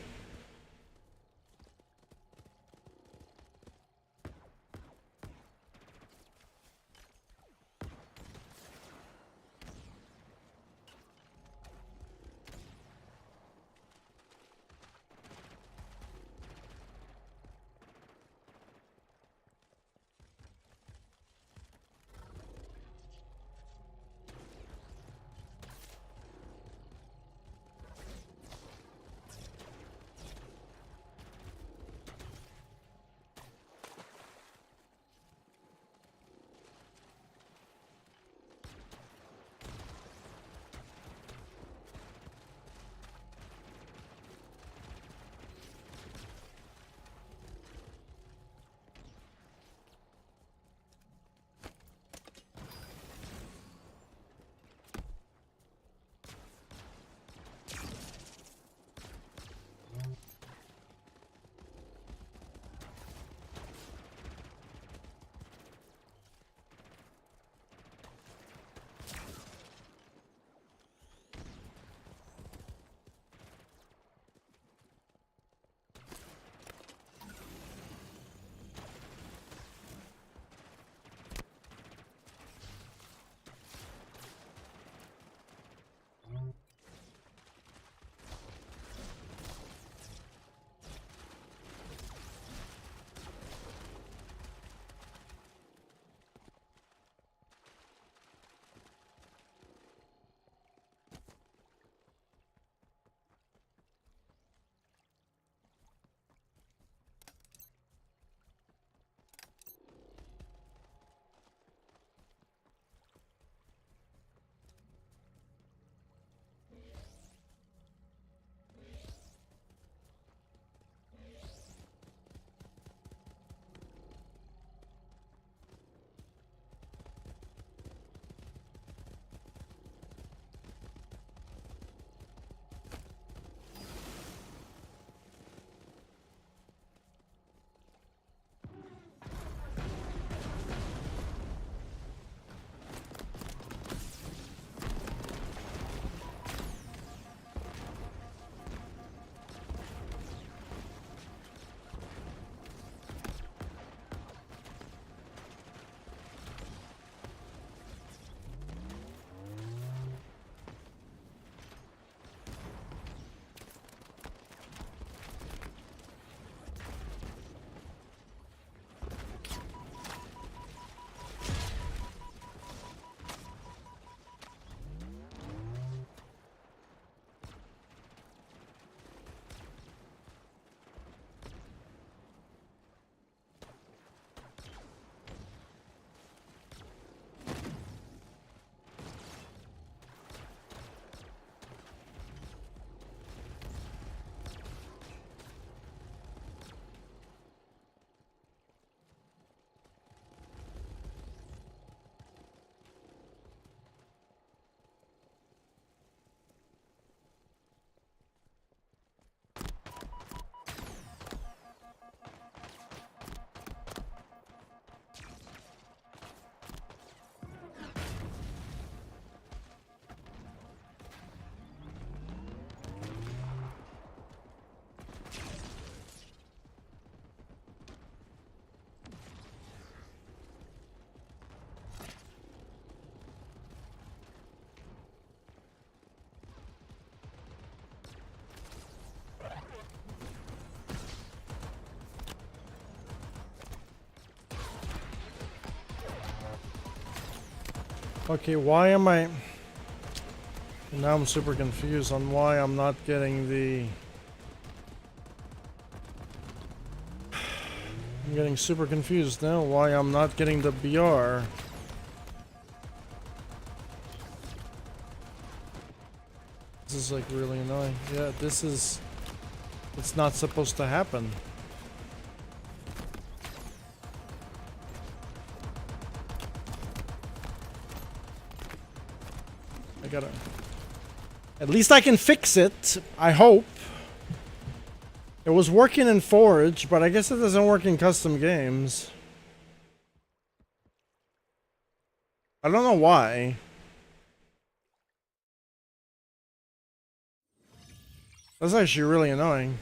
Okay, why am I... Now I'm super confused on why I'm not getting the... I'm getting super confused now why I'm not getting the BR. This is like really annoying. Yeah, this is... It's not supposed to happen. I gotta... At least I can fix it, I hope. It was working in Forge, but I guess it doesn't work in custom games. I don't know why. That's actually really annoying.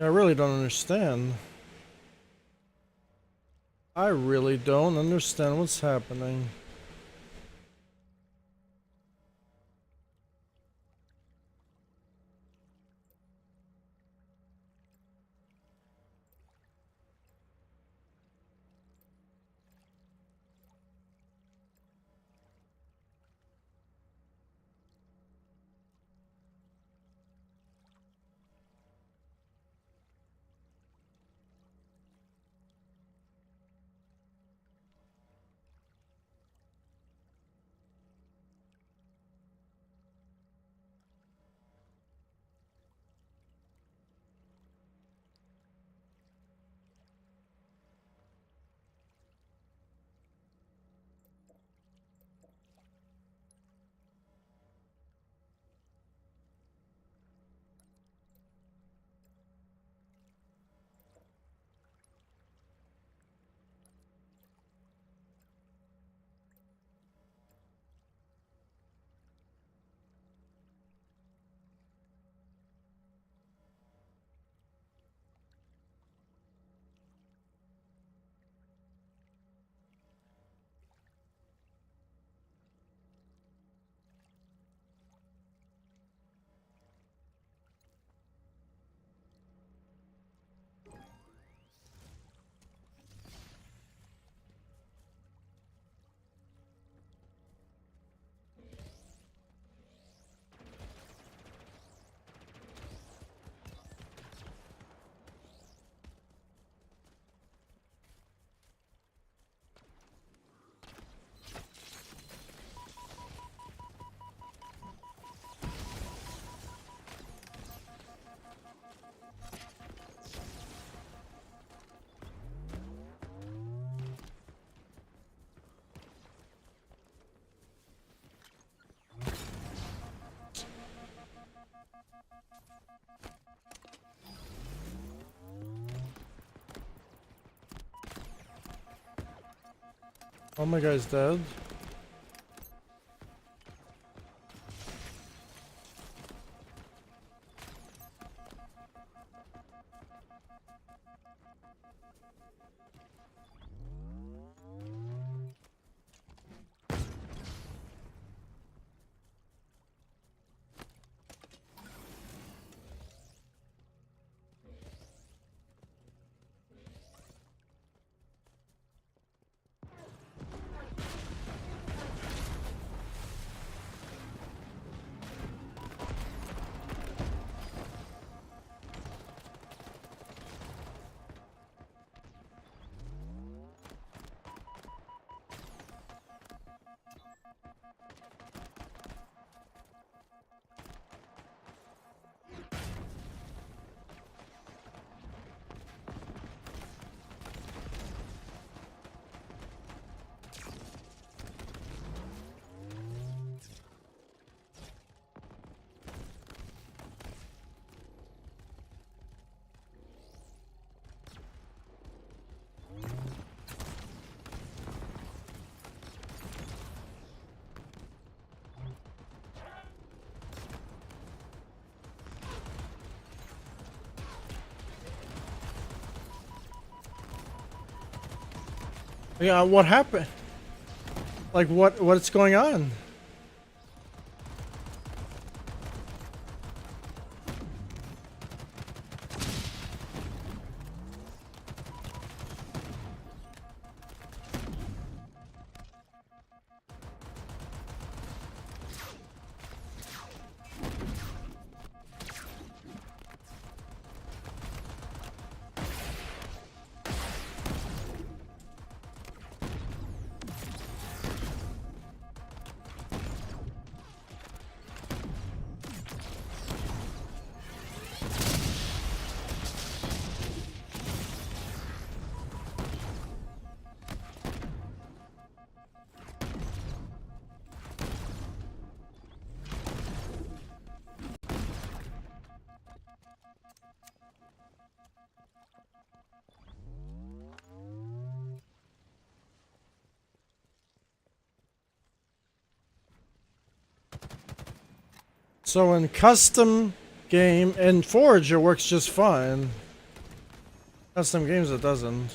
I really don't understand. I really don't understand what's happening. Oh, my guy's dead. Yeah, what happened? Like, what's going on? So in custom game and Forge, it works just fine. Custom games, it doesn't.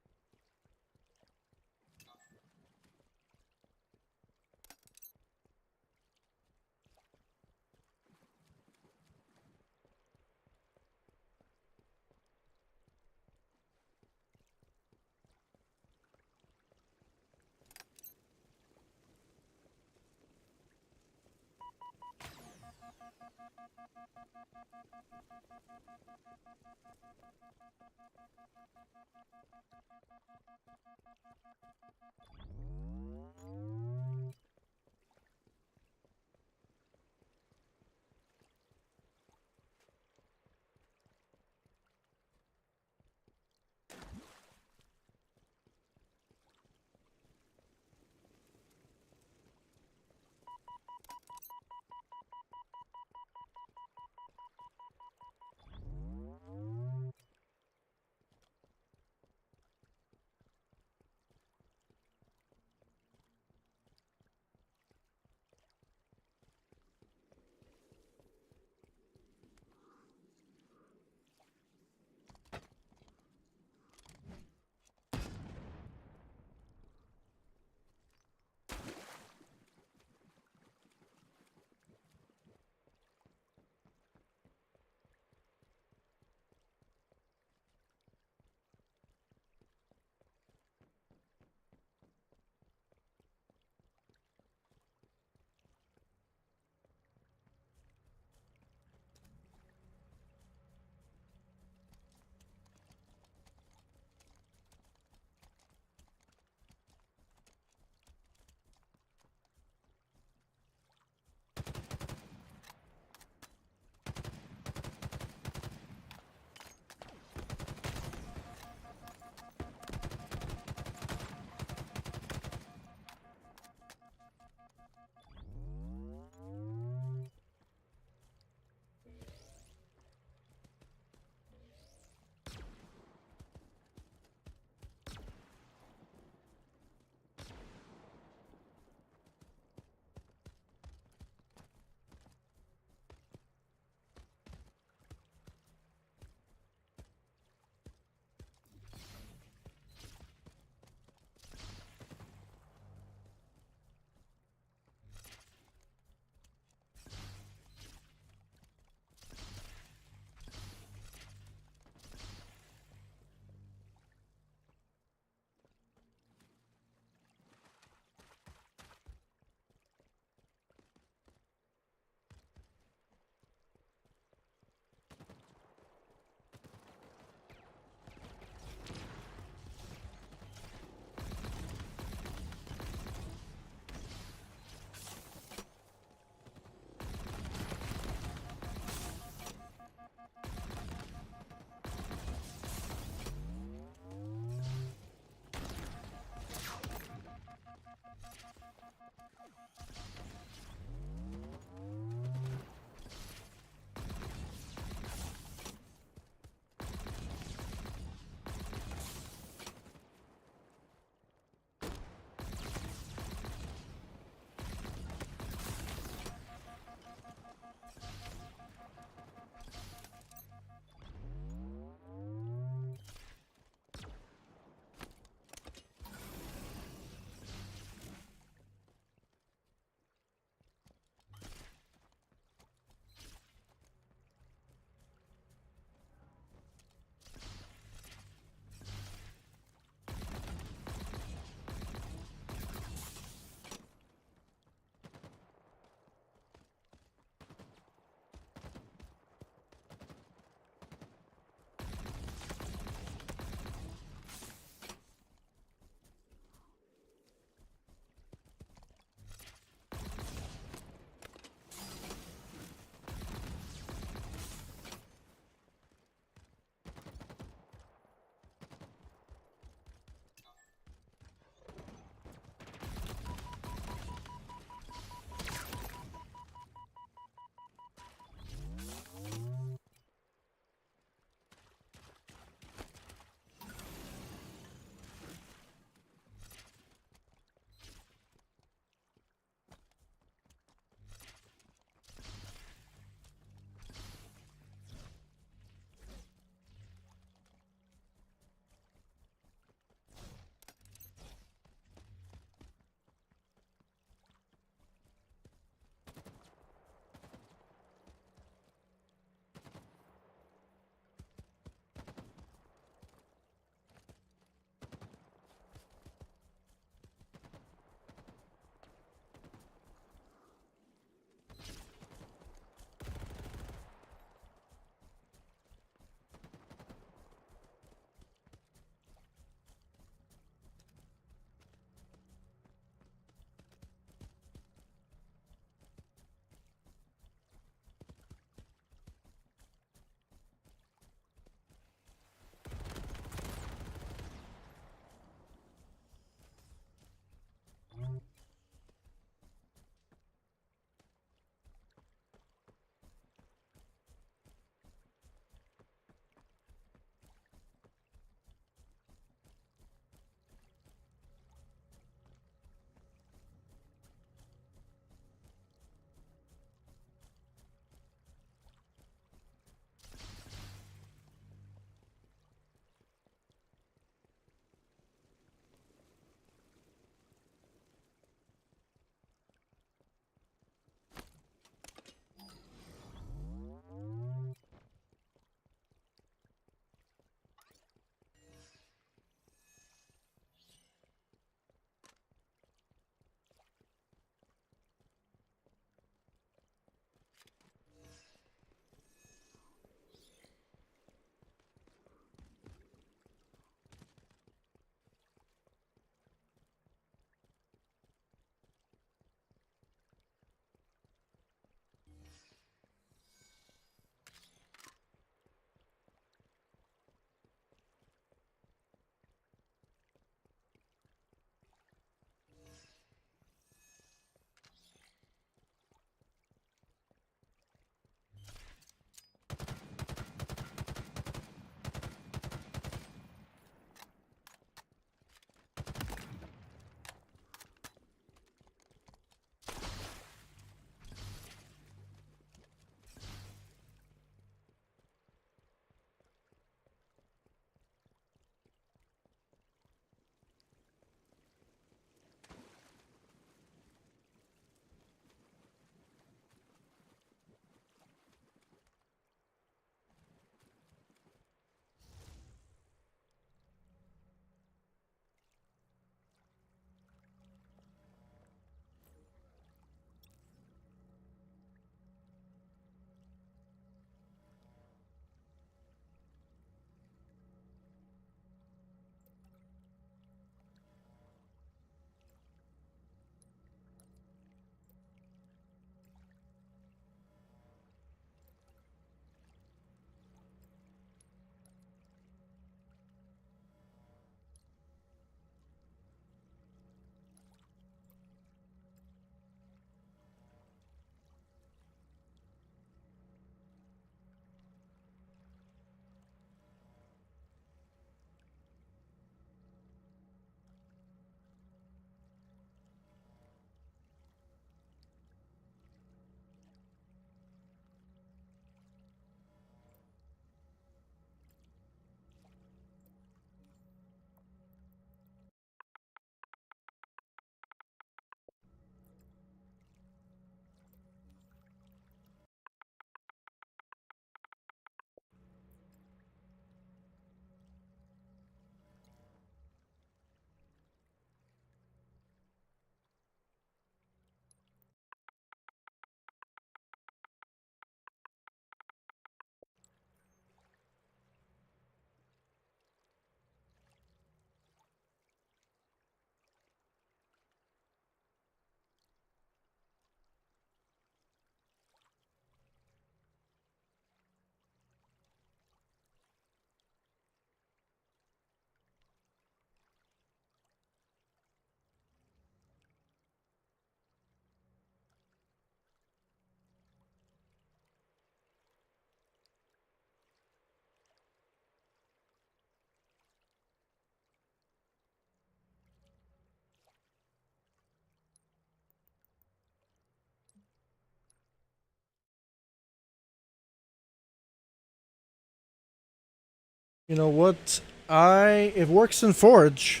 You know what? It works in Forge,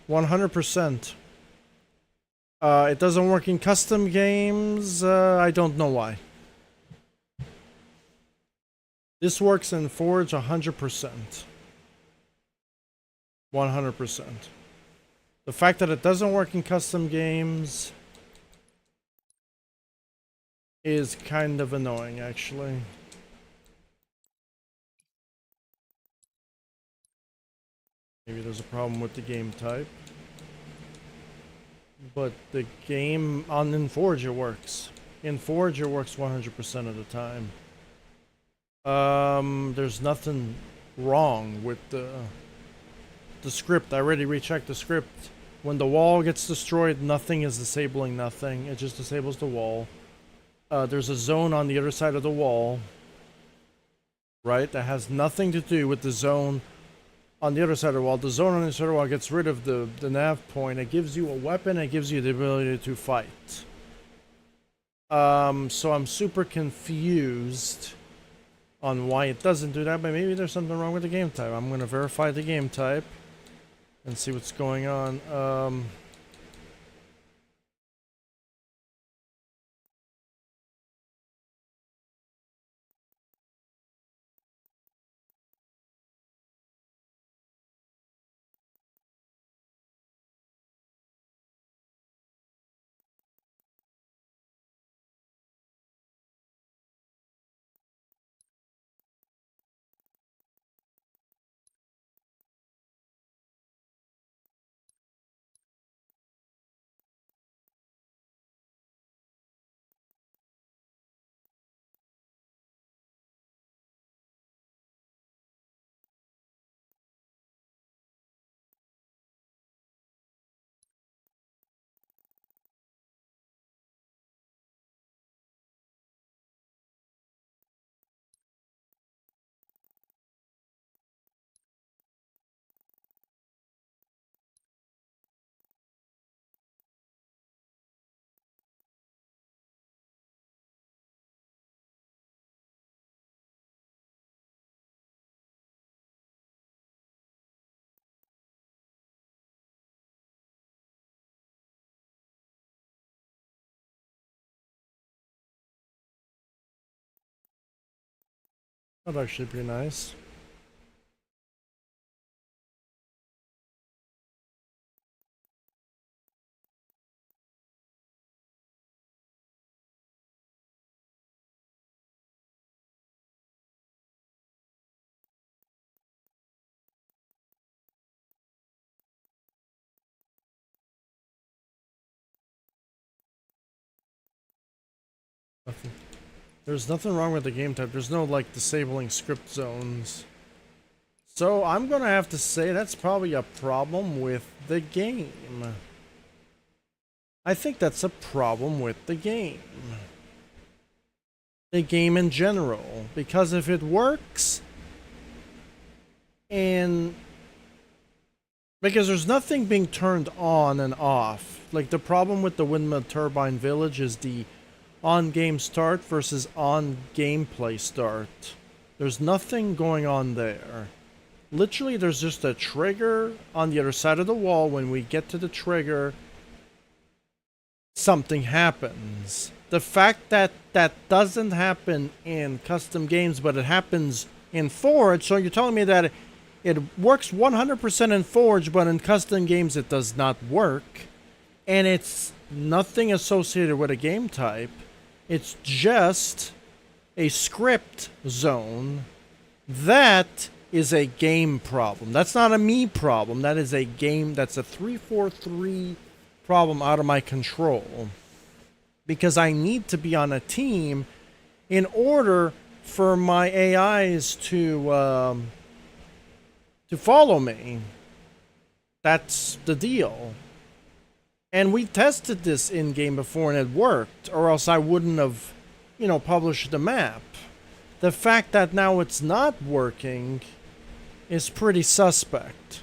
100%. It doesn't work in custom games. I don't know why. This works in Forge 100%. 100%. The fact that it doesn't work in custom games is kind of annoying, actually. Maybe there's a problem with the game type. But the game in Forge, it works. In Forge, it works 100% of the time. There's nothing wrong with the script. I already rechecked the script. When the wall gets destroyed, nothing is disabling nothing. It just disables the wall. There's a zone on the other side of the wall, right? That has nothing to do with the zone on the other side of the wall. The zone on the other side of the wall gets rid of the nav point. It gives you a weapon. It gives you the ability to fight. So I'm super confused on why it doesn't do that, but maybe there's something wrong with the game type. I'm going to verify the game type and see what's going on. That'd actually be nice. There's nothing wrong with the game type. There's no, like, disabling script zones. So I'm gonna have to say that's probably a problem with the game. I think that's a problem with the game. The game in general. Because if it works, and because there's nothing being turned on and off. Like, the problem with the Windmill Turbine Village is the on-game start versus on-gameplay start. There's nothing going on there. Literally, there's just a trigger on the other side of the wall. When we get to the trigger, something happens. The fact that that doesn't happen in custom games, but it happens in Forge, so you're telling me that it works 100% in Forge, but in custom games it does not work. And it's nothing associated with a game type. It's just a script zone. That is a game problem. That's not a me problem. That is a game. That's a 343 problem out of my control. Because I need to be on a team in order for my AIs to follow me. That's the deal. And we tested this in-game before and it worked, or else I wouldn't have, published the map. The fact that now it's not working is pretty suspect.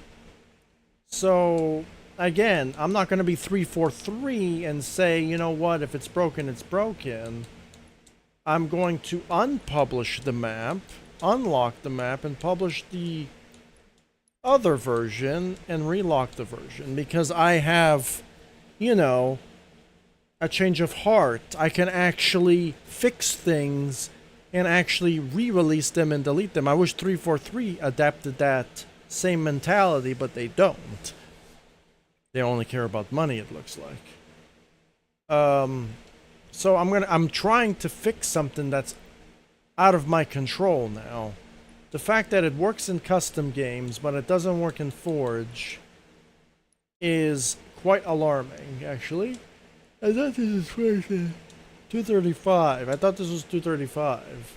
So, again, I'm not going to be 343 and say, you know what, if it's broken, it's broken. I'm going to unpublish the map, unlock the map, and publish the other version and relock the version because I have, you know, a change of heart. I can actually fix things and actually re-release them and delete them. I wish 343 adapted that same mentality, but they don't. They only care about money, it looks like. So I'm trying to fix something that's out of my control now. The fact that it works in custom games, but it doesn't work in Forge, is quite alarming, actually. I thought this was version 235. I thought this was 235.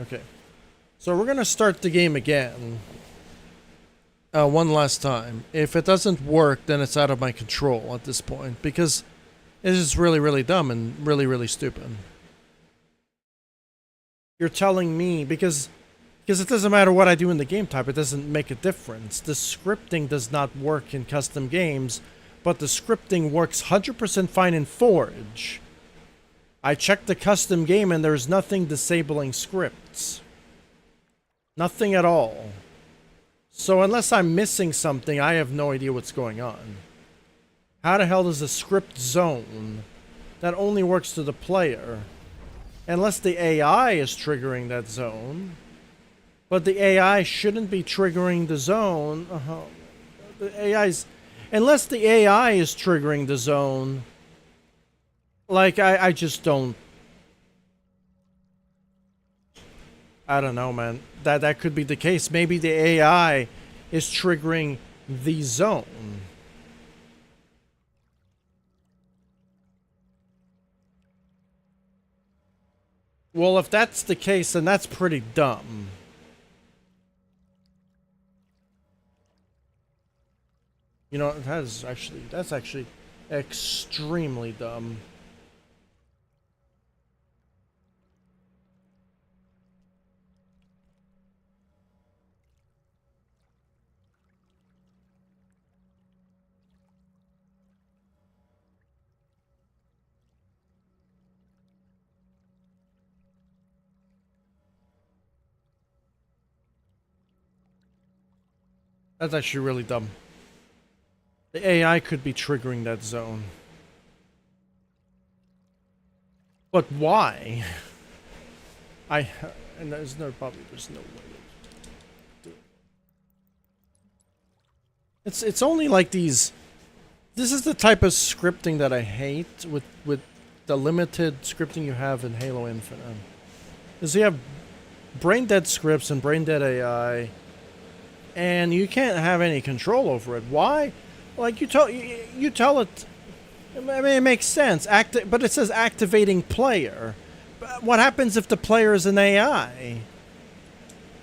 Okay. So we're gonna start the game again. One last time. If it doesn't work, then it's out of my control at this point, because it is really, really dumb and really, really stupid. You're telling me, because it doesn't matter what I do in the game type, it doesn't make a difference. The scripting does not work in custom games, but the scripting works 100% fine in Forge. I checked the custom game and there's nothing disabling scripts. Nothing at all. So unless I'm missing something, I have no idea what's going on. How the hell does a script zone that only works to the player? Unless the AI is triggering that zone. But the AI shouldn't be triggering the zone. The AI's... Unless the AI is triggering the zone. Like, I just don't... I don't know, man. That could be the case. Maybe the AI is triggering the zone. Well, if that's the case, then that's pretty dumb. You know, that's actually extremely dumb. That's actually really dumb. The AI could be triggering that zone. But why? And there's no way. It's only like these. This is the type of scripting that I hate with the limited scripting you have in Halo Infinite. Is you have brain dead scripts and brain dead AI, and you can't have any control over it. Why? Like you tell it. I mean, it makes sense. But it says activating player. What happens if the player is an AI?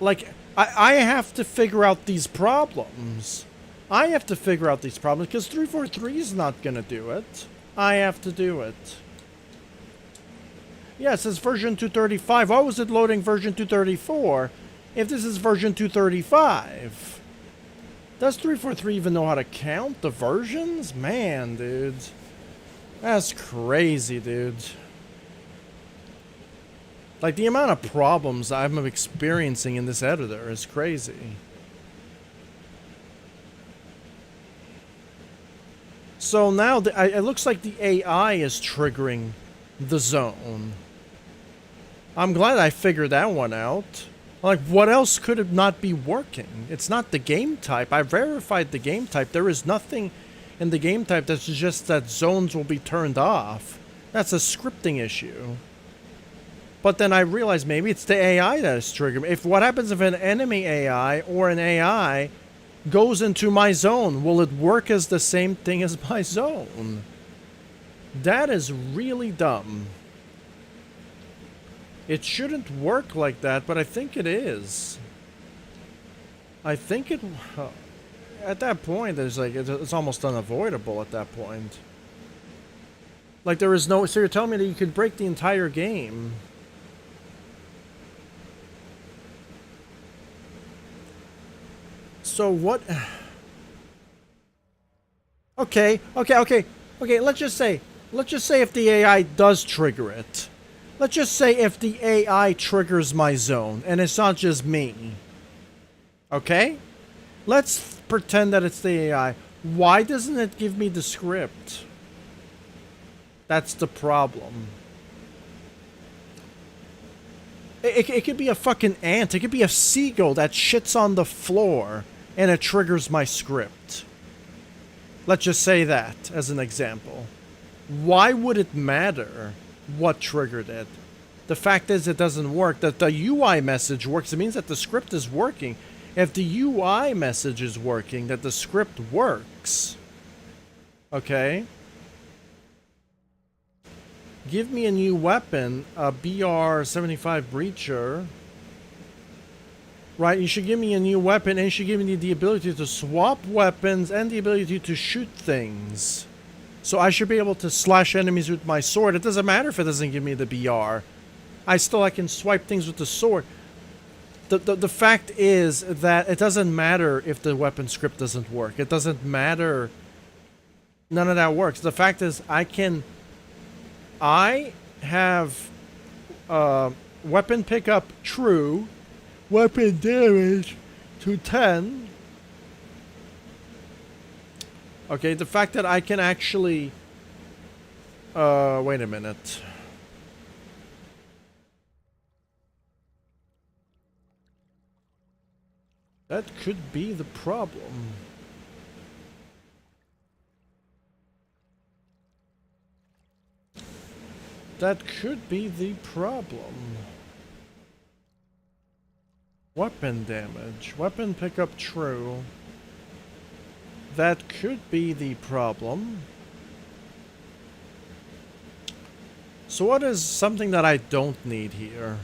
Like, I have to figure out these problems. I have to figure out these problems because 343 is not gonna do it. I have to do it. Yeah, it says version 235. Why was it loading version 234 if this is version 235? Does 343 even know how to count the versions? Man, dude. That's crazy, dude. Like, the amount of problems I'm experiencing in this editor is crazy. So now, it looks like the AI is triggering the zone. I'm glad I figured that one out. Like, what else could it not be working? It's not the game type. I verified the game type. There is nothing in the game type that suggests that zones will be turned off. That's a scripting issue. But then I realized maybe it's the AI that is triggering. What happens if an enemy AI or an AI goes into my zone? Will it work as the same thing as my zone? That is really dumb. It shouldn't work like that, but I think it is. I think it... at that point, there's like... It's almost unavoidable at that point. Like, there is no... So you're telling me that you could break the entire game? So what... Okay, let's just say if the AI does trigger it. Let's just say if the AI triggers my zone, and it's not just me. Okay? Let's pretend that it's the AI. Why doesn't it give me the script? That's the problem. It could be a fucking ant. It could be a seagull that shits on the floor and it triggers my script. Let's just say that as an example. Why would it matter what triggered it? The fact is it doesn't work. That the UI message works. It means that the script is working. If the UI message is working, that the script works. Okay? Give me a new weapon, a BR-75 Breacher. Right, you should give me a new weapon and you should give me the ability to swap weapons and the ability to shoot things. So I should be able to slash enemies with my sword. It doesn't matter if it doesn't give me the BR. I can swipe things with the sword. The fact is that it doesn't matter if the weapon script doesn't work. It doesn't matter. None of that works. The fact is I have weapon pickup true, weapon damage to 10. Okay, the fact that I can actually wait a minute. That could be the problem. That could be the problem. Weapon damage. Weapon pickup true. That could be the problem. So what is something that I don't need here?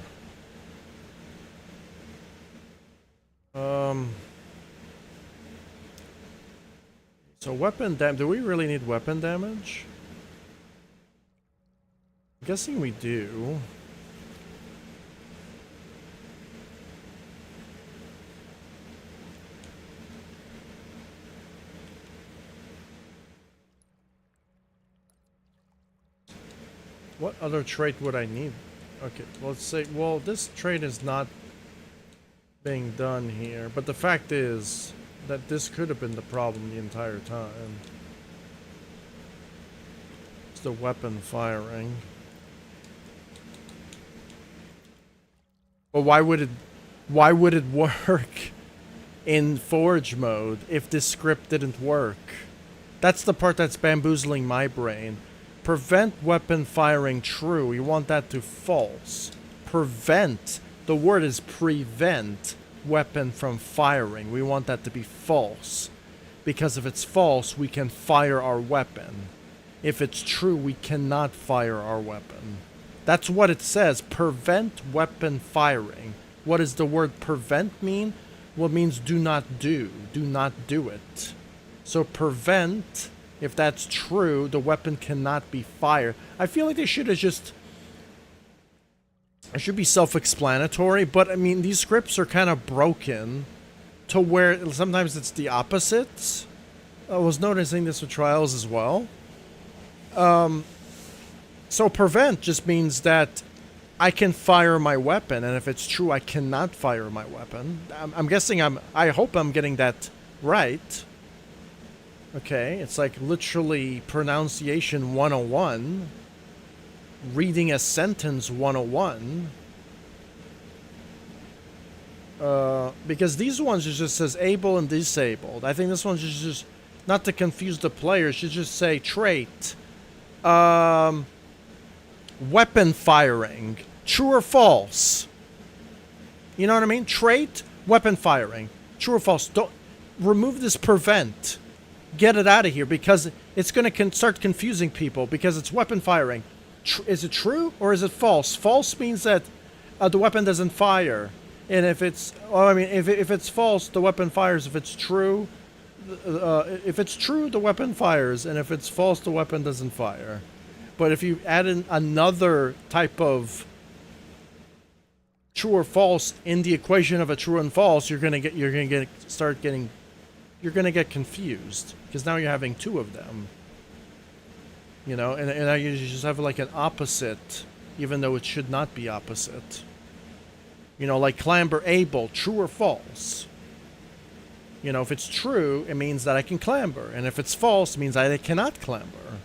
So weapon damage. Do we really need weapon damage? I'm guessing we do. What other trait would I need? Okay, let's say, well, this trait is not being done here, but the fact is that this could have been the problem the entire time. It's the weapon firing. But why would it work in Forge mode if this script didn't work? That's the part that's bamboozling my brain. Prevent weapon firing true. We want that to false. Prevent. The word is prevent weapon from firing. We want that to be false. Because if it's false, we can fire our weapon. If it's true, we cannot fire our weapon. That's what it says. Prevent weapon firing. What does the word prevent mean? Well, it means do not do. Do not do it. So prevent, if that's true, the weapon cannot be fired. I feel like they should have just... It should be self-explanatory, but I mean, these scripts are kind of broken to where sometimes it's the opposites. I was noticing this with trials as well. So prevent just means that I can fire my weapon, and if it's true, I cannot fire my weapon. I'm guessing I hope I'm getting that right. Okay, it's like literally pronunciation 101. Reading a sentence 101. Because these ones it just says able and disabled. I think this one should just, not to confuse the player, should just say trait. Weapon firing. True or false? You know what I mean? Trait, weapon firing. True or false? Don't remove this prevent. Get it out of here because it's going to start confusing people because it's weapon firing. Is it true or is it false? False means that the weapon doesn't fire. And if it's, well, I mean, if it's false, the weapon fires. If it's true, the weapon fires. And if it's false, the weapon doesn't fire. But if you add in another type of true or false in the equation of a true and false, you're gonna get confused because now you're having two of them. You know, and now you just have like an opposite, even though it should not be opposite. You know, like clamber able, true or false. You know, if it's true, it means that I can clamber. And if it's false, it means that I cannot clamber.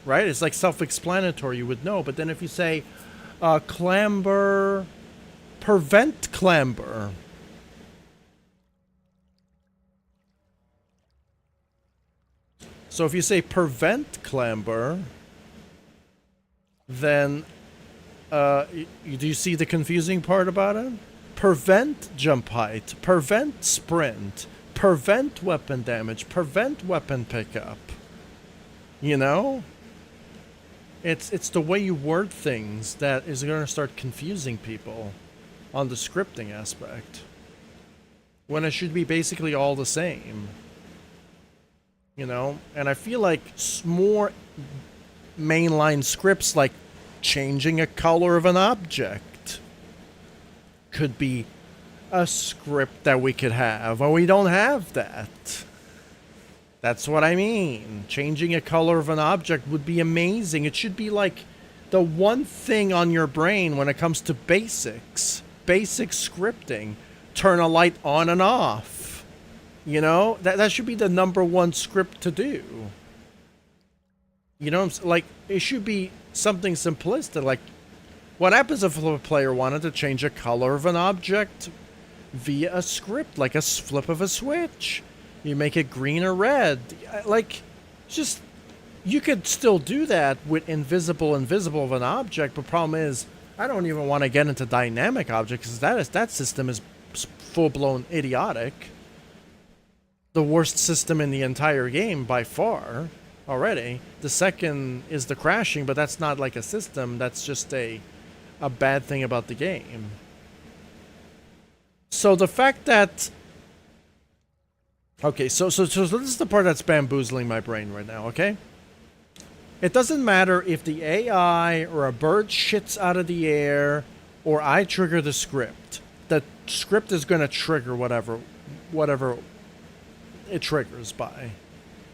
Right? It's like self-explanatory, you would know. But then if you say, clamber, prevent clamber. So if you say prevent clamber, then, do you see the confusing part about it? Prevent jump height, prevent sprint, prevent weapon damage, prevent weapon pickup. You know? It's the way you word things that is going to start confusing people on the scripting aspect. When it should be basically all the same. You know? And I feel like more mainline scripts like changing a color of an object could be a script that we could have. Well, we don't have that. That's what I mean. Changing a color of an object would be amazing. It should be like the one thing on your brain when it comes to basics. Basic scripting. Turn a light on and off. You know? That should be the #1 script to do. You know, like, it should be something simplistic. Like, what happens if a player wanted to change a color of an object via a script, like a flip of a switch? You make it green or red. Like, just, you could still do that with invisible of an object, but problem is, I don't even want to get into dynamic objects, because that system is full-blown idiotic. The worst system in the entire game, by far, already. The second is the crashing, but that's not like a system, that's just a bad thing about the game. So the fact that... Okay, so this is the part that's bamboozling my brain right now, okay? It doesn't matter if the AI or a bird shits out of the air or I trigger the script. The script is going to trigger whatever it triggers by.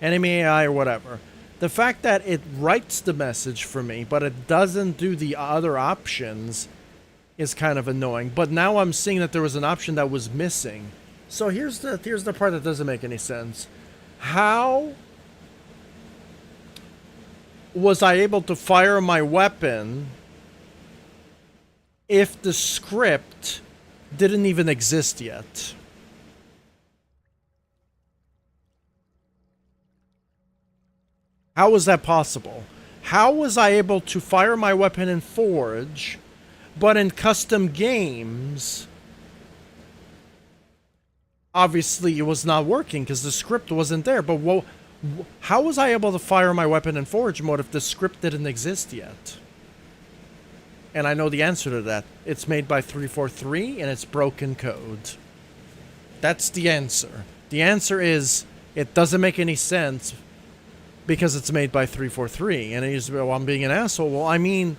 Enemy AI or whatever. The fact that it writes the message for me, but it doesn't do the other options is kind of annoying. But now I'm seeing that there was an option that was missing. So here's the part that doesn't make any sense. How was I able to fire my weapon if the script didn't even exist yet? How was that possible? How was I able to fire my weapon in Forge, but in custom games... Obviously, it was not working because the script wasn't there. But how was I able to fire my weapon in Forge mode if the script didn't exist yet? And I know the answer to that. It's made by 343 and it's broken code. That's the answer. The answer is it doesn't make any sense because it's made by 343. And he's, well, I'm being an asshole. Well, I mean...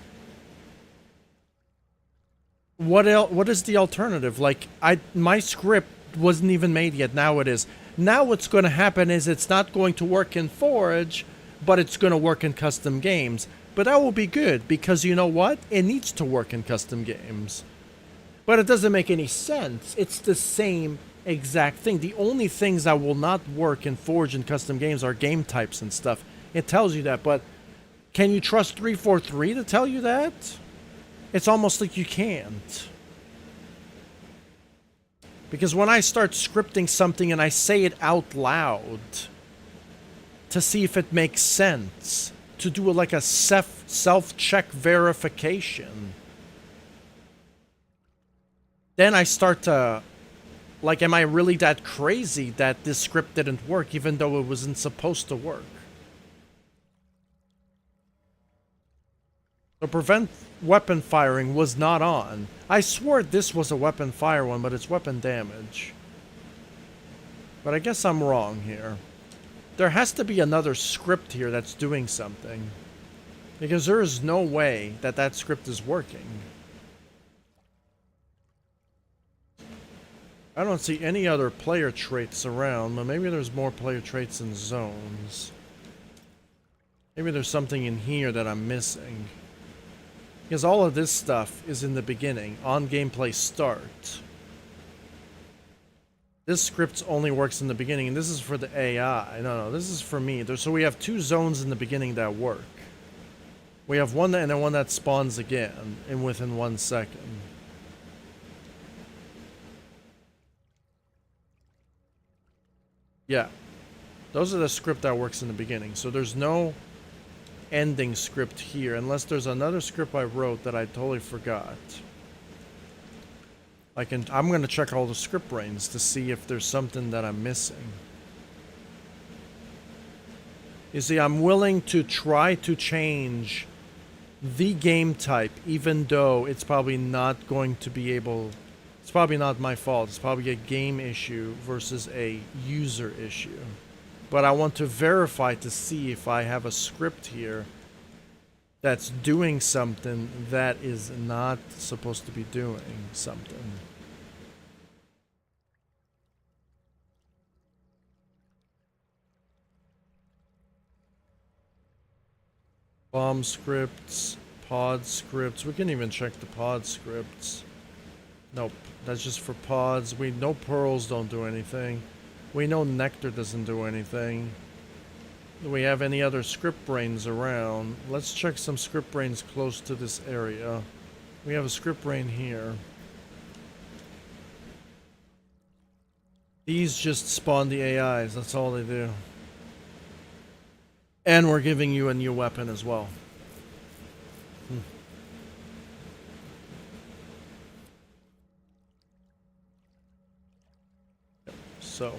What is the alternative? Like, my script wasn't even made yet. Now it is. Now what's going to happen is it's not going to work in Forge, but it's going to work in custom games. But that will be good, because you know what? It needs to work in custom games. But it doesn't make any sense. It's the same exact thing. The only things that will not work in Forge and custom games are game types and stuff. It tells you that, but can you trust 343 to tell you that? It's almost like you can't. Because when I start scripting something and I say it out loud to see if it makes sense, to do like a self-check verification, then I start to, like, am I really that crazy that this script didn't work even though it wasn't supposed to work? So prevent weapon firing was not on. I swore this was a weapon fire one, but it's weapon damage. But I guess I'm wrong here. There has to be another script here that's doing something. Because there is no way that that script is working. I don't see any other player traits around, but maybe there's more player traits in zones. Maybe there's something in here that I'm missing. Because all of this stuff is in the beginning, on gameplay start. This script only works in the beginning, and this is for the AI. No, this is for me. So we have two zones in the beginning that work. We have one and then one that spawns again and within 1 second. Yeah. Those are the script that works in the beginning. So there's no ending script here unless there's another script I wrote that I totally forgot. I'm going to check all the script brains to see if there's something that I'm missing. You see, I'm willing to try to change the game type, even though it's probably not going to be able... It's probably not my fault. It's probably a game issue versus a user issue. But I want to verify to see if I have a script here that's doing something that is not supposed to be doing something. Bomb scripts, pod scripts. We can even check the pod scripts. Nope, that's just for pods. We know pearls don't do anything. We know nectar doesn't do anything. Do we have any other script brains around? Let's check some script brains close to this area. We have a script brain here. These just spawn the AIs, that's all they do. And we're giving you a new weapon as well. So,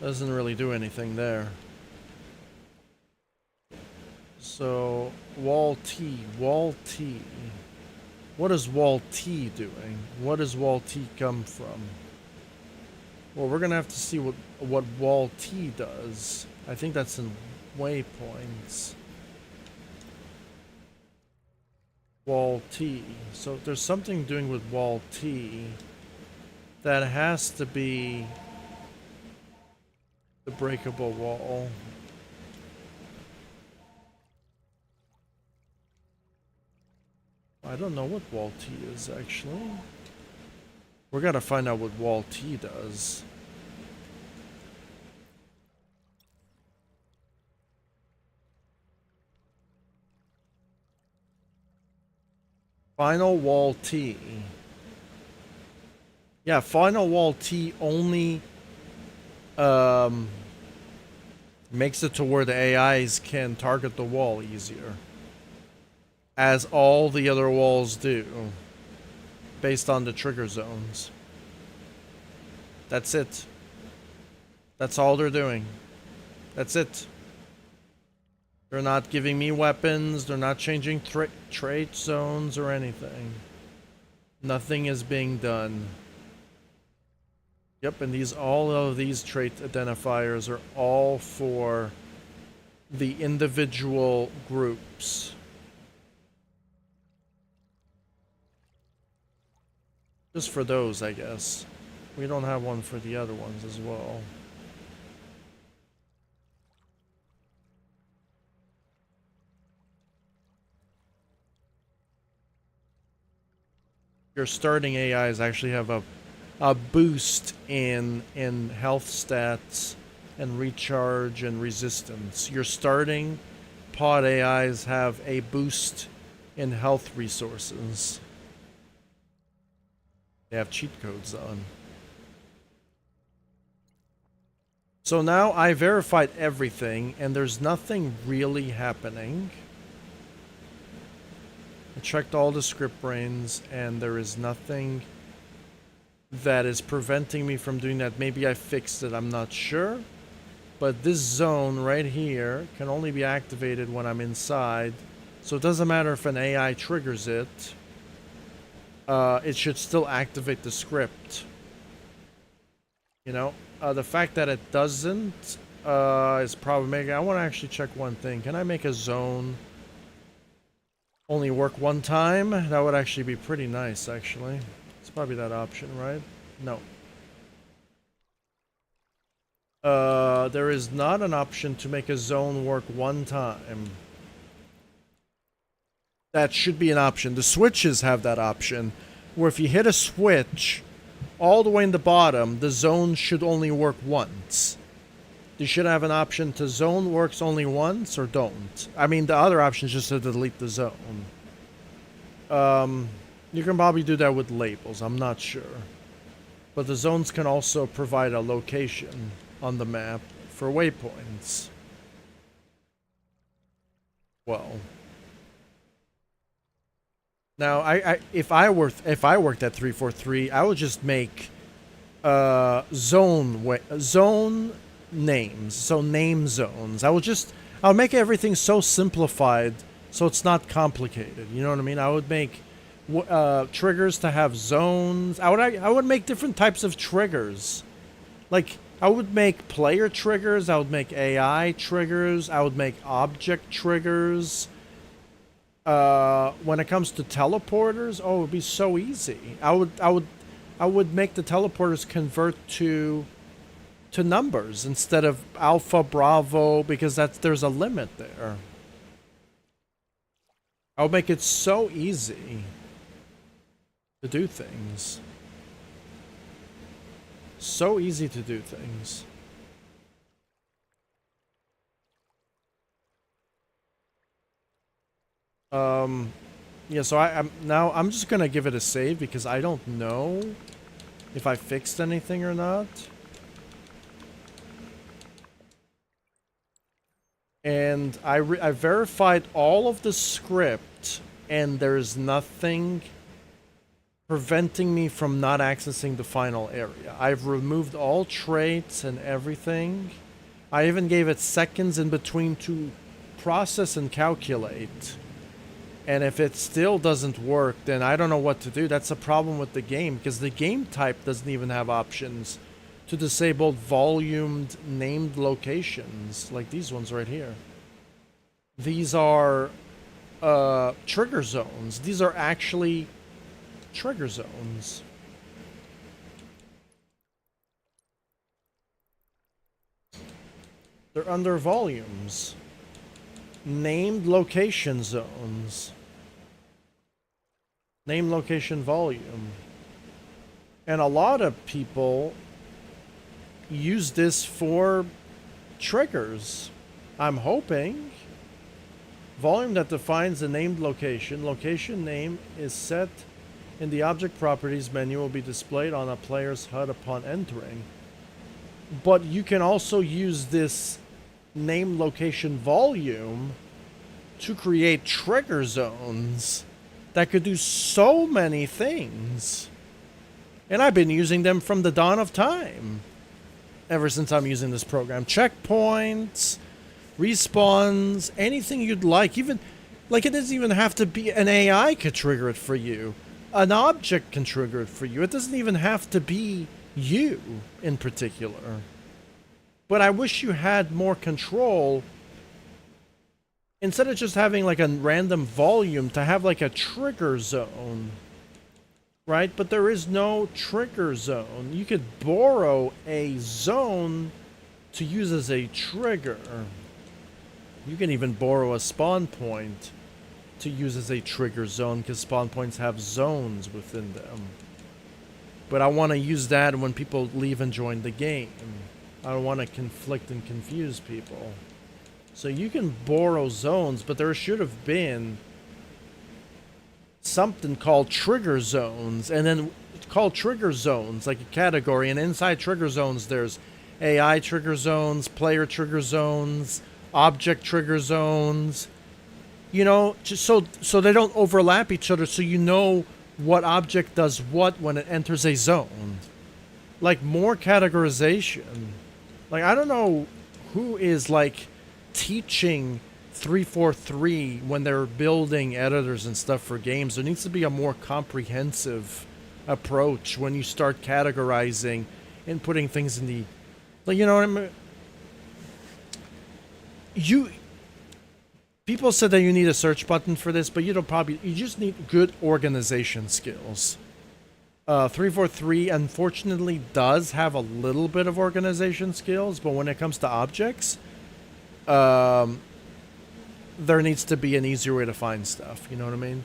doesn't really do anything there. So, wall T. What is wall T doing? What does wall T come from? Well, we're gonna have to see what wall T does. I think that's in waypoints. Wall T. So there's something doing with wall T that has to be the breakable wall. I don't know what wall T is actually. We're gonna find out what wall T does. Final wall T. Yeah, final wall T only makes it to where the AIs can target the wall easier, as all the other walls do, based on the trigger zones. That's it. That's all they're doing. That's it. They're not giving me weapons. They're not changing trait zones or anything. Nothing is being done. Yep, and all of these trait identifiers are all for the individual groups. Just for those, I guess. We don't have one for the other ones as well. Your starting AIs actually have a boost in health stats and recharge and resistance. Your starting pod AIs have a boost in health resources. They have cheat codes on. So now I verified everything and there's nothing really happening. I checked all the script brains and there is nothing that is preventing me from doing that. Maybe I fixed it, I'm not sure. But this zone right here can only be activated when I'm inside. So it doesn't matter if an AI triggers it. It should still activate the script. You know, the fact that it doesn't is problematic. I want to actually check one thing. Can I make a zone only work one time? That would actually be pretty nice, actually. It's probably that option, right? No. There is not an option to make a zone work one time. That should be an option. The switches have that option, where if you hit a switch, all the way in the bottom, the zone should only work once. You should have an option to zone works only once or don't. I mean, the other option is just to delete the zone. You can probably do that with labels, I'm not sure. But the zones can also provide a location on the map for waypoints. Well, now if I worked at 343, I would just make zone names, so name zones. I'll make everything so simplified so it's not complicated. You know what I mean? I would make triggers to have zones. I would make different types of triggers. Like, I would make player triggers, I would make AI triggers, I would make object triggers. When it comes to teleporters, oh, it would be so easy. I would make the teleporters convert to numbers instead of alpha, bravo, because there's a limit there. I would make it so easy to do things. So easy to do things. Yeah, so I'm just gonna give it a save because I don't know if I fixed anything or not. And I verified all of the script, and there's nothing preventing me from not accessing the final area. I've removed all traits and everything. I even gave it seconds in between to process and calculate. And if it still doesn't work, then I don't know what to do. That's a problem with the game, because the game type doesn't even have options to disable volumed named locations, like these ones right here. These are trigger zones. These are actually trigger zones. They're under volumes. Named location zones. Name location volume. And a lot of people use this for triggers. I'm hoping. Volume that defines the named location. Location name is set in the object properties menu, will be displayed on a player's HUD upon entering. But you can also use this name location volume to create trigger zones that could do so many things. And I've been using them from the dawn of time. Ever since I'm using this program. Checkpoints, respawns, anything you'd like. Even, like, it doesn't even have to be an AI could trigger it for you. An object can trigger it for you. It doesn't even have to be you in particular. But I wish you had more control. Instead of just having like a random volume, to have like a trigger zone. Right? But there is no trigger zone. You could borrow a zone to use as a trigger. You can even borrow a spawn point to use as a trigger zone, because spawn points have zones within them. But I want to use that when people leave and join the game. I don't want to conflict and confuse people. So you can borrow zones, but there should have been something called trigger zones, and then called trigger zones, like a category, and inside trigger zones there's AI trigger zones, player trigger zones, object trigger zones, you know, just so they don't overlap each other, so you know what object does what when it enters a zone. Like, more categorization. Like, I don't know who is like teaching 343 when they're building editors and stuff for games. There needs to be a more comprehensive approach when you start categorizing and putting things in the, like, you know what I mean? People said that you need a search button for this, but you just need good organization skills. 343 unfortunately does have a little bit of organization skills, but when it comes to objects, there needs to be an easier way to find stuff, you know what I mean?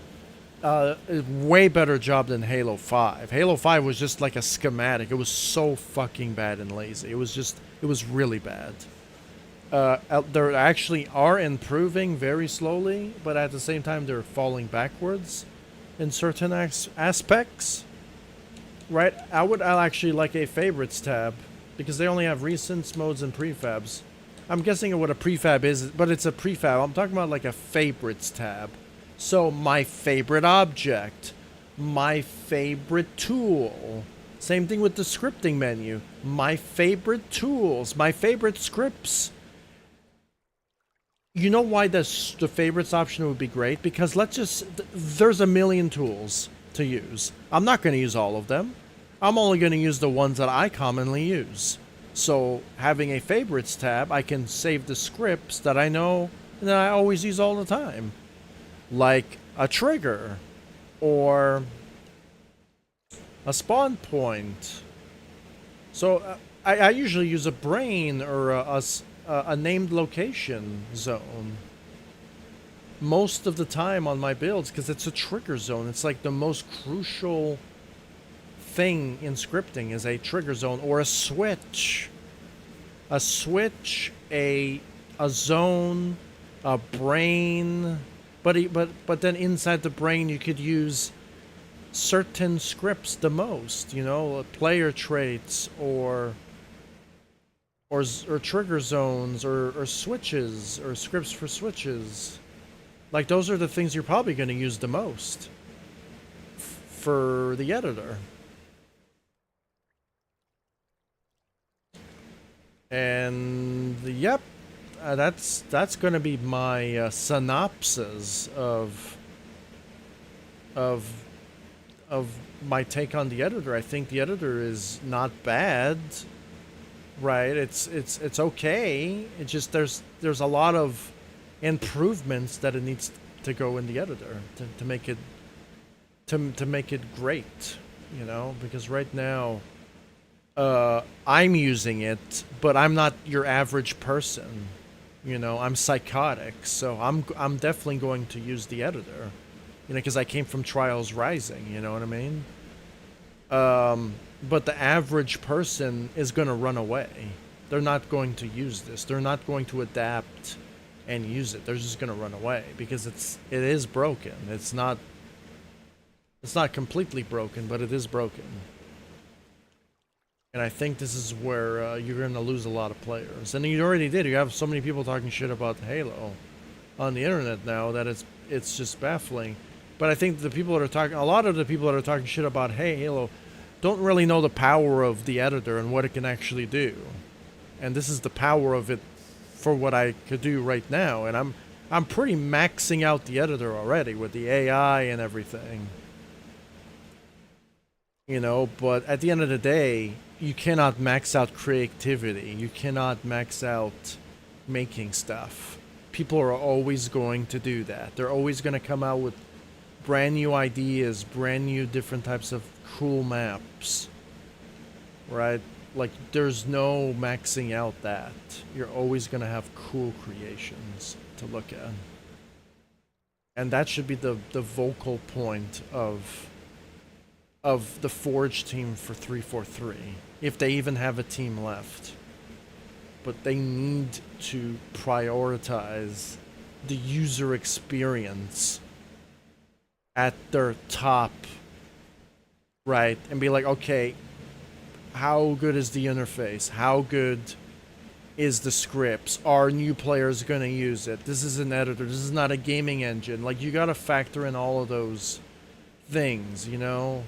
A way better job than Halo 5. Halo 5 was just like a schematic. It was so fucking bad and lazy. It was really bad. They actually are improving very slowly, but at the same time they're falling backwards in certain aspects. Right? I'll actually like a favorites tab because they only have recents, modes, and prefabs. I'm guessing what a prefab is, but it's a prefab. I'm talking about like a favorites tab. So my favorite object, my favorite tool. Same thing with the scripting menu. My favorite tools, my favorite scripts. You know why the favorites option would be great? Because there's a million tools to use. I'm not going to use all of them. I'm only going to use the ones that I commonly use. So having a favorites tab, I can save the scripts that I know and that I always use all the time. Like a trigger or a spawn point. So I usually use a brain or a named location zone most of the time on my builds because it's a trigger zone. It's like the most crucial thing in scripting is a trigger zone or a switch. A switch, a zone, a brain. But then inside the brain you could use certain scripts the most, you know, player traits or trigger zones or switches or scripts for switches. Like those are the things you're probably going to use the most for the editor. And yep, that's going to be my synopsis of my take on the editor. I think the editor is not bad, right? It's okay. It just there's a lot of improvements that it needs to go in the editor to make it to make it great, you know, because right now I'm using it, but I'm not your average person. You know, I'm psychotic, so I'm definitely going to use the editor. You know, because I came from Trials Rising, you know what I mean? But the average person is going to run away. They're not going to use this. They're not going to adapt and use it. They're just going to run away because it is broken. It's not completely broken, but it is broken. And I think this is where you're going to lose a lot of players. And you already did. You have so many people talking shit about Halo on the internet now that it's just baffling. But I think a lot of the people that are talking shit about Halo don't really know the power of the editor and what it can actually do. And this is the power of it for what I could do right now. And I'm pretty maxing out the editor already with the AI and everything. You know, but at the end of the day, you cannot max out creativity. You cannot max out making stuff. People are always going to do that. They're always going to come out with brand new ideas, brand new different types of cool maps. Right? Like, there's no maxing out that. You're always going to have cool creations to look at. And that should be the vocal point of the Forge team for 343, if they even have a team left. But they need to prioritize the user experience at their top, right? And be like, okay, how good is the interface? How good is the scripts? Are new players going to use it? This is an editor. This is not a gaming engine. Like, you got to factor in all of those things, you know?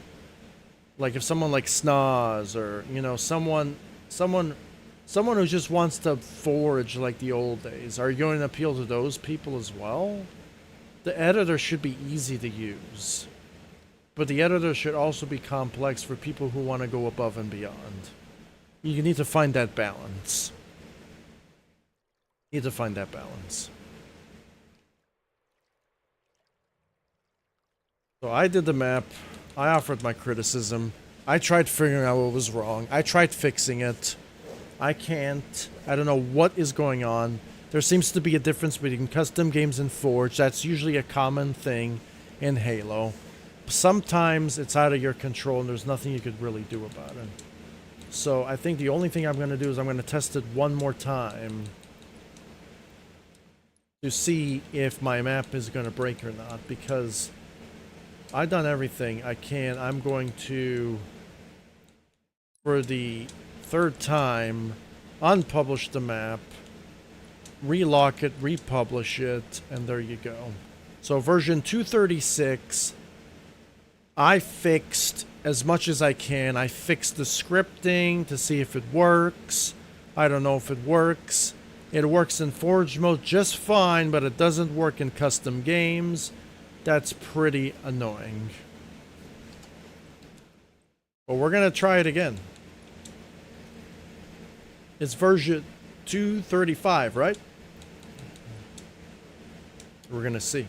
Like if someone like Snoz or, you know, someone who just wants to forge like the old days, are you going to appeal to those people as well? The editor should be easy to use. But the editor should also be complex for people who want to go above and beyond. You need to find that balance. You need to find that balance. So I did the map. I offered my criticism. I tried figuring out what was wrong. I tried fixing it. I can't. I don't know what is going on. There seems to be a difference between custom games and Forge. That's usually a common thing. in Halo. Sometimes it's out of your control and there's nothing you could really do about it. So I think the only thing I'm going to do is I'm going to test it one more time to see if my map is going to break or not, because I've done everything I can. I'm going to, for the third time, unpublish the map, relock it, republish it, and there you go. So version 236, I fixed as much as I can. I fixed the scripting to see if it works. I don't know if it works. It works in Forge mode just fine, but it doesn't work in custom games. That's pretty annoying. But we're going to try it again. It's version 235, right? We're going to see.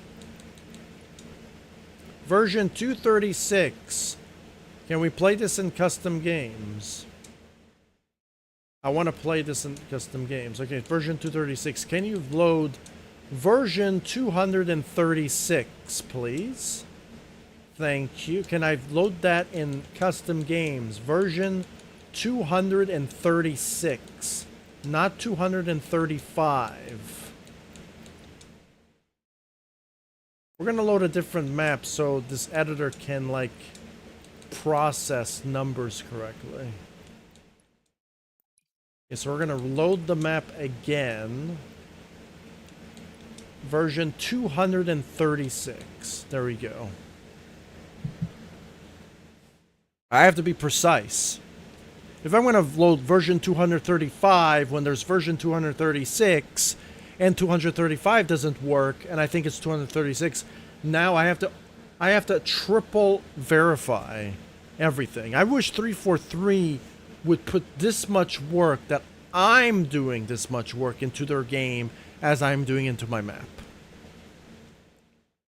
Version 236. Can we play this in custom games? I want to play this in custom games. Okay, version 236. Can you load version 236, please? Thank you. Can I load that in custom games? Version 236, not 235. We're going to load a different map so this editor can, like, process numbers correctly. Okay, so we're going to load the map again. Version 236. There we go. I have to be precise. If I'm going to load version 235 when there's version 236 and 235 doesn't work and I think it's 236, now I have to triple verify everything. I wish 343 would put this much work, that I'm doing this much work into their game as I'm doing into my map.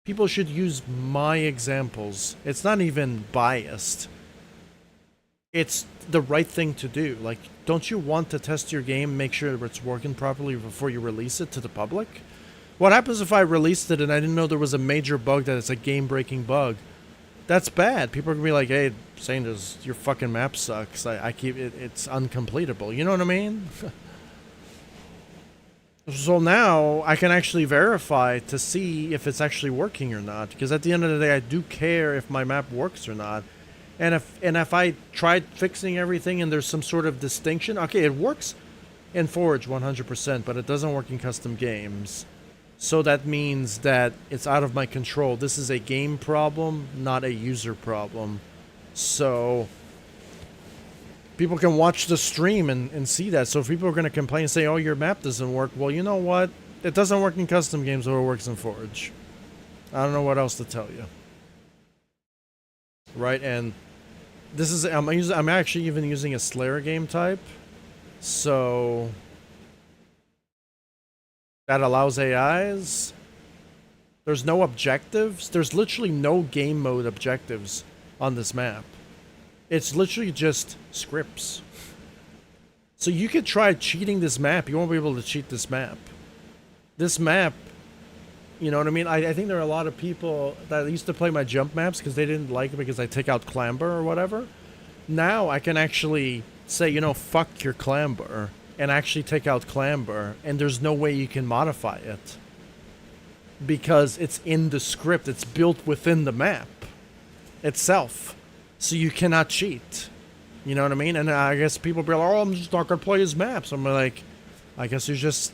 People should use my examples. It's not even biased. It's the right thing to do. Like, don't you want to test your game, make sure it's working properly before you release it to the public? What happens if I released it and I didn't know there was a major bug, that it's a game-breaking bug? That's bad. People are gonna be like, "Hey, Sanders, your fucking map sucks. I keep it. It's uncompletable." You know what I mean? So now I can actually verify to see if it's actually working or not. Because at the end of the day, I do care if my map works or not. And if I tried fixing everything and there's some sort of distinction, okay, it works in Forge 100%, but it doesn't work in custom games. So that means that it's out of my control. This is a game problem, not a user problem. So people can watch the stream and see that. So if people are going to complain and say, "Oh, your map doesn't work," well, you know what? It doesn't work in custom games, or it works in Forge. I don't know what else to tell you. Right, and this is I'm actually even using a Slayer game type, so that allows AIs. There's no objectives. There's literally no game mode objectives on this map. It's literally just scripts. So you could try cheating this map. You won't be able to cheat this map. This map, you know what I mean? I think there are a lot of people that used to play my jump maps because they didn't like it because I take out clamber or whatever. Now I can actually say, you know, fuck your clamber, and actually take out clamber, and there's no way you can modify it. Because it's in the script. It's built within the map itself. So you cannot cheat. You know what I mean? And I guess people be like, "Oh, I'm just not gonna play his maps." I'm like, I guess you're just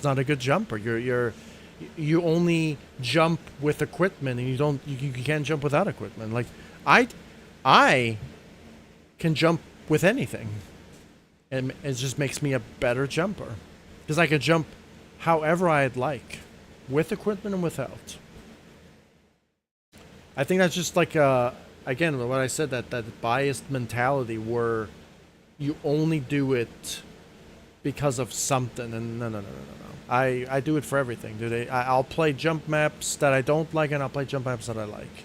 not a good jumper. You only jump with equipment, and you can't jump without equipment. Like I can jump with anything, and it just makes me a better jumper because I could jump however I'd like, with equipment and without. I think that's just like again, what I said, that biased mentality where you only do it because of something, and no. I do it for everything, dude. I'll play jump maps that I don't like, and I'll play jump maps that I like.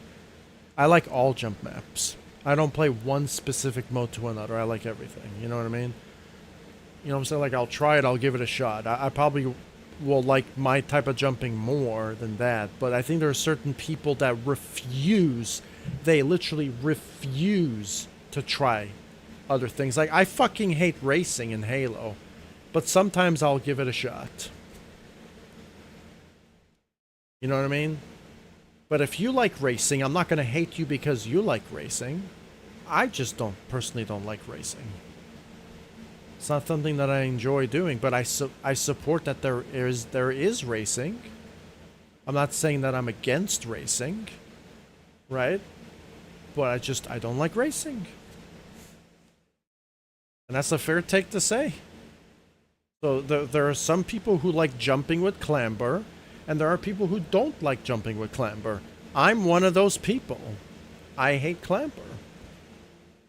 I like all jump maps. I don't play one specific mode to another. I like everything. You know what I mean? You know what I'm saying? Like, I'll try it. I'll give it a shot. I probably will like my type of jumping more than that, but I think there are certain people that refuse. They literally refuse to try other things. Like, I fucking hate racing in Halo, but sometimes I'll give it a shot. You know what I mean? But if you like racing, I'm not going to hate you because you like racing. I just personally don't like racing. It's not something that I enjoy doing, but I support that there is racing. I'm not saying that I'm against racing, right? But I don't like racing. And that's a fair take to say. So there are some people who like jumping with clamber, and there are people who don't like jumping with clamber. I'm one of those people. I hate clamber.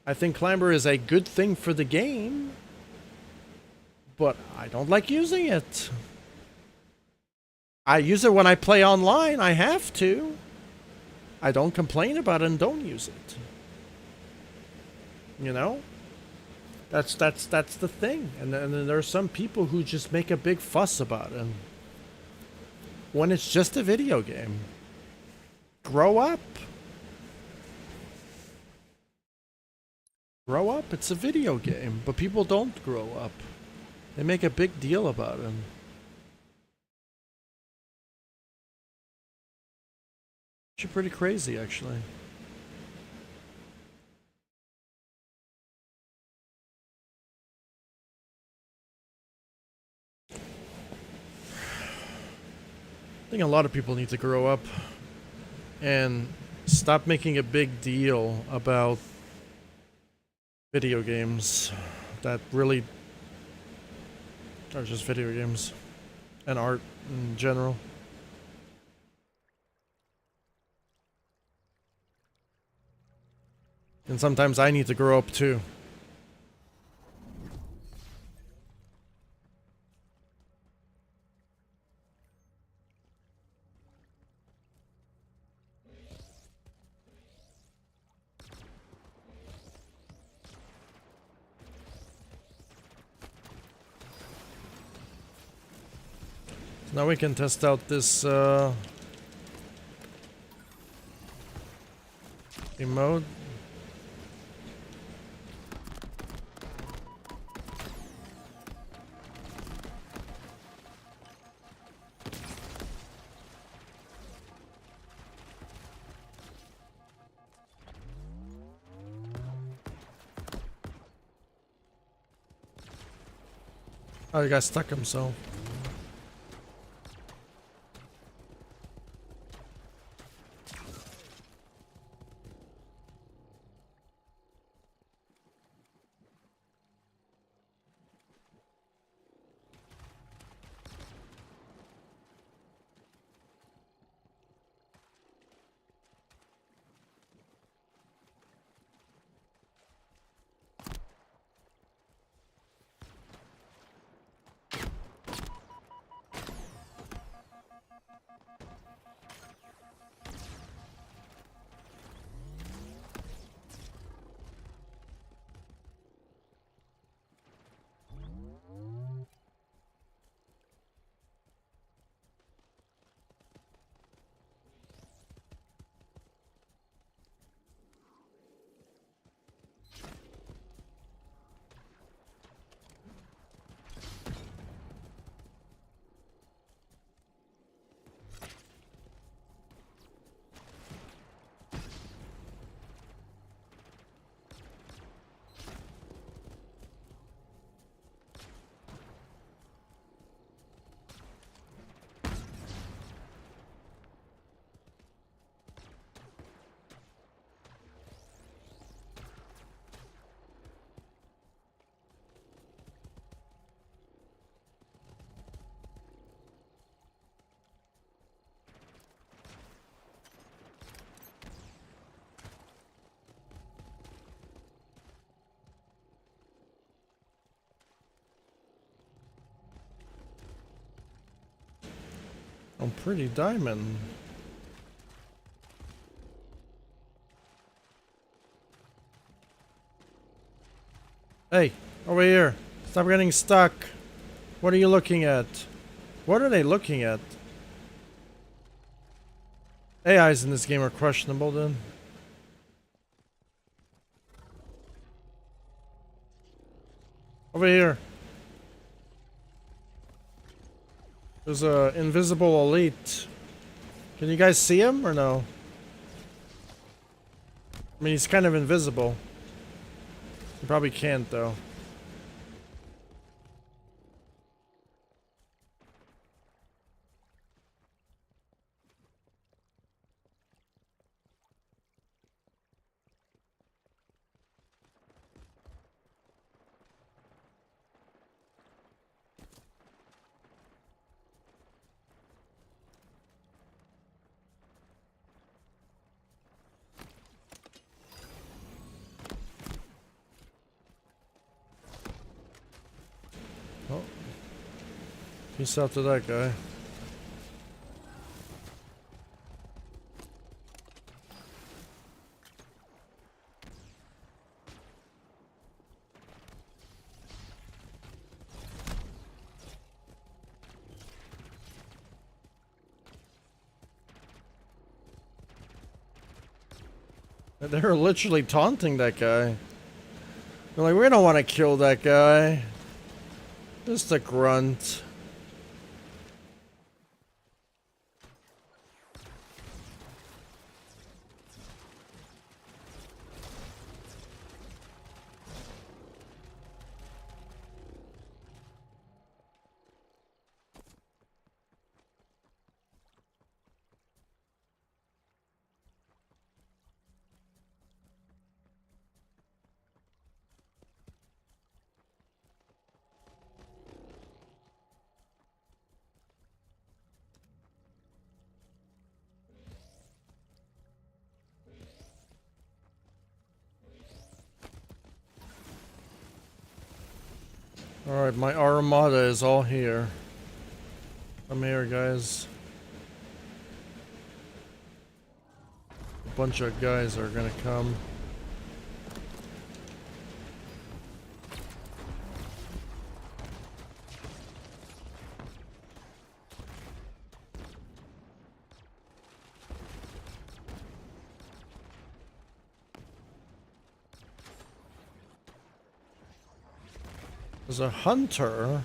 I think clamber is a good thing for the game, but I don't like using it. I use it when I play online. I have to. I don't complain about it and don't use it. You know? That's the thing. And then there are some people who just make a big fuss about it. When it's just a video game. Grow up. Grow up. It's a video game. But people don't grow up. They make a big deal about it. It's pretty crazy, actually. I think a lot of people need to grow up and stop making a big deal about video games that really are just video games and art in general. And sometimes I need to grow up too. Now we can test out this emote. Oh, the guy stuck himself. Oh, pretty diamond. Hey, over here. Stop getting stuck. What are you looking at? What are they looking at? AIs in this game are questionable then. Over here. There's a invisible elite. Can you guys see him or no? I mean, he's kind of invisible. You probably can't though. Oh. Peace out to that guy. They're literally taunting that guy. They're like, we don't want to kill that guy. Just a grunt. Alright, my armada is all here. I'm here, guys. A bunch of guys are gonna come. There's a hunter.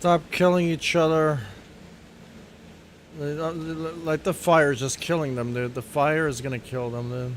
Stop killing each other. Like the fire is just killing them, dude. The fire is gonna kill them, dude.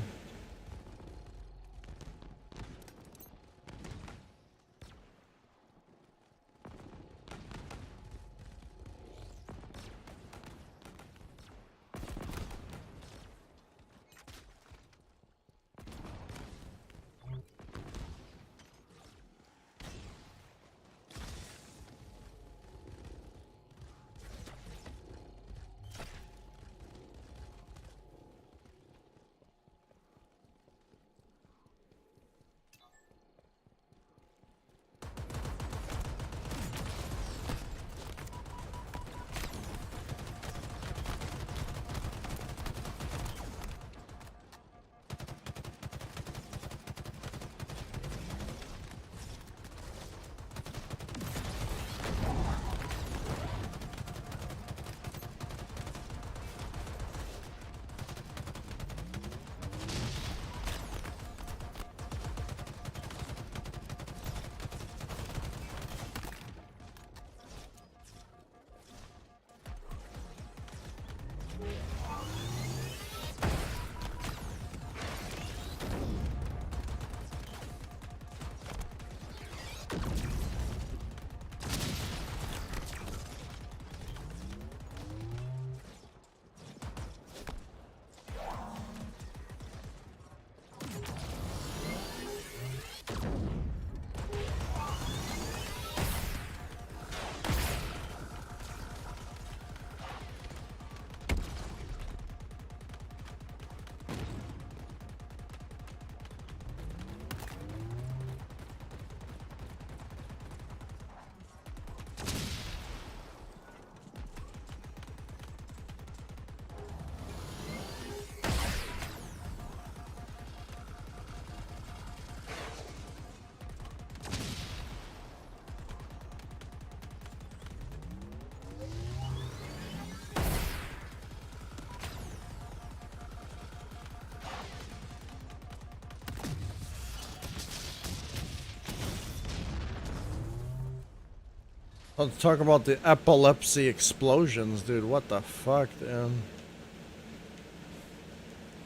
Let's talk about the epilepsy explosions, dude. What the fuck, dude?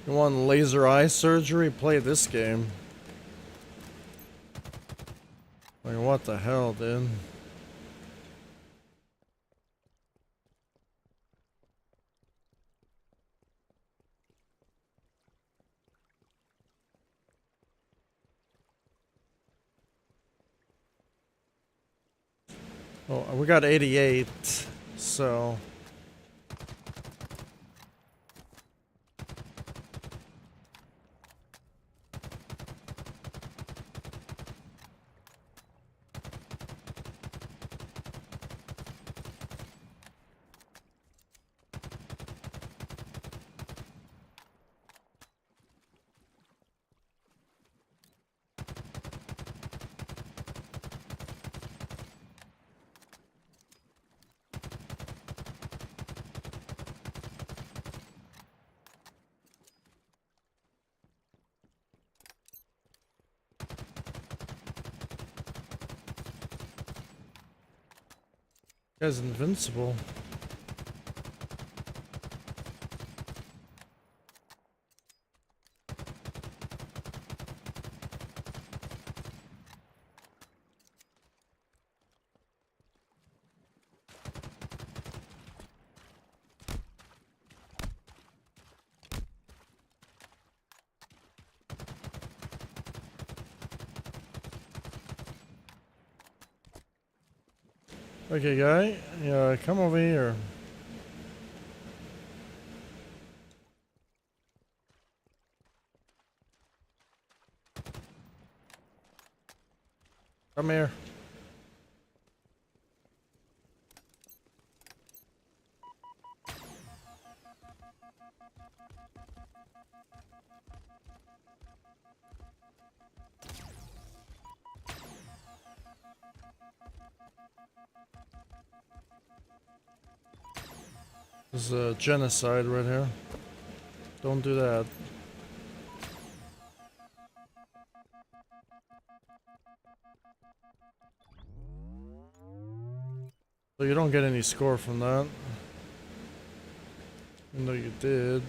You want laser eye surgery? Play this game. Like, what the hell, dude? Oh, we got 88, so... Guy's invincible. Okay, guy. Yeah, come over here. Come here. This is a genocide right here. Don't do that. So you don't get any score from that. Even though you did.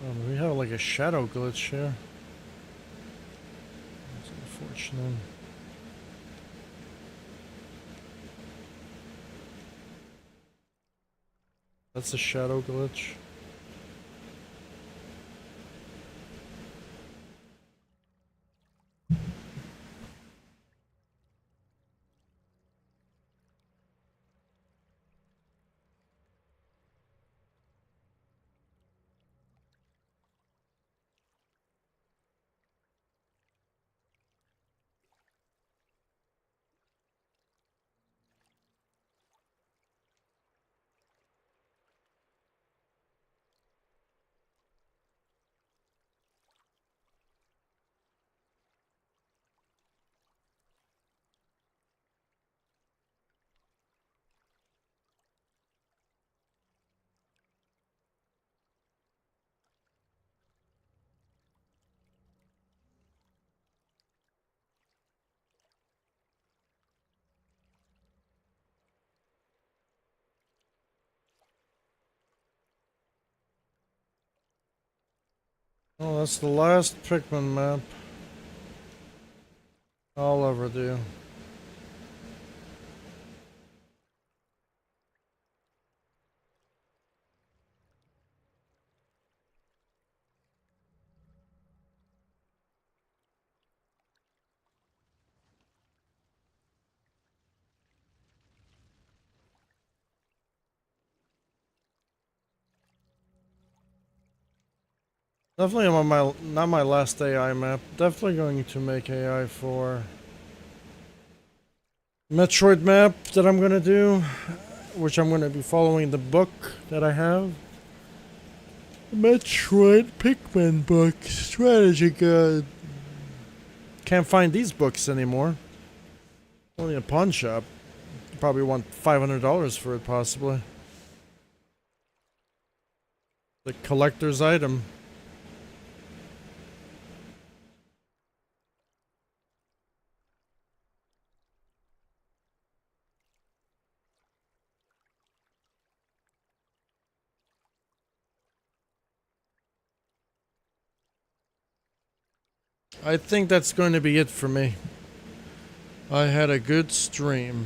We have like a shadow glitch here. That's unfortunate. That's a shadow glitch. Oh, that's the last Pikmin map I'll ever do. Definitely on my, not my last AI map. Definitely going to make AI for Metroid map that I'm gonna do, which I'm gonna be following the book that I have. The Metroid Pikmin book, strategy guide. Can't find these books anymore. Only a pawn shop. You probably want $500 for it, possibly. The collector's item. I think that's going to be it for me. I had a good stream.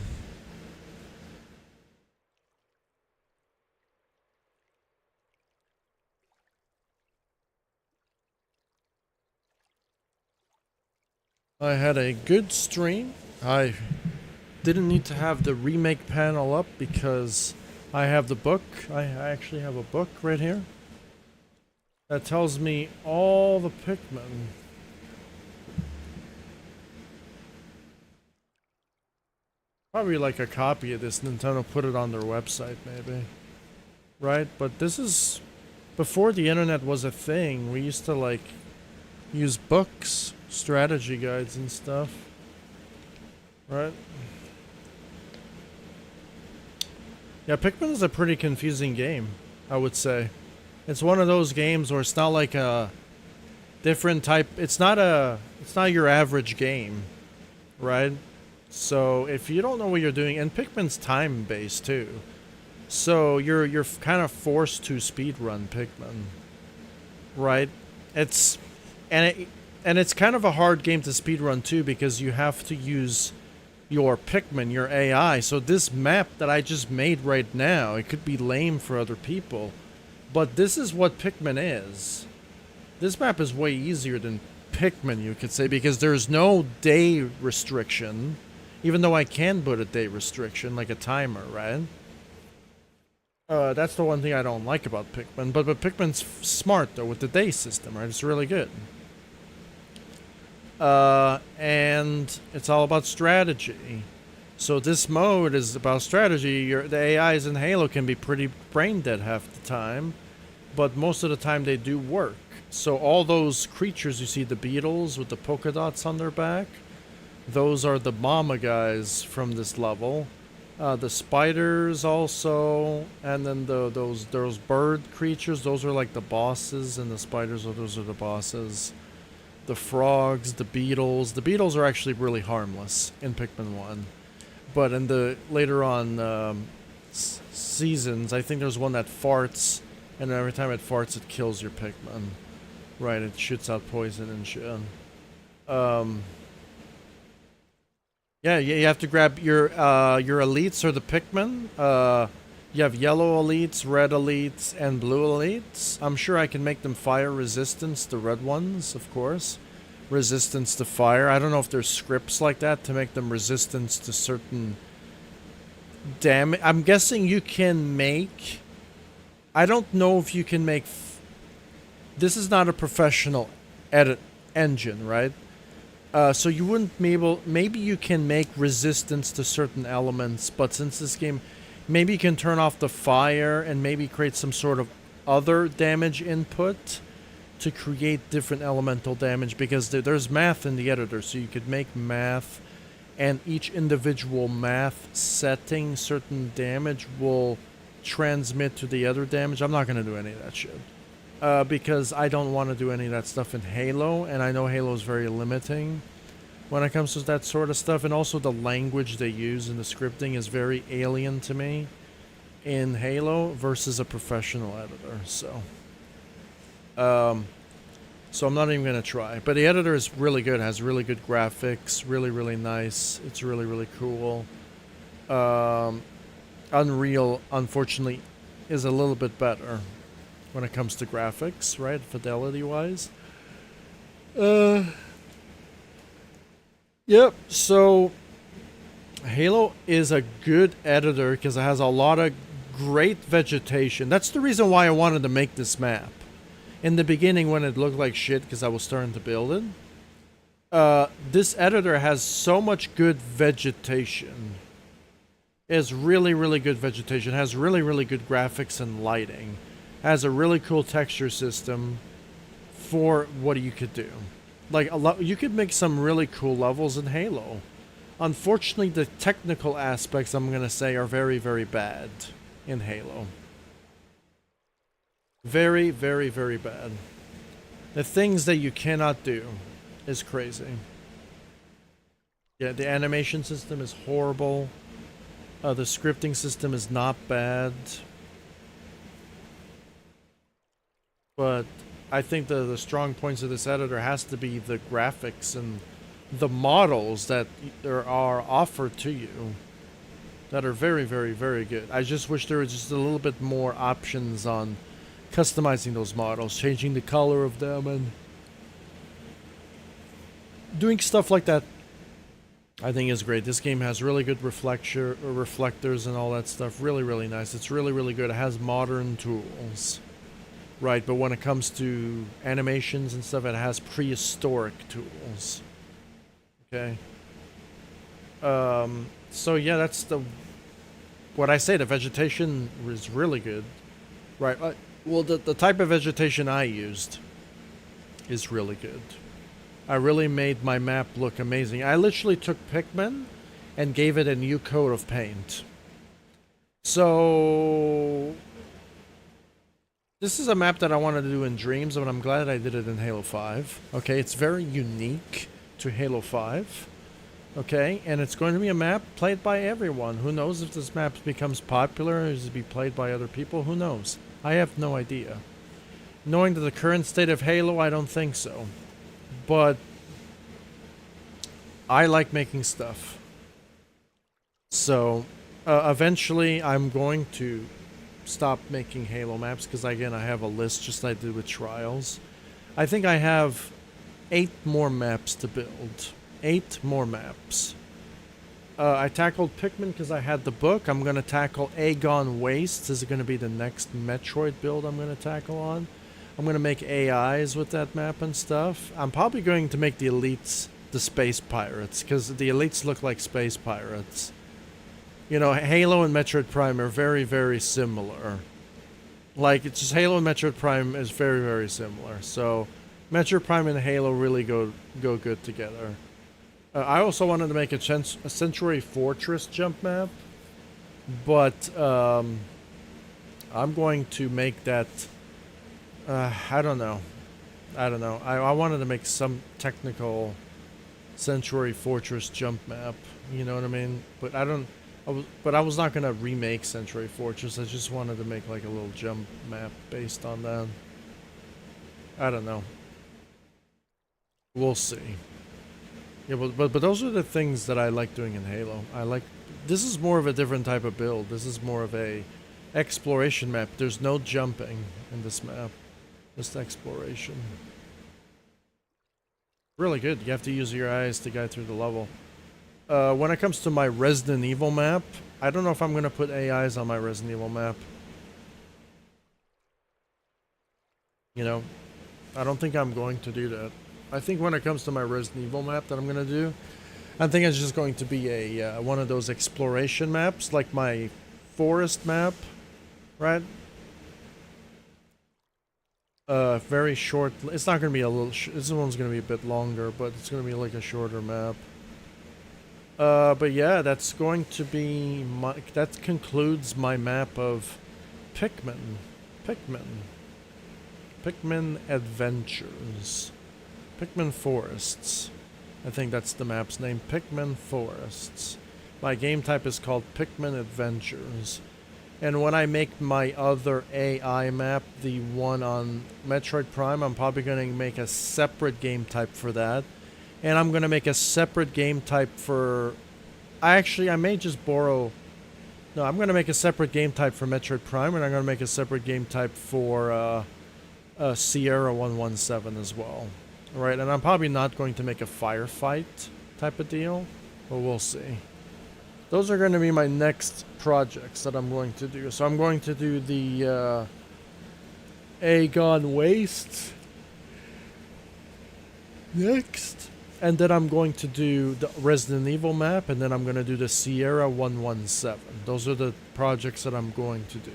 I had a good stream. I didn't need to have the remake panel up because I have the book. I actually have a book right here that tells me all the Pikmin. Probably like a copy of this, Nintendo put it on their website maybe. Right? But this is before the internet was a thing. We used to like use books, strategy guides and stuff. Right? Yeah, Pikmin is a pretty confusing game, I would say. It's one of those games where it's not like a different type. It's not your average game, right? So if you don't know what you're doing, and Pikmin's time based too, so you're kind of forced to speedrun Pikmin, right? It's and it's kind of a hard game to speedrun too because you have to use your Pikmin, your AI. So this map that I just made right now, it could be lame for other people, but this is what Pikmin is. This map is way easier than Pikmin, you could say, because there's no day restriction, even though I can put a day restriction, like a timer, right? That's the one thing I don't like about Pikmin, but Pikmin's smart, though, with the day system, right? It's really good. And it's all about strategy. So this mode is about strategy. The AIs in Halo can be pretty brain dead half the time, but most of the time they do work. So all those creatures you see, the beetles with the polka dots on their back, those are the mama guys from this level. The spiders also, and then those bird creatures, those are like the bosses, and the spiders, those are the bosses. The frogs, the beetles are actually really harmless in Pikmin 1. But in the later on seasons, I think there's one that farts And every time it farts, it kills your Pikmin. Right, it shoots out poison and shit. Yeah, you have to grab your elites or the Pikmin. You have yellow elites, red elites, and blue elites. I'm sure I can make them fire resistance, the red ones, of course. Resistance to fire. I don't know if there's scripts like that to make them resistance to certain damage. I'm guessing you can make... I don't know if you can make... This is not a professional edit engine, right? So you wouldn't be able... Maybe you can make resistance to certain elements, but since this game... Maybe you can turn off the fire and maybe create some sort of other damage input to create different elemental damage, because there's math in the editor, so you could make math, and each individual math setting certain damage will transmit to the other damage. I'm not going to do any of that shit. Because I don't want to do any of that stuff in Halo, and I know Halo is very limiting when it comes to that sort of stuff, and also the language they use in the scripting is very alien to me in Halo versus a professional editor, so I'm not even going to try. But the editor is really good, has really good graphics, really, really nice. It's really, really cool. Unreal, unfortunately, is a little bit better when it comes to graphics, right? Fidelity-wise. Yep, so Halo is a good editor because it has a lot of great vegetation. That's the reason why I wanted to make this map. In the beginning, when it looked like shit because I was starting to build it, this editor has so much good vegetation. It has really, really good vegetation. It has really, really good graphics and lighting. It has a really cool texture system for what you could do. Like, you could make some really cool levels in Halo. Unfortunately, the technical aspects, I'm going to say, are very, very bad in Halo. Very, very, very bad. The things that you cannot do is crazy. Yeah, the animation system is horrible. The scripting system is not bad. But I think the strong points of this editor has to be the graphics and the models that there are offered to you that are very, very, very good. I just wish there was just a little bit more options on customizing those models, changing the color of them, and doing stuff like that. I think is great. This game has really good reflectors and all that stuff. Really, really nice. It's really, really good. It has modern tools. Right, but when it comes to animations and stuff, it has prehistoric tools. Okay. So yeah, that's what I say. The vegetation is really good. Right. Well, the type of vegetation I used is really good. I really made my map look amazing. I literally took Pikmin and gave it a new coat of paint. So this is a map that I wanted to do in Dreams, but I'm glad I did it in Halo 5. Okay, it's very unique to Halo 5. Okay, and it's going to be a map played by everyone. Who knows if this map becomes popular or is it be played by other people? Who knows? I have no idea. Knowing the current state of Halo, I don't think so. But I like making stuff. So eventually I'm going to stop making Halo maps because, again, I have a list just like I did with Trials. I think I have 8 more maps to build. 8 more maps. I tackled Pikmin because I had the book. I'm going to tackle Aegon Wastes. This is going to be the next Metroid build I'm going to tackle on. I'm going to make AIs with that map and stuff. I'm probably going to make the elites the space pirates because the elites look like space pirates. You know, Halo and Metroid Prime are very, very similar. Like, it's just Halo and Metroid Prime is very, very similar. So, Metroid Prime and Halo really go good together. I also wanted to make a Century Fortress jump map. But, I'm going to make that... I don't know. I wanted to make some technical Century Fortress jump map. You know what I mean? But I don't... But I was not gonna remake Century Fortress. I just wanted to make like a little jump map based on that. I don't know. We'll see. Yeah, but those are the things that I like doing in Halo. This is more of a different type of build. This is more of a exploration map. There's no jumping in this map. Just exploration. Really good. You have to use your eyes to guide through the level. When it comes to my Resident Evil map, I don't know if I'm gonna put AIs on my Resident Evil map. You know, I don't think I'm going to do that. I think when it comes to my Resident Evil map that I'm gonna do, I think it's just going to be a one of those exploration maps, like my forest map, right? Very short. It's not gonna be a little. This one's gonna be a bit longer, but it's gonna be like a shorter map. But yeah, that's going to be my. That concludes my map of Pikmin. Pikmin Adventures. Pikmin Forests. I think that's the map's name. Pikmin Forests. My game type is called Pikmin Adventures. And when I make my other AI map, the one on Metroid Prime, I'm probably going to make a separate game type for that. And I'm going to make a separate game type for... I may just borrow... No, I'm going to make a separate game type for Metroid Prime, and I'm going to make a separate game type for Sierra 117 as well. Right, and I'm probably not going to make a firefight type of deal, but we'll see. Those are going to be my next projects that I'm going to do. So I'm going to do the Aegon Waste next. And then I'm going to do the Resident Evil map, and then I'm going to do the Sierra 117. Those are the projects that I'm going to do.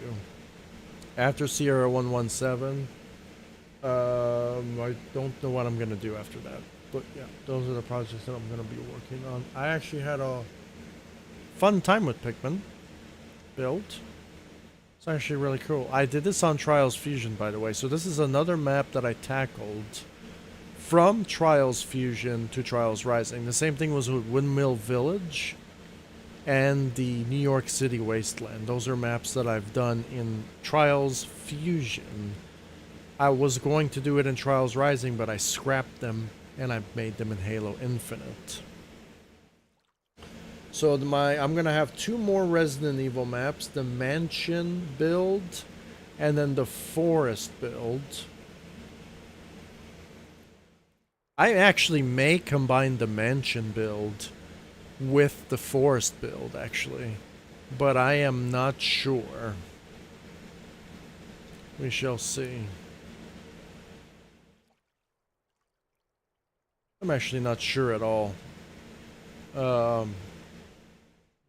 After Sierra 117, I don't know what I'm going to do after that. But yeah, those are the projects that I'm going to be working on. I actually had a fun time with Pikmin build. It's actually really cool. I did this on Trials Fusion, by the way. So this is another map that I tackled from Trials Fusion to Trials Rising. The same thing was with Windmill Village and the New York City Wasteland. Those are maps that I've done in Trials Fusion. I was going to do it in Trials Rising, but I scrapped them and I made them in Halo Infinite. So I'm gonna have 2 more Resident Evil maps, the Mansion build and then the Forest build. I actually may combine the Mansion build with the Forest build, actually. But I am not sure. We shall see. I'm actually not sure at all. I'm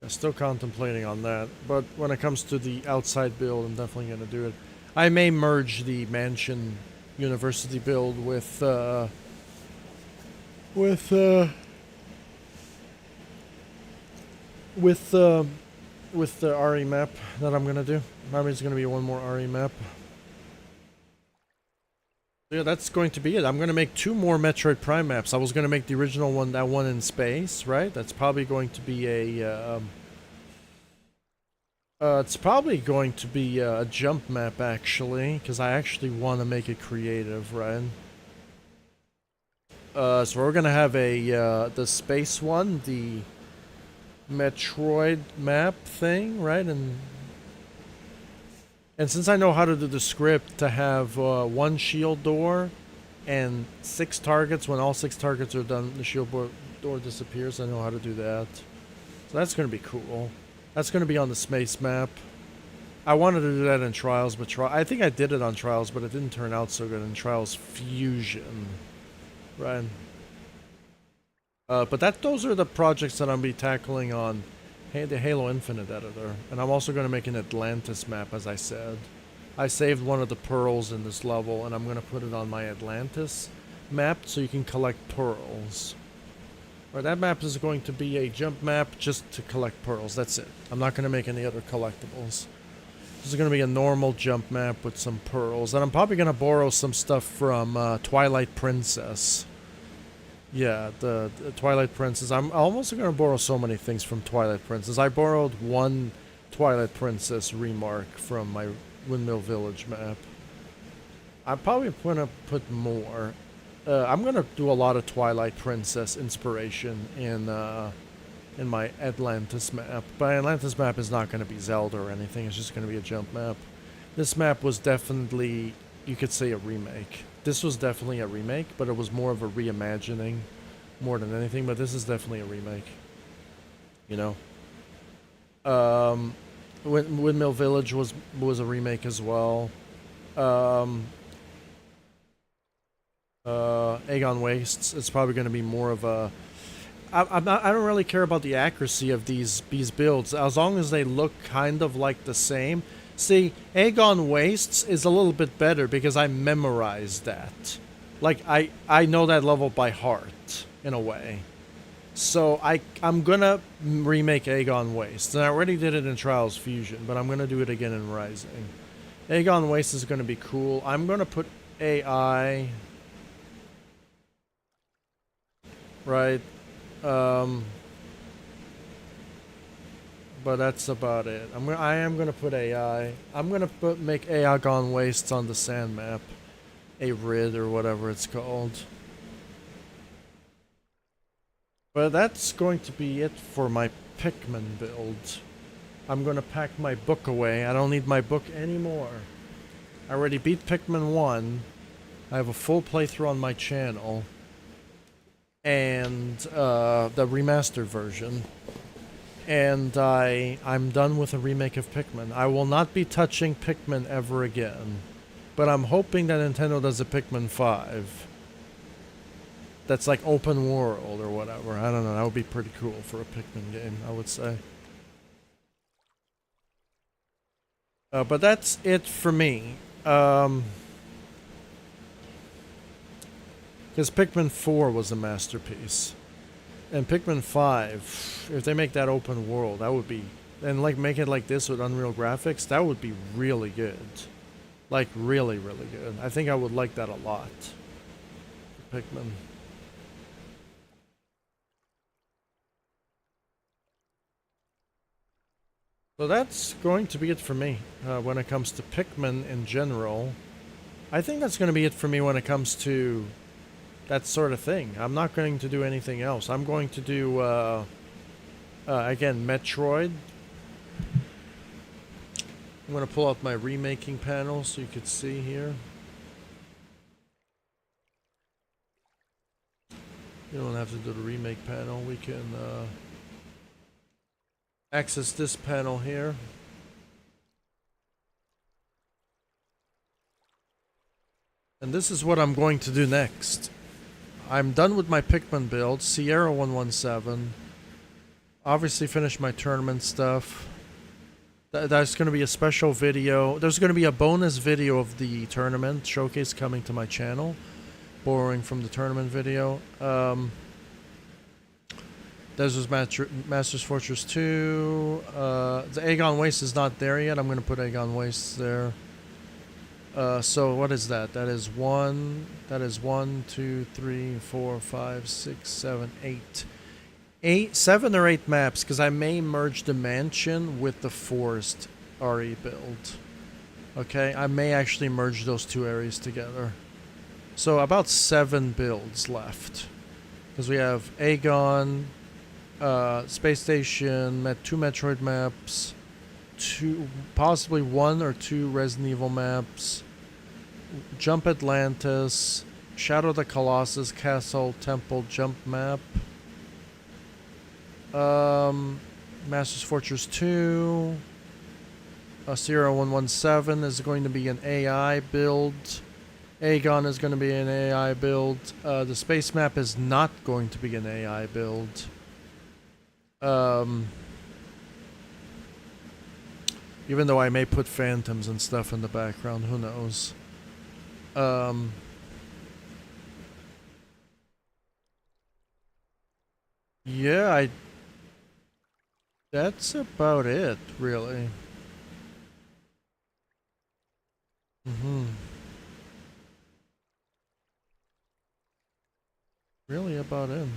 still contemplating on that. But when it comes to the outside build, I'm definitely going to do it. I may merge the Mansion University build with the RE map that I'm gonna do. Maybe it's gonna be one more RE map. Yeah, that's going to be it. I'm gonna make 2 more Metroid Prime maps. I was gonna make the original one, that one in space, right? That's probably going to be a it's probably going to be a jump map, actually, because I actually want to make it creative, right? So we're gonna have the space one, the Metroid map thing, right? And since I know how to do the script to have 1 shield door and 6 targets, when all 6 targets are done, the shield door disappears. I know how to do that. So that's gonna be cool. That's gonna be on the space map. I wanted to do that in Trials, but I think I did it on Trials, but it didn't turn out so good in Trials Fusion. Right. But those are the projects that I'll be tackling on the Halo Infinite editor. And I'm also going to make an Atlantis map, as I said. I saved one of the pearls in this level, and I'm going to put it on my Atlantis map so you can collect pearls. Right, that map is going to be a jump map just to collect pearls. That's it. I'm not going to make any other collectibles. This is going to be a normal jump map with some pearls. And I'm probably going to borrow some stuff from Twilight Princess. Yeah, the Twilight Princess. I'm almost gonna borrow so many things from Twilight Princess. I borrowed one Twilight Princess remark from my Windmill Village map. I'm probably gonna put more. I'm gonna do a lot of Twilight Princess inspiration in my Atlantis map. But Atlantis map is not gonna be Zelda or anything. It's just gonna be a jump map. This map was definitely, you could say, a remake. This was definitely a remake, but it was more of a reimagining more than anything. But this is definitely a remake. You know, Windmill Village was a remake as well. Um, Aegon Wastes. It's probably going to be more of a. I'm not. I don't really care about the accuracy of these builds as long as they look kind of like the same. See, Aegon Wastes is a little bit better because I memorized that. Like I know that level by heart in a way. So I'm gonna remake Aegon Wastes, and I already did it in Trials Fusion, but I'm gonna do it again in Rising. Aegon Waste is gonna be cool. I'm gonna put AI right. Um, but that's about it. I am gonna put AI. I'm gonna make Aegon Wastes on the sand map, a rid or whatever it's called. But that's going to be it for my Pikmin build. I'm gonna pack my book away. I don't need my book anymore. I already beat Pikmin 1. I have a full playthrough on my channel. And the remastered version. And I'm done with a remake of Pikmin. I will not be touching Pikmin ever again. But I'm hoping that Nintendo does a Pikmin 5. That's like open world or whatever. I don't know. That would be pretty cool for a Pikmin game, I would say. But that's it for me. Because Pikmin 4 was a masterpiece. And Pikmin 5, if they make that open world, that would be... And like make it like this with Unreal graphics, that would be really good. Like really, really good. I think I would like that a lot. Pikmin. So that's going to be it for me when it comes to Pikmin in general. I think that's going to be it for me when it comes to that sort of thing. I'm not going to do anything else. I'm going to do, again, Metroid. I'm going to pull out my remaking panel so you could see here. You don't have to do the remake panel. We can access this panel here. And this is what I'm going to do next. I'm done with my Pikmin build, Sierra 117. Obviously finished my tournament stuff. That's going to be a special video. There's going to be a bonus video of the tournament showcase coming to my channel, borrowing from the tournament video. This was Masters Fortress 2. The Aegon Waste is not there yet. I'm going to put Aegon Waste there. So what is that? That is 1, 2, 3, 4, 5, 6, 7, 8. 7 or 8 maps, because I may merge the mansion with the forest RE build. Okay, I may actually merge those two areas together. So about 7 builds left. Because we have Aegon, Space Station, 2 Metroid maps, possibly 1 or 2 Resident Evil maps, Jump Atlantis, Shadow of the Colossus, Castle, Temple, Jump map, Masters Fortress 2, Sierra 117 is going to be an AI build, Aegon is going to be an AI build, the space map is not going to be an AI build, even though I may put phantoms and stuff in the background, who knows. Yeah, that's about it, really. really about it.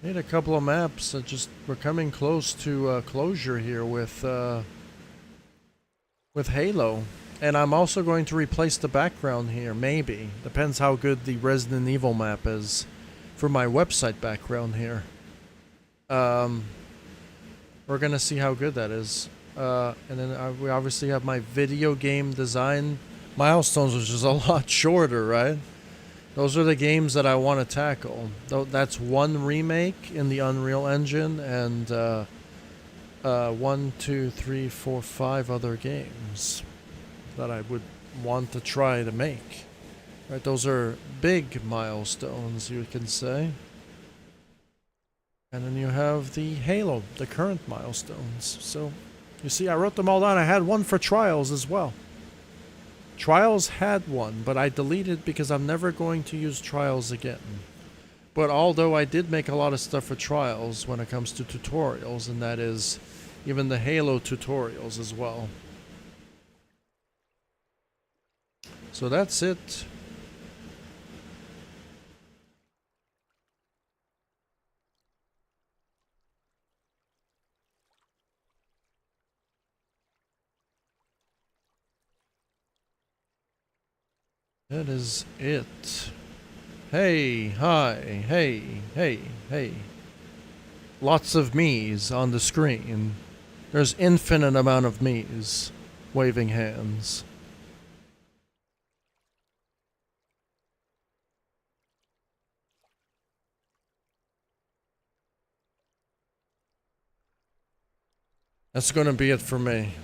Made a couple of maps. We're coming close to closure here with Halo, and I'm also going to replace the background here. Maybe depends how good the Resident Evil map is for my website background here. We're gonna see how good that is. And then we obviously have my video game design milestones, which is a lot shorter, right? Those are the games that I want to tackle. That's one remake in the Unreal Engine and 1, 2, 3, 4, 5 other games that I would want to try to make. Right, those are big milestones, you can say. And then you have the Halo, the current milestones. So, you see, I wrote them all down. I had one for Trials as well. Trials had one, but I deleted because I'm never going to use Trials again. But although I did make a lot of stuff for Trials when it comes to tutorials, and that is even the Halo tutorials as well. So that's it. That is it. Hey, hi, hey. Lots of me's on the screen. There's infinite amount of me's waving hands. That's gonna be it for me.